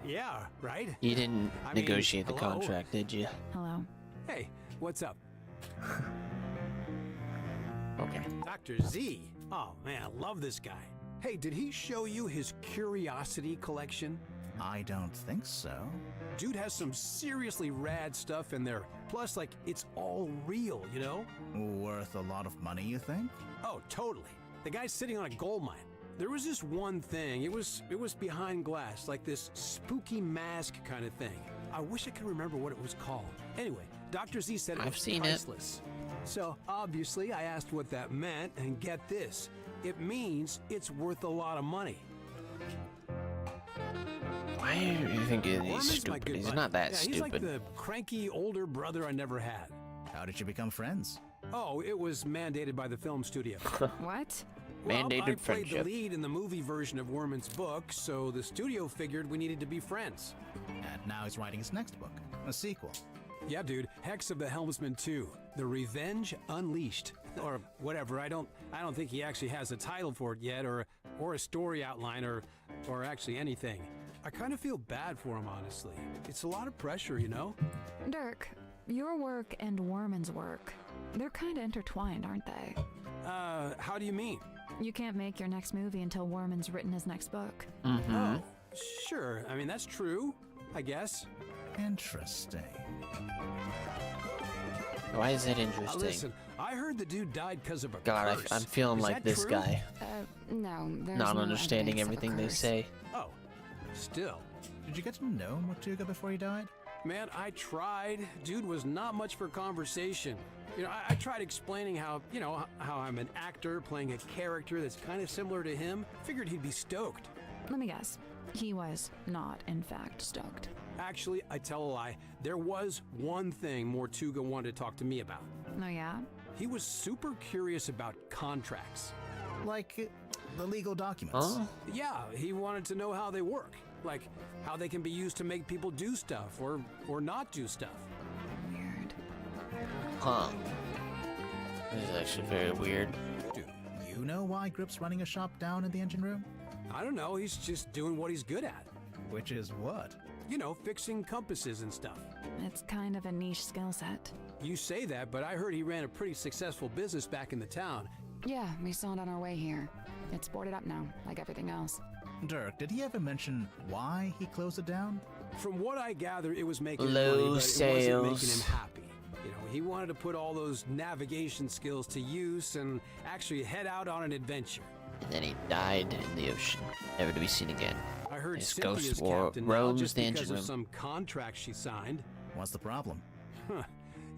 yeah, right? You didn't I mean, negotiate the hello? contract, did you? Hello? Hey, what's up? Okay. Dr. Z. Oh man, I love this guy. Hey, did he show you his curiosity collection? I don't think so. Dude has some seriously rad stuff in there. Plus, like, it's all real, Worth a lot of money, you think? Oh, totally. The guy's sitting on a gold mine. There was this one thing. It was behind glass, like this spooky mask kind of thing. I wish I could remember what it was called. Anyway, Dr. Z said it I've was seen it. priceless. So, obviously, I asked what that meant, and get this. It means it's worth a lot of money. Why do you think he's Orman's my stupid? good He's buddy. not that Yeah, stupid. He's like the cranky older brother I never had. How did you become friends? Oh, it was mandated by the film studio. What? Mandated I played friendship. the lead in the movie version of Worman's book, so the studio figured we needed to be friends. And now he's writing his next book, a sequel. Yeah, dude, Hex of the Helmsman 2, The Revenge Unleashed, or whatever. I don't think he actually has a title for it yet, or a story outline, or actually anything. I kind of feel bad for him, honestly. It's a lot of pressure, Dirk, your work and Worman's work, they're kind of intertwined, aren't they? How do you mean? You can't make your next movie until Warman's written his next book. Mm-hmm. Oh, sure. I mean, that's true, I guess. Interesting. Why is it interesting? Listen, I heard the dude died because of a God, curse. I'm feeling Is like that this true? guy. No, there's Not no understanding evidence of a everything they curse. say. Oh, still. Did you get to know Matuga before he died? Man, I tried. Dude was not much for conversation. You know, I tried explaining how, you know, how I'm an actor playing a character that's kind of similar to him. Figured he'd be stoked. Let me guess. He was not, in fact, stoked. Actually, I tell a lie. There was one thing Mortuga wanted to talk to me about. Oh, yeah? He was super curious about contracts. Like the legal documents. Huh? Yeah, he wanted to know how they work. Like, how they can be used to make people do stuff or not do stuff. Weird. Huh. This is actually very weird. Do you know why Grip's running a shop down in the engine room? I don't know, he's just doing what he's good at. Which is what? You know, fixing compasses and stuff. It's kind of a niche skill set. You say that, but I heard he ran a pretty successful business back in the town. Yeah, we saw it on our way here. It's boarded up now, like everything else. Dirk, did he ever mention why he closed it down? From what I gather, it was making Low money, but sales. it wasn't making him happy. You know, he wanted to put all those navigation skills to use and actually head out on an adventure. And then he died in the ocean, never to be seen again. I heard His Cynthia's ghost war captain now roams just the because engine of room. some contract she signed. What's the problem? Huh.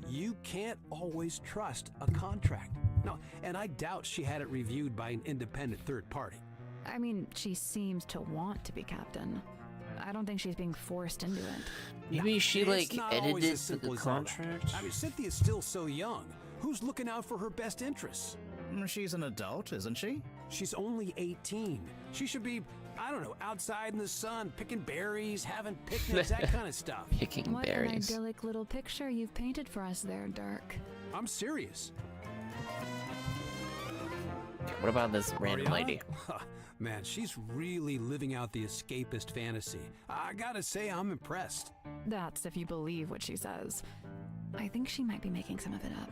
You can't always trust a contract. No, and I doubt she had it reviewed by an independent third party. I mean, she seems to want to be captain. I don't think she's being forced into it. Maybe she It's like not always edited as simple the as all that. contract. I mean, Cynthia's still so young. Who's looking out for her best interests? She's an adult, isn't she? She's only 18. She should be, I don't know, outside in the sun, picking berries, having picnics, that kind of stuff. Picking What berries. an idyllic little picture you've painted for us there, Dirk. I'm serious. What about this random Ariana? lady? Man, she's really living out the escapist fantasy. I gotta say, I'm impressed. That's if you believe what she says. I think she might be making some of it up.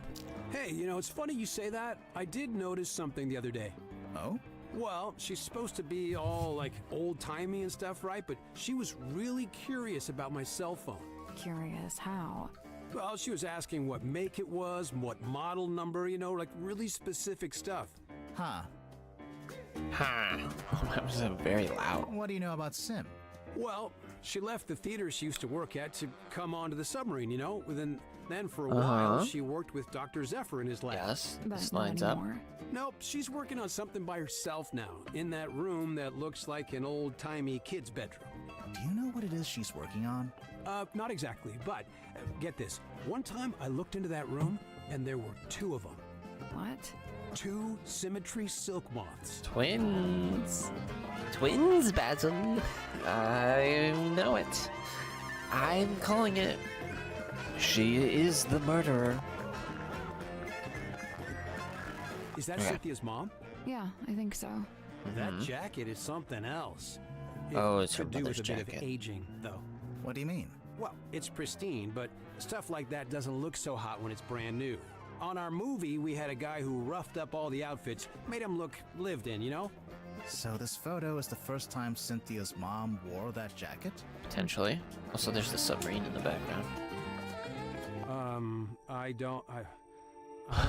Hey, you know, it's funny you say that. I did notice something the other day. Oh? Well, she's supposed to be all like old-timey and stuff, right? But she was really curious about my cell phone. Curious how? Well, she was asking what make it was, what model number, you know, like really specific stuff. Huh. Ha! That was very loud. What do you know about Sim? Well, she left the theater she used to work at to come onto the submarine, you know? Then for a while, she worked with Dr. Zephyr in his lab. Yes, But this not lines up. anymore. Nope, she's working on something by herself now, in that room that looks like an old-timey kid's bedroom. Do you know what it is she's working on? Not exactly, but get this. One time I looked into that room, and there were two of them. What? 2 symmetry silk moths. Twins. Twins, Basil. I know it. I'm calling it. She is the murderer. Is that Okay. Cynthia's mom? Yeah, I think so. That jacket is something else. It Oh, it's her could do with mother's a bit jacket. of aging, though. What do you mean? Well, it's pristine, but stuff like that doesn't look so hot when it's brand new. On our movie, we had a guy who roughed up all the outfits, made them look lived in, you know? So this photo is the first time Cynthia's mom wore that jacket? Potentially. Also, there's the submarine in the background. I don't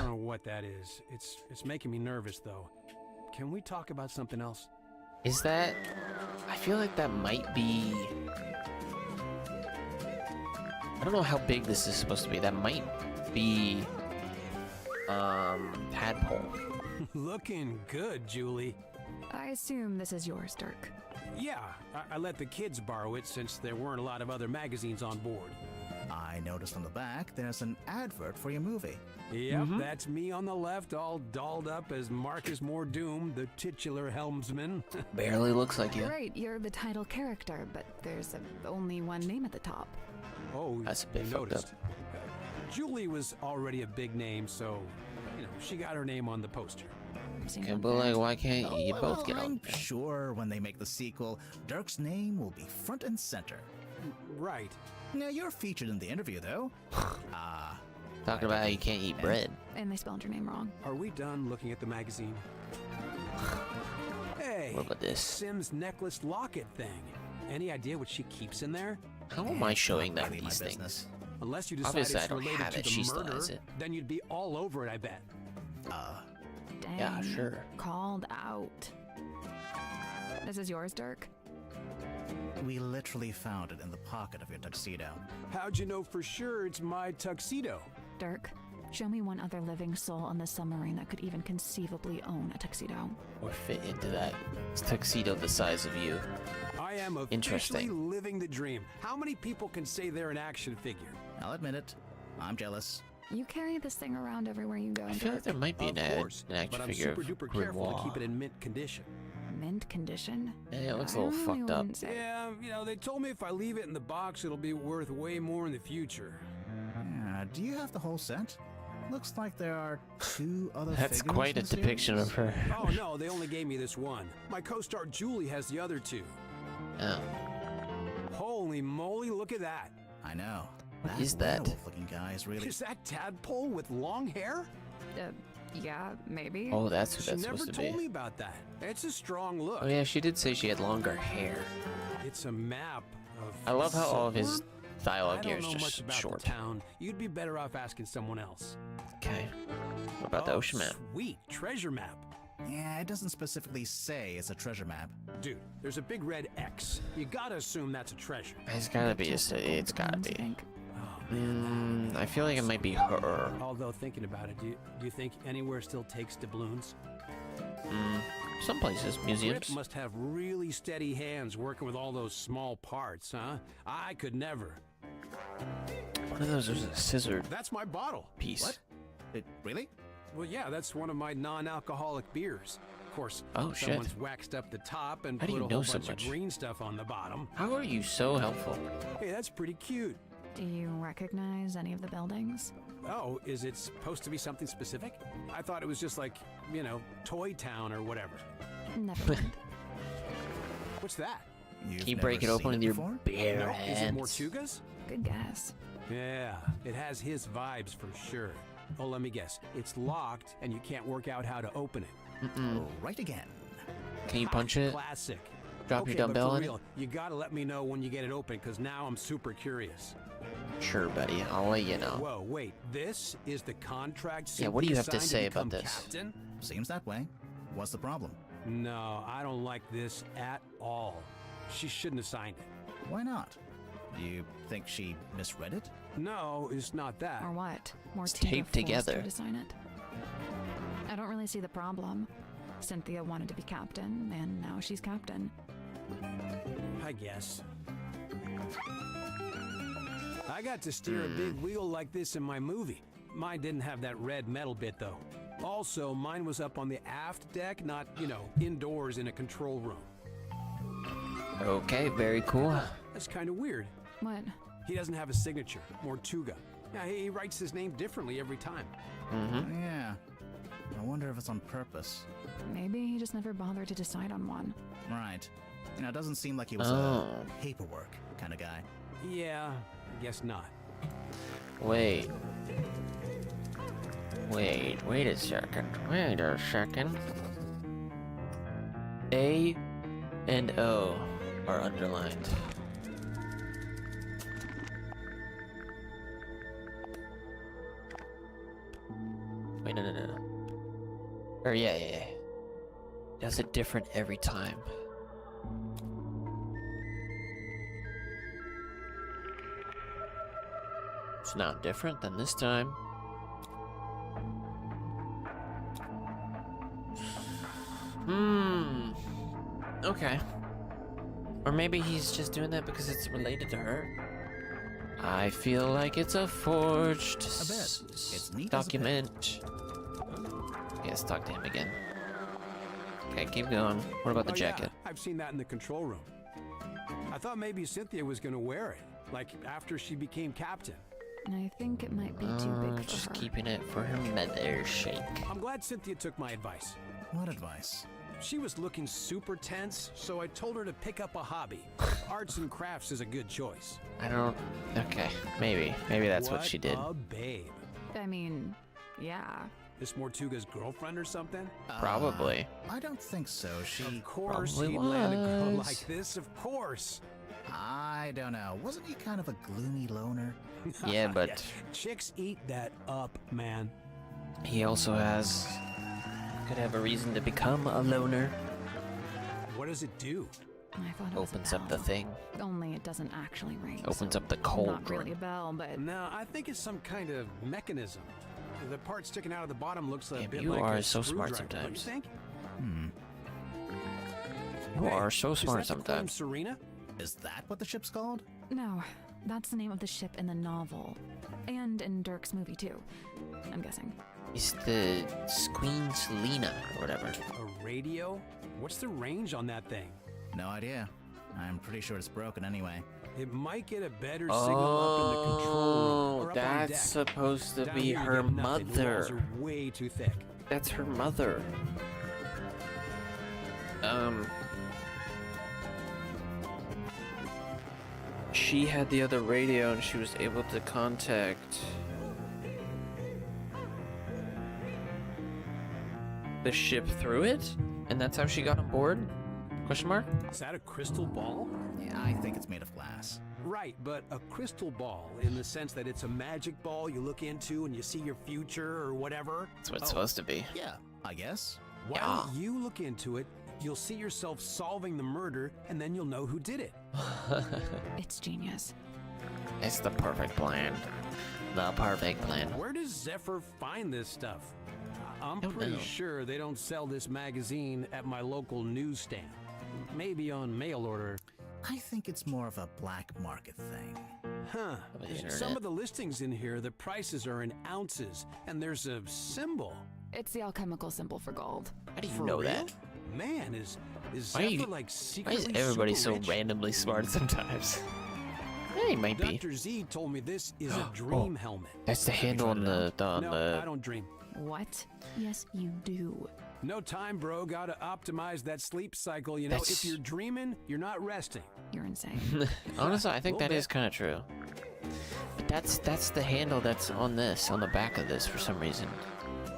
know what that is. It's making me nervous, though. Can we talk about something else? Is that... I feel like that might be... I don't know how big this is supposed to be. That might be... Tadpole. Looking good, Julie. I assume this is yours, Dirk. Yeah, I let the kids borrow it since there weren't a lot of other magazines on board. I noticed on the back there's an advert for your movie. Yep, that's me on the left, all dolled up as Marcus Mordoom, the titular helmsman. Barely looks like you. Right, you're the title character, but there's only one name at the top. Oh, That's a bit you fucked noticed. Julie was already a big name, so, you know, she got her name on the poster. Seems Okay, but unfair. like, why can't you both get I'm on? sure when they make the sequel, Dirk's name will be front and center. Right. Now, you're featured in the interview, though. Talking about how you can't eat bread. And they spelled your name wrong. Are we done looking at the magazine? Hey, What about this? Sim's necklace locket thing. Any idea what she keeps in there? How am I showing Not them really my these things? business. Unless you decide Obviously, I it's don't related have to it. the She still murder, has it. then you'd be all over it, I bet. Dang. Yeah, sure. Called out. This is yours, Dirk? We literally found it in the pocket of your tuxedo. How'd you know for sure it's my tuxedo? Dirk, show me one other living soul on this submarine that could even conceivably own a tuxedo. Or fit into that tuxedo the size of you. I am officially Interesting. living the dream. How many people can say they're an action figure? I'll admit it. I'm jealous. You carry this thing around everywhere you go, I feel like there might be Of an course, action but I'm figure super of duper careful to Renoir. keep it in mint condition. Mint condition? Yeah, it looks a I little really fucked up. wouldn't say- Yeah, you know, they told me if I leave it in the box, it'll be worth way more in the future. Yeah, do you have the whole set? Looks like there are 2 other That's figures quite a in the depiction series. of her. Oh no, they only gave me this one. My co-star Julie has the other 2. Oh. Holy moly, look at that. I know. What is that? werewolf-looking guy is really... Is that Tadpole with long hair? Yeah, maybe. Oh, that's who She that's never supposed to told be. me about that. It's a strong look. Oh yeah, she did say she had longer hair. It's a map of... I love how all of his Silver? dialogue I here don't is know much just about short. the town. You'd be better off asking someone else. Okay. What about the Oh, ocean map? Sweet, treasure map. Yeah, it doesn't specifically say it's a treasure map. Dude, there's a big red X. You gotta assume that's a treasure. It's gotta be. It's gotta I be. think. I feel like it might be her. Although thinking about it, do you think anywhere still takes doubloons? Some places, Rip museums. must have really steady hands working with all those small parts, huh? I could never. One of those was a scissor That's my bottle. piece. What? Really? Well, yeah, that's one of my non-alcoholic beers. Of course, Oh, shit. someone's waxed up the top and How do put you a know whole so bunch much? of green stuff on the bottom. How are you so helpful? Hey, that's pretty cute. Do you recognize any of the buildings? Oh, is it supposed to be something specific? I thought it was just like, you know, Toy Town or whatever. Never mind. What's that? You've Can you never break it seen open with your before? bare No, is it hands? Mortugas? Good guess. Yeah, it has his vibes for sure. Oh, let me guess. It's locked and you can't work out how to open it. Oh, right again. Can you punch it? Classic. Drop okay, your dumbbell but for in it? real, you gotta let me know when you get it open, because now I'm super curious. Sure, buddy. I'll let you know. Whoa, wait. This is the contract Yeah, what do you Cynthia have to signed say about become this? Captain? Seems that way. What's the problem? No, I don't like this at all. She shouldn't have signed it. Why not? You think she misread it? No, it's not that. Or what? More It's Tina taped forced her together. to sign it. I don't really see the problem. Cynthia wanted to be captain, and now she's captain. I guess. I got to steer a big wheel like this in my movie. Mine didn't have that red metal bit, though. Also, mine was up on the aft deck, not, you know, indoors in a control room. Okay, very cool. That's kind of weird. What? He doesn't have a signature, Mortuga. Yeah, he writes his name differently every time. Yeah. I wonder if it's on purpose. Maybe he just never bothered to decide on one. Right. You know, it doesn't seem like he was Oh. a paperwork kind of guy. Yeah, I guess not. Wait. Wait a second. Wait a second. A and O are underlined. Wait, no. Or yeah. Does it different every time? It's not different than this time. Okay. Or maybe he's just doing that because it's related to her. I feel like it's a forged A bit. It's neat as a document. Yes, talk to him again. Okay, keep going. What about the Oh, yeah, jacket? I've seen that in the control room. I thought maybe Cynthia was gonna wear it, like after she became captain. I think it might be too big for Just her. keeping it for her mother's shake. I'm glad Cynthia took my advice. What advice? She was looking super tense, so I told her to pick up a hobby. Arts and crafts is a good choice. I don't. Okay, maybe that's what she did. A babe. I mean, yeah. This Mortuga's girlfriend or something? Probably. I don't think so. She... Of course probably he'd land a girl was. like this, of course. I don't know. Wasn't he kind of a gloomy loner? Yeah, but Chicks eat that up, man. he also could have a reason to become a loner. What does it do? I thought it was Opens a up the bell. thing. Only it doesn't actually ring. Opens so up the Not cauldron. really a bell, but No, I think it's some kind of mechanism. The part sticking out of the bottom looks a Damn, bit you like are a so smart screwdriver, don't you sometimes. think? You Hey, are so smart is that the claim sometimes. Serena? Is that what the ship's called? no. That's the name of the ship in the novel. And in Dirk's movie, too. I'm guessing. It's the Queen Selena or whatever. A radio? What's the range on that thing? No idea. I'm pretty sure it's broken anyway. It might get a better signal up in the control room. Or up on that's deck. supposed to Down be here you her get nothing. The walls mother. are way too thick. That's her mother. She had the other radio and she was able to contact the ship through it? And that's how she got on board? Question mark? Is that a crystal ball? Yeah, I think it's made of glass. Right, but a crystal ball in the sense that it's a magic ball you look into and you see your future or whatever. That's what it's supposed to be. Yeah, I guess. Why Yeah. don't you look into it? You'll see yourself solving the murder and then you'll know who did it. It's genius. It's the perfect plan. The perfect plan. Where does Zephyr find this stuff? I'm Don't pretty know. sure they don't sell this magazine at my local newsstand. Maybe on mail order. I think it's more of a black market thing. Huh. Over the Some internet. of the listings in here, the prices are in ounces, and there's a symbol. It's the alchemical symbol for gold. How do you For know real? that? Man, is Why are Zephyr you- like Why secretly is everybody super so rich? randomly smart sometimes? Yeah, he might be. Dr. Z told me this is a dream helmet. That's the handle on the No, I don't dream. What? Yes, you do. No time, bro. Gotta optimize that sleep cycle. You know, That's- if you're dreaming, you're not resting. You're insane. Honestly, I think Little that is bit. kind of true. But that's the handle that's on the back of this for some reason.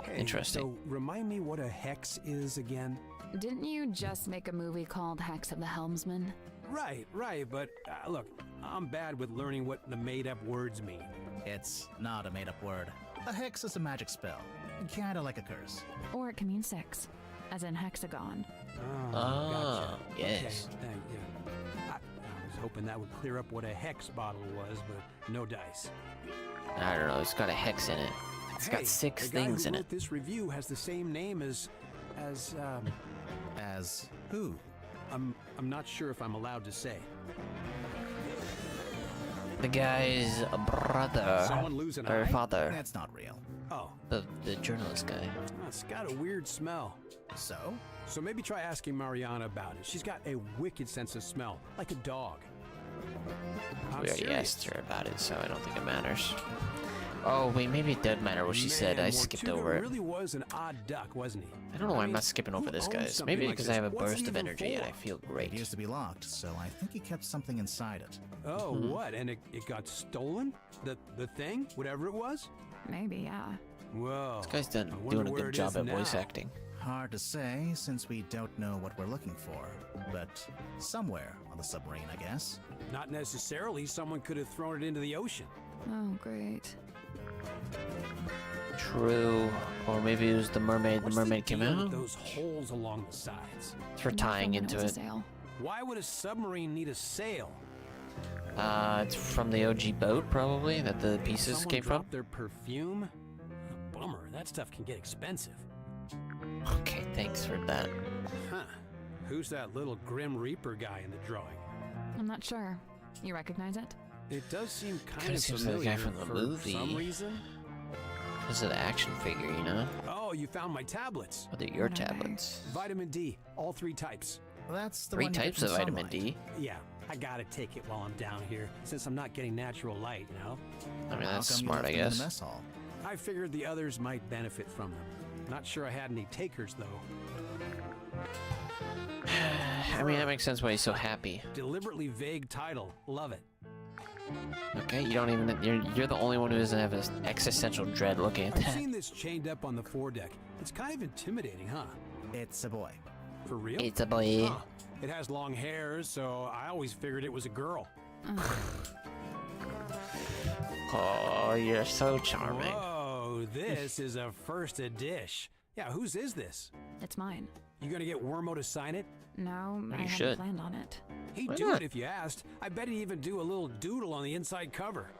Hey, Interesting. So remind me what a hex is again. Didn't you just make a movie called Hex of the Helmsman? Right, but look, I'm bad with learning what the made-up words mean. It's not a made-up word. A hex is a magic spell. Kinda like a curse. Or it can mean six, as in hexagon. Oh, Ah, gotcha. yes. Okay, thank you. I was hoping that would clear up what a hex bottle was, but no dice. I don't know. It's got a hex in it. It's Hey, got 6 the guy things who in wrote it. This review has the same name as As who? I'm not sure if I'm allowed to say. The guy's brother Someone lose an or eye? father, That's not real. Oh, the journalist guy. it's got a weird smell. So? So maybe try asking Mariana about it. She's got a wicked sense of smell, like a dog. I'm We already serious. asked her about it, so I don't think it matters. Oh wait, maybe it did matter what she said. Man, I skipped Mortuga over it. really was an odd duck, wasn't he? I don't know why I'm mean, not skipping over who this, owns guys. something Maybe like because I this? have a What's it burst of even energy and for? I feel It great. used to be locked, so I think he kept something inside it. Oh, Mm-hmm. what? And it got stolen? The thing? Whatever it was? Maybe, yeah. Whoa. This guy's done I wonder doing a where good it job is at voice now. acting. Hard to say, since we don't know what we're looking for. But somewhere on the submarine, I guess. Not necessarily. Someone could have thrown it into the ocean. Oh, great. True. Or maybe it was the mermaid. What's The mermaid the came deal with out. those holes along the sides? It's for tying Nothing, into was it. a sail. Why would a submarine need a sail? It's from the OG boat, probably, that the pieces Someone came from. dropped their perfume? Bummer. That stuff can get expensive. Okay, thanks for that. Huh. Who's that little Grim Reaper guy in the drawing? I'm not sure. You recognize it? It does seem kind Kinda of seems like the familiar guy from the for movie. some reason. Because of the action figure, you know? Oh, you found my tablets. Or they're your What are they? tablets. Vitamin D, all 3 types. That's the 3 one you get types from of vitamin sunlight. D. Yeah, I gotta take it while I'm down here, since I'm not getting natural light, you know? I mean, How that's come you smart, left I them in the guess. mess hall? I figured the others might benefit from them. Not sure I had any takers, though. I mean, that makes sense why he's so happy. Deliberately vague title. Love it. Okay, you don't even. You're the only one who doesn't have an existential dread looking at I've that. seen this chained up on the foredeck. It's kind of intimidating, huh? It's a boy. For real? It's a boy. Huh. It has long hair, so I always figured it was a girl. Oh, you're so charming. Whoa, this is a first edition. Yeah, whose is this? It's mine. You gonna get Wormo to sign it? No, I haven't should. planned on it. He'd Why do not? it if you asked. I bet he'd even do a little doodle on the inside cover.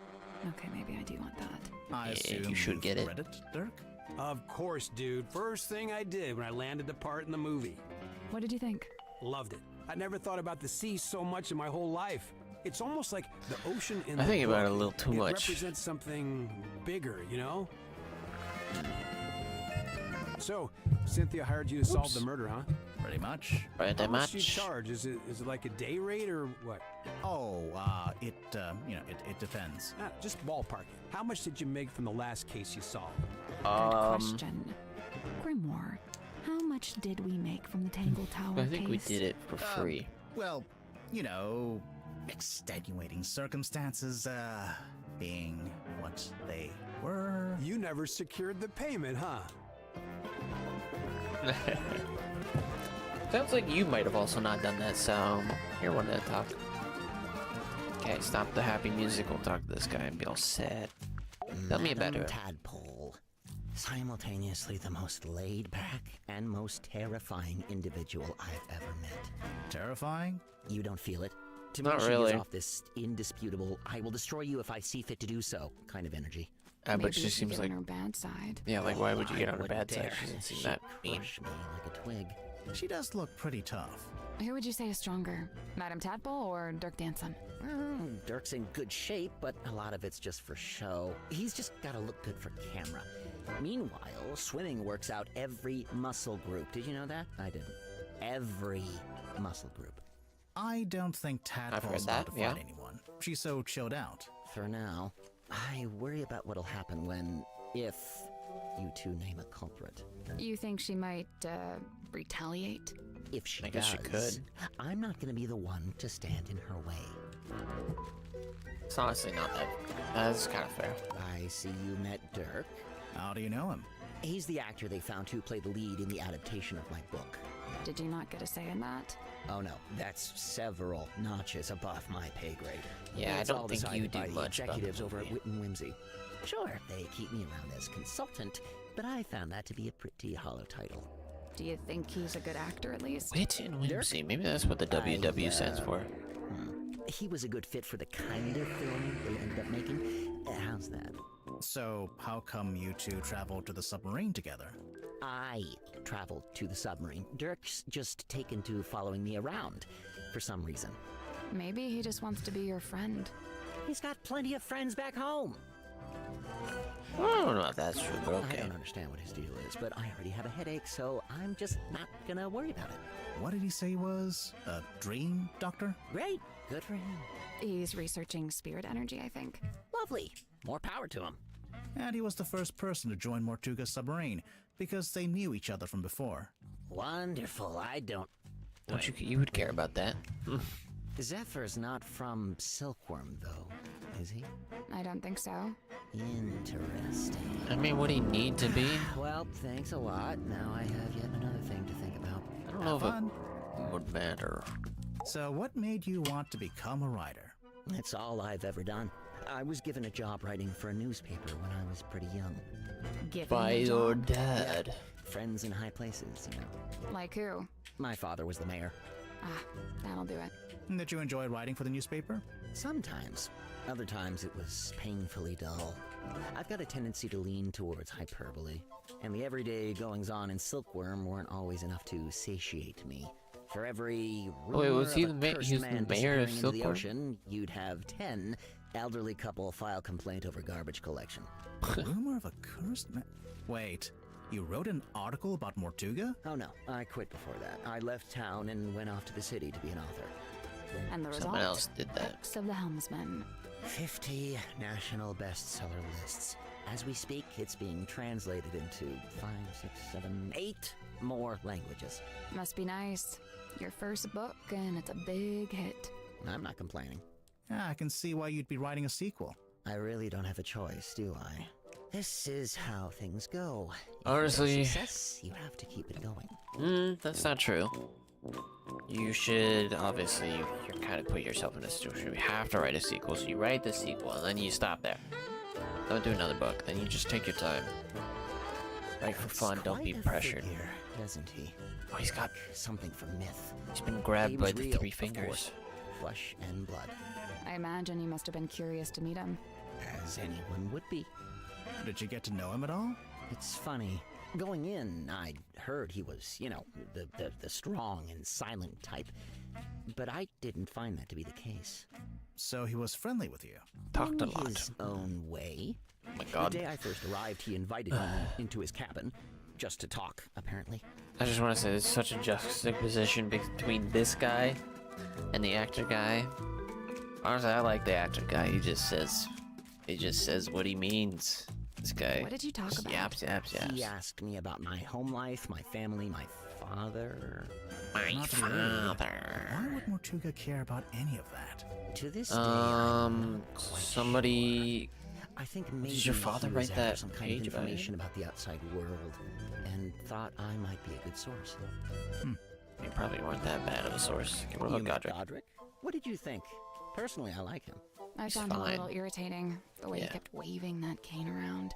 Okay, maybe I do want that. I Yeah, assume you should you've get it. read it, Dirk? Of course, dude. First thing I did when I landed the part in the movie. What did you think? Loved it. I never thought about the sea so much in my whole life. It's almost like the ocean in I the think about it a book, little too it much. represents something bigger, you know? So, Cynthia hired you to solve the murder, huh? Pretty much. Right, How much do you charge? Is it like a day rate or what? Oh, it depends. Just ballpark it. How much did you make from the last case you solved? Good question. Grimoire, how much did we make from the Tangle Tower I think we case? did it for free. Well, extenuating circumstances, being what they were. You never secured the payment, huh? Sounds like you might have also not done that, so you're one to talk. Okay, stop the happy music. We'll talk to this guy and be all sad. Tell me about Madam her. Tadpole. Simultaneously the most laid-back and most terrifying individual I've ever met. Terrifying? You don't feel it? To Not me, she really. gives off this indisputable, I will destroy you if I see fit to do so kind of energy. But Maybe she you should seems get like, on her bad side. yeah, like why would you get on her I bad wouldn't side? dare. She doesn't seem She'd that mean. crush me like a twig. She does look pretty tough. Who would you say is stronger, Madame Tadpole or Dirk Danson? Dirk's in good shape, but a lot of it's just for show. He's just gotta look good for camera. Meanwhile, swimming works out every muscle group. Did you know that? I didn't. Every muscle group. I don't think Tadpole's that, about to yeah. fight anyone. She's so chilled out. For now, I worry about what'll happen when, if you two name a culprit. You think she might, retaliate? If she I guess she does, could. I'm not gonna be the one to stand in her way. It's honestly not that. That's kind of fair. I see you met Dirk. How do you know him? He's the actor they found to play the lead in the adaptation of my book. Did you not get a say in that? Oh no, that's several notches above my pay grade. Yeah, It's I don't all think decided you do by the much about the executives over at movie. Wit and Whimsy. Sure, they keep me around as consultant, but I found that to be a pretty hollow title. Do you think he's a good actor at least? Wit and whimsy. Maybe that's what the WW stands for. He was a good fit for the kind of film they ended up making. How's that? So, how come you two traveled to the submarine together? I traveled to the submarine. Dirk's just taken to following me around for some reason. Maybe he just wants to be your friend. He's got plenty of friends back home. I don't know if that's true, but I okay. don't understand what his deal is, but I already have a headache, so I'm just not gonna worry about it. What did he say he was? A dream doctor? Great. Good for him. He's researching spirit energy, I think. Lovely. More power to him. And he was the first person to join Mortuga's submarine, because they knew each other from before. Wonderful. I don't... Don't you would care about that. Zephyr's not from Silkworm, though, is he? I don't think so. Interesting. I mean, would he need to be? Well, thanks a lot. Now I have yet another thing to think about. I don't know if Fun. it would matter. So, what made you want to become a writer? That's all I've ever done. I was given a job writing for a newspaper when I was pretty young. Given By the your job? dad. Friends in high places, you know. Like who? My father was the mayor. Ah, that'll do it. Did you enjoy writing for the newspaper? Sometimes. Other times it was painfully dull. I've got a tendency to lean towards hyperbole, and the everyday goings-on in Silkworm weren't always enough to satiate me. For every Wait, was he rumor of a cursed he was the man mayor of disappearing into the Silkworm? ocean, you'd have 10 elderly couple file complaint over garbage collection. Rumor of a cursed man. Wait, you wrote an article about Mortuga? Oh no, I quit before that. I left town and went off to the city to be an author. And the result? Someone else did that. X of the Helmsman. 50 national bestseller lists. As we speak, it's being translated into 5, 6, 7, 8 more languages. Must be nice. Your first book, and it's a big hit. I'm not complaining. I can see why you'd be writing a sequel. I really don't have a choice, do I? This is how things go. Honestly, Success, you have to keep it going. that's not true. You should, obviously, you're kind of putting yourself in a situation. You have to write a sequel, so you write the sequel, and then you stop there. Don't do another book, then you just take your time. Write for fun, don't be pressured. Figure, doesn't he? Oh, he's got something from myth. He's been grabbed He by was the real, three of fingers. course. Flesh and blood. I imagine you must have been curious to meet him. As anyone would be. Did you get to know him at all? It's funny. Going in, I'd heard he was, you know, the strong and silent type. But I didn't find that to be the case. So he was friendly with you? Talked a In lot. his own way. Oh my god. The day I first arrived, he invited me into his cabin. Just to talk, apparently. I just want to say there's such a juxtaposition between this guy and the actor guy. Honestly, I like the actor guy. He just says what he means. This guy. What did you talk about? Yaps. He asked me about my home life, my family, my father. My Not really. father. Why would Mortuga care about any of that? To this day, I'm not quite somebody. I think maybe Did your father he write was after that some kind of page about information about the outside world, and thought I might be a good source. You probably weren't that bad of a source. Okay, what You about met Godric? Godric? What did you think? Personally, I like him. I He's found him a fine. little irritating, the way he Yeah. kept waving that cane around.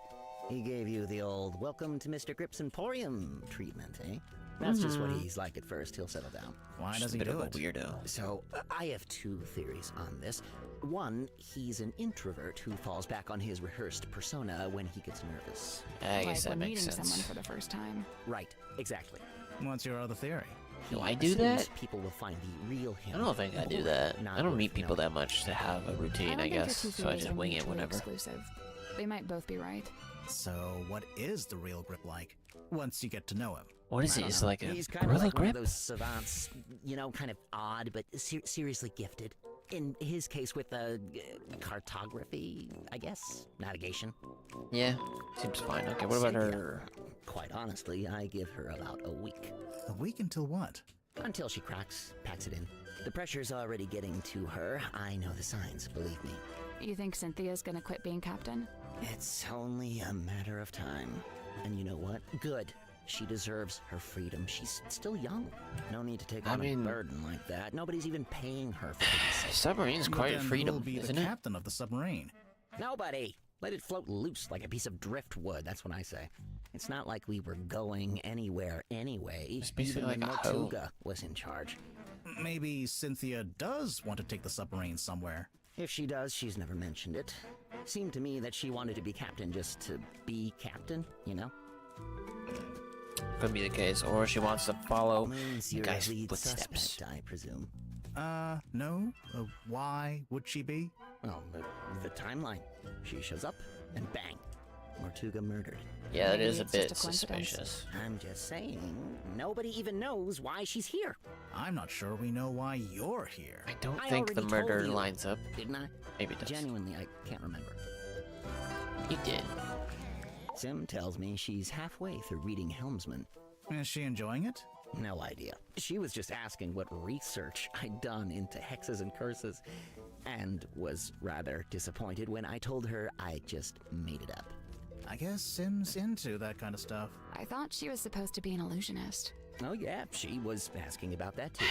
He gave you the old "Welcome to Mr. Grip's Emporium" treatment, eh? That's just what he's like at first. He'll settle down. Why Just does a he bit do of a it? weirdo. So, I have two theories on this. One, he's an introvert who falls back on his rehearsed persona when he gets nervous. I guess like that when makes meeting sense. someone for the first time. Right, exactly. What's your other theory? Do He I do assumes that? People will find the real him. I don't think I do boring, that. not I don't worth meet people knowing. that much to have a routine, I don't think your guess. two So I theories just are wing it mutually whenever. exclusive. They might both be right. So, what is the real Grip like, once you get to know him? What is I it? don't Is know. it like a He's kind of gorilla like one of grip? those savants, you know, kind of odd, but seriously gifted. In his case, with cartography, I guess, navigation. Yeah, seems fine. Okay, what about her? Quite honestly, I give her about a week. A week until what? Until she cracks, packs it in. The pressure's already getting to her. I know the signs, believe me. You think Cynthia's gonna quit being captain? It's only a matter of time. And you know what? Good. She deserves her freedom. She's still young. No need to take on a burden like that. Nobody's even paying her for this. Submarine's But quite then freedom, who'll be isn't the it? captain of the submarine? Nobody! Let it float loose like a piece of driftwood, that's what I say. It's not like we were going anywhere anyway. It's basically Even like when a hoe. Mortuga was in charge. Maybe Cynthia does want to take the submarine somewhere. If she does, she's never mentioned it. Seemed to me that she wanted to be captain just to be captain, you know? Could be the case, or she wants to follow Moon's the your guy's lead footsteps. suspect, I presume. No. Why would she be? Well, the timeline. She shows up, and bang. Mortuga murdered. Yeah, that Maybe is a it's just bit a coincidence. suspicious. I'm just saying, nobody even knows why she's here. I'm not sure we know why you're here. I don't I think the already told murder you. lines up. Didn't I? Maybe it does. Genuinely, I can't remember. You did. Sim tells me she's halfway through reading Helmsman. Is she enjoying it? No idea. She was just asking what research I'd done into hexes and curses, and was rather disappointed when I told her I just made it up. I guess Sim's into that kind of stuff. I thought she was supposed to be an illusionist. Oh yeah, she was asking about that too.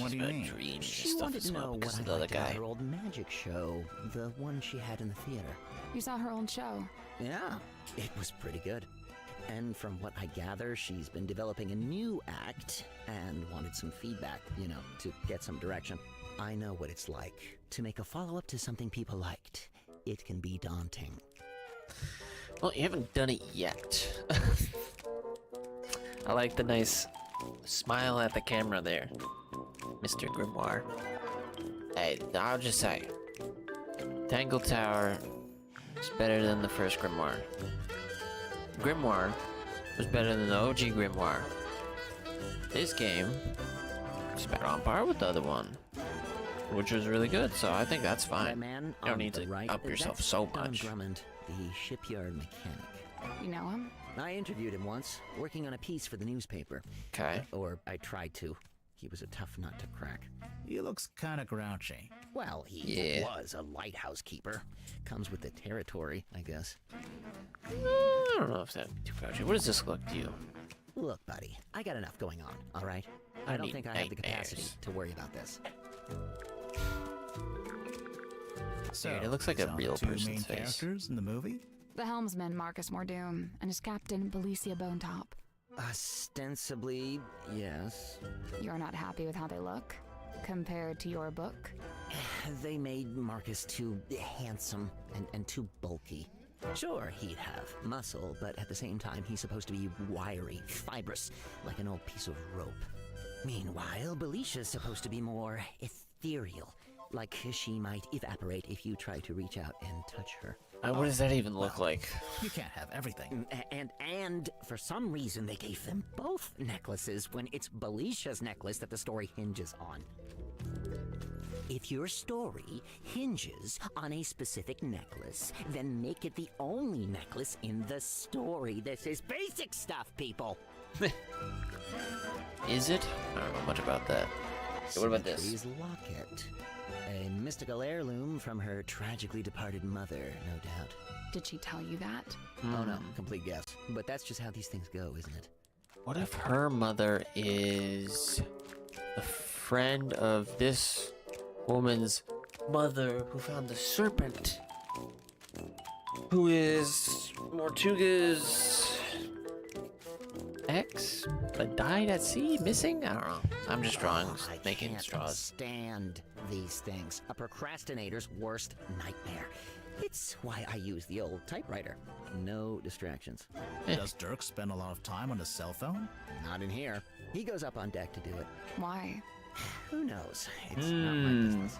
What do you mean? Dreams and She stuff wanted as to well know because what of I the other liked about guy. her old magic show, the one she had in the theater. You saw her old show. Yeah, it was pretty good. And from what I gather, she's been developing a new act and wanted some feedback, you know, to get some direction. I know what it's like to make a follow-up to something people liked. It can be daunting. Well, you haven't done it yet. I like the nice smile at the camera there, Mr. Grimoire. Hey, I'll just say, Tangle Tower is better than the first Grimoire. Grimoire was better than the OG Grimoire. This game is better on par with the other one, which was really good, so I think that's fine. Man You don't on need the to right, up yourself that's so Don much. Drummond, the shipyard mechanic. You know him? I interviewed him once, working on a piece for the newspaper. Okay. Or I tried to. He was a tough nut to crack. He looks kinda grouchy. Well, he Yeah. was a lighthouse keeper. Comes with the territory, I guess. I don't know if that's too grouchy. What does this look to you? Look, buddy, I got enough going on, all right? I I don't need think I have the nightmares. capacity to worry about this. So, Dude, it looks like these a are real the two person's main face. characters in the movie? The helmsman Marcus Mordoom and his captain Belicia Bonetop. Ostensibly, yes. You're not happy with how they look compared to your book? They made Marcus too handsome and too bulky. Sure, he'd have muscle, but at the same time, he's supposed to be wiry, fibrous, like an old piece of rope. Meanwhile, Belicia's supposed to be more ethereal, like she might evaporate if you try to reach out and touch her. What does that even look like? You can't have everything. And for some reason, they gave them both necklaces when it's Belicia's necklace that the story hinges on. If your story hinges on a specific necklace, then make it the only necklace in the story. This is basic stuff, people. Is it? I don't know much about that. Okay, what about this? Symmetry's locket. A mystical heirloom from her tragically departed mother, no doubt. Did she tell you that? Oh no, complete guess. But that's just how these things go, isn't it? What if her mother is a friend of this woman's mother who found the serpent? Who is Mortuga's ex, but died at sea, missing? I don't know. I'm just drawing, making I can't straws. stand these things. A procrastinator's worst nightmare. It's why I use the old typewriter. No distractions. Does Dirk spend a lot of time on his cell phone? Not in here. He goes up on deck to do it. Why? Who knows? It's not my business.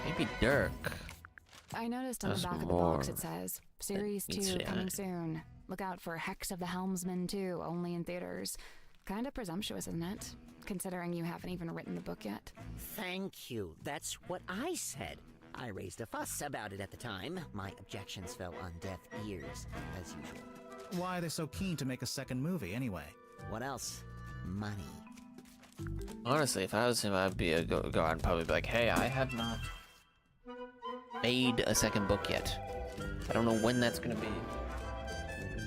Maybe Dirk. I noticed on the That's back of the box it says, Series needs 2 to- coming soon. Look out for Hex of the Helmsman 2, only in theaters. Kinda presumptuous, isn't it? Considering you haven't even written the book yet. Thank you. That's what I said. I raised a fuss about it at the time. My objections fell on deaf ears, as usual. Why are they so keen to make a second movie anyway? What else? Money. Honestly, if I was him, I'd be go out and probably be like, hey, I have not made a second book yet. I don't know when that's gonna be.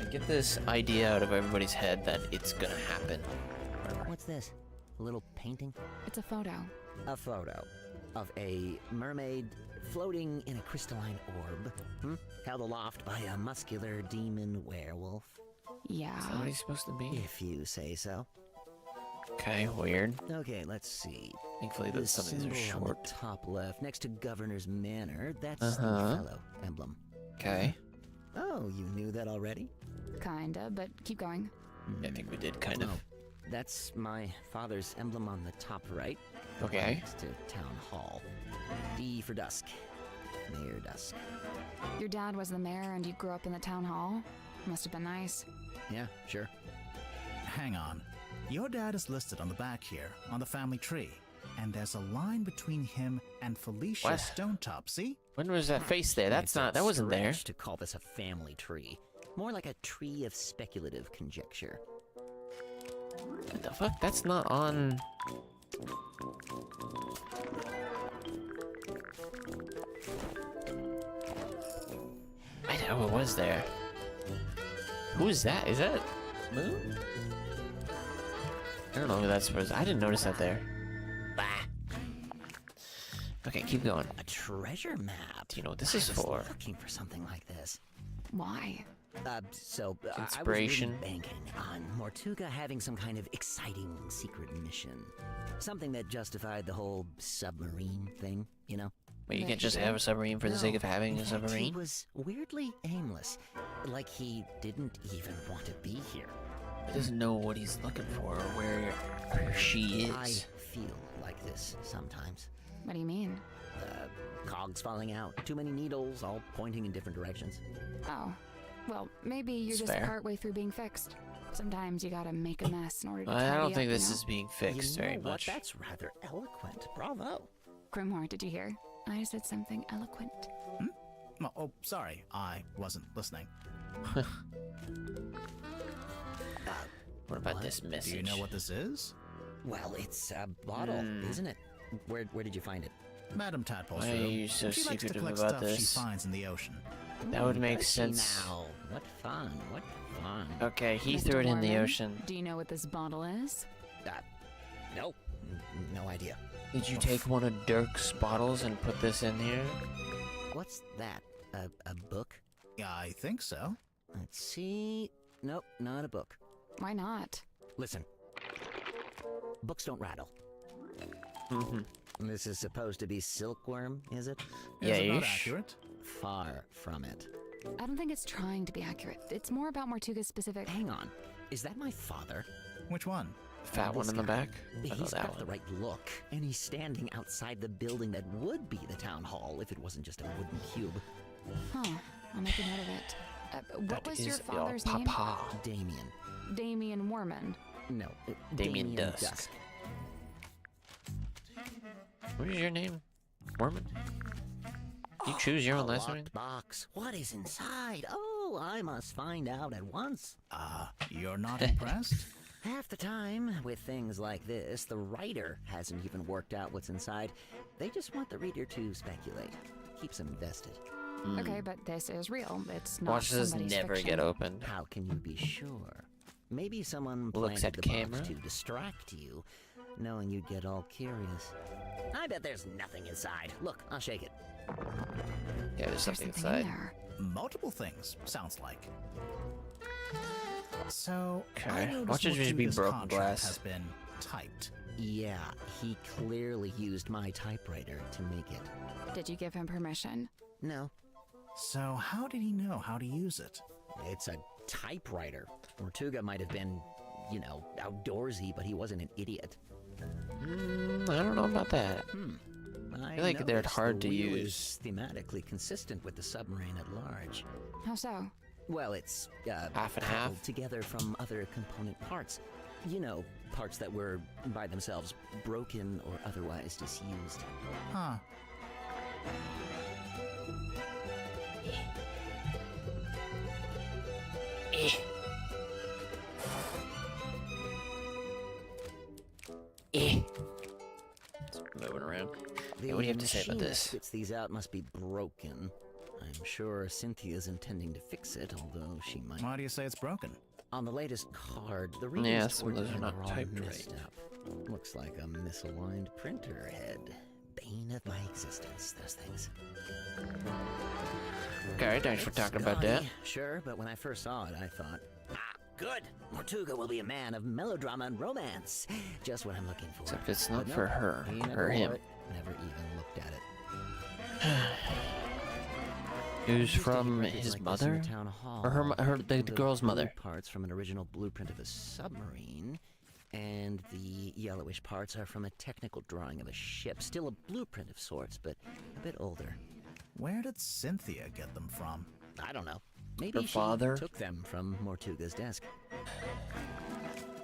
I get this idea out of everybody's head that it's gonna happen. What's this? A little painting? It's a photo. A photo of a mermaid floating in a crystalline orb, held aloft by a muscular demon werewolf. Yeah. Is that what he's supposed to be? If you say so. Okay, weird. Okay, let's see. Thankfully, The some of these are symbol on short. the top left, next to Governor's Manor, that's the Uh-huh. fellow emblem. Okay. Oh, you knew that already? Kinda, but keep going. I think we did kind of. Oh, that's my father's emblem on the top right. Okay. Next to Town Hall. D for Dusk. Mayor Dusk. Your dad was the mayor and you grew up in the town hall? Must have been nice. Yeah, sure. Hang on. Your dad is listed on the back here, on the family tree. And there's a line between him and Felicia What? Stonetop, see? When was that face there? That's It's a not. That wasn't there. stretch to call this a family tree. More like a tree of speculative conjecture. What the fuck? That's not on. I know it was there. Who is that? Is that Moon? I don't know who that's supposed. I didn't notice that there. Bah. Okay, keep going. A treasure map. Do you know what this is I was for? looking for something like this. Why? Inspiration? I was really banking on Mortuga having some kind of exciting secret mission. Something that justified the whole submarine thing, you know? But you can't just have a submarine for the sake of having a In fact, He submarine? was weirdly aimless. Like he didn't even want to be here. He doesn't know what he's looking for or where she I is. feel like this sometimes. What do you mean? Cogs falling out, too many needles, all pointing in different directions. Oh. Well, maybe you're It's just fair. partway through being fixed. Sometimes you gotta make a mess in order to I tidy don't up, think you this know? is being fixed You know very what? much. That's rather eloquent. Bravo. Grimhor, did you hear? I said something eloquent. Oh, sorry. I wasn't listening. What about this message? Do you know what this is? Well, it's a bottle, isn't it? Where did you find it? Madam Tadpole's Why are room. you so She likes to secretive collect about stuff this? she finds in the ocean. That would make Does she sense. Now, what fun! What fun! Okay, he Mr. threw it in the Mormon, ocean. Do you know what this bottle is? No, no idea. Did you take one of Dirk's bottles and put this in here? What's that? A book? Yeah, I think so. Let's see. Nope, not a book. Why not? Listen. Books don't rattle. Mm-hmm. This is supposed to be silkworm, is it? Is it not Yes. accurate? Far from it. I don't think it's trying to be accurate. It's more about Mortuga's specific. Hang on. Is that my father? Which one? Fat one This in the guy. back? I know He's that got one. the right look, and he's standing outside the building that would be the town hall if it wasn't just a wooden cube. Huh. I'll make a note of it. What That was is your father's name? papa. Damien. Damien Warman. No, Damien Dusk. What is your name? Mormon? You choose your own A last name? locked box. What is inside? Oh, I must find out at once. You're not impressed? Half the time, with things like this, the writer hasn't even worked out what's inside. They just want the reader to speculate. Keeps them invested. Okay, but this is real. It's not Watch this somebody's never fiction. get opened. How can you be sure? Maybe someone Looks planted at the camera. box to distract you, knowing you'd get all curious. I bet there's nothing inside. Look, I'll shake it. Yeah, there's something in inside. there. Multiple things, sounds like. So, Okay, I noticed watch it just be Mortuga's broken contract glass. has been typed. Yeah, he clearly used my typewriter to make it. Did you give him permission? No, So, how did he know how to use it? it's a typewriter. Mortuga might have been, outdoorsy, but he wasn't an idiot. I don't know about that. I feel like they're noticed hard the to wheel use. is thematically consistent with the submarine at large. How so? Well, it's Half and half? cobbled together from other component parts. Parts that were by themselves broken or otherwise disused. Huh. Moving around. The Yeah, what do you have to say about machine that this? spits these out must be broken. I'm sure Cynthia's intending to fix it, although she might. Why do you say it's broken? On the latest card, the Yeah, readings some of toward those the are end not all typed messed up. Looks like a misaligned printer head. Bane of my existence, those things. Okay, thanks for It's talking about that. gaudy, sure, but when I first saw it, I thought, good! Mortuga will be a man of melodrama and romance. Just what I'm looking for. Except it's not But no, for her, he never or wore him. it, never even looked at it. Who's Used to be from printed his like this in the mother? town hall. Or the The girl's blue mother? Parts from an original blueprint of a submarine, and the yellowish parts are from a technical drawing of a ship. Still a blueprint of sorts, but a bit older. Where did Cynthia get them from? I don't know. Maybe Her she father? took them from Mortuga's desk.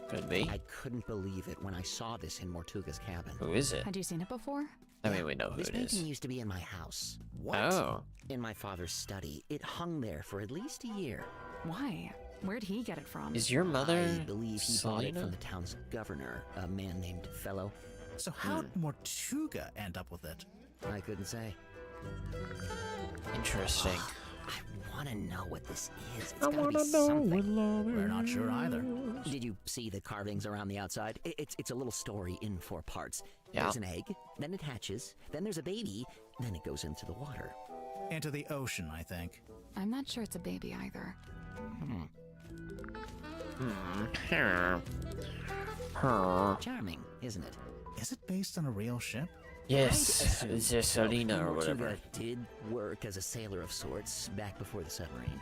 Could be. I couldn't believe it when I saw this in Mortuga's cabin. Who is it? Had you seen it before? I mean, we know who This it painting is. used to be in my house. What? Oh. In my father's study. It hung there for at least a year. Why? Where'd he get it from? Is your mother I believe he bought it Selena? from the town's governor, a man named Fellow. So how did Mortuga end up with it? I couldn't say. Interesting. I want to know what this is. It's gotta be something. We're not sure either. Did you see the carvings around the outside? It's a little story in 4 parts. Yeah. There's an egg, then it hatches, then there's a baby, then it goes into the water. Into the ocean, I think. I'm not sure it's a baby either. Charming, isn't it? Is it based on a real ship? Yes, I'd it's assume a Selena or Mortuga whatever. did work as a sailor of sorts back before the submarine.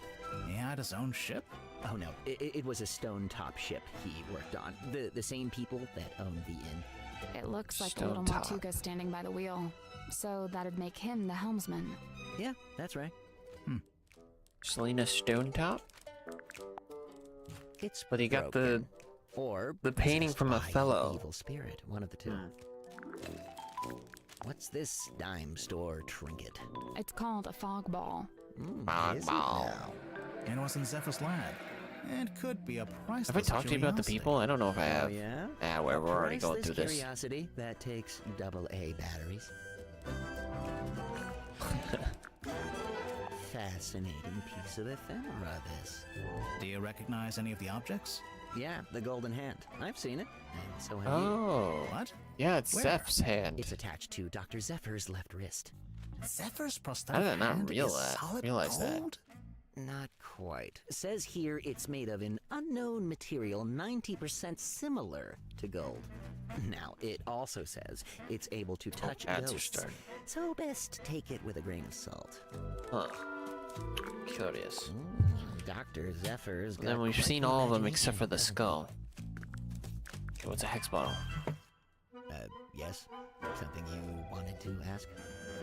He had his own ship? Oh no, it was a stone-top ship he worked on. The same people that owned the inn. It looks like Stone a little top. Mortuga standing by the wheel. So that'd make him the helmsman. Yeah, that's right. Selena Stonetop? It's But he got broken. Or the painting possessed from a by an fellow. evil spirit, one of the two. What's this dime store trinket? It's called a fog ball. Is it ball. now? And it was in Zephyr's lab. It could be a priceless Have I talked to you about the curiosity. people? I don't know if I have. Oh, yeah? Ah, we're already going Priceless through this. curiosity that takes AA batteries. Fascinating piece of ephemera, this. Do you recognize any of the objects? Yeah, the golden hand. I've seen it, and so have you. Oh. What? Yeah, it's Where? Zeph's hand. It's attached to Dr. Zephyr's left wrist. Zephyr's How prosthetic did I not hand is realize solid that? gold? Not quite. Says here it's made of an unknown material 90% similar to gold. Now, it also says it's able to touch ads are ghosts, starting. so best take it with a grain of salt. Huh. Curious. Dr. Zephyr's got Then we've quite seen the all of them imagination, except for the doesn't skull. Okay, what's a hex bottle? he? Yes? Something you wanted to ask?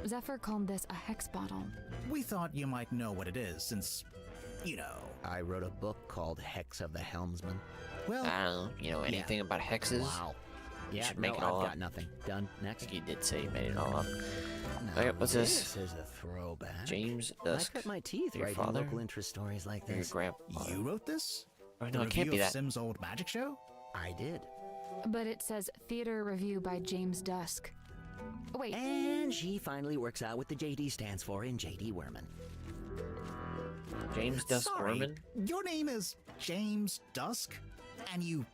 Zephyr called this a hex bottle. We thought you might know what it is, since, you know. I wrote a book called Hex of the Helmsman. Well, I don't know. You know anything about hexes? Wow. You Yeah, should make no, it all I've up. got nothing. Done. I Next. think you did say you made it all up. Now, Okay, what's this? This is a throwback. James I Dusk. cut my teeth Your writing father? local interest stories like Your this. grandpa. you wrote this? Oh, The no, it can't review be of that. Sim's old magic show? I did. But it says theater review by James Dusk. Wait, And she finally works out what the JD stands for in JD Werman. James Dusk Sorry, Gorman? your name is James Dusk, and you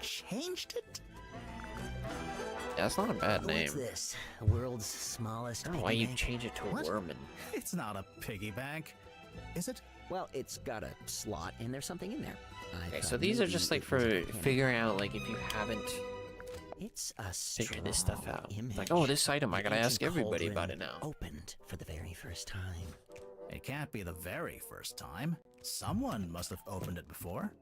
changed it? Yeah, that's not a bad name. What's this? The world's smallest I don't know piggy why you bank? change it to a What? Werman. It's not a piggy bank, is it? Well, it's got a slot and there's something in there. I Okay, thought so these are maybe just like it was for a pin. figuring out, like, if you haven't It's a figured this stuff strong out. Image. Like, oh, this item, I An gotta ask ancient everybody cauldron about it now. Opened for the very first time. It can't be the very first time. Someone must have opened it before.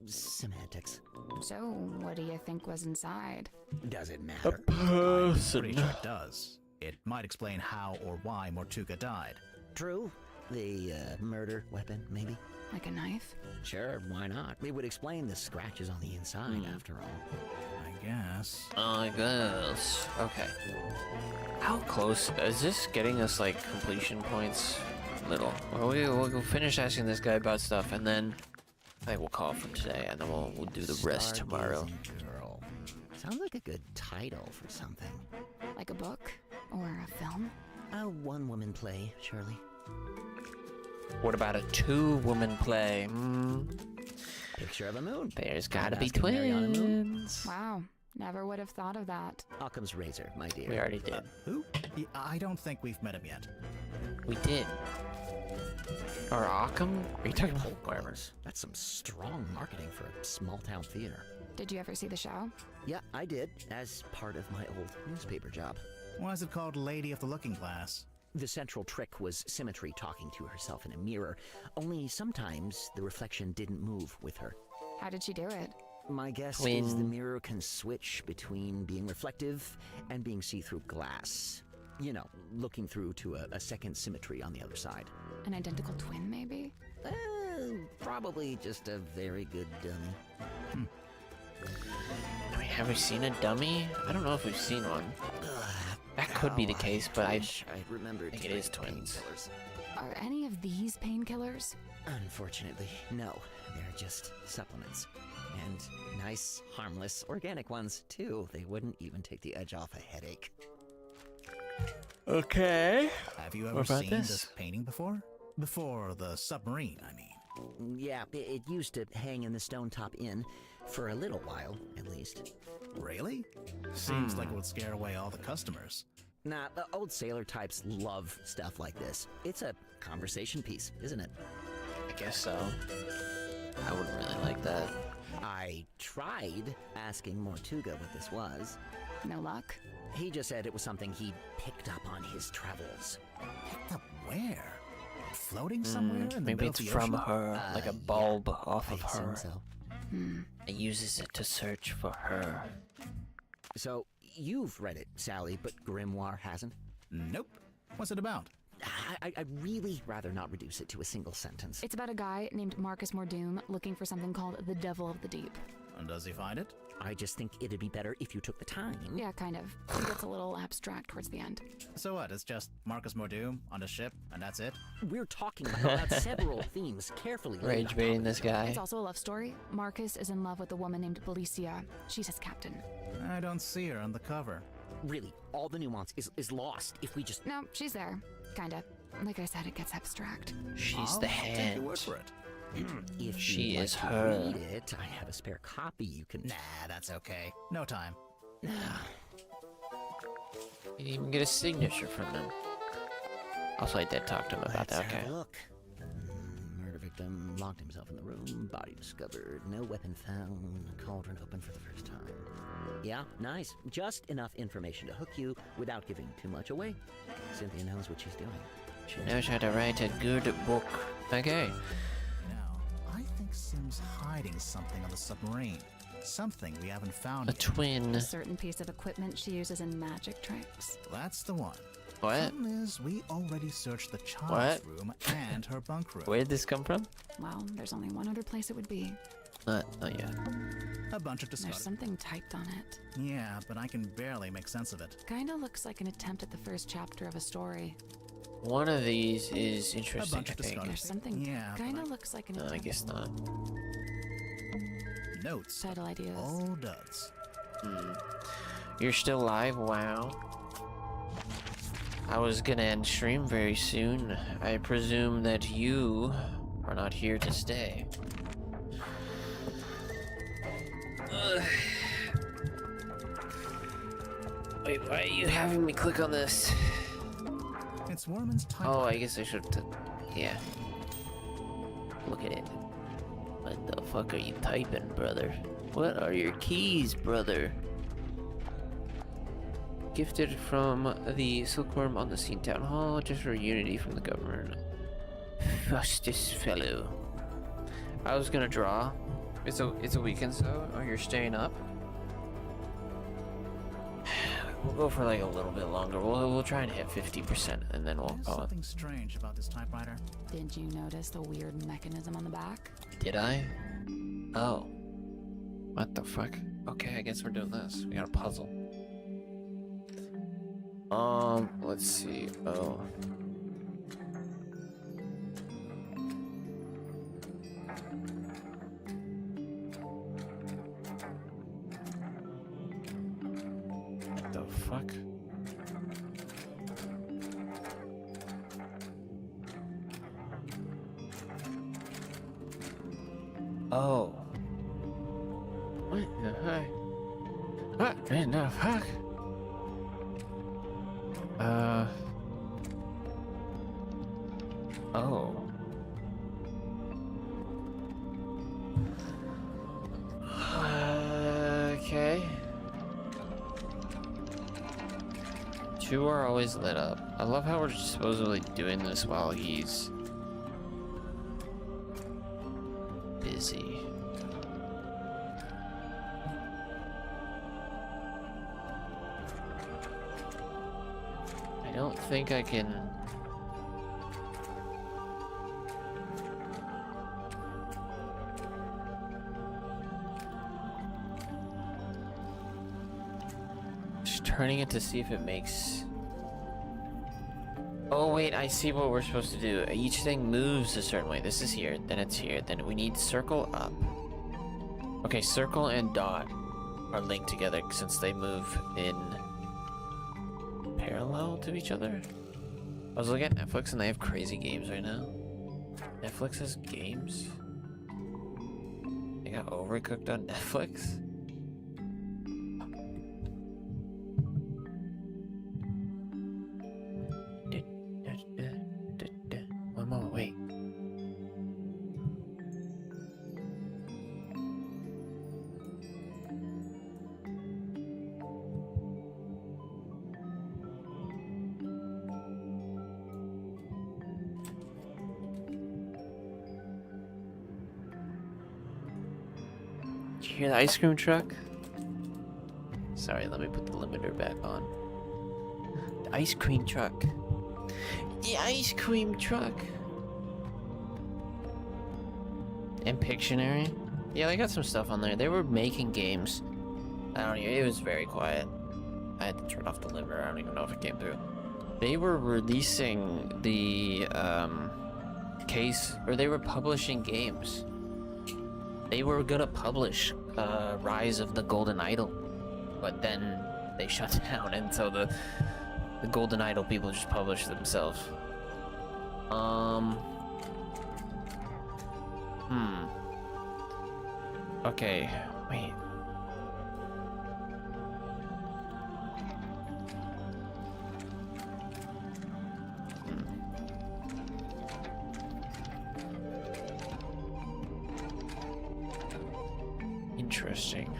Semantics. so what do you think was inside? Does it matter? I'm pretty sure it does. It might explain how or why Mortuga died. True. The murder weapon, maybe? Like a knife? Sure, why not? It would explain the scratches on the inside, after all. I guess. I guess. Okay. How close is this getting us, like, completion points? Little. Well, we'll finish asking this guy about stuff, and then I think we'll call it for today, and then we'll do the rest tomorrow. Stargazing Girl. Sounds like a good title for something. Like a book? Or a film? A one-woman play, surely. What about a two-woman play? Picture of a moon. There's gotta Don't be ask to marry on a moon. twins. Wow, never would have thought of that. Occam's razor, my dear. We already did. Who? I don't think we've met him yet. We did. Or Occam? Are you talking about whatever? That's some strong marketing for a small-town theater. Did you ever see the show? Yeah, I did, as part of my old newspaper job. Why is it called Lady of the Looking Glass? The central trick was Symmetry talking to herself in a mirror, only sometimes the reflection didn't move with her. How did she do it? My guess is the mirror can switch between being reflective and being see-through glass. You know, looking through to a second Symmetry on the other side. An identical twin, maybe? Probably just a very good dummy. I mean, have we seen a dummy? I don't know if we've seen one. That could be the case, but I remember think it is twins. Are any of these painkillers? Unfortunately, no. They're just supplements. And nice, harmless, organic ones, too. They wouldn't even take the edge off a headache. Okay. Have you What ever about seen this? this painting before? Before the submarine, I mean. Yeah, it used to hang in the Stone Top Inn for a little while, at least. Really? Seems like it would scare away all the customers. Nah, the old sailor types love stuff like this. It's a conversation piece, isn't it? I guess so. I wouldn't really like that. I tried asking Mortuga what this was. No luck? He just said it was something he'd picked up on his travels. Picked up where? Floating somewhere in the Maybe middle it's of the from ocean? her, like a bulb off I of assume her. so. It uses it to search for her. So, you've read it, Sally, but Grimoire hasn't? Nope. What's it about? I'd really rather not reduce it to a single sentence. It's about a guy named Marcus Mordoom looking for something called the Devil of the Deep. And does he find it? I just think it'd be better if you took the time. Yeah, kind of. It gets a little abstract towards the end. So what, it's just Marcus Mordoom on a ship, and that's it? We're talking about several themes carefully laid Rage on baiting top this of each other. guy. It's also a love story. Marcus is in love with a woman named Felicia. She's his captain. I don't see her on the cover. Really, all the nuance is lost if we just... No, she's there. Kinda. Like I said, it gets abstract. She's the I'll take hand. your word for it. If She you'd like is to her. read it, I have a spare copy you can... Nah, that's okay. No time. You didn't even get a signature from him. Also, I did talk to him about Let's that. have Okay. a look. Murder victim locked himself in the room. Body discovered. No weapon found. Cauldron open for the first time. Yeah, nice. Just enough information to hook you without giving too much away. Cynthia knows what she's doing. She knows how to write a good book. Okay. Now, I think Sim's hiding something on the submarine. Something we haven't found A yet. twin. A certain piece of equipment she uses in magic tricks. That's the one. What? Problem is, we already searched the child's What? room and her bunk room. Where did this come from? Well, there's only one other place it would be. Not yet. A bunch of There's discarded. something typed on it. Yeah, but I can barely make sense of it. Kinda looks like an attempt at the first chapter of a story. One of these is interesting, bunch I of think. discarded. There's something Yeah, but kinda I- looks like an No, I attempt. guess not. Notes. Title ideas. All duds. You're still live? Wow. I was gonna end stream very soon. I presume that you are not here to stay. Ugh. Wait, why are you having me click on this? It's Worman's type. Oh, I guess I should. Yeah. Look at it. What the fuck are you typing, brother? What are your keys, brother? Gifted from the Silkworm on the Scene Town Hall, just for unity from the government. Fustus fellow. I was gonna draw. It's a weekend, so you're staying up. We'll go for like a little bit longer. We'll try and hit 50%, and then we'll There's call it. something strange about this typewriter. Did you notice the weird mechanism on the back? Did I? Oh. What the fuck? Okay, I guess we're doing this. We got a puzzle. Let's see. Oh. What the fuck? Oh. What the heck? What in the fuck? Oh. Okay. Two are always lit up. I love how we're supposedly doing this while he's busy. I don't think I can. Just turning it to see if it makes. Oh wait, I see what we're supposed to do. Each thing moves a certain way. This is here, then it's here, then we need circle up. Okay, circle and dot are linked together since they move in parallel to each other. I was looking at Netflix and they have crazy games right now. Netflix has games? They got Overcooked on Netflix? One moment, wait. Did you hear the ice cream truck? Sorry, let me put the limiter back on. The ice cream truck. The ice cream truck. And Pictionary. Yeah, they got some stuff on there. They were making games. I don't know, it was very quiet. I had to turn off the limiter. I don't even know if it came through. They were releasing the case, or they were publishing games. They were gonna publish Rise of the Golden Idol, but then they shut down, and so the Golden Idol people just published themselves. Okay, wait. Interesting.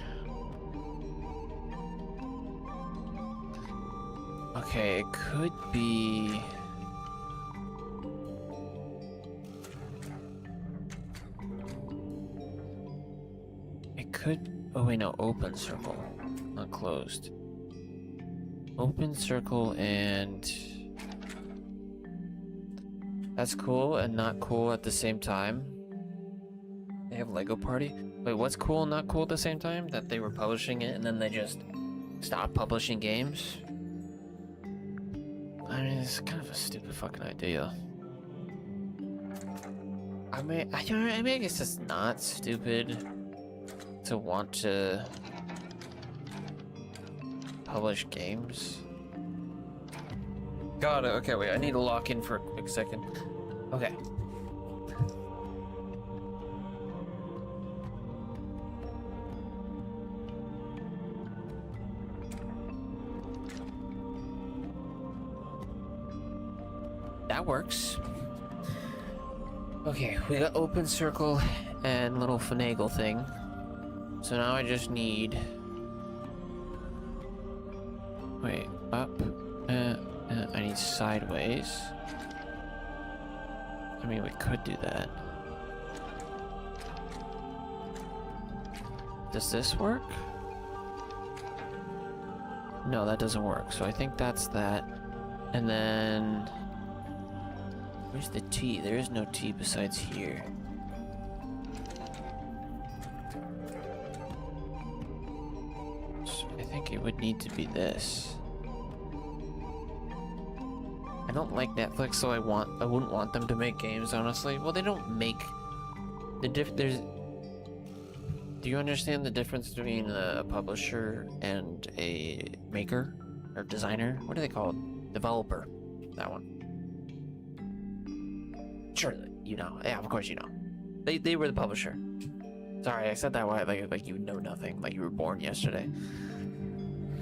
Okay, it could be... It could... Oh wait, no, open circle, not closed. Open circle and... That's cool and not cool at the same time. They have Lego Party? Wait, what's cool and not cool at the same time? That they were publishing it and then they just stopped publishing games? I mean, it's kind of a stupid fucking idea. I mean, I guess it's not stupid to want to publish games. Got it. Okay, wait, I need to lock in for a quick second. Okay. That works. Okay, we got open circle and little finagle thing. So now I just need... Wait, up. I need sideways. I mean, we could do that. Does this work? No, that doesn't work. So I think that's that. And then... Where's the T? There is no T besides here. So I think it would need to be this. I don't like Netflix, so I wouldn't want them to make games, honestly. Well, they don't make the there's... Do you understand the difference between a publisher and a maker or designer? What are they called? Developer. That one. Sure, you know. Yeah, of course you know. They were the publisher. Sorry, I said that way like you know nothing, like you were born yesterday.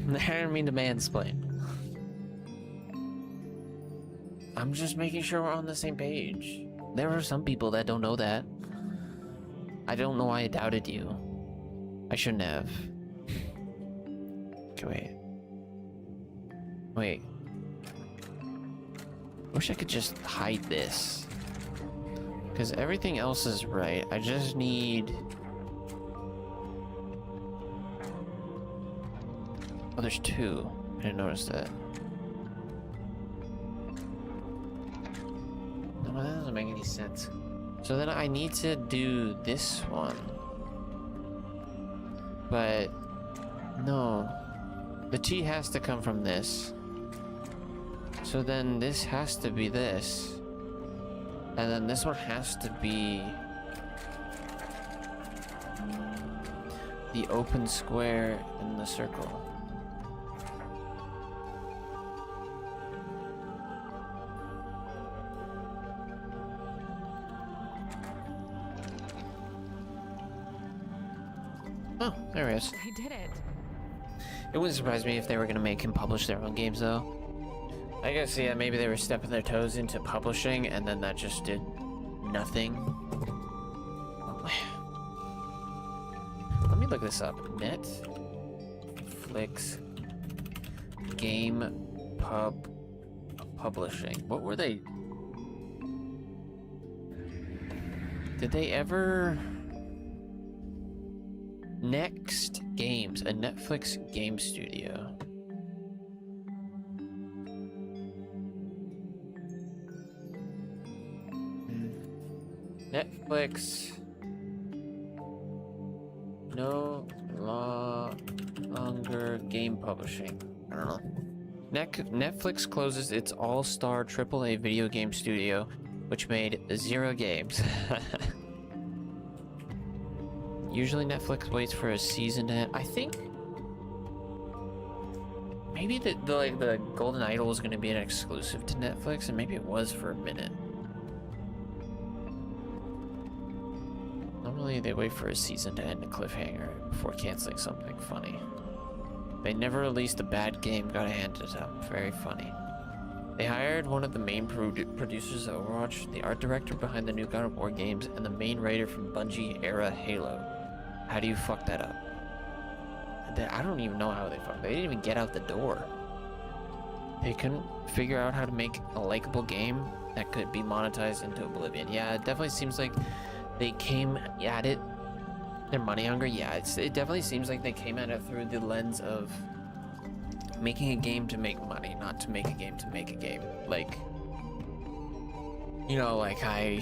I didn't mean to mansplain. I'm just making sure we're on the same page. There are some people that don't know that. I don't know why I doubted you. I shouldn't have. Okay, wait. Wish I could just hide this. Because everything else is right. I just need... Oh, there's two. I didn't notice that. No, that doesn't make any sense. So then I need to do this one. But... No. The T has to come from this. So then this has to be this. And then this one has to be the open square in the circle. Oh, there he is. I did it. It wouldn't surprise me if they were going to make him publish their own games, though. I guess, yeah, maybe they were stepping their toes into publishing, and then that just did nothing. Let me look this up. Netflix Game Publishing. What were they? Did they ever... Next Games, a Netflix game studio. Netflix No longer game publishing. I don't know. Netflix closes its all-star AAA video game studio, which made 0 games. Usually Netflix waits for a season to end. I think maybe the Golden Idol was going to be an exclusive to Netflix, and maybe it was for a minute. Normally they wait for a season to end a cliffhanger before canceling something funny. They never released a bad game, gotta hand it up. Very funny. They hired one of the main producers of Overwatch, the art director behind the new God of War games, and the main writer from Bungie era Halo. How do you fuck that up? I don't even know how they fucked. They didn't even get out the door. They couldn't figure out how to make a likable game that could be monetized into oblivion. Yeah, it definitely seems like they came at it. They're money hungry. Yeah, it definitely seems like they came at it through the lens of making a game to make money, not to make a game to make a game. Like, you know, like I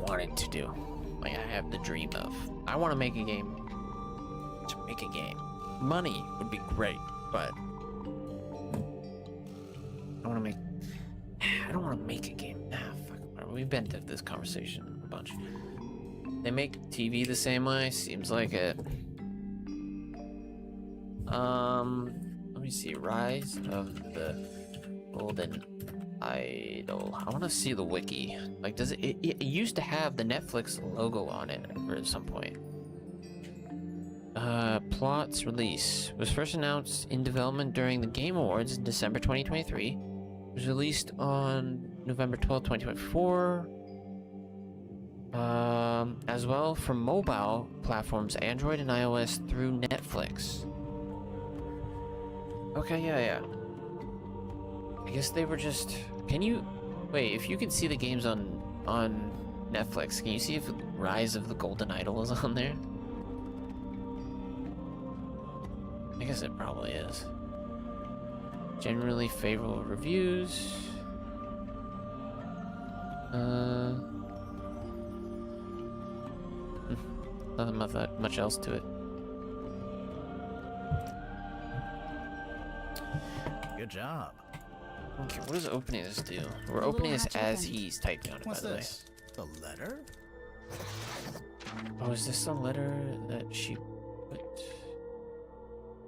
wanted to do. Like I have the dream of. I want to make a game to make a game. Money would be great, but I don't want to make a game. Fuck. We've been to this conversation a bunch. They make TV the same way. Seems like it. Let me see. Rise of the Golden Idol. I want to see the wiki. Like, does it used to have the Netflix logo on it at some point. Plots release was first announced in development during the Game Awards in December 2023. It was released on November 12, 2024. As well for mobile platforms, Android and iOS through Netflix. Okay, yeah. I guess they were just... Can you... Wait, if you can see the games on Netflix, can you see if Rise of the Golden Idol is on there? I guess it probably is. Generally favorable reviews. Nothing that much else to it. Good job. Okay, what does opening this do? We're opening this as he's typing on it, What's by the way. this? The letter? Oh, is this the letter that she put?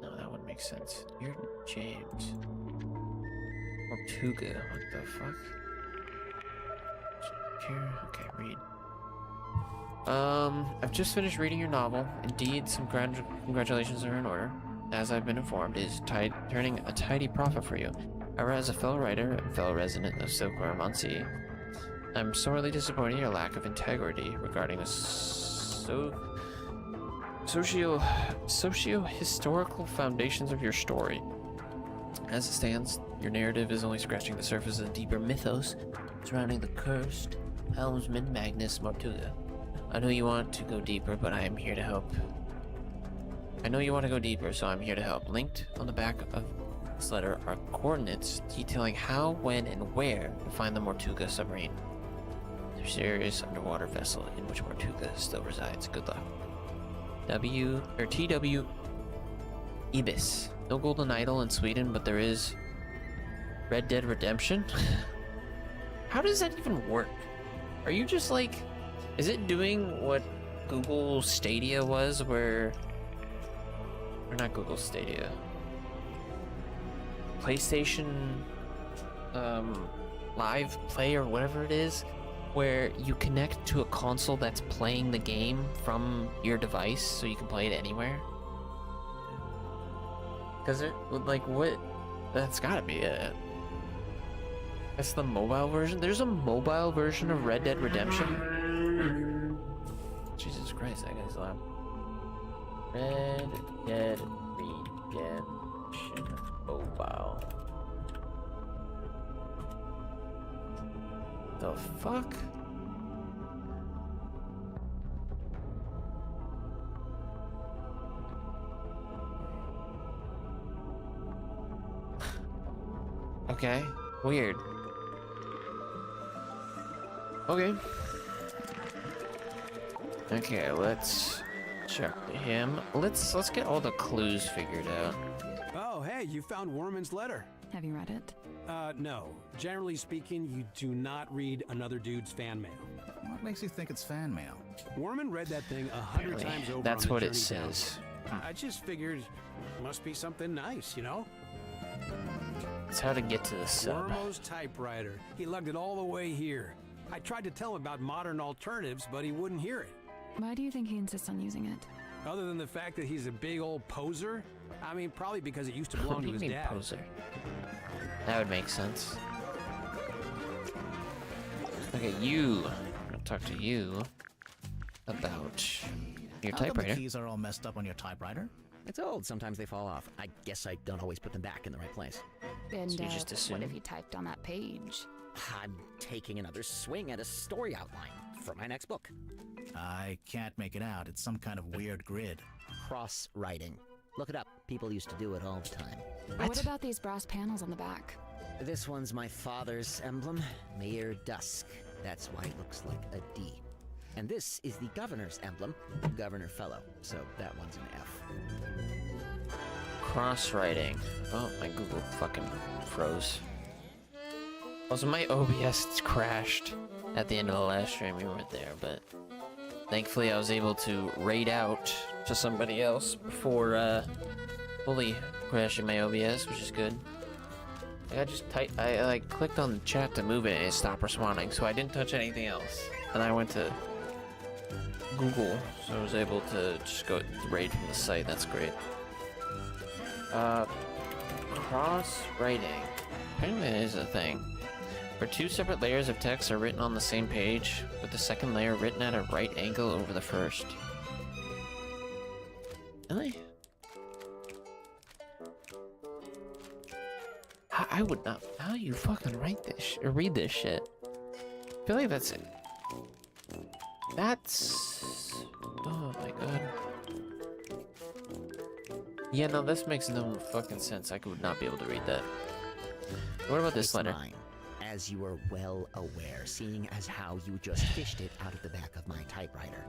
No, that wouldn't make sense. You're James. Tortuga, what the fuck? Here, okay, read. I've just finished reading your novel. Indeed, some congratulations are in order. As I've been informed, it is turning a tidy profit for you. However, as a fellow writer and fellow resident of Silquar-Muncie, I'm sorely disappointed in your lack of integrity regarding the socio-historical foundations of your story. As it stands, your narrative is only scratching the surface of the deeper mythos surrounding the cursed helmsman Magnus Mortuga. I know you want to go deeper, but I am here to help. I know you want to go deeper, so I'm here to help. Linked on the back of this letter are coordinates detailing how, when, and where to find the Mortuga submarine. The mysterious underwater vessel in which Mortuga still resides. Good luck. TW Ibis. No Golden Idol in Sweden, but there is Red Dead Redemption. How does that even work? Are you just like... Is it doing what Google Stadia was, where... Or not Google Stadia. PlayStation... Live Play or whatever it is, where you connect to a console that's playing the game from your device, so you can play it anywhere? Because it... Like, what... That's gotta be it. That's the mobile version? There's a mobile version of Red Dead Redemption? Jesus Christ, that guy's loud. Red Dead Redemption mobile. The fuck? Okay, weird. Okay. Okay, let's Check him. Let's get all the clues figured out. Oh, hey, you found Worman's letter. Have you read it? No. Generally speaking, you do not read another dude's fan mail. What makes you think it's fan mail? Worman read that thing 100 Apparently, times over. that's on the what it journey down. says. I just figured it must be something nice, you know? It's how to get to the sub. Wormo's typewriter. He lugged it all the way here. I tried to tell him about modern alternatives, but he wouldn't hear it. Why do you think he insists on using it? Other than the fact that he's a big old poser? I mean, probably because it used to What belong do to you his mean dad. poser? That would make sense. Okay, you. I'm gonna talk to you about your How come typewriter. the keys are all messed up on your typewriter? It's old. Sometimes they fall off. I guess I don't always put them back in the right place. And So you just assume? what if you typed on that page? I'm taking another swing at a story outline for my next book. I can't make it out. It's some kind of weird grid. Cross-writing. Look it up. People used to do it all the time. What about these brass panels on the back? This one's my father's emblem, Mayor Dusk. That's why it looks like a D. And this is the governor's emblem, Governor Fellow. So that one's an F. Cross-writing. Oh, my Google fucking froze. Also, my OBS crashed at the end of the last stream. You weren't there, but thankfully I was able to raid out to somebody else before fully crashing my OBS, which is good. I just I like clicked on the chat to move it and it stopped responding, so I didn't touch anything else. And I went to Google, so I was able to just go raid from the site. That's great. Cross-writing. Apparently that is a thing. Where two separate layers of text are written on the same page, with the second layer written at a right angle over the first. Really? I would not. How do you fucking write this or read this shit? I feel like that's it. That's. Oh my god. Yeah, no, this makes no fucking sense. I would not be able to read that. What about this It's letter? mine, as you are well aware, seeing as how you just fished it out of the back of my typewriter.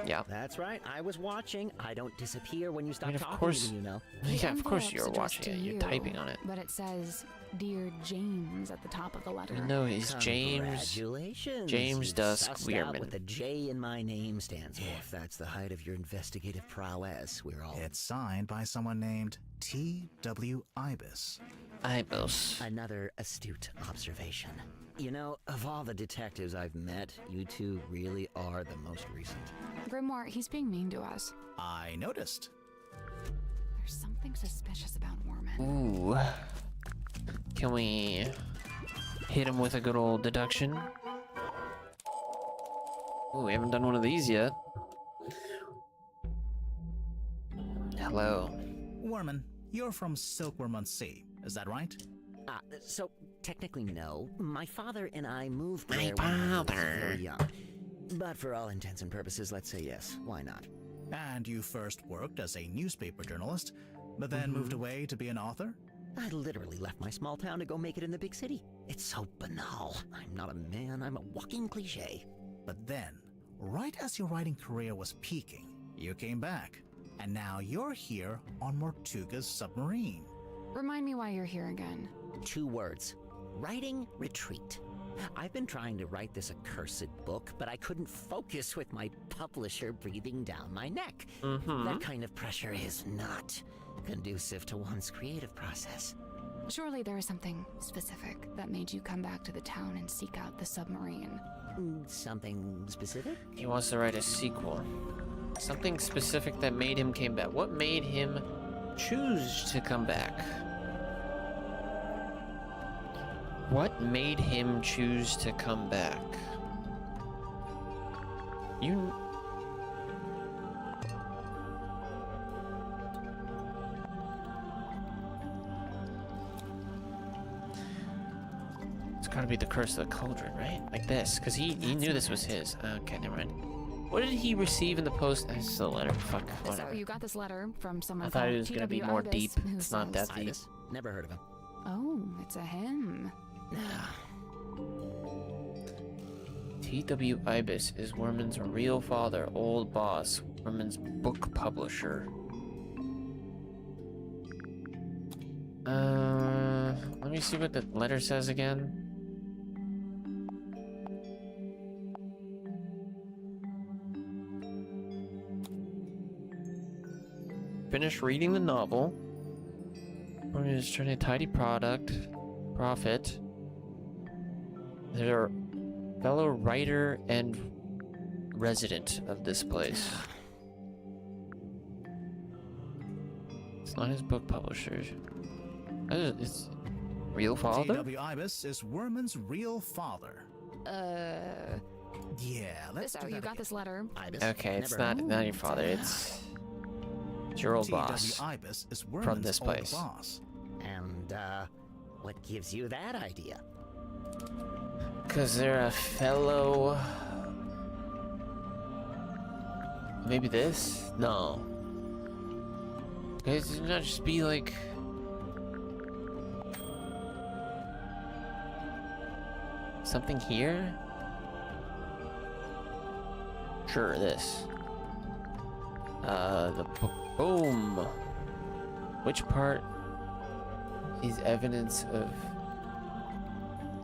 Yeah. That's right. I was watching. I don't disappear when you stop of talking, course- even, you know. Yeah, of course envelope's you're addressed watching to it. You're you, typing on it. But it says, Dear James at the top of the letter. No, he's James. Congratulations. James You've Dusk sussed out Weirman. what the J in my name stands for. If that's the height of your investigative prowess, we're all... It's signed by someone named T.W. Ibis. Ibis. Another astute observation. You know, of all the detectives I've met, you two really are the most recent. Grimoire, he's being mean to us. I noticed. There's something suspicious about Worman. Ooh. Can we hit him with a good old deduction? Ooh, we haven't done one of these yet. Hello. Worman, you're from Silkworm-on-Sea, is that right? So, technically no. My father and I moved My there when I was father. very young. But for all intents and purposes, let's say yes. Why not? And you first worked as a newspaper journalist, but then moved away to be an author? I literally left my small town to go make it in the big city. It's so banal. I'm not a man, I'm a walking cliche. But then, right as your writing career was peaking, you came back. And now you're here on Mortuga's submarine. Remind me why you're here again. 2 words. Writing retreat. I've been trying to write this accursed book, but I couldn't focus with my publisher breathing down my neck. That kind of pressure is not conducive to one's creative process. Surely there is something specific that made you come back to the town and seek out the submarine. Something specific? He wants to write a sequel. Something specific that made him came back. What made him choose to come back? What made him choose to come back? You... It's gotta be the curse of the cauldron, right? Like this, because he knew this was his. Okay, never mind. What did he receive in the post? It's the letter. Fuck, whatever. So you got this letter from someone I thought called it was gonna be T.W. more Ibis, deep. who It's not that says- deep. Ibis? Never heard of him. Oh, it's a him. T.W. Ibis is Werman's real father, old boss, Werman's book publisher. Let me see what the letter says again. Finish reading the novel. Werman is trying a tidy profit. They're fellow writer and resident of this place. It's not his book publisher. It's real father? T.W. Ibis is Werman's real father. Yeah, let's So do you that got again. this letter. Ibis. Okay, it's Never- not your father. It's your old boss T.W. Ibis is Werman's from this old place. boss. And, what gives you that idea? Cause they're a fellow. Maybe this? No. Guys, not just be like. Something here? Sure, this. Boom. Which part is evidence of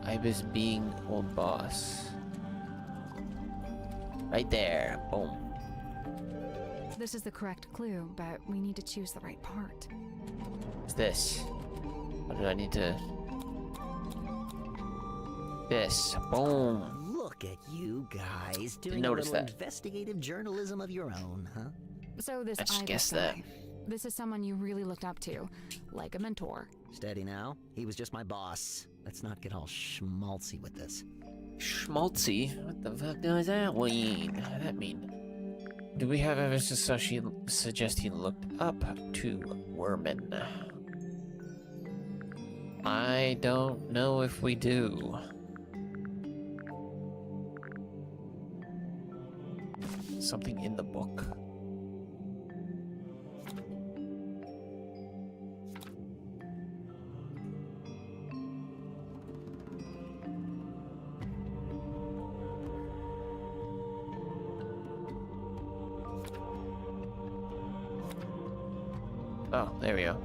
Ibis being old boss? Right there. Boom. This is the correct clue, but we need to choose the right part. What's this? What do I need to... This. Boom. Look at you guys doing a notice little that. investigative journalism of your own, huh? So this I just Ibis guessed guy, that. this is someone you really looked up to, like a mentor. Steady now. He was just my boss. Let's not get all schmaltzy with this. Schmaltzy? What the fuck does that mean? That mean? Do we have evidence to suggest he looked up to Werman? I don't know if we do. Something in the book. Oh, there we go.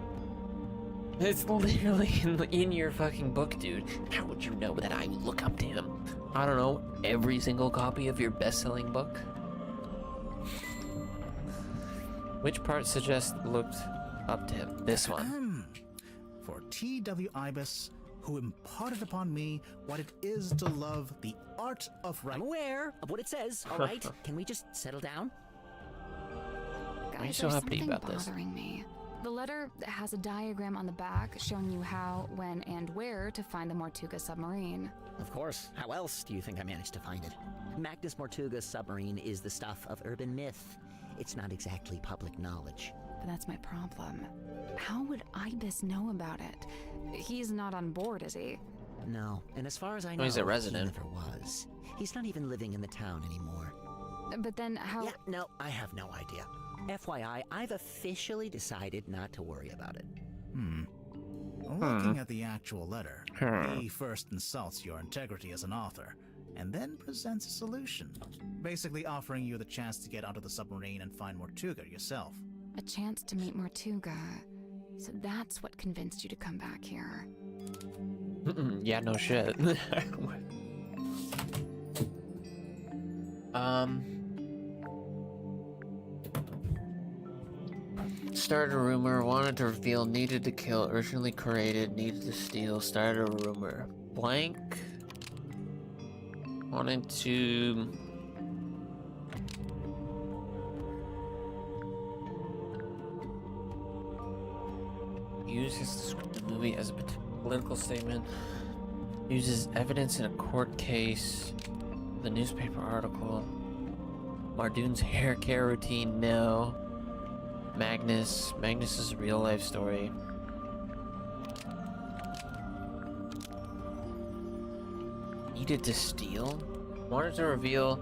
It's literally in your fucking book, dude. How would you know that I look up to him? I don't know, every single copy of your best-selling book? Which part suggests looked up to him? This one. For T.W. Ibis, who imparted upon me what it is to love the art of I'm writing. aware of what it says, alright? Can we just settle down? Why are you Guys, so there's happy something about this? bothering me. The letter has a diagram on the back showing you how, when, and where to find the Mortuga submarine. Of course. How else do you think I managed to find it? Magnus Mortuga's submarine is the stuff of urban myth. It's not exactly public knowledge. But that's my problem. How would Ibis know about it? He's not on board, is he? No, and as far as I know, he's a resident. he never was. He's not even living in the town anymore. But then how... Yeah, no, I have no idea. FYI, I've officially decided not to worry about it. Looking at the actual letter, he first insults your integrity as an author, and then presents a solution, basically offering you the chance to get onto the submarine and find Mortuga yourself. A chance to meet Mortuga. So that's what convinced you to come back here. Yeah, no shit. Started a rumor, wanted to reveal, needed to kill, urgently created, needed to steal, started a rumor. Blank. Wanted to... use his descriptive movie as a political statement. Uses evidence in a court case. The newspaper article. Mardoon's hair care routine, no. Magnus's real life story. Needed to steal? Wanted to reveal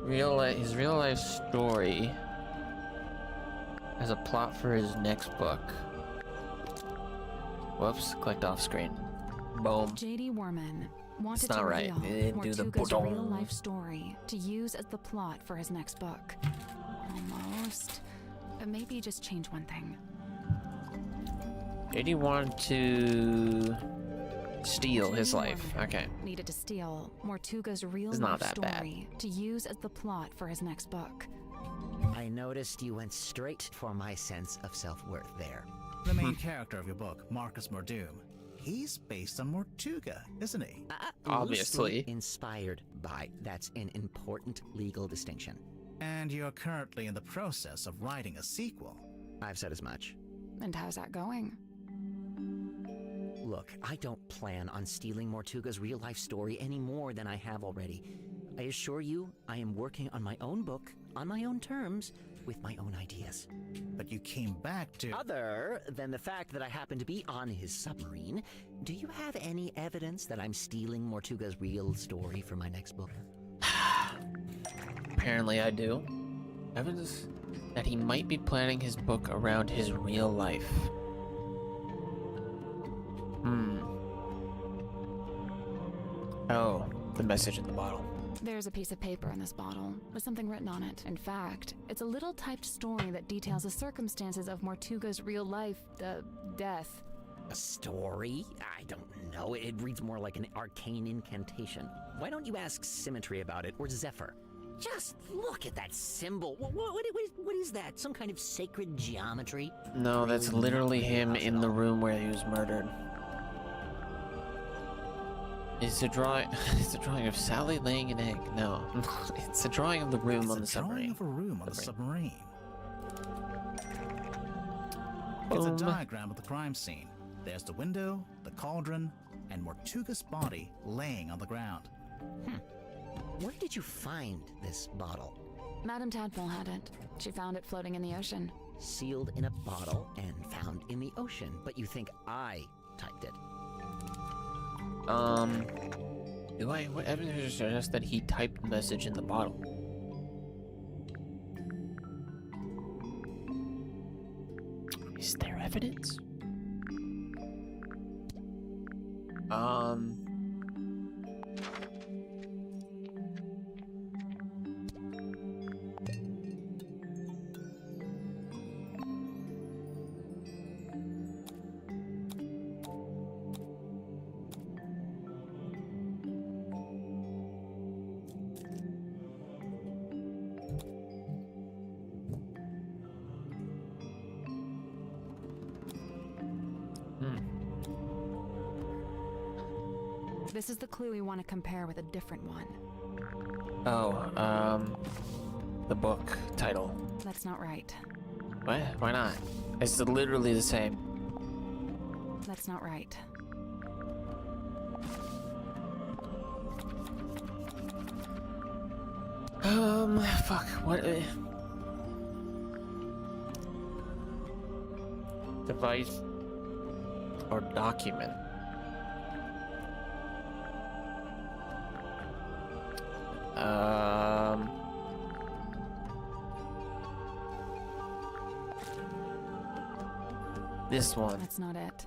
his real life story as a plot for his next book. Whoops, clicked off screen. Boom. J.D. Warman, Wanted not to right. reveal They didn't do the Mortuga's bottom. real-life story to use as the plot for his next book. Almost. Maybe just change one thing. Did he want to steal his life? Okay. Needed to steal Mortuga's It's real-life not that bad. story to use as the plot for his next book. I noticed you went straight for my sense of self-worth there. The main character of your book, Marcus Mordoom, he's based on Mortuga, isn't he? Obviously. Loosely inspired by. That's an important legal distinction. And you're currently in the process of writing a sequel. I've said as much. And how's that going? Look, I don't plan on stealing Mortuga's real-life story any more than I have already. I assure you, I am working on my own book, on my own terms, with my own ideas. But you came back to... Other than the fact that I happen to be on his submarine, do you have any evidence that I'm stealing Mortuga's real story for my next book? Apparently I do. Evidence that he might be planning his book around his real life. Oh, the message in the bottle. There's a piece of paper in this bottle with something written on it. In fact, it's a little typed story that details the circumstances of Mortuga's real life, death. A story? I don't know. It reads more like an arcane incantation. Why don't you ask Symmetry about it, or Zephyr? Just look at that symbol. What is that? Some kind of sacred geometry? No, that's literally him in the room where he was murdered. It's a drawing. It's a drawing of Sally laying an egg. No, it's a drawing of the room on the submarine. It's a drawing of a room on the submarine. It's a diagram of the crime scene. There's the window, the cauldron, and Mortuga's body laying on the ground. Where did you find this bottle? Madame Tadpole had it. She found it floating in the ocean. Sealed in a bottle and found in the ocean, but you think I typed it? What evidence suggests that he typed the message in the bottle? Is there evidence? This is the clue we want to compare with a different one. Oh, the book title. That's not right. What? Why not? It's literally the same. That's not right. Fuck, what? Device or document? This one. That's not it.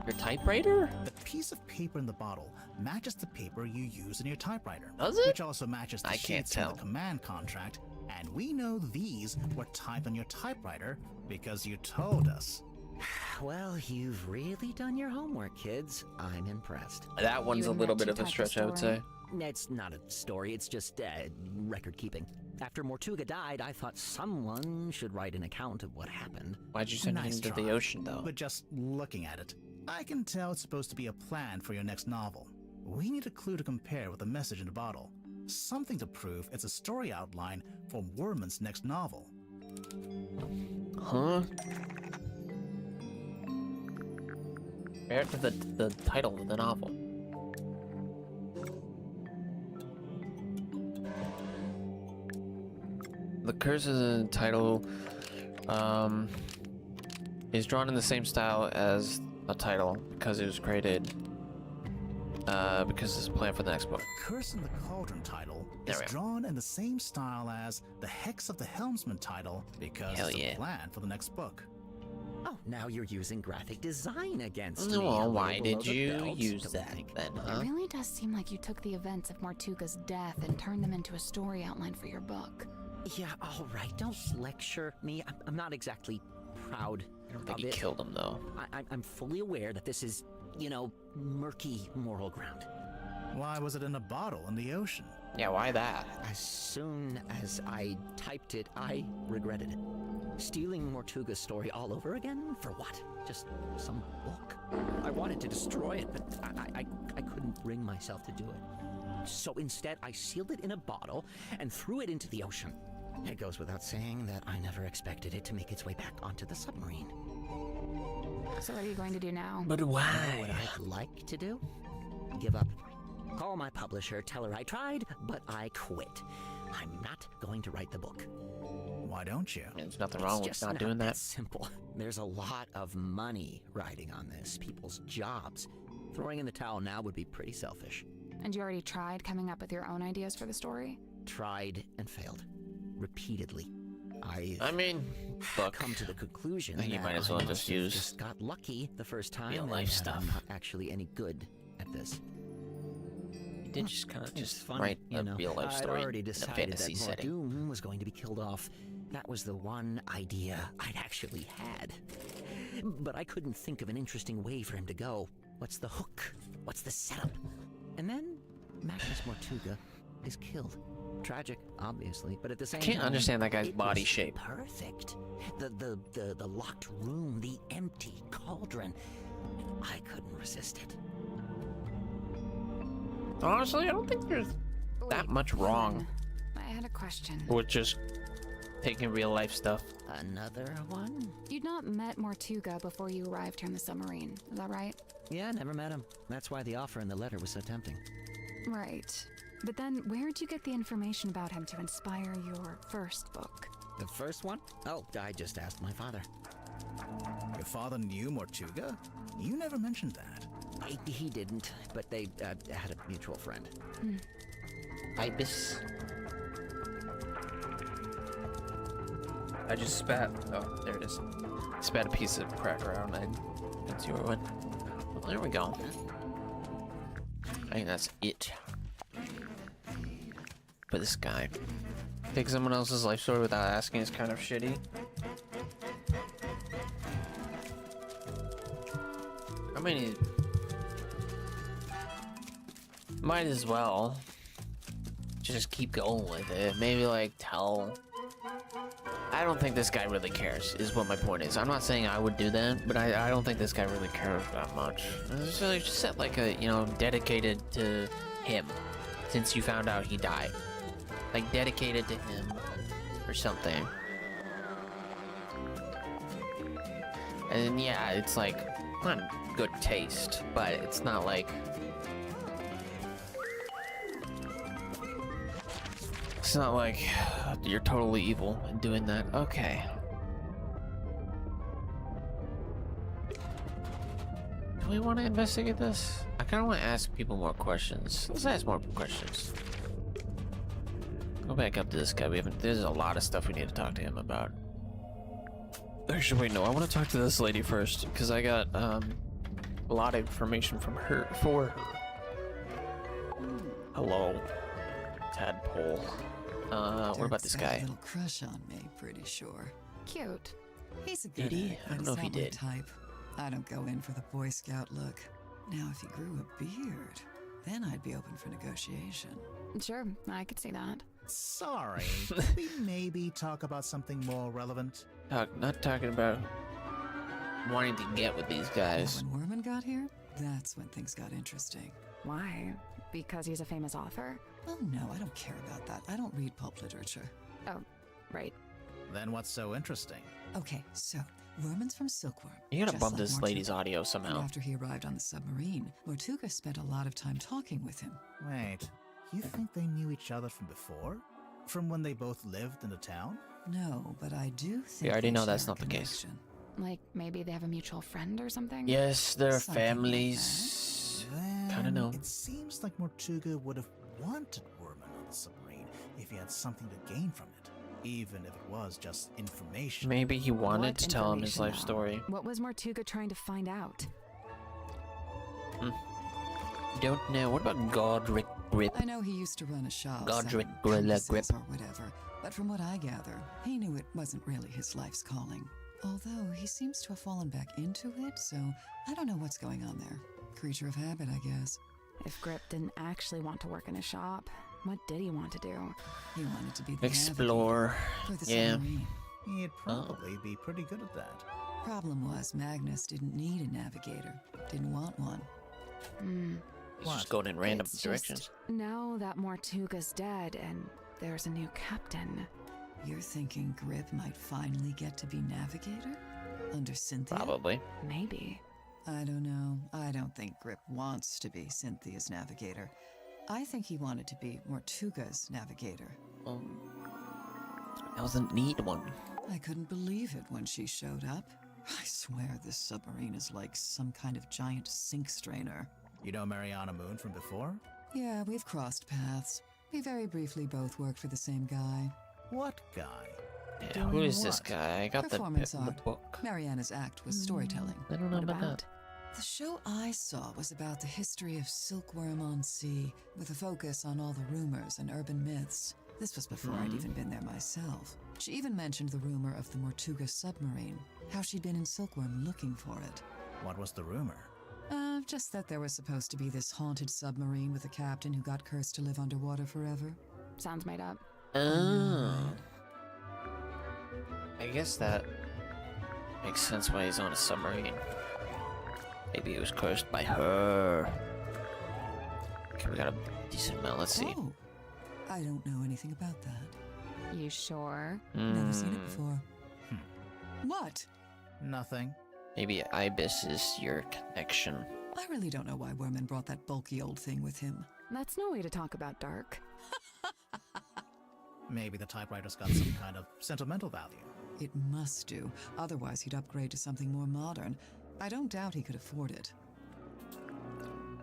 Your typewriter? The piece of paper in the bottle matches the paper you use in your typewriter. Does it? Which also matches the I can't sheets in tell. the command contract, and we know these were typed on your typewriter because you told us. Well, you've really done your homework, kids. I'm impressed. That one's a little bit of a stretch, I would say. It's not a story, it's just record keeping. After Mortuga died, I thought someone should write an account of what happened. Why'd you send it into the ocean, though? But just looking at it, I can tell it's supposed to be a plan for your next novel. We need a clue to compare with the message in the bottle. Something to prove it's a story outline for Worman's next novel. Huh? Compare it to the title of the novel. The curse of the title is drawn in the same style as the title because it was created because it's a plan for the next book. Curse in the Cauldron title There is we go. drawn in the same style as the Hex of the Helmsman title because Hell it's yeah. a plan for the next book. Oh, now you're using graphic design against me. Well, why did Below the you belt. use Don't that think then, It huh? really does seem like you took the events of Mortuga's death and turned them into a story outline for your book. Yeah, all right. Don't lecture me. I'm not exactly proud I don't think of he it. killed him, though. I'm fully aware that this is, murky moral ground. Why was it in a bottle in the ocean? Yeah, why that? As soon as I typed it, I regretted it. Stealing Mortuga's story all over again? For what? Just some book? I wanted to destroy it, but I couldn't bring myself to do it. So instead, I sealed it in a bottle and threw it into the ocean. It goes without saying that I never expected it to make its way back onto the submarine. So what are you going to do now? But You know why? what I'd like to do? Give up. Call my publisher, tell her I tried, but I quit. I'm not going to write the book. Why don't you? There's nothing wrong with It's not just doing that. simple. There's a lot of money riding on this, people's jobs. Throwing in the towel now would be pretty selfish. And you already tried coming up with your own ideas for the story? Tried and failed. Repeatedly. I mean, look, come to the conclusion I think you that might as well I just must have use just got lucky the first time real and life that stuff. I'm not actually any good at this. you did just kind of It's just funny, write a you know. real life I'd story already in a decided fantasy that setting. Doom was going to be killed off. That was the one idea I'd actually had. But I couldn't think of an interesting way for him to go. What's the hook? What's the setup? And then Magnus Mortuga is killed. Tragic, obviously, but at the same I time, can't understand that guy's it body was shape. Perfect. The locked room, the empty cauldron. I couldn't resist it. Honestly, I don't think there's that much wrong I had a question. with just taking real life stuff. Another one? You'd not met Mortuga before you arrived here in the submarine, is that right? Yeah, never met him. That's why the offer in the letter was so tempting. Right. But then, where'd you get the information about him to inspire your first book? The first one? Oh, I just asked my father. Your father knew Mortuga? You never mentioned that. He didn't, but they had a mutual friend. Ibis. I just spat. Oh, there it is. Spat a piece of cracker out and that's your one. Well, there we go. I think that's it. But this guy. Take someone else's life story without asking is kind of shitty. I mean, might as well just keep going with it. Maybe like tell. I don't think this guy really cares, is what my point is. I'm not saying I would do that, but I don't think this guy really cares that much. So just set like a, dedicated to him, since you found out he died. Like dedicated to him or something. And then, yeah, it's like not good taste, but it's not like you're totally evil in doing that. Okay. Do we want to investigate this? I kind of want to ask people more questions. Let's ask more questions. Go back up to this guy. There's a lot of stuff we need to talk to him about. Actually, wait, no. I want to talk to this lady first, because I got a lot of information from her for her. Hello, tadpole. What about this Dirk's got guy? a little crush on me, pretty sure. Cute. He's a good Did he? egg, I but don't know he's if he not my did. type. I don't go in for the Boy Scout look. Now, if he grew a beard, then I'd be open for negotiation. Sure, I could see that. Sorry, could we maybe talk about something more relevant? Not talking about wanting to get with these guys. When Werman got here, that's when things got interesting. Why? Because he's a famous author? Oh no, I don't care about that. I don't read pulp literature. Oh, right. Then what's so interesting? Okay, so Werman's from Silkworm. You gotta just bump like this lady's Mortuga. audio And somehow. after he arrived on the submarine, Mortuga spent a lot of time talking with him. Wait, you think they knew each other from before? From when they both lived in the town? No, but I do think We already they know that's share not a the case. connection. Like, maybe they have a mutual friend or something? Yes, their Something like families. Kinda Then know. It seems like Mortuga would have wanted Werman on the submarine if he had something to gain from it. even if it was just information. Maybe he wanted What to tell him his life information, though? story. What was Mortuga trying to find out? Don't know. What about Godric Grip? I know he used to run a shop Godric selling Gorilla compasses Grip. or whatever, but from what I gather, he knew it wasn't really his life's calling. Although he seems to have fallen back into it, so I don't know what's going on there. Creature of habit, I guess. If Grip didn't actually want to work in a shop, what did he want to do? He wanted to be the Explore. navigator for the Yeah. submarine. He'd probably be pretty good at that. Problem was, Magnus didn't need a navigator. Didn't want one. He's just going in random It's directions. just, now that Mortuga's dead and there's a new captain. You're thinking Grip might finally get to be navigator? Under Cynthia? Probably. Maybe. I don't know. I don't think Grip wants to be Cynthia's navigator. I think he wanted to be Mortuga's navigator. Doesn't need one. I couldn't believe it when she showed up. I swear this submarine is like some kind of giant sink strainer. You know Mariana Moon from before? Yeah, we've crossed paths. We very briefly both worked for the same guy. What guy? Yeah, who is this guy? I got the Performance art. book. Mariana's act was storytelling. I don't know What about about? that. The show I saw was about the history of Silkworm on Sea, with a focus on all the rumors and urban myths. This was before I'd even been there myself. She even mentioned the rumor of the Mortuga submarine, how she'd been in Silkworm looking for it. What was the rumor? Just that there was supposed to be this haunted submarine with a captain who got cursed to live underwater forever. Sounds made up. Oh. I guess that makes sense why he's on a submarine. Maybe he was cursed by her. Okay, we got a decent amount. Let's see. Oh, I don't know anything about that. You sure? Never seen it before. What? Nothing. Maybe Ibis is your connection. I really don't know why Werman brought that bulky old thing with him. That's no way to talk about Dark. Maybe the typewriter's got some kind of sentimental value. It must do. Otherwise, he'd upgrade to something more modern. I don't doubt he could afford it.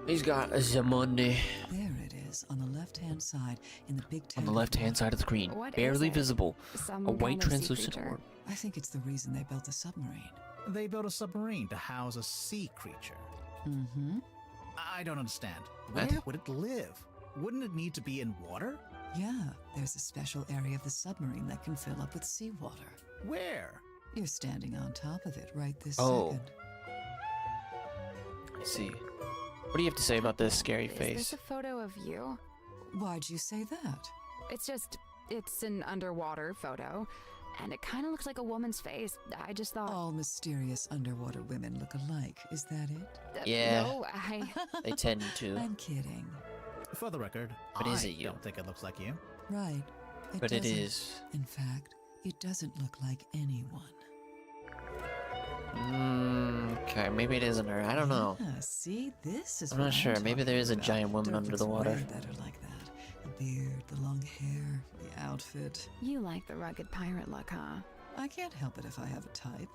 He's got the money. There it is, on the left-hand side, in the big On tank. the left-hand side of the screen. What is Barely it? visible. Some A white kind of sea translucent creature. orb. I think it's the reason they built the submarine. They built a submarine to house a sea creature. Mm-hmm. I don't understand. What? Where would it live? Wouldn't it need to be in water? Yeah, there's a special area of the submarine that can fill up with seawater. Where? You're standing on top of it right this Oh. second. I see. What do you have to say about this scary Is face? this a photo of you? Why'd you say that? It's an underwater photo, and it kind of looks like a woman's face. I just thought. All mysterious underwater women look alike. Is that it? Yeah. No, They tend to. I'm kidding. For the record, But I is it you? don't think it looks like you. Right. But it doesn't. is. In fact, it doesn't look like anyone. Okay, maybe it isn't her. I don't know. Yeah, see, this is I'm what not sure. Maybe there is a about. giant woman Dirk under looks the water. way better like that. The beard, the long hair, the outfit. You like the rugged pirate look, huh? I can't help it if I have a type.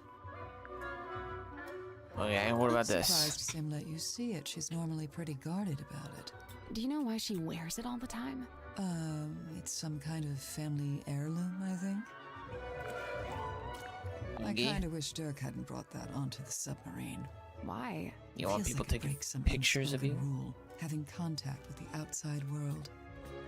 Okay, and what about I'm surprised this? Sim let you see it. She's normally pretty guarded about it. Do you know why she wears it all the time? It's some kind of family heirloom, I think. I Okay. kind of wish Dirk hadn't brought that onto the submarine. Why? You want Feels people like it taking breaks some pictures of you? unspoken Rule, having contact with the outside world.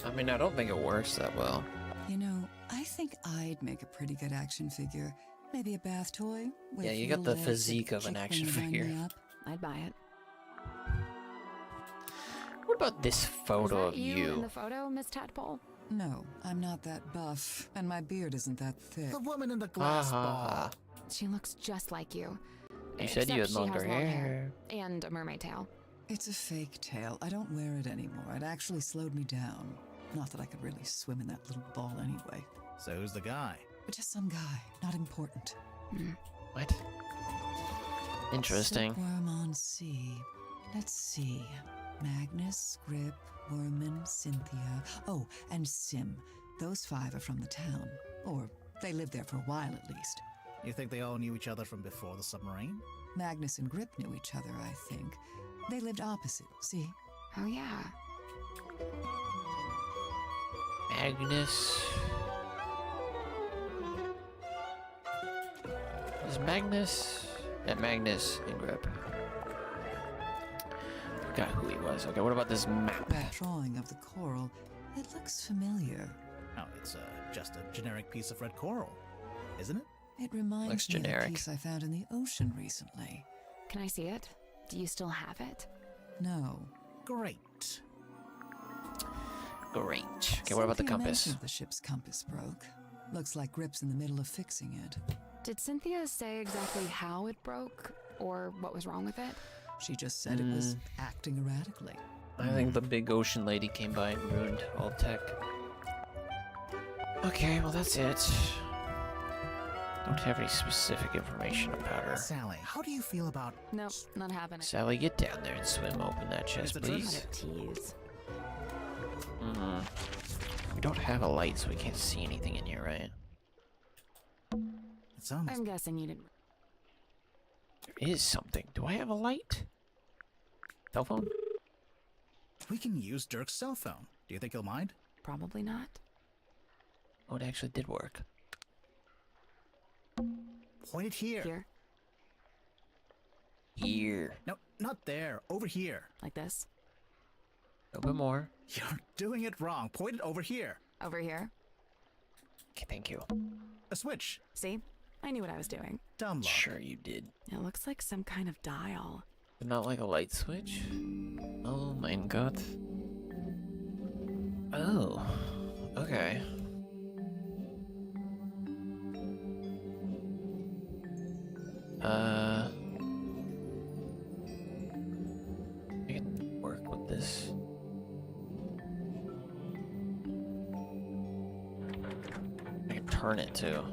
I mean, I don't think it works that well. You know, I think I'd make a pretty good action figure. Maybe a bath toy? With Yeah, you got little the legs that physique of an kick action when you wind figure. me up. I'd buy it. What about this Is photo that of you in the you? photo, Miss Tadpole? No, I'm not that buff, and my beard isn't that thick. The woman in the glass ball. She looks just like you. You said you Except had she longer has long hair. and a mermaid tail. It's a fake tail. I don't wear it anymore. It actually slowed me down. Not that I could really swim in that little ball anyway. So who's the guy? But just some guy, not important. What? Interesting. Silkworm on sea. Let's see. Magnus, Grip, Werman, Cynthia. Oh, and Sim. Those 5 are from the town. Or they lived there for a while at least. You think they all knew each other from before the submarine? Magnus and Grip knew each other, I think. They lived opposite, see? Oh, yeah. Agnes. Is Magnus? Yeah, Magnus in grip. Forgot who he was. Okay, what about this map? That drawing of the coral, it looks familiar. Oh, it's just a generic piece of red coral, isn't it? It reminds Looks me of generic. a piece I found in the ocean recently. Can I see it? Do you still have it? No. Great. Great. Okay, what about the Cynthia compass? mentioned the ship's compass broke. Looks like Grip's in the middle of fixing it. Did Cynthia say exactly how it broke or what was wrong with it? She just said it was acting erratically. I think the big ocean lady came by and ruined all tech. Okay, well that's it. Don't have any specific information about her. Sally, how do you feel about... Nope, not having it. Sally, get down there and swim open that chest, Is it please. Tease. We don't have a light, so we can't see anything in here, right? It's almost... I'm guessing you didn't. There is something. Do I have a light? Cell phone? We can use Dirk's cell phone. Do you think he'll mind? Probably not. Oh, it actually did work. Point it here. Here, Here. No, not there. Over here. like this. A bit more. You're doing it wrong. Point it over here. Over here. Okay, thank you. A switch. See? I knew what I was doing. Dumb luck. Sure you did. It looks like some kind of dial. But not like a light switch? Oh mein Gott. Oh. Okay. I can work with this. I can turn it too.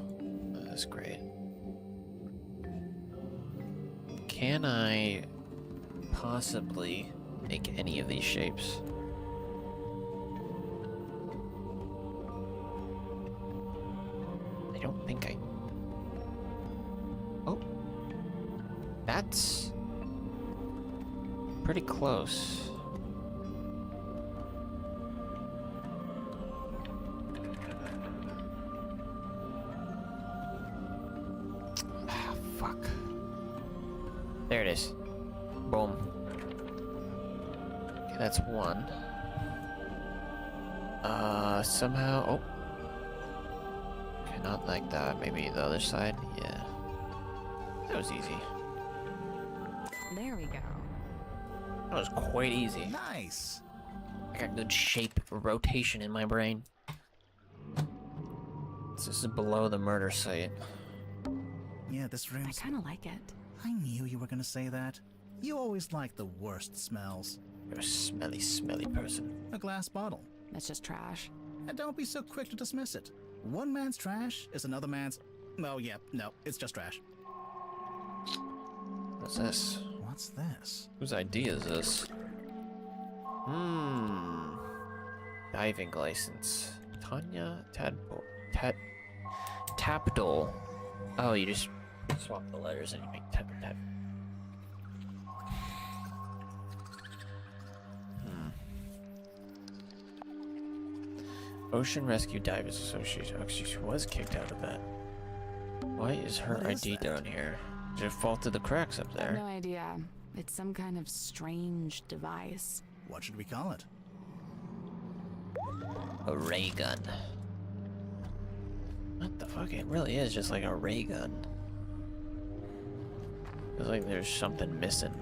That's great. Can I possibly make any of these shapes? I don't think I... Oh. That's... pretty close. Ah, fuck. There it is. Boom. Okay, that's one. Somehow... Oh. Okay, not like that. Maybe the other side? Yeah. That was easy. There we go. That was quite easy. Nice. I got good shape rotation in my brain. This is below the murder site. Yeah, this I room's... kind of like it. I knew you were gonna say that. You always like the worst smells. You're a smelly, smelly person. A glass bottle. That's just trash. And don't be so quick to dismiss it. One man's trash is another man's... Oh, yeah, no, it's just trash. What's this? What's this? Whose idea is this? Diving license. Tanya Tadpole. Tapdole. Oh, you just swap the letters and you make tap. Ocean Rescue Divers Association. Oh, she was kicked out of that. Why is her What is ID that? down here? Did it fall through the cracks up I have there? no idea. It's some kind of strange device. What should we call it? A ray gun. What the fuck? It really is just like a ray gun. Feels like there's something missing.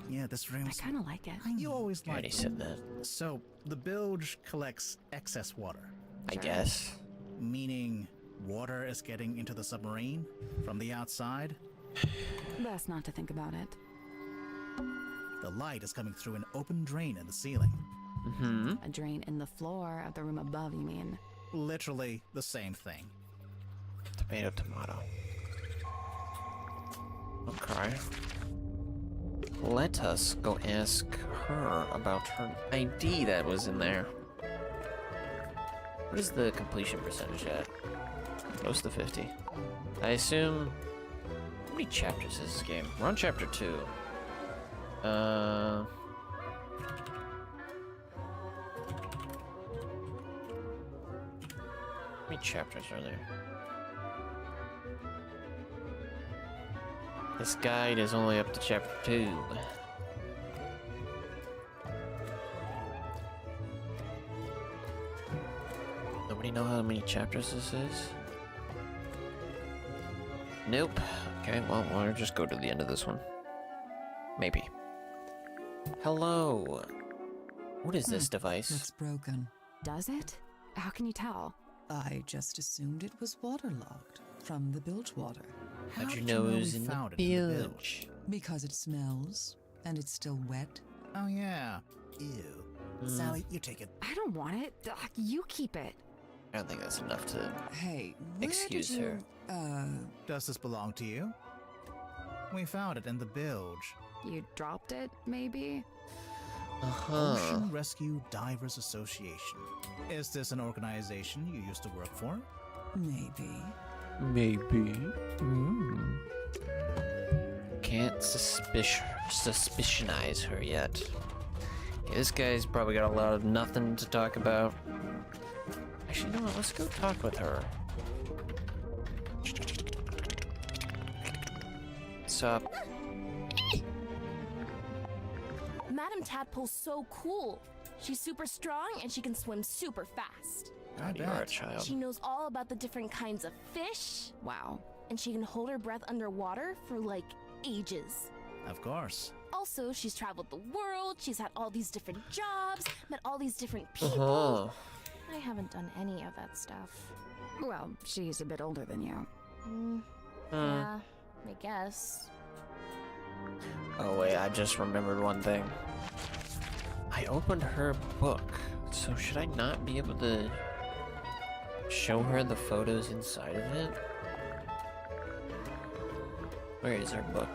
Yeah, this I room's... kind of like it. You always I already like... said that. So, the bilge collects excess water. I Sure. guess. Meaning, water is getting into the submarine from the outside. Best not to think about it. The light is coming through an open drain in the ceiling. Mm-hmm. A drain in the floor of the room above, you mean? Literally the same thing. Tomato, tomato. Okay. Let us go ask her about her ID that was in there. What is the completion percentage at? Close to 50. I assume... How many chapters is this game? We're on chapter 2. How many chapters are there? This guide is only up to chapter 2. Nobody know how many chapters this is? Nope. Okay, well, we'll just go to the end of this one. Maybe. Hello. What is this device? Looks broken. Does it? How can you tell? I just assumed it was waterlogged from the bilge water. How'd you did know we it was in the found it in the bilge? Because it smells, and it's still wet. Oh yeah. Ew. Sally, you take it. I don't want it. Ugh, you keep it. I don't think that's enough to Hey, where excuse did you, her. Does this belong to you? We found it in the bilge. You dropped it, maybe? Uh-huh. Ocean Rescue Divers Association. Is this an organization you used to work for? Maybe. Maybe. Can't suspicionize her yet. Okay, this guy's probably got a lot of nothing to talk about. Actually, no, let's go talk with her. What's up? Madam Tadpole's so cool. She's super strong and she can swim super fast. God, you are a child. She knows all about the different kinds of fish. Wow. And she can hold her breath underwater for like ages. Of course. Also, she's traveled the world, she's had all these different jobs, met all these different people. I haven't done any of that stuff. Well, she's a bit older than you. Yeah, I guess. Oh wait, I just remembered one thing. I opened her book, so should I not be able to show her the photos inside of it? Where is her book?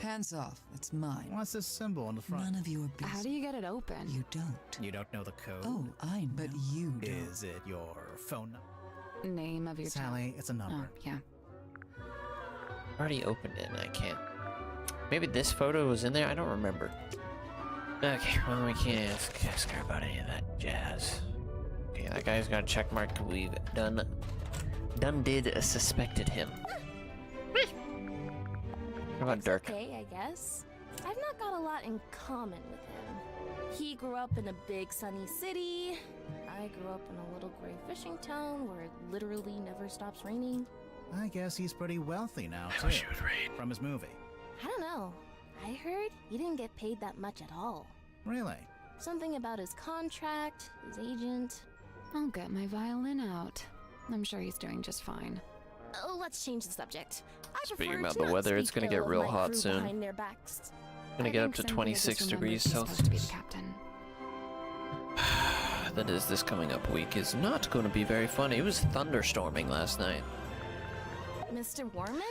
Hands off. It's mine. What's this symbol on the front? None of you are business. How do you get it open? You don't. You don't know the code? Oh, I know. But you don't. Is it your phone number? Name of your Sally, it's a number. Oh, yeah. I already opened it and I can't. Maybe this photo was in there? I don't remember. Okay, well, we can't ask her about any of that jazz. Okay, that guy's got a check mark. We've done suspected him. What about Dirk? Okay, I guess. I've not got a lot in common with him. He grew up in a big sunny city. I grew up in a little gray fishing town where it literally never stops raining. I guess he's pretty wealthy now, I too. wish it would rain. From his movie. I don't know. I heard he didn't get paid that much at all. Really? Something about his contract, his agent. I'll get my violin out. I'm sure he's doing just fine. Oh, let's change the subject. I Speaking prefer about to the not weather, it's speak gonna get ill of real my hot crew soon. behind their backs. Gonna get up to 26 degrees supposed to be the Celsius. captain. That is, this coming up week is not going to be very fun. It was thunderstorming last night. Mr. Warman?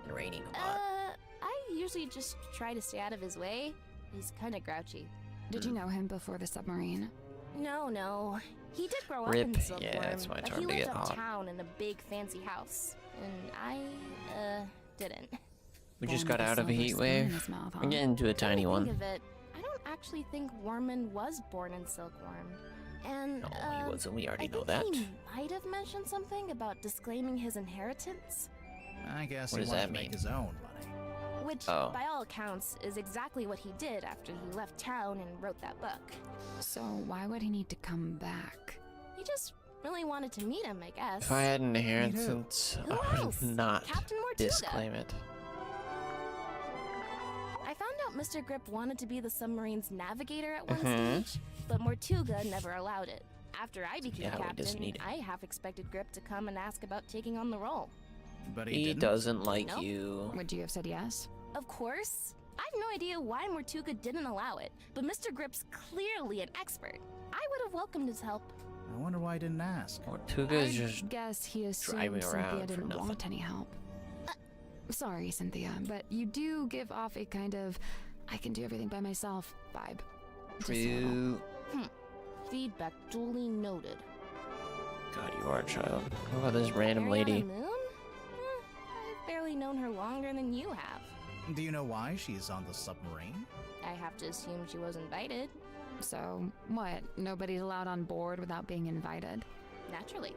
And raining a lot. I usually just try to stay out of his way. He's kind of grouchy. Did you know him before the submarine? No. He did grow up Rip. in Silkworm, Yeah, it's my but turn he to lived get hot. uptown in a big fancy house. And I, didn't. We just Born got with out of a silver heat spoon in wave. his mouth, huh? We're getting to a tiny Come to one. think of it, I don't actually think Warman was born in Silkworm. And, No, he wasn't. We already I know think that. he might have mentioned something about disclaiming his inheritance. I guess What he does wanted that to make mean? his own money. Which, Oh. by all accounts, is exactly what he did after he left town and wrote that book. So why would he need to come back? He just really wanted to meet him, I guess. If I had an inheritance, Who I else? would not Captain Mortuga. disclaim it. I found out Mr. Grip wanted to be the submarine's navigator at one Mhm. stage, but Mortuga never allowed it. After I became Yeah, we just captain, need it. I half expected Grip to come and ask about taking on the role. But He didn't. doesn't like Nope. you. Would you have said yes? Of course. I have no idea why Mortuga didn't allow it, but Mr. Grip's clearly an expert. I would have welcomed his help. I wonder why I didn't ask. Tortuga I is just guess he assumed driving around Cynthia for didn't nothing. want any help. Sorry, Cynthia, but you do give off a kind of I can do everything by myself vibe. Just a little. true. Feedback duly noted. God, you are a child. What about this random Mariana lady? Moon? I've barely known her longer than you have. Do you know why she's on the submarine? I have to assume she was invited. So, what? Nobody's allowed on board without being invited? Naturally.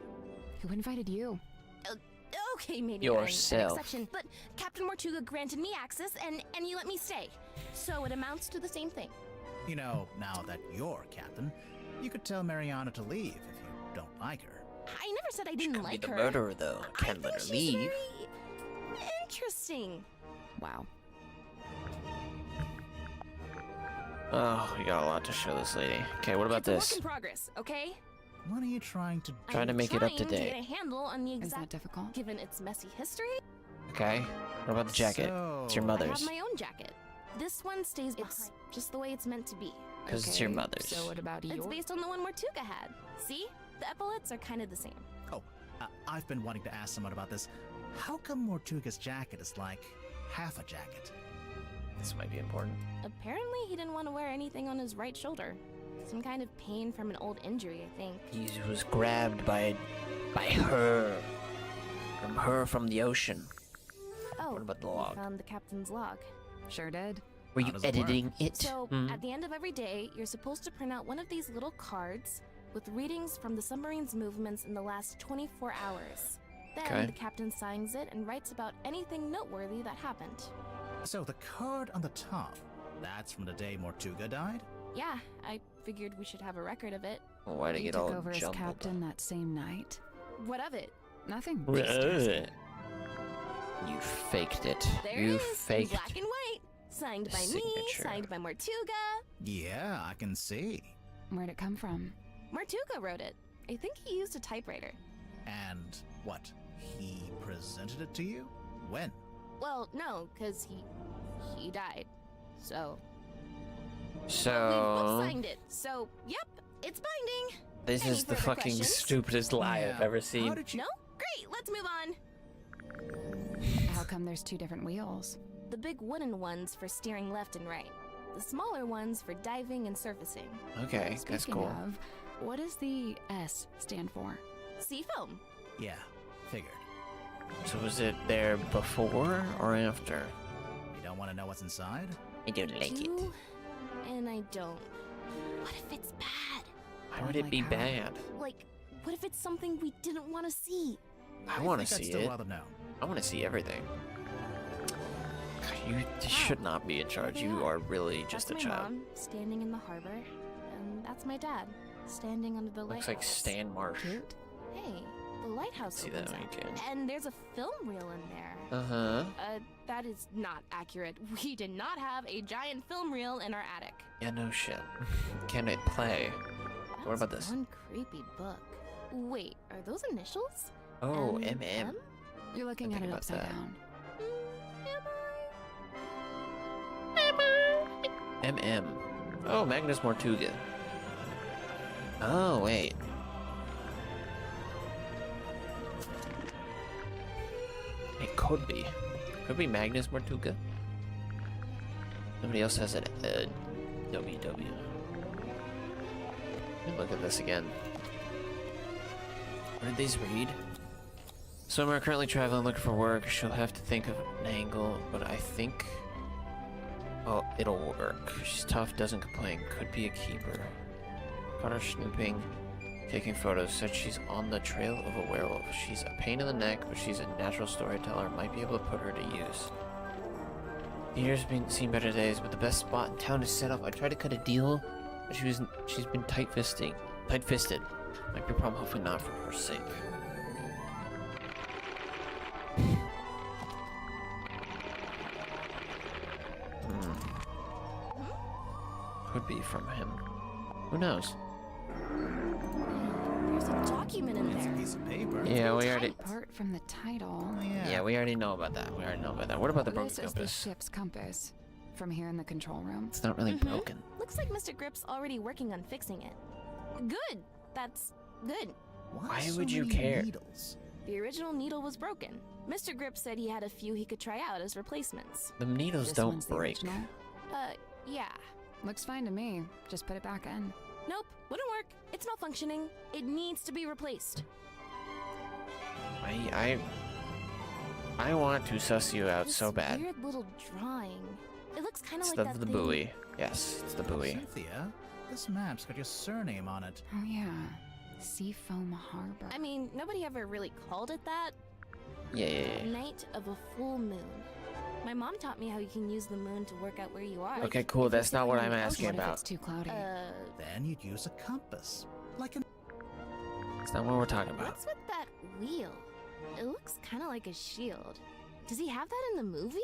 Who invited you? Okay, maybe Yourself. I'm an exception, but Captain Mortuga granted me access, and you let me stay. So it amounts to the same thing. You know, now that you're captain, you could tell Mariana to leave if you don't like her. I never said I didn't Could like be the her. murderer, though. Can't let her She's leave. very interesting. Wow. Oh, we got a lot to show this lady. Okay, what about It's a this? work in progress, okay? What are you trying to do? Trying to make it up to Trying to date. get a handle on the Is exact. that difficult? Given its messy history, Okay. What about the jacket? It's your So- I have mother's. my own jacket. This one stays behind, just the way it's meant to be. Because it's your mother's. So what about It's yours? based on the one Mortuga had. See? The epaulets are kind of the same. Oh, I've been wanting to ask someone about this. How come Mortuga's jacket is like half a jacket? This might be important. Apparently, he didn't want to wear anything on his right shoulder. Some kind of pain from an old injury, I think. He was grabbed by her. From the ocean. Oh, What about the we log? found the captain's log. Sure did. Were How you does it work? editing it? So, Hmm? at the end of every day, you're supposed to print out one of these little cards with readings from the submarine's movements in the last 24 hours. Then Okay. the captain signs it and writes about anything noteworthy that happened. So the card on the top, that's from the day Mortuga died? Yeah, I figured we should have a record of it. Well, why'd I You get took all over as jumbled? captain that same night. What of it? Nothing. Ugh. Just asking. You faked it. There You it is, in faked. black and white. Signed the by me, signature. signed by Mortuga. Yeah, I can see. Where'd it come from? Mortuga wrote it. I think he used a typewriter. And what? He presented it to you? When? Well, no, because he died. So we both So signed it. So, yep, it's binding. this Any is the further fucking questions? stupidest lie I've Yeah, ever How seen. did you? No? Great, let's move on. How come there's two different wheels? The big wooden ones for steering left and right. The smaller ones for diving and surfacing. Okay, that's Speaking cool. of, what does the S stand for? Seafoam. Yeah, figured. So was it there before or after? You don't want to know what's inside? I don't like it. Do, and I don't. What if it's bad? Why would it Like be how? bad? Like, what if it's something we didn't want to see? I want to think I'd see still it. rather know. I want to see everything. You should not be in charge. You are really just a That's my child. mom, standing in the harbor. And that's my dad, standing under the Looks lighthouse. like Stan Marsh. Cute. Hey, the lighthouse See that opens when you up, can. and there's a film reel in there. Uh-huh. That is not accurate. We did not have a giant film reel in our attic. Yeah, no shit. Can it play? What about That's this? one creepy book. Wait, are those initials? Oh, M- MM. You're looking I at think it about upside that. down. MM. Oh, Magnus Mortuga. Oh, wait. It could be. Could be Magnus Mortuga. Nobody else has an WW. Let me look at this again. What did these read? Swimmer currently traveling looking for work. She'll have to think of an angle, but I think... Oh, it'll work. She's tough, doesn't complain. Could be a keeper. Caught her snooping, taking photos. Said she's on the trail of a werewolf. She's a pain in the neck, but she's a natural storyteller. Might be able to put her to use. The year's seen better days, but the best spot in town is set up. I tried to cut a deal, but she's been tight-fisted. Might be a problem, hopefully not for her sake. Could be from him. Who knows? There's a document in It's a there. piece of paper. Yeah, we already. Apart from the title, Oh, yeah. Yeah, we already know about that. What about the broken this is the compass? ship's compass. From here in the control room. It's not really broken. Looks like Mr. Grip's already working on fixing it. Good. That's good. Why so would you many care? Needles? The original needle was broken. Mr. Grip said he had a few he could try out as replacements. The needles This don't one's the break. original. Yeah. Looks fine to me. Just put it back in. Nope, wouldn't work. It's malfunctioning. It needs to be replaced. I want to suss you out This so bad. weird little drawing. It looks kind of It's like that the thing. buoy. Yes, it's the buoy. Cynthia, this map's got your surname on it. Oh yeah. Seafoam Harbor. I mean, nobody ever really called it that. The night of a full moon. My mom taught me how you can use the moon to work out where you are. Okay, cool. That's not what I'm asking What if about. it's too cloudy? Then you'd use a compass. Like an. That's not what we're talking about. What's with that wheel? It looks kind of like a shield. Does he have that in the movie?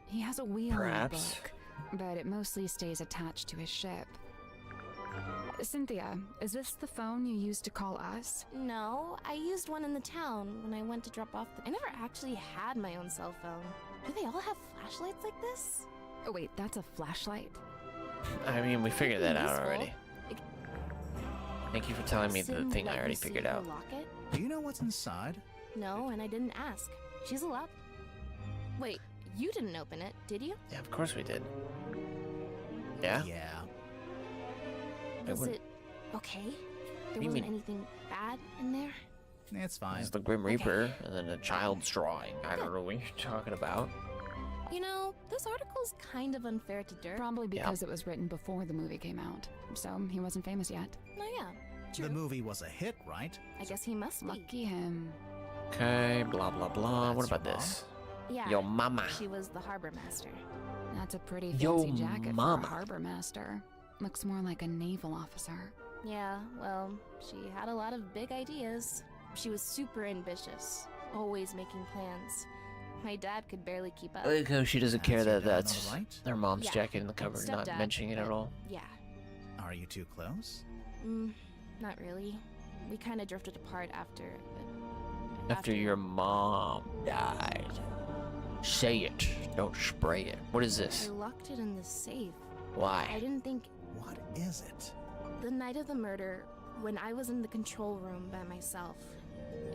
He has a wheel Perhaps. in the book, but it mostly stays attached to his ship. Cynthia, is this the phone you used to call us? No, I used one in the town when I went to drop off I never actually had my own cell phone. Do they all have flashlights like this? Oh wait, that's a flashlight? I mean, we figured that out Useful. already. Like, Thank you for telling me the Sin thing I let already you see figured her out. Locket? Do you know what's inside? No, and I didn't ask. She's allowed. Wait, you didn't open it, did you? Yeah, of course we did. Yeah? Yeah. Was it okay? There you wasn't mean? anything bad in there? It's fine. It's the Grim Reaper and then a child's drawing. I don't know what you're talking about. You know, this article's kind of unfair to Dirk. Probably because it was written before the movie came out, so he wasn't famous yet. Oh yeah, true. The movie was a hit, right? I guess he must be. Lucky him. Okay, blah blah blah. What about this? Yeah. Yo mama. She was the harbor master. That's a pretty Yo, fancy jacket mama. for a harbor master. Looks more like a naval officer. Yeah, well, she had a lot of big ideas. She was super ambitious, always making plans. My dad could barely keep up. I like how she doesn't care that your dad, that's all right? her mom's Yeah, jacket in the cupboard, not stepdad, mentioning it at but all. Yeah. Are you too close? Not really. We kind of drifted apart after. After your mom died. Say it. Don't spray it. What is I this? locked it in the safe. I Why? didn't think. What is it? The night of the murder, when I was in the control room by myself,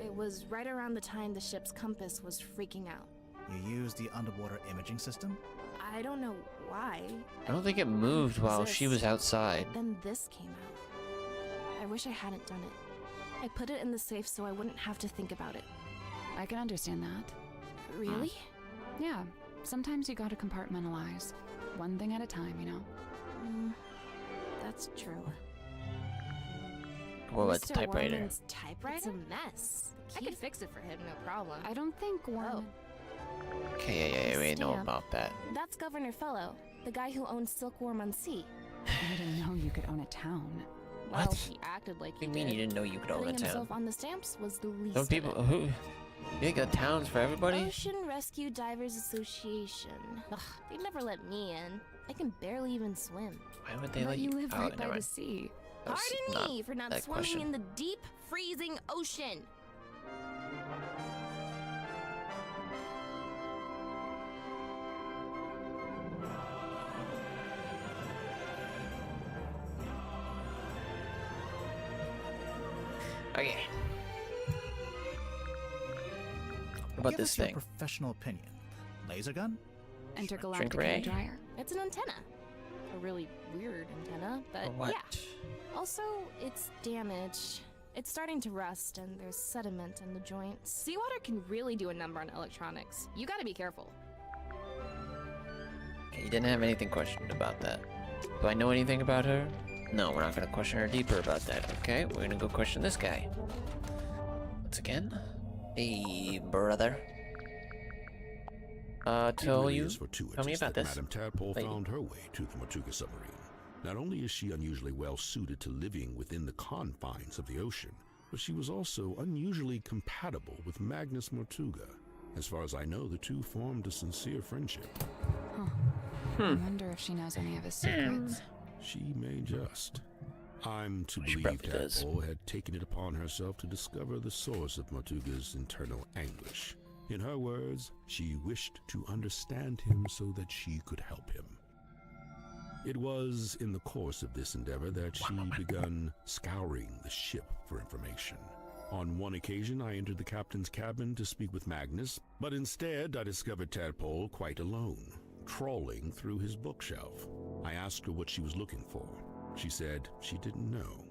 it was right around the time the ship's compass was freaking out. You used the underwater imaging system? I don't know why. I don't think it moved while she was outside. Then this came out. I wish I hadn't done it. I put it in the safe so I wouldn't have to think about it. I can understand that. Really? Yeah, sometimes you gotta compartmentalize. One thing at a time, you know? That's true. What about the Mr. typewriter? Warman's typewriter? It's a mess. I could fix it for him, no problem. I don't think Warman... Okay, yeah, we know Stamp. about that. That's Governor Fellow, the guy who owns Silkworm on Sea. I didn't know you could own a town. Well, What? he acted like What do he you mean did. you didn't know you could own a Putting town? himself on the stamps was the least Some of people it. who... You think a town's for everybody? Ocean Rescue Divers Association. Ugh, they'd never let me in. I can barely even swim. Why would they But let you you? live Oh, right never by the mind. sea. That was Pardon me for not that swimming question. in the deep, freezing ocean. Okay. What about Give this us your thing? professional opinion. Laser gun? Intergalactic Shrink ray? hairdryer. It's an antenna. A really weird antenna, but For what? yeah. Also, it's damaged. It's starting to rust, and there's sediment in the joints. Seawater can really do a number on electronics. You gotta be careful. Okay, you didn't have anything questioned about that. Do I know anything about her? No, we're not gonna question her deeper about that. Okay, we're gonna go question this guy. Once again. Hey, brother. Tell really you. is fortuitous Tell me about that this. Madame Tadpole Lady. found her way to the Mortuga submarine. Not only is she unusually well suited to living within the confines of the ocean, but she was also unusually compatible with Magnus Mortuga. As far as I know, the two formed a sincere friendship. I wonder if she knows any of his secrets. She may just. I'm to She believe probably does. Tadpole had taken it upon herself to discover the source of Mortuga's internal anguish. In her words, she wished to understand him so that she could help him. It was in the course of this endeavor that she begun scouring the ship for information. On one occasion, I entered the captain's cabin to speak with Magnus, but instead I discovered Tadpole quite alone, trawling through his bookshelf. I asked her what she was looking for. She said she didn't know.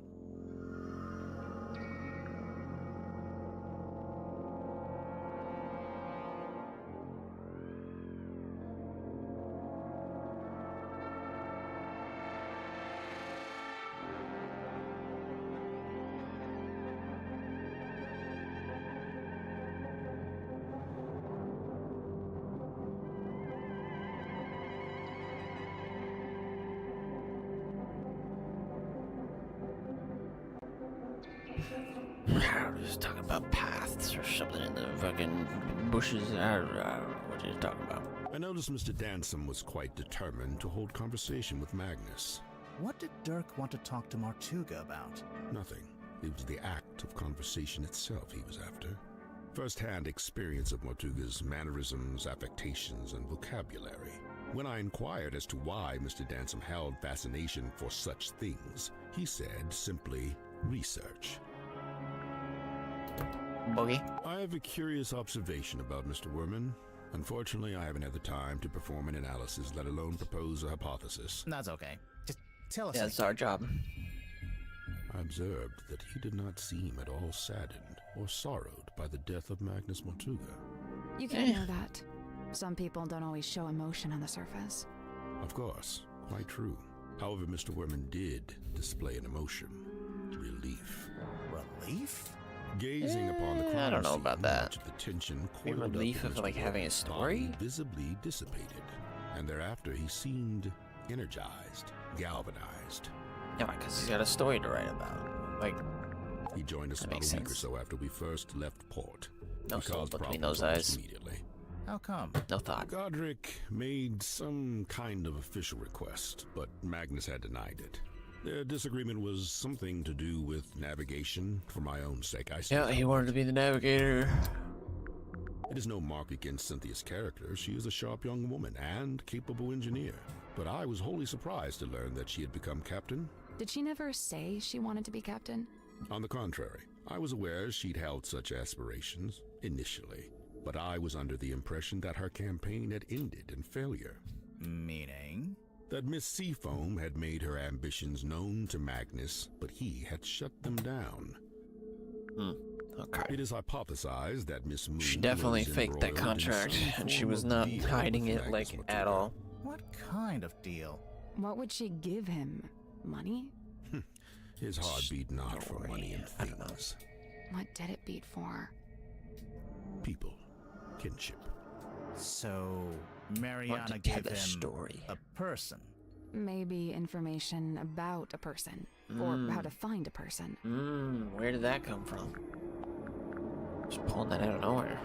I was just talking about paths or something in the fucking bushes. I don't know what you're talking about. I noticed Mr. Dansom was quite determined to hold conversation with Magnus. What did Dirk want to talk to Martuga about? Nothing. It was the act of conversation itself he was after. First-hand experience of Martuga's mannerisms, affectations, and vocabulary. When I inquired as to why Mr. Dansom held fascination for such things, he said simply, research. Boogie? I have a curious observation about Mr. Werman. Unfortunately, I haven't had the time to perform an analysis, let alone propose a hypothesis. That's okay. Just tell us. Yeah, it's our job. I observed that he did not seem at all saddened or sorrowed by the death of Magnus Martuga. You can't know that. Some people don't always show emotion on the surface. Of course, quite true. However, Mr. Werman did display an emotion. Relief. Relief? Gazing upon the crime I don't know scene, about that. much of the tension Maybe coiled relief up in of, Mr. like, having a Werman's story? body visibly dissipated, and thereafter he seemed energized, galvanized. Yeah, because he's got a story to write about. Like, he joined us that about makes a week or sense. so after we first left port. No He soul caused between problems those almost eyes. immediately. How come? No thought. Godric made some kind of official request, but Magnus had denied it. Their disagreement was something to do with navigation. For my own sake, I Yeah, he wanted to be the navigator. It is no mark against Cynthia's character. She is a sharp young woman and capable engineer. But I was wholly surprised to learn that she had become captain. Did she never say she wanted to be captain? On the contrary, I was aware she'd held such aspirations, initially. But I was under the impression that her campaign had ended in failure. Meaning? That Miss Seafoam had made her ambitions known to Magnus, but he had shut them down. Okay. It is hypothesized that Miss Moon She definitely was faked that embroiled in contract, some and she form was of not deal hiding with it, like, Magnus at Martuga. all. What kind of deal? What would she give him? Money? His heart beat not for money and I don't know. things. What did it beat for? People. Kinship. So, Want Mariana to gave tell him a story. a person. Maybe information about a person. Or how to find a person. Where did that come from? Just pulling that out of nowhere.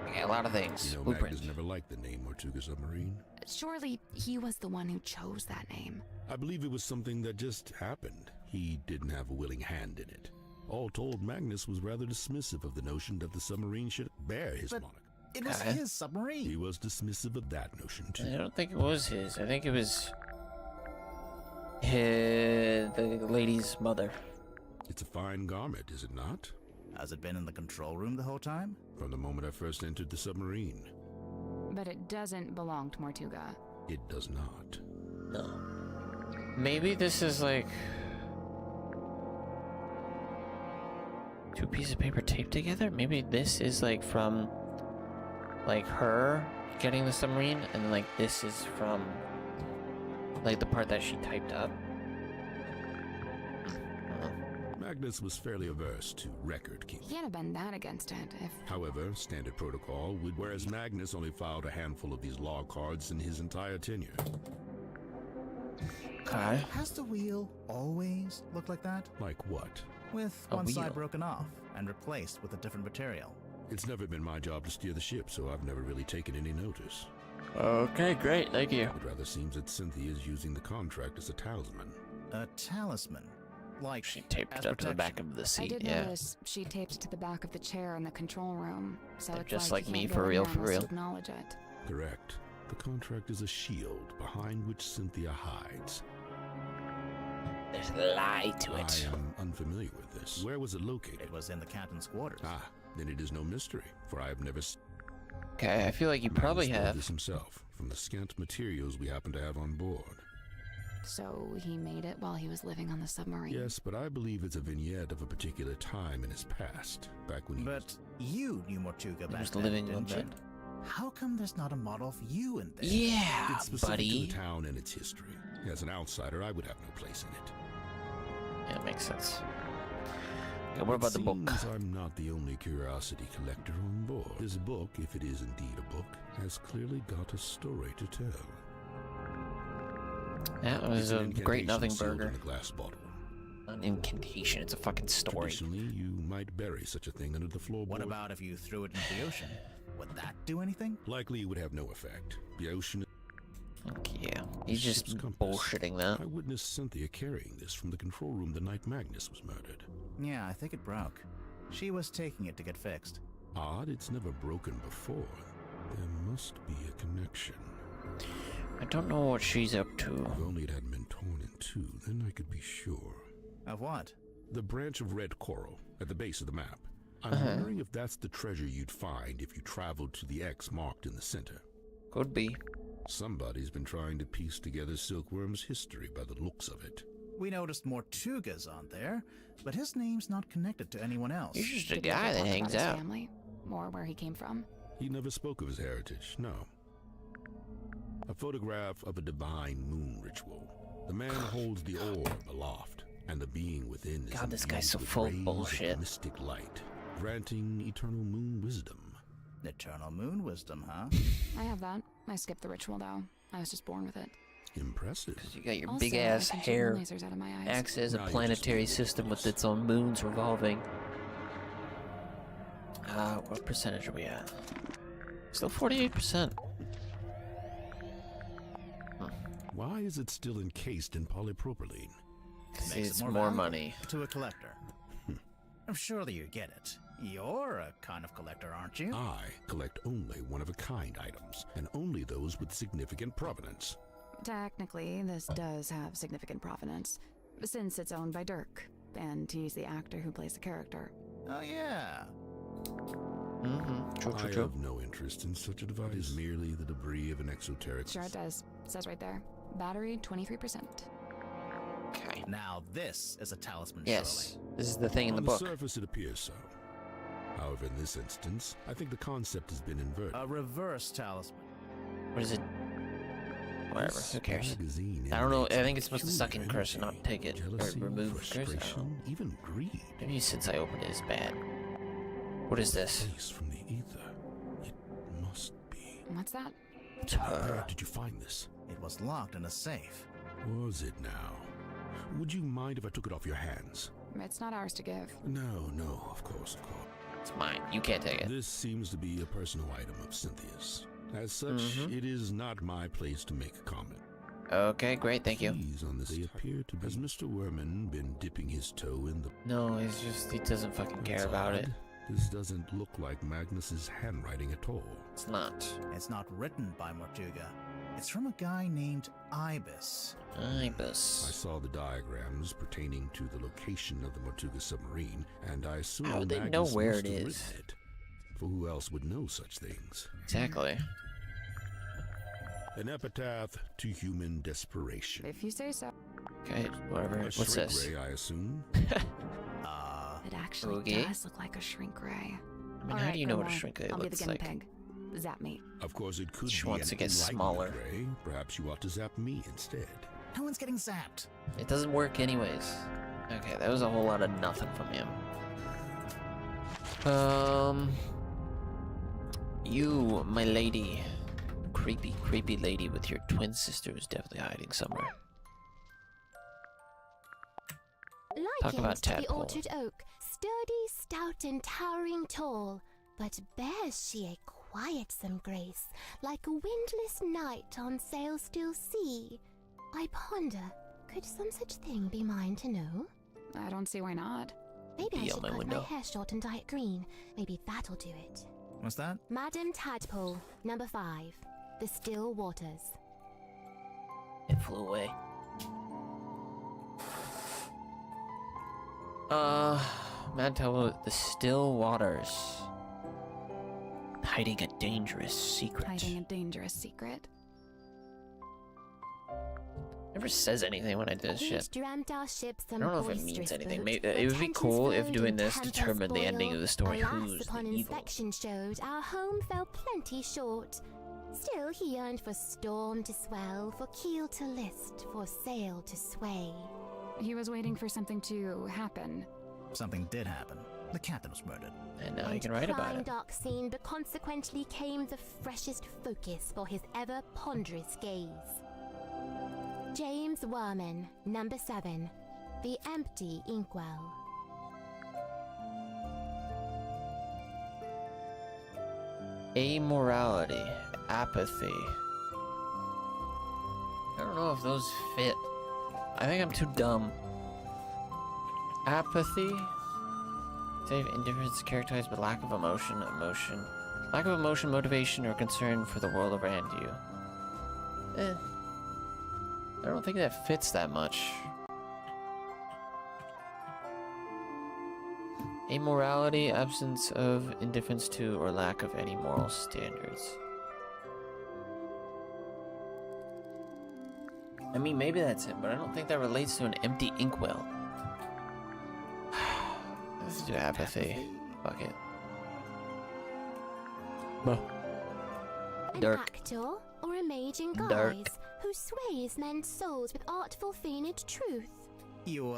Okay, a lot of things. You know, Blueprint. Magnus never liked the name Martuga Submarine. Surely he was the one who chose that name. I believe it was something that just happened. He didn't have a willing hand in it. All told, Magnus was rather dismissive of the notion that the submarine should bear his But moniker. it was Okay. his submarine. He was dismissive of that notion, I too. don't think it was his. I think it was the lady's mother. It's a fine garment, is it not? Has it been in the control room the whole time? From the moment I first entered the submarine. But it doesn't belong to Mortuga. It does not. No. Maybe this is like two pieces of paper taped together? Maybe this is like from like her getting the submarine, and then like this is from like the part that she typed up. Magnus was fairly averse to record keeping. He can't have been that against it if... However, standard protocol would, whereas Magnus only filed a handful of these log cards in his entire tenure. Okay. Has the wheel always looked like that? Like what? With A one wheel. side broken off and replaced with a different material. It's never been my job to steer the ship, so I've never really taken any notice. Okay, great. Thank you. It rather seems that Cynthia is using the contract as a talisman. A talisman. Like She taped as it up to the protection. back of the I seat, did yeah. notice she taped it to the back of the chair in the control room, so Like, it's just like like you me, can't for go in real, there for unless real. you acknowledge it. Correct. The contract is a shield behind which Cynthia hides. There's a lie to it. I am unfamiliar with this. Where was it located? It was in the captain's quarters. Ah, then it is no mystery, for I have never Okay, I feel like you probably Magnus told have. this himself, from the scant materials we happen to have on board. So he made it while he was living on the submarine. Yes, but I believe it's a vignette of a particular time in his past, back when he But you knew Mortuga back was then, living didn't you? legend. How come there's not a model of you in there? Yeah, It's specific buddy. to the town and its history. As an outsider, I would have no place in it. Yeah, it makes sense. Okay, what about the book? Seems I'm not the only curiosity collector on board. This book, if it is indeed a book, has clearly got a story to tell. That was It's an a great incantation nothing sealed burger. in a glass bottle. An incantation. It's a fucking story. Traditionally, you might bury such a thing under the floorboard. What about if you threw it into the ocean? Would that do anything? Likely it would have no effect. The ocean... Yeah, he's just bullshitting that. I witnessed Cynthia carrying this from the control room the night Magnus was murdered. Yeah, I think it broke. She was taking it to get fixed. Odd, it's never broken before. There must be a connection. I don't know what she's up to. If only it hadn't been torn in two, then I could be sure. Of what? The branch of red coral at the base of the map. I'm wondering if that's the treasure you'd find if you traveled to the X marked in the center. Could be. Somebody's been trying to piece together Silkworm's history by the looks of it. We noticed Mortuga's on there, but his name's not connected to anyone else. He's just a Did he guy ever that talk about hangs his out. family? Or where he came from? He never spoke of his heritage, no. A photograph of a divine moon ritual. The man holds the orb aloft, and the being within is God, this guy's so imbued with full of rays bullshit. Mystic light, granting eternal moon wisdom. Eternal moon wisdom, huh? I have that. I skipped the ritual though. I was just born with it. Impressive. You got your Also, big ass I can shoot hair. lasers out of my eyes. Acts as a Now you're planetary just system with its own moons revolving. What percentage are we at? Still 48%. Why is it still encased in polypropylene? Because Makes it's it more valuable money. to a collector. I'm sure you get it. You're a kind of collector, aren't you? I collect only one-of-a-kind items, and only those with significant provenance. Technically, this does have significant provenance, since it's owned by Dirk, and he's the actor who plays the character. Oh, yeah. True, I true, true. have no interest in such a device. It is merely the debris of an exoteric... Sure it does. It says right there. Battery, 23%. Okay. Now this is a talisman, Yes. surely. This is the thing in the On book. the surface, it appears so. However, in this instance, I think the concept has been inverted. A reverse talisman. What is it? Whatever. This Who cares? magazine I don't know. I emanates think it's supposed to suck in peculiar curse and not energy, take it. jealousy, Or remove curse. I don't know. frustration, even greed. Maybe since I opened it is bad. What is this? Face from the ether. It must be. What's that? It's Where her. did you find this? It was locked in a safe. Was it now? Would you mind if I took it off your hands? It's not ours to give. No, of course. It's mine. You can't take it. This seems to be a personal item of Cynthia's. As such, it is not my place to make a comment. Okay, great. Thank you. Keys on this appear to be. Has Mr. Werman been dipping his toe in the... No, he's just, he doesn't fucking care That's about odd. it. This doesn't look like Magnus's handwriting at all. It's not. It's not written by Mortuga. It's from a guy named Ibis. I Ibis. saw the diagrams pertaining to the location of the Mortuga submarine, and I assume How would they Magnus know where must it have is? written it. For who else would know such things? Exactly. An epitaph to human desperation. If you say so. Okay, whatever. A What's shrink this? ray, I assume. It actually Okay. does look like a shrink ray. I mean, how do you know what a shrink ray I'll be the looks guinea like? pig. Zap me. Of course, it could She be wants an to get enlightenment smaller. ray. Perhaps you ought to zap me instead. No one's getting zapped. It doesn't work anyways. Okay, that was a whole lot of nothing from him. You, my lady. Creepy lady with your twin sister who's definitely hiding somewhere. Talk Likened about to the tadpole. orchard oak, sturdy, stout, and towering tall, but bears she a quietsome grace, like a windless night on sail-still sea. I ponder, could some such thing be mine to know? I don't see why not. Maybe I Be should on my cut window. my hair short and dye it green. Maybe that'll do it. What's that? Madam Tadpole, number 5, the still waters. It flew away. Mad Towel, the still waters. Hiding a dangerous secret. Hiding a dangerous secret. Never says anything when I do this shit. Dreamt our ships I don't know if it means anything. Maybe it would be Repentance cool if flowed doing and this tempest determined the ending boiled. of the story. Alas, Who's upon the evil? inspection showed our home fell plenty short. Still he yearned for storm to swell, for keel to list, for sail to sway. He was waiting for something to happen. Something did happen. The captain was murdered. And now you can write about Prime it. dark scene, but consequently came the freshest focus for his ever ponderous gaze. James Werman, number 7, The empty inkwell. Amorality, apathy. I don't know if those fit. I think I'm too dumb. Apathy? Save indifference characterized by lack of emotion, lack of emotion, motivation, or concern for the world around you. I don't think that fits that much. Amorality, absence of indifference to or lack of any moral standards. I mean, maybe that's it, but I don't think that relates to an empty inkwell. Let's do apathy. Fuck it. An Dark. actor or a mage in guise Dark. who sways men's souls with artful feigned truth. You,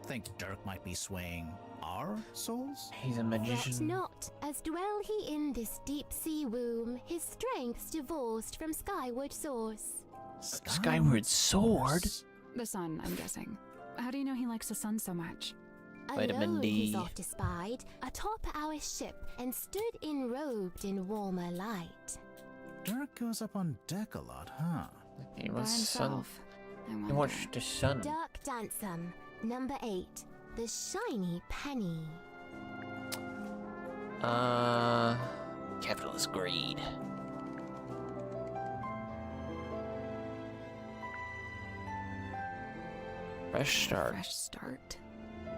think Dirk might be swaying our souls? He's a Yet magician. not, as dwell he in this deep sea womb, his strength's divorced from skyward source. Skyward sword? The sun, I'm guessing. How do you know he likes the sun so much? Vitamin Alone D. he's oft espied, atop our ship, and stood enrobed in warmer light. Dirk goes up on deck a lot, huh? He By was sun. himself. I He wonder. watched the sun. Dirk Dansom, number 8, the shiny penny. Capitalist greed. Fresh start. Fresh start.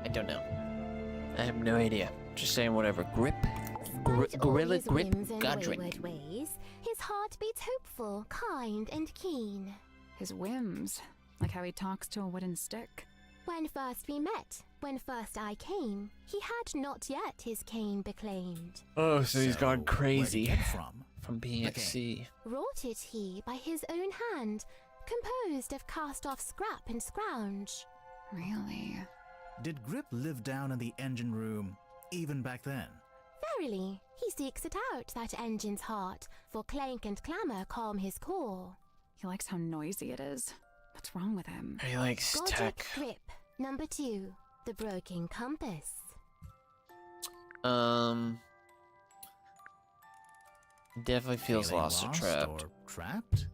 I don't know. I have no idea. Just saying whatever. Grip. Despite all Gorilla his grip. whims and Godric. wayward ways, his heart beats hopeful, kind, and keen. His whims. Like how he talks to a wooden stick. When first we met, when first I came, he had not yet his cane beclaimed. Oh, so he's gone Where'd crazy he get from? from being at Okay. sea. Wrought it he by his own hand, composed of cast-off scrap and scrounge. Really? Did Grip live down in the engine room even back then? Verily, he seeks it out, that engine's heart, for clank and clamour calm his core. He likes how noisy it is. What's wrong with him? He likes Godric tech. Grip, number 2, the broken compass. Definitely feels Feeling lost or lost trapped. or trapped?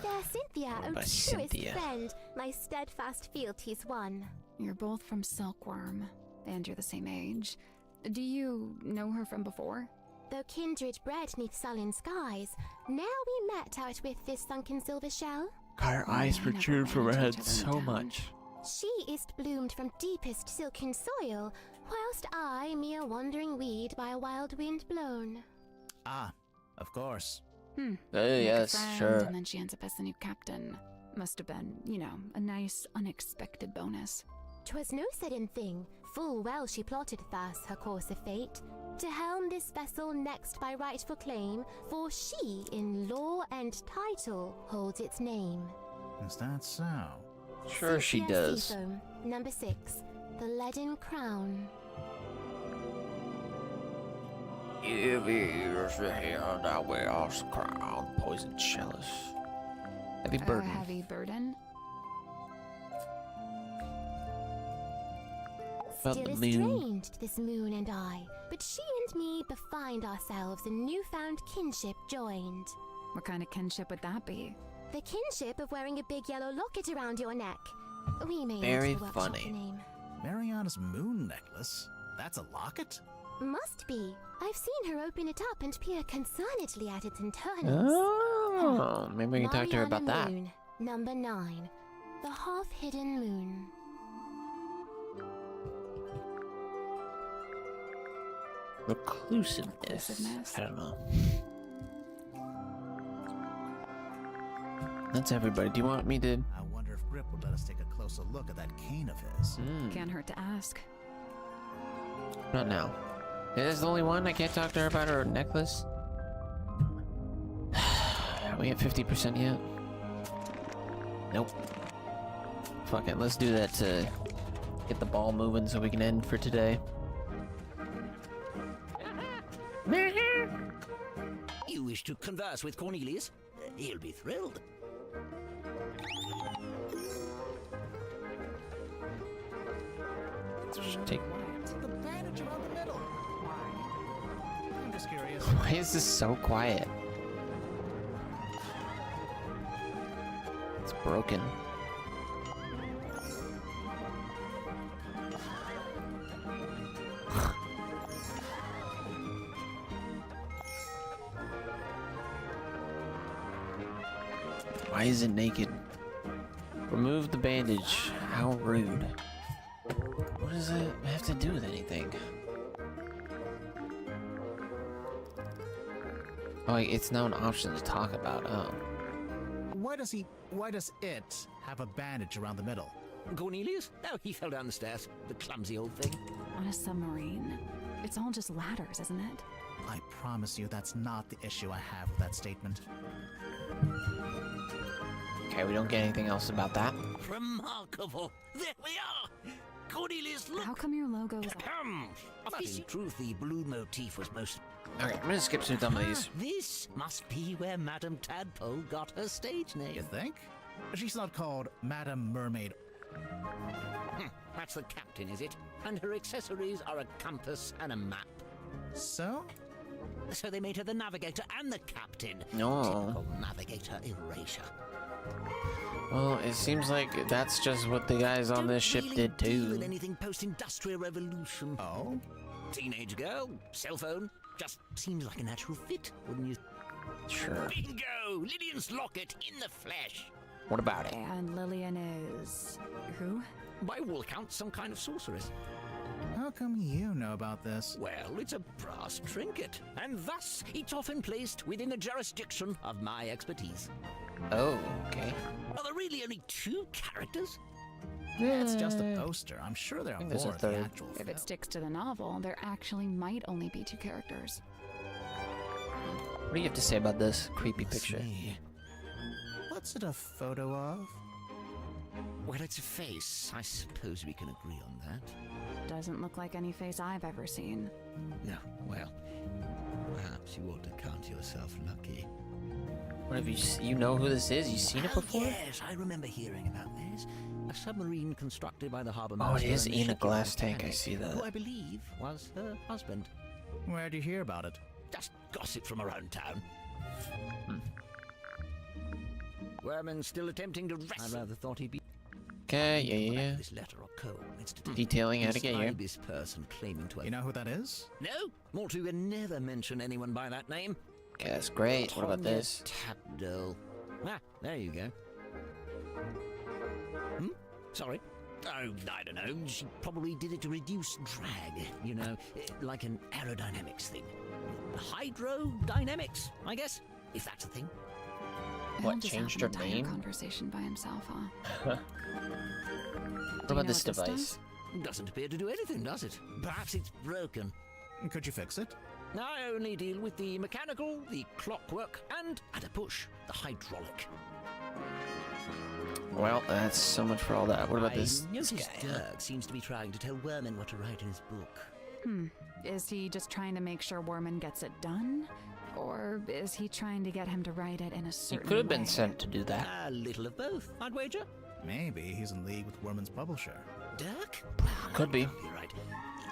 Fair Cynthia, What O about truest Cynthia? friend, my steadfast fealty's won. You're both from Silkworm, and you're the same age. Do you know her from before? Though kindred bred neath sullen skies, now we met out with this sunken silver shell. God, her eyes I never protrude from her ran head into each other in so town. much. She is bloomed from deepest silken soil, whilst I, mere wandering weed by a wild wind blown. Ah, of course. Make Yes, a friend, sure. And then she ends up as the new captain. Must have been, a nice, unexpected bonus. 'Twas no sudden thing, full well she plotted thus her course of fate, to helm this vessel next by rightful claim, for she in law and title holds its name. Is that so? Sure she Cynthia does. Seafoam, number 6, the leaden crown. Give ears to hear that wears crown. Poison chalice. Heavy A burden. heavy burden? Felt Still the moon. estranged, this moon and I, but she and me befind ourselves in newfound kinship joined. What kind of kinship would that be? The kinship of wearing a big yellow locket around your neck. We may Very need to workshop funny. the name. Mariana's moon necklace? That's a locket? Must be. I've seen her open it up and peer concernedly at its internals. Oh, maybe we can talk to her about Mariana that. Moon, number 9, the half-hidden moon. Reclusiveness. Reclusiveness? I don't know. That's everybody. Do you want me to? I wonder if Grip would let us take a closer look at that cane of his. Can't hurt to ask. Not now. Is this the only one? I can't talk to her about her necklace? Are we at 50% yet? Nope. Fuck it, let's do that to get the ball moving so we can end for today. You wish to converse with Cornelius? He'll be thrilled. Take. The bandage around the middle. I'm just curious. Why is this so quiet? It's broken. Why is it naked? Remove the bandage. How rude. What does that have to do with anything? Oh, it's now an option to talk about. Oh. Why does it have a bandage around the middle? Cornelius? No, he fell down the stairs. The clumsy old thing. On a submarine. It's all just ladders, isn't it? I promise you that's not the issue I have with that statement. Okay, we don't get anything else about that. Remarkable. There we are. Cornelius, look. How come your logo is... But in truth, the blue motif was most... Okay, I'm gonna skip through some of these. This must be where Madame Tadpole got her stage name. You think? She's not called Madame Mermaid. That's the captain, is it? And her accessories are a compass and a map. So? So they made her the navigator and the captain. No. Typical navigator erasure. Well, it seems like that's just what the guys on this ship did Deal in too. anything post-industrial revolution. Oh? Teenage girl, cell phone, just seems like a natural fit, wouldn't you? Sure. Bingo! Lillian's locket in the flesh. What about it? And Lillian is... who? By all accounts, some kind of sorceress. How come you know about this? Well, it's a brass trinket, and thus it's often placed within the jurisdiction of my expertise. Oh, okay. Are there really only 2 characters? It's just a poster. I'm sure there are there's a more in the third. actual If film. it sticks to the novel, there actually might only be 2 characters. What do you have to say about this creepy picture? Me. What's it a photo of? Well, it's a face. I suppose we can agree on that. Doesn't look like any face I've ever seen. No, well, perhaps you ought to count yourself lucky. What have you? You know who this is? You seen it before? Yes, I remember hearing about this. A submarine constructed by the harbour Oh, master. it is and the in a shipyard glass tank. I mechanic, see that. Who I believe was her husband. Where'd you hear about it? Just gossip from around town. Werman's still attempting to wrestle. I rather thought he'd be. Okay, yeah. This letter or co. Detailing how to get here. This person claiming to. You know who that is? No, Mortuga never mention anyone by that name. Okay, that's great. What about this? Tabdole. Ah, there you go. Sorry. Oh, I don't know. She probably did it to reduce drag. You know, like an aerodynamics thing. Hydrodynamics, I guess, if that's a thing. What, He'll just changed have her an entire name? conversation by himself, huh? What about this device? Doesn't appear to do anything, does it? Perhaps it's broken. Could you fix it? I only deal with the mechanical, the clockwork, and, at a push, the hydraulic. Well, that's so much for all that. What about this I noticed guy? Dirk seems to be trying to tell Werman what to write in his book. Is he just trying to make sure Worman gets it done? Or is he trying to get him to write it in a He certain could have been way? sent to do that. A little of both, I'd wager. Maybe he's in league with Worman's publisher. Dirk? Could be. You're right.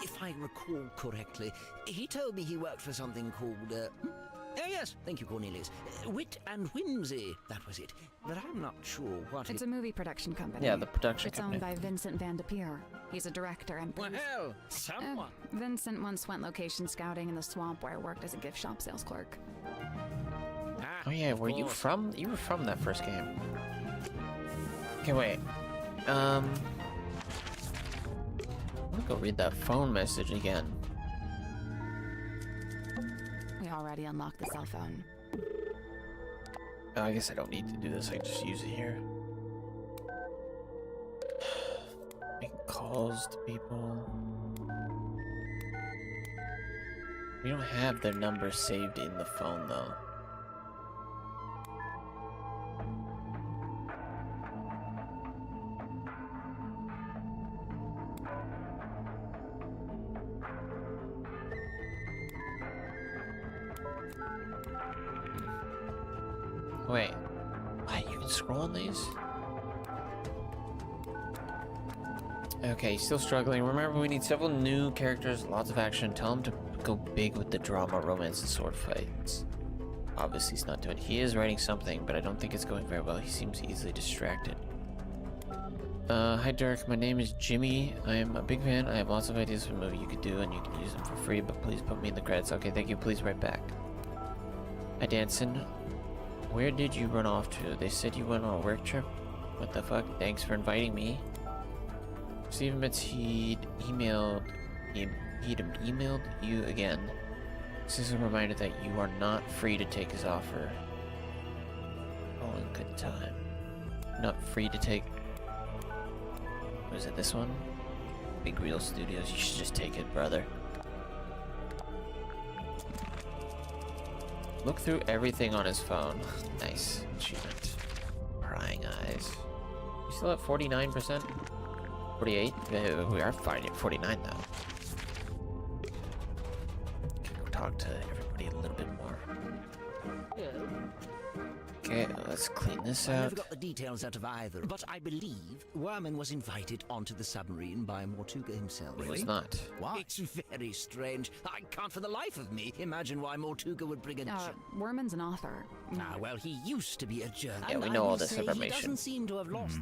If I recall correctly, he told me he worked for something called, oh yes, thank you, Cornelius. Wit and Whimsy, that was it. But I'm not sure what It's a movie production company. Yeah, the production It's company. owned by Vincent Van de Peer. He's a director and Well, someone. Vincent once went location scouting in the swamp where I worked as a gift shop sales clerk. Oh yeah, were you from? You were from that first game. Okay, wait. I'm gonna go read that phone message again. We already unlocked the cell phone. Oh, I guess I don't need to do this. I can just use it here. Making calls to people. We don't have their number saved in the phone though. Wait. What? You can scroll on these? Okay, still struggling. Remember, we need several new characters, lots of action. Tell him to go big with the drama, romance, and sword fights. Obviously, he's not doing it. He is writing something, but I don't think it's going very well. He seems easily distracted. Hi, Dirk. My name is Jimmy. I am a big fan. I have lots of ideas for a movie you could do, and you can use them for free, but please put me in the credits. Okay, thank you. Please write back. Hi, Danson. Where did you run off to? They said you went on a work trip? What the fuck? Thanks for inviting me. Steve admits he'd emailed you again. This is a reminder that you are not free to take his offer. All in good time. Not free to take... Was it this one? Big Real Studios, you should just take it, brother. Look through everything on his phone. Nice. Achievement. Prying eyes. We still at 49%? 48? We are fighting at 49 now. Talk to everybody a little bit more. Okay, let's clean this I out. never got the details out of either, but I believe Werman was invited onto the submarine by Mortuga himself. He was not. Why? It's very strange. I can't for the life of me imagine why Mortuga would bring a... Werman's an author. Ah, well, he used to be a journalist. Yeah, we and know I all will this say information. He doesn't seem to have lost...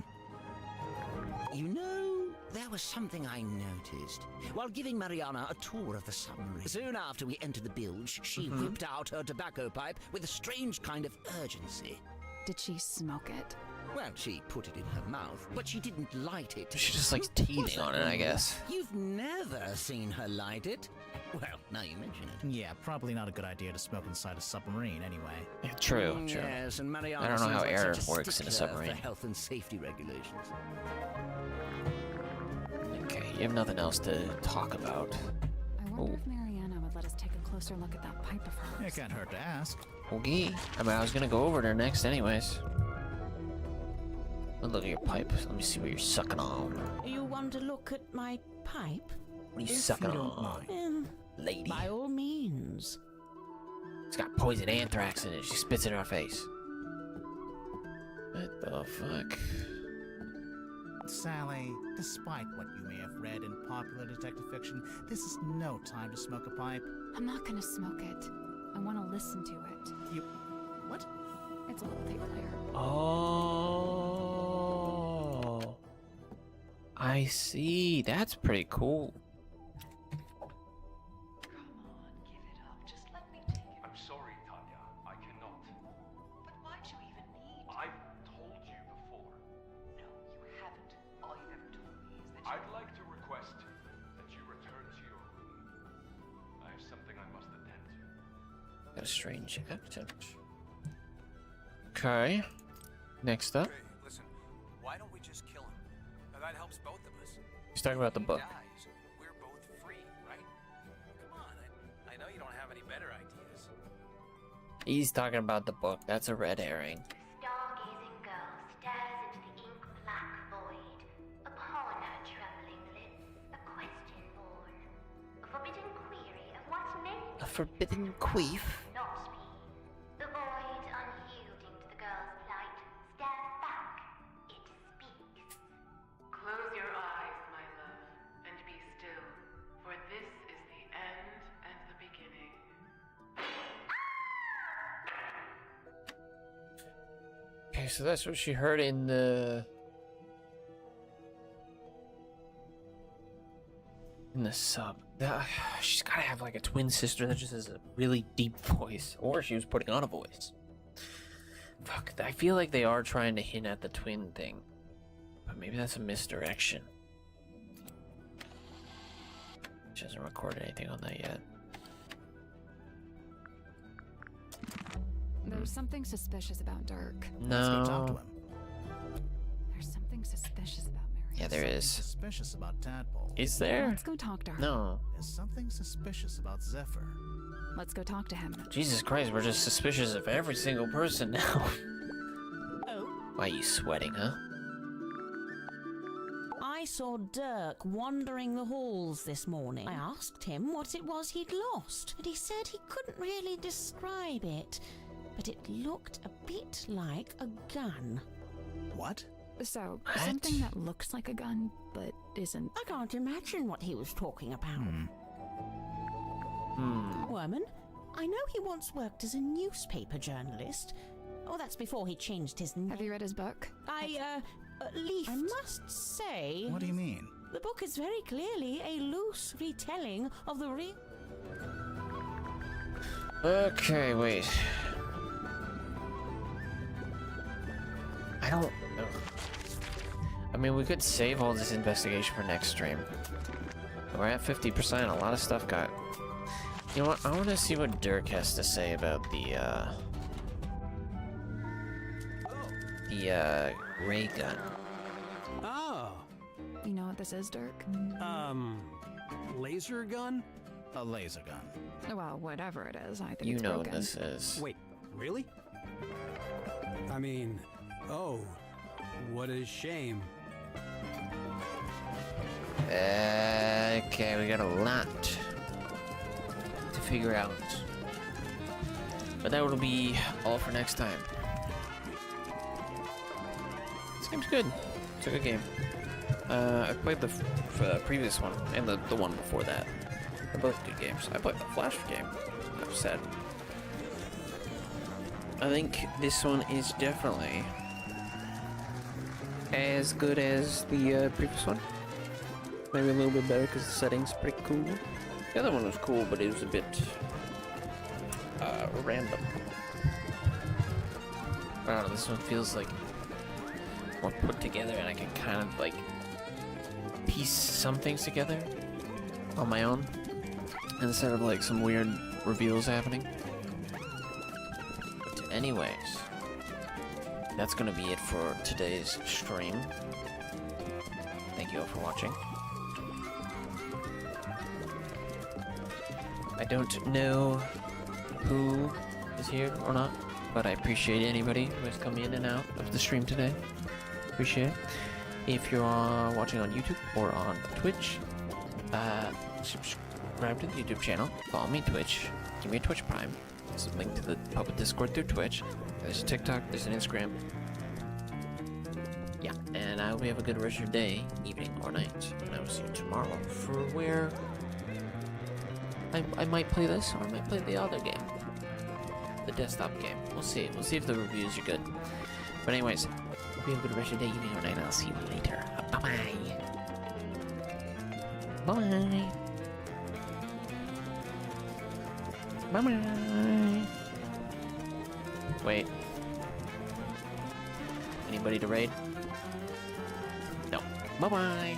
You know, there was something I noticed while giving Mariana a tour of the submarine. Soon after we entered the bilge, she whipped out her tobacco pipe with a strange kind of urgency. Did she smoke it? Well, she put it in her mouth, but she didn't light it. She just likes teething on it, I guess. You've never seen her light it? Well, now you mention it. Yeah, probably not a good idea to smoke inside a submarine anyway. Yeah, true. Yes, and Mariana I don't know how seems like air such a works in a stickler submarine. for health and safety regulations. Okay, you have nothing else to talk about. I wonder if Mariana would let us take a closer look at that pipe of hers. It can't hurt to ask. Okay. I mean, I was gonna go over there next anyways. Look at your pipe. Let me see what you're sucking on. You want to look at my pipe? What are you sucking on? Lady. By all means. It's got poison anthrax in it. She spits it in our face. What the fuck? Sally, despite what you may have read in popular detective fiction, this is no time to smoke a pipe. I'm not gonna smoke it. I want to listen to it. You... what? It's a little tape player. Oh, I see. That's pretty cool. I'm sorry, Tanya. I cannot. But why'd you even need? I've told you before. No, you haven't. All you've ever told me is that I'd like to request that you return to your room. I have something I must attend to. Got a strange accent. Okay. Next up. Hey, listen, why don't we just kill him? Now that helps both of us. He's talking about the book. Dies, we're both free, right? Come on, I know you don't have any better ideas. He's talking about the book. That's a red herring. Stargazing girl stares into the ink-black void. Upon her trembling lips, a question born. A forbidden query of what may be. A forbidden queef? Not me. The void, unyielding to the girl's plight, stares back. It speaks. close your eyes, my love, and be still, for this is the end and the beginning. Okay, so that's what she heard in the sub. She's gotta have like a twin sister that just has a really deep voice, or she was putting on a voice. Fuck, I feel like they are trying to hint at the twin thing, but maybe that's a misdirection. She hasn't recorded anything on that yet. There's something suspicious about Dirk. Let's go talk to No. him. There's something suspicious about Mariana. Yeah, there is. Suspicious about Tadpole. Is there? Let's go talk to her. No. There's something suspicious about Zephyr. Let's go talk to him. Jesus Christ, we're just suspicious of every single person now. Oh, Why are you sweating, huh? I saw Dirk wandering the halls this morning. I asked him what it was he'd lost, and he said he couldn't really describe it, but it looked a bit like a gun. What? So, What? something that looks like a gun, but isn't... I can't imagine what he was talking about. Worman, I know he once worked as a newspaper journalist. Oh, that's before he changed his name. Have you read his book? Leaf. I must say... What do you mean? The book is very clearly a loose retelling of the real... Okay, wait. I don't know. I mean, we could save all this investigation for next stream. We're at 50%. A lot of stuff got... You know what? I want to see what Dirk has to say about the ray gun. Oh. You know what this is, Dirk? Laser gun? A laser gun. Well, whatever it is, I think You it's know broken. what this is. Wait, really? I mean, oh, what a shame. Okay, we got a lot to figure out. But that will be all for next time. This game's good. It's a good game. I played the previous one and the one before that. They're both good games. I played the Flash game. I've said. I think this one is definitely as good as the previous one. Maybe a little bit better because the setting's pretty cool. The other one was cool, but it was a bit random. I don't know, this one feels like more put together, and I can kind of like piece some things together on my own instead of like some weird reveals happening. But anyways, that's gonna be it for today's stream. Thank you all for watching. I don't know who is here or not, but I appreciate anybody who has come in and out of the stream today. Appreciate it. If you're watching on YouTube or on Twitch, subscribe to the YouTube channel, follow me on Twitch, give me a Twitch Prime. There's a link to the public Discord through Twitch. There's a TikTok, there's an Instagram. Yeah, and I hope you have a good rest of your day, evening, or night. And I will see you tomorrow for where I might play this, or I might play the other game. The desktop game. We'll see. We'll see if the reviews are good. But anyways, hope you have a good rest of your day, evening, or night, and I'll see you later. Bye-bye. Bye. Bye-bye. Wait. Anybody to raid? No. Bye-bye.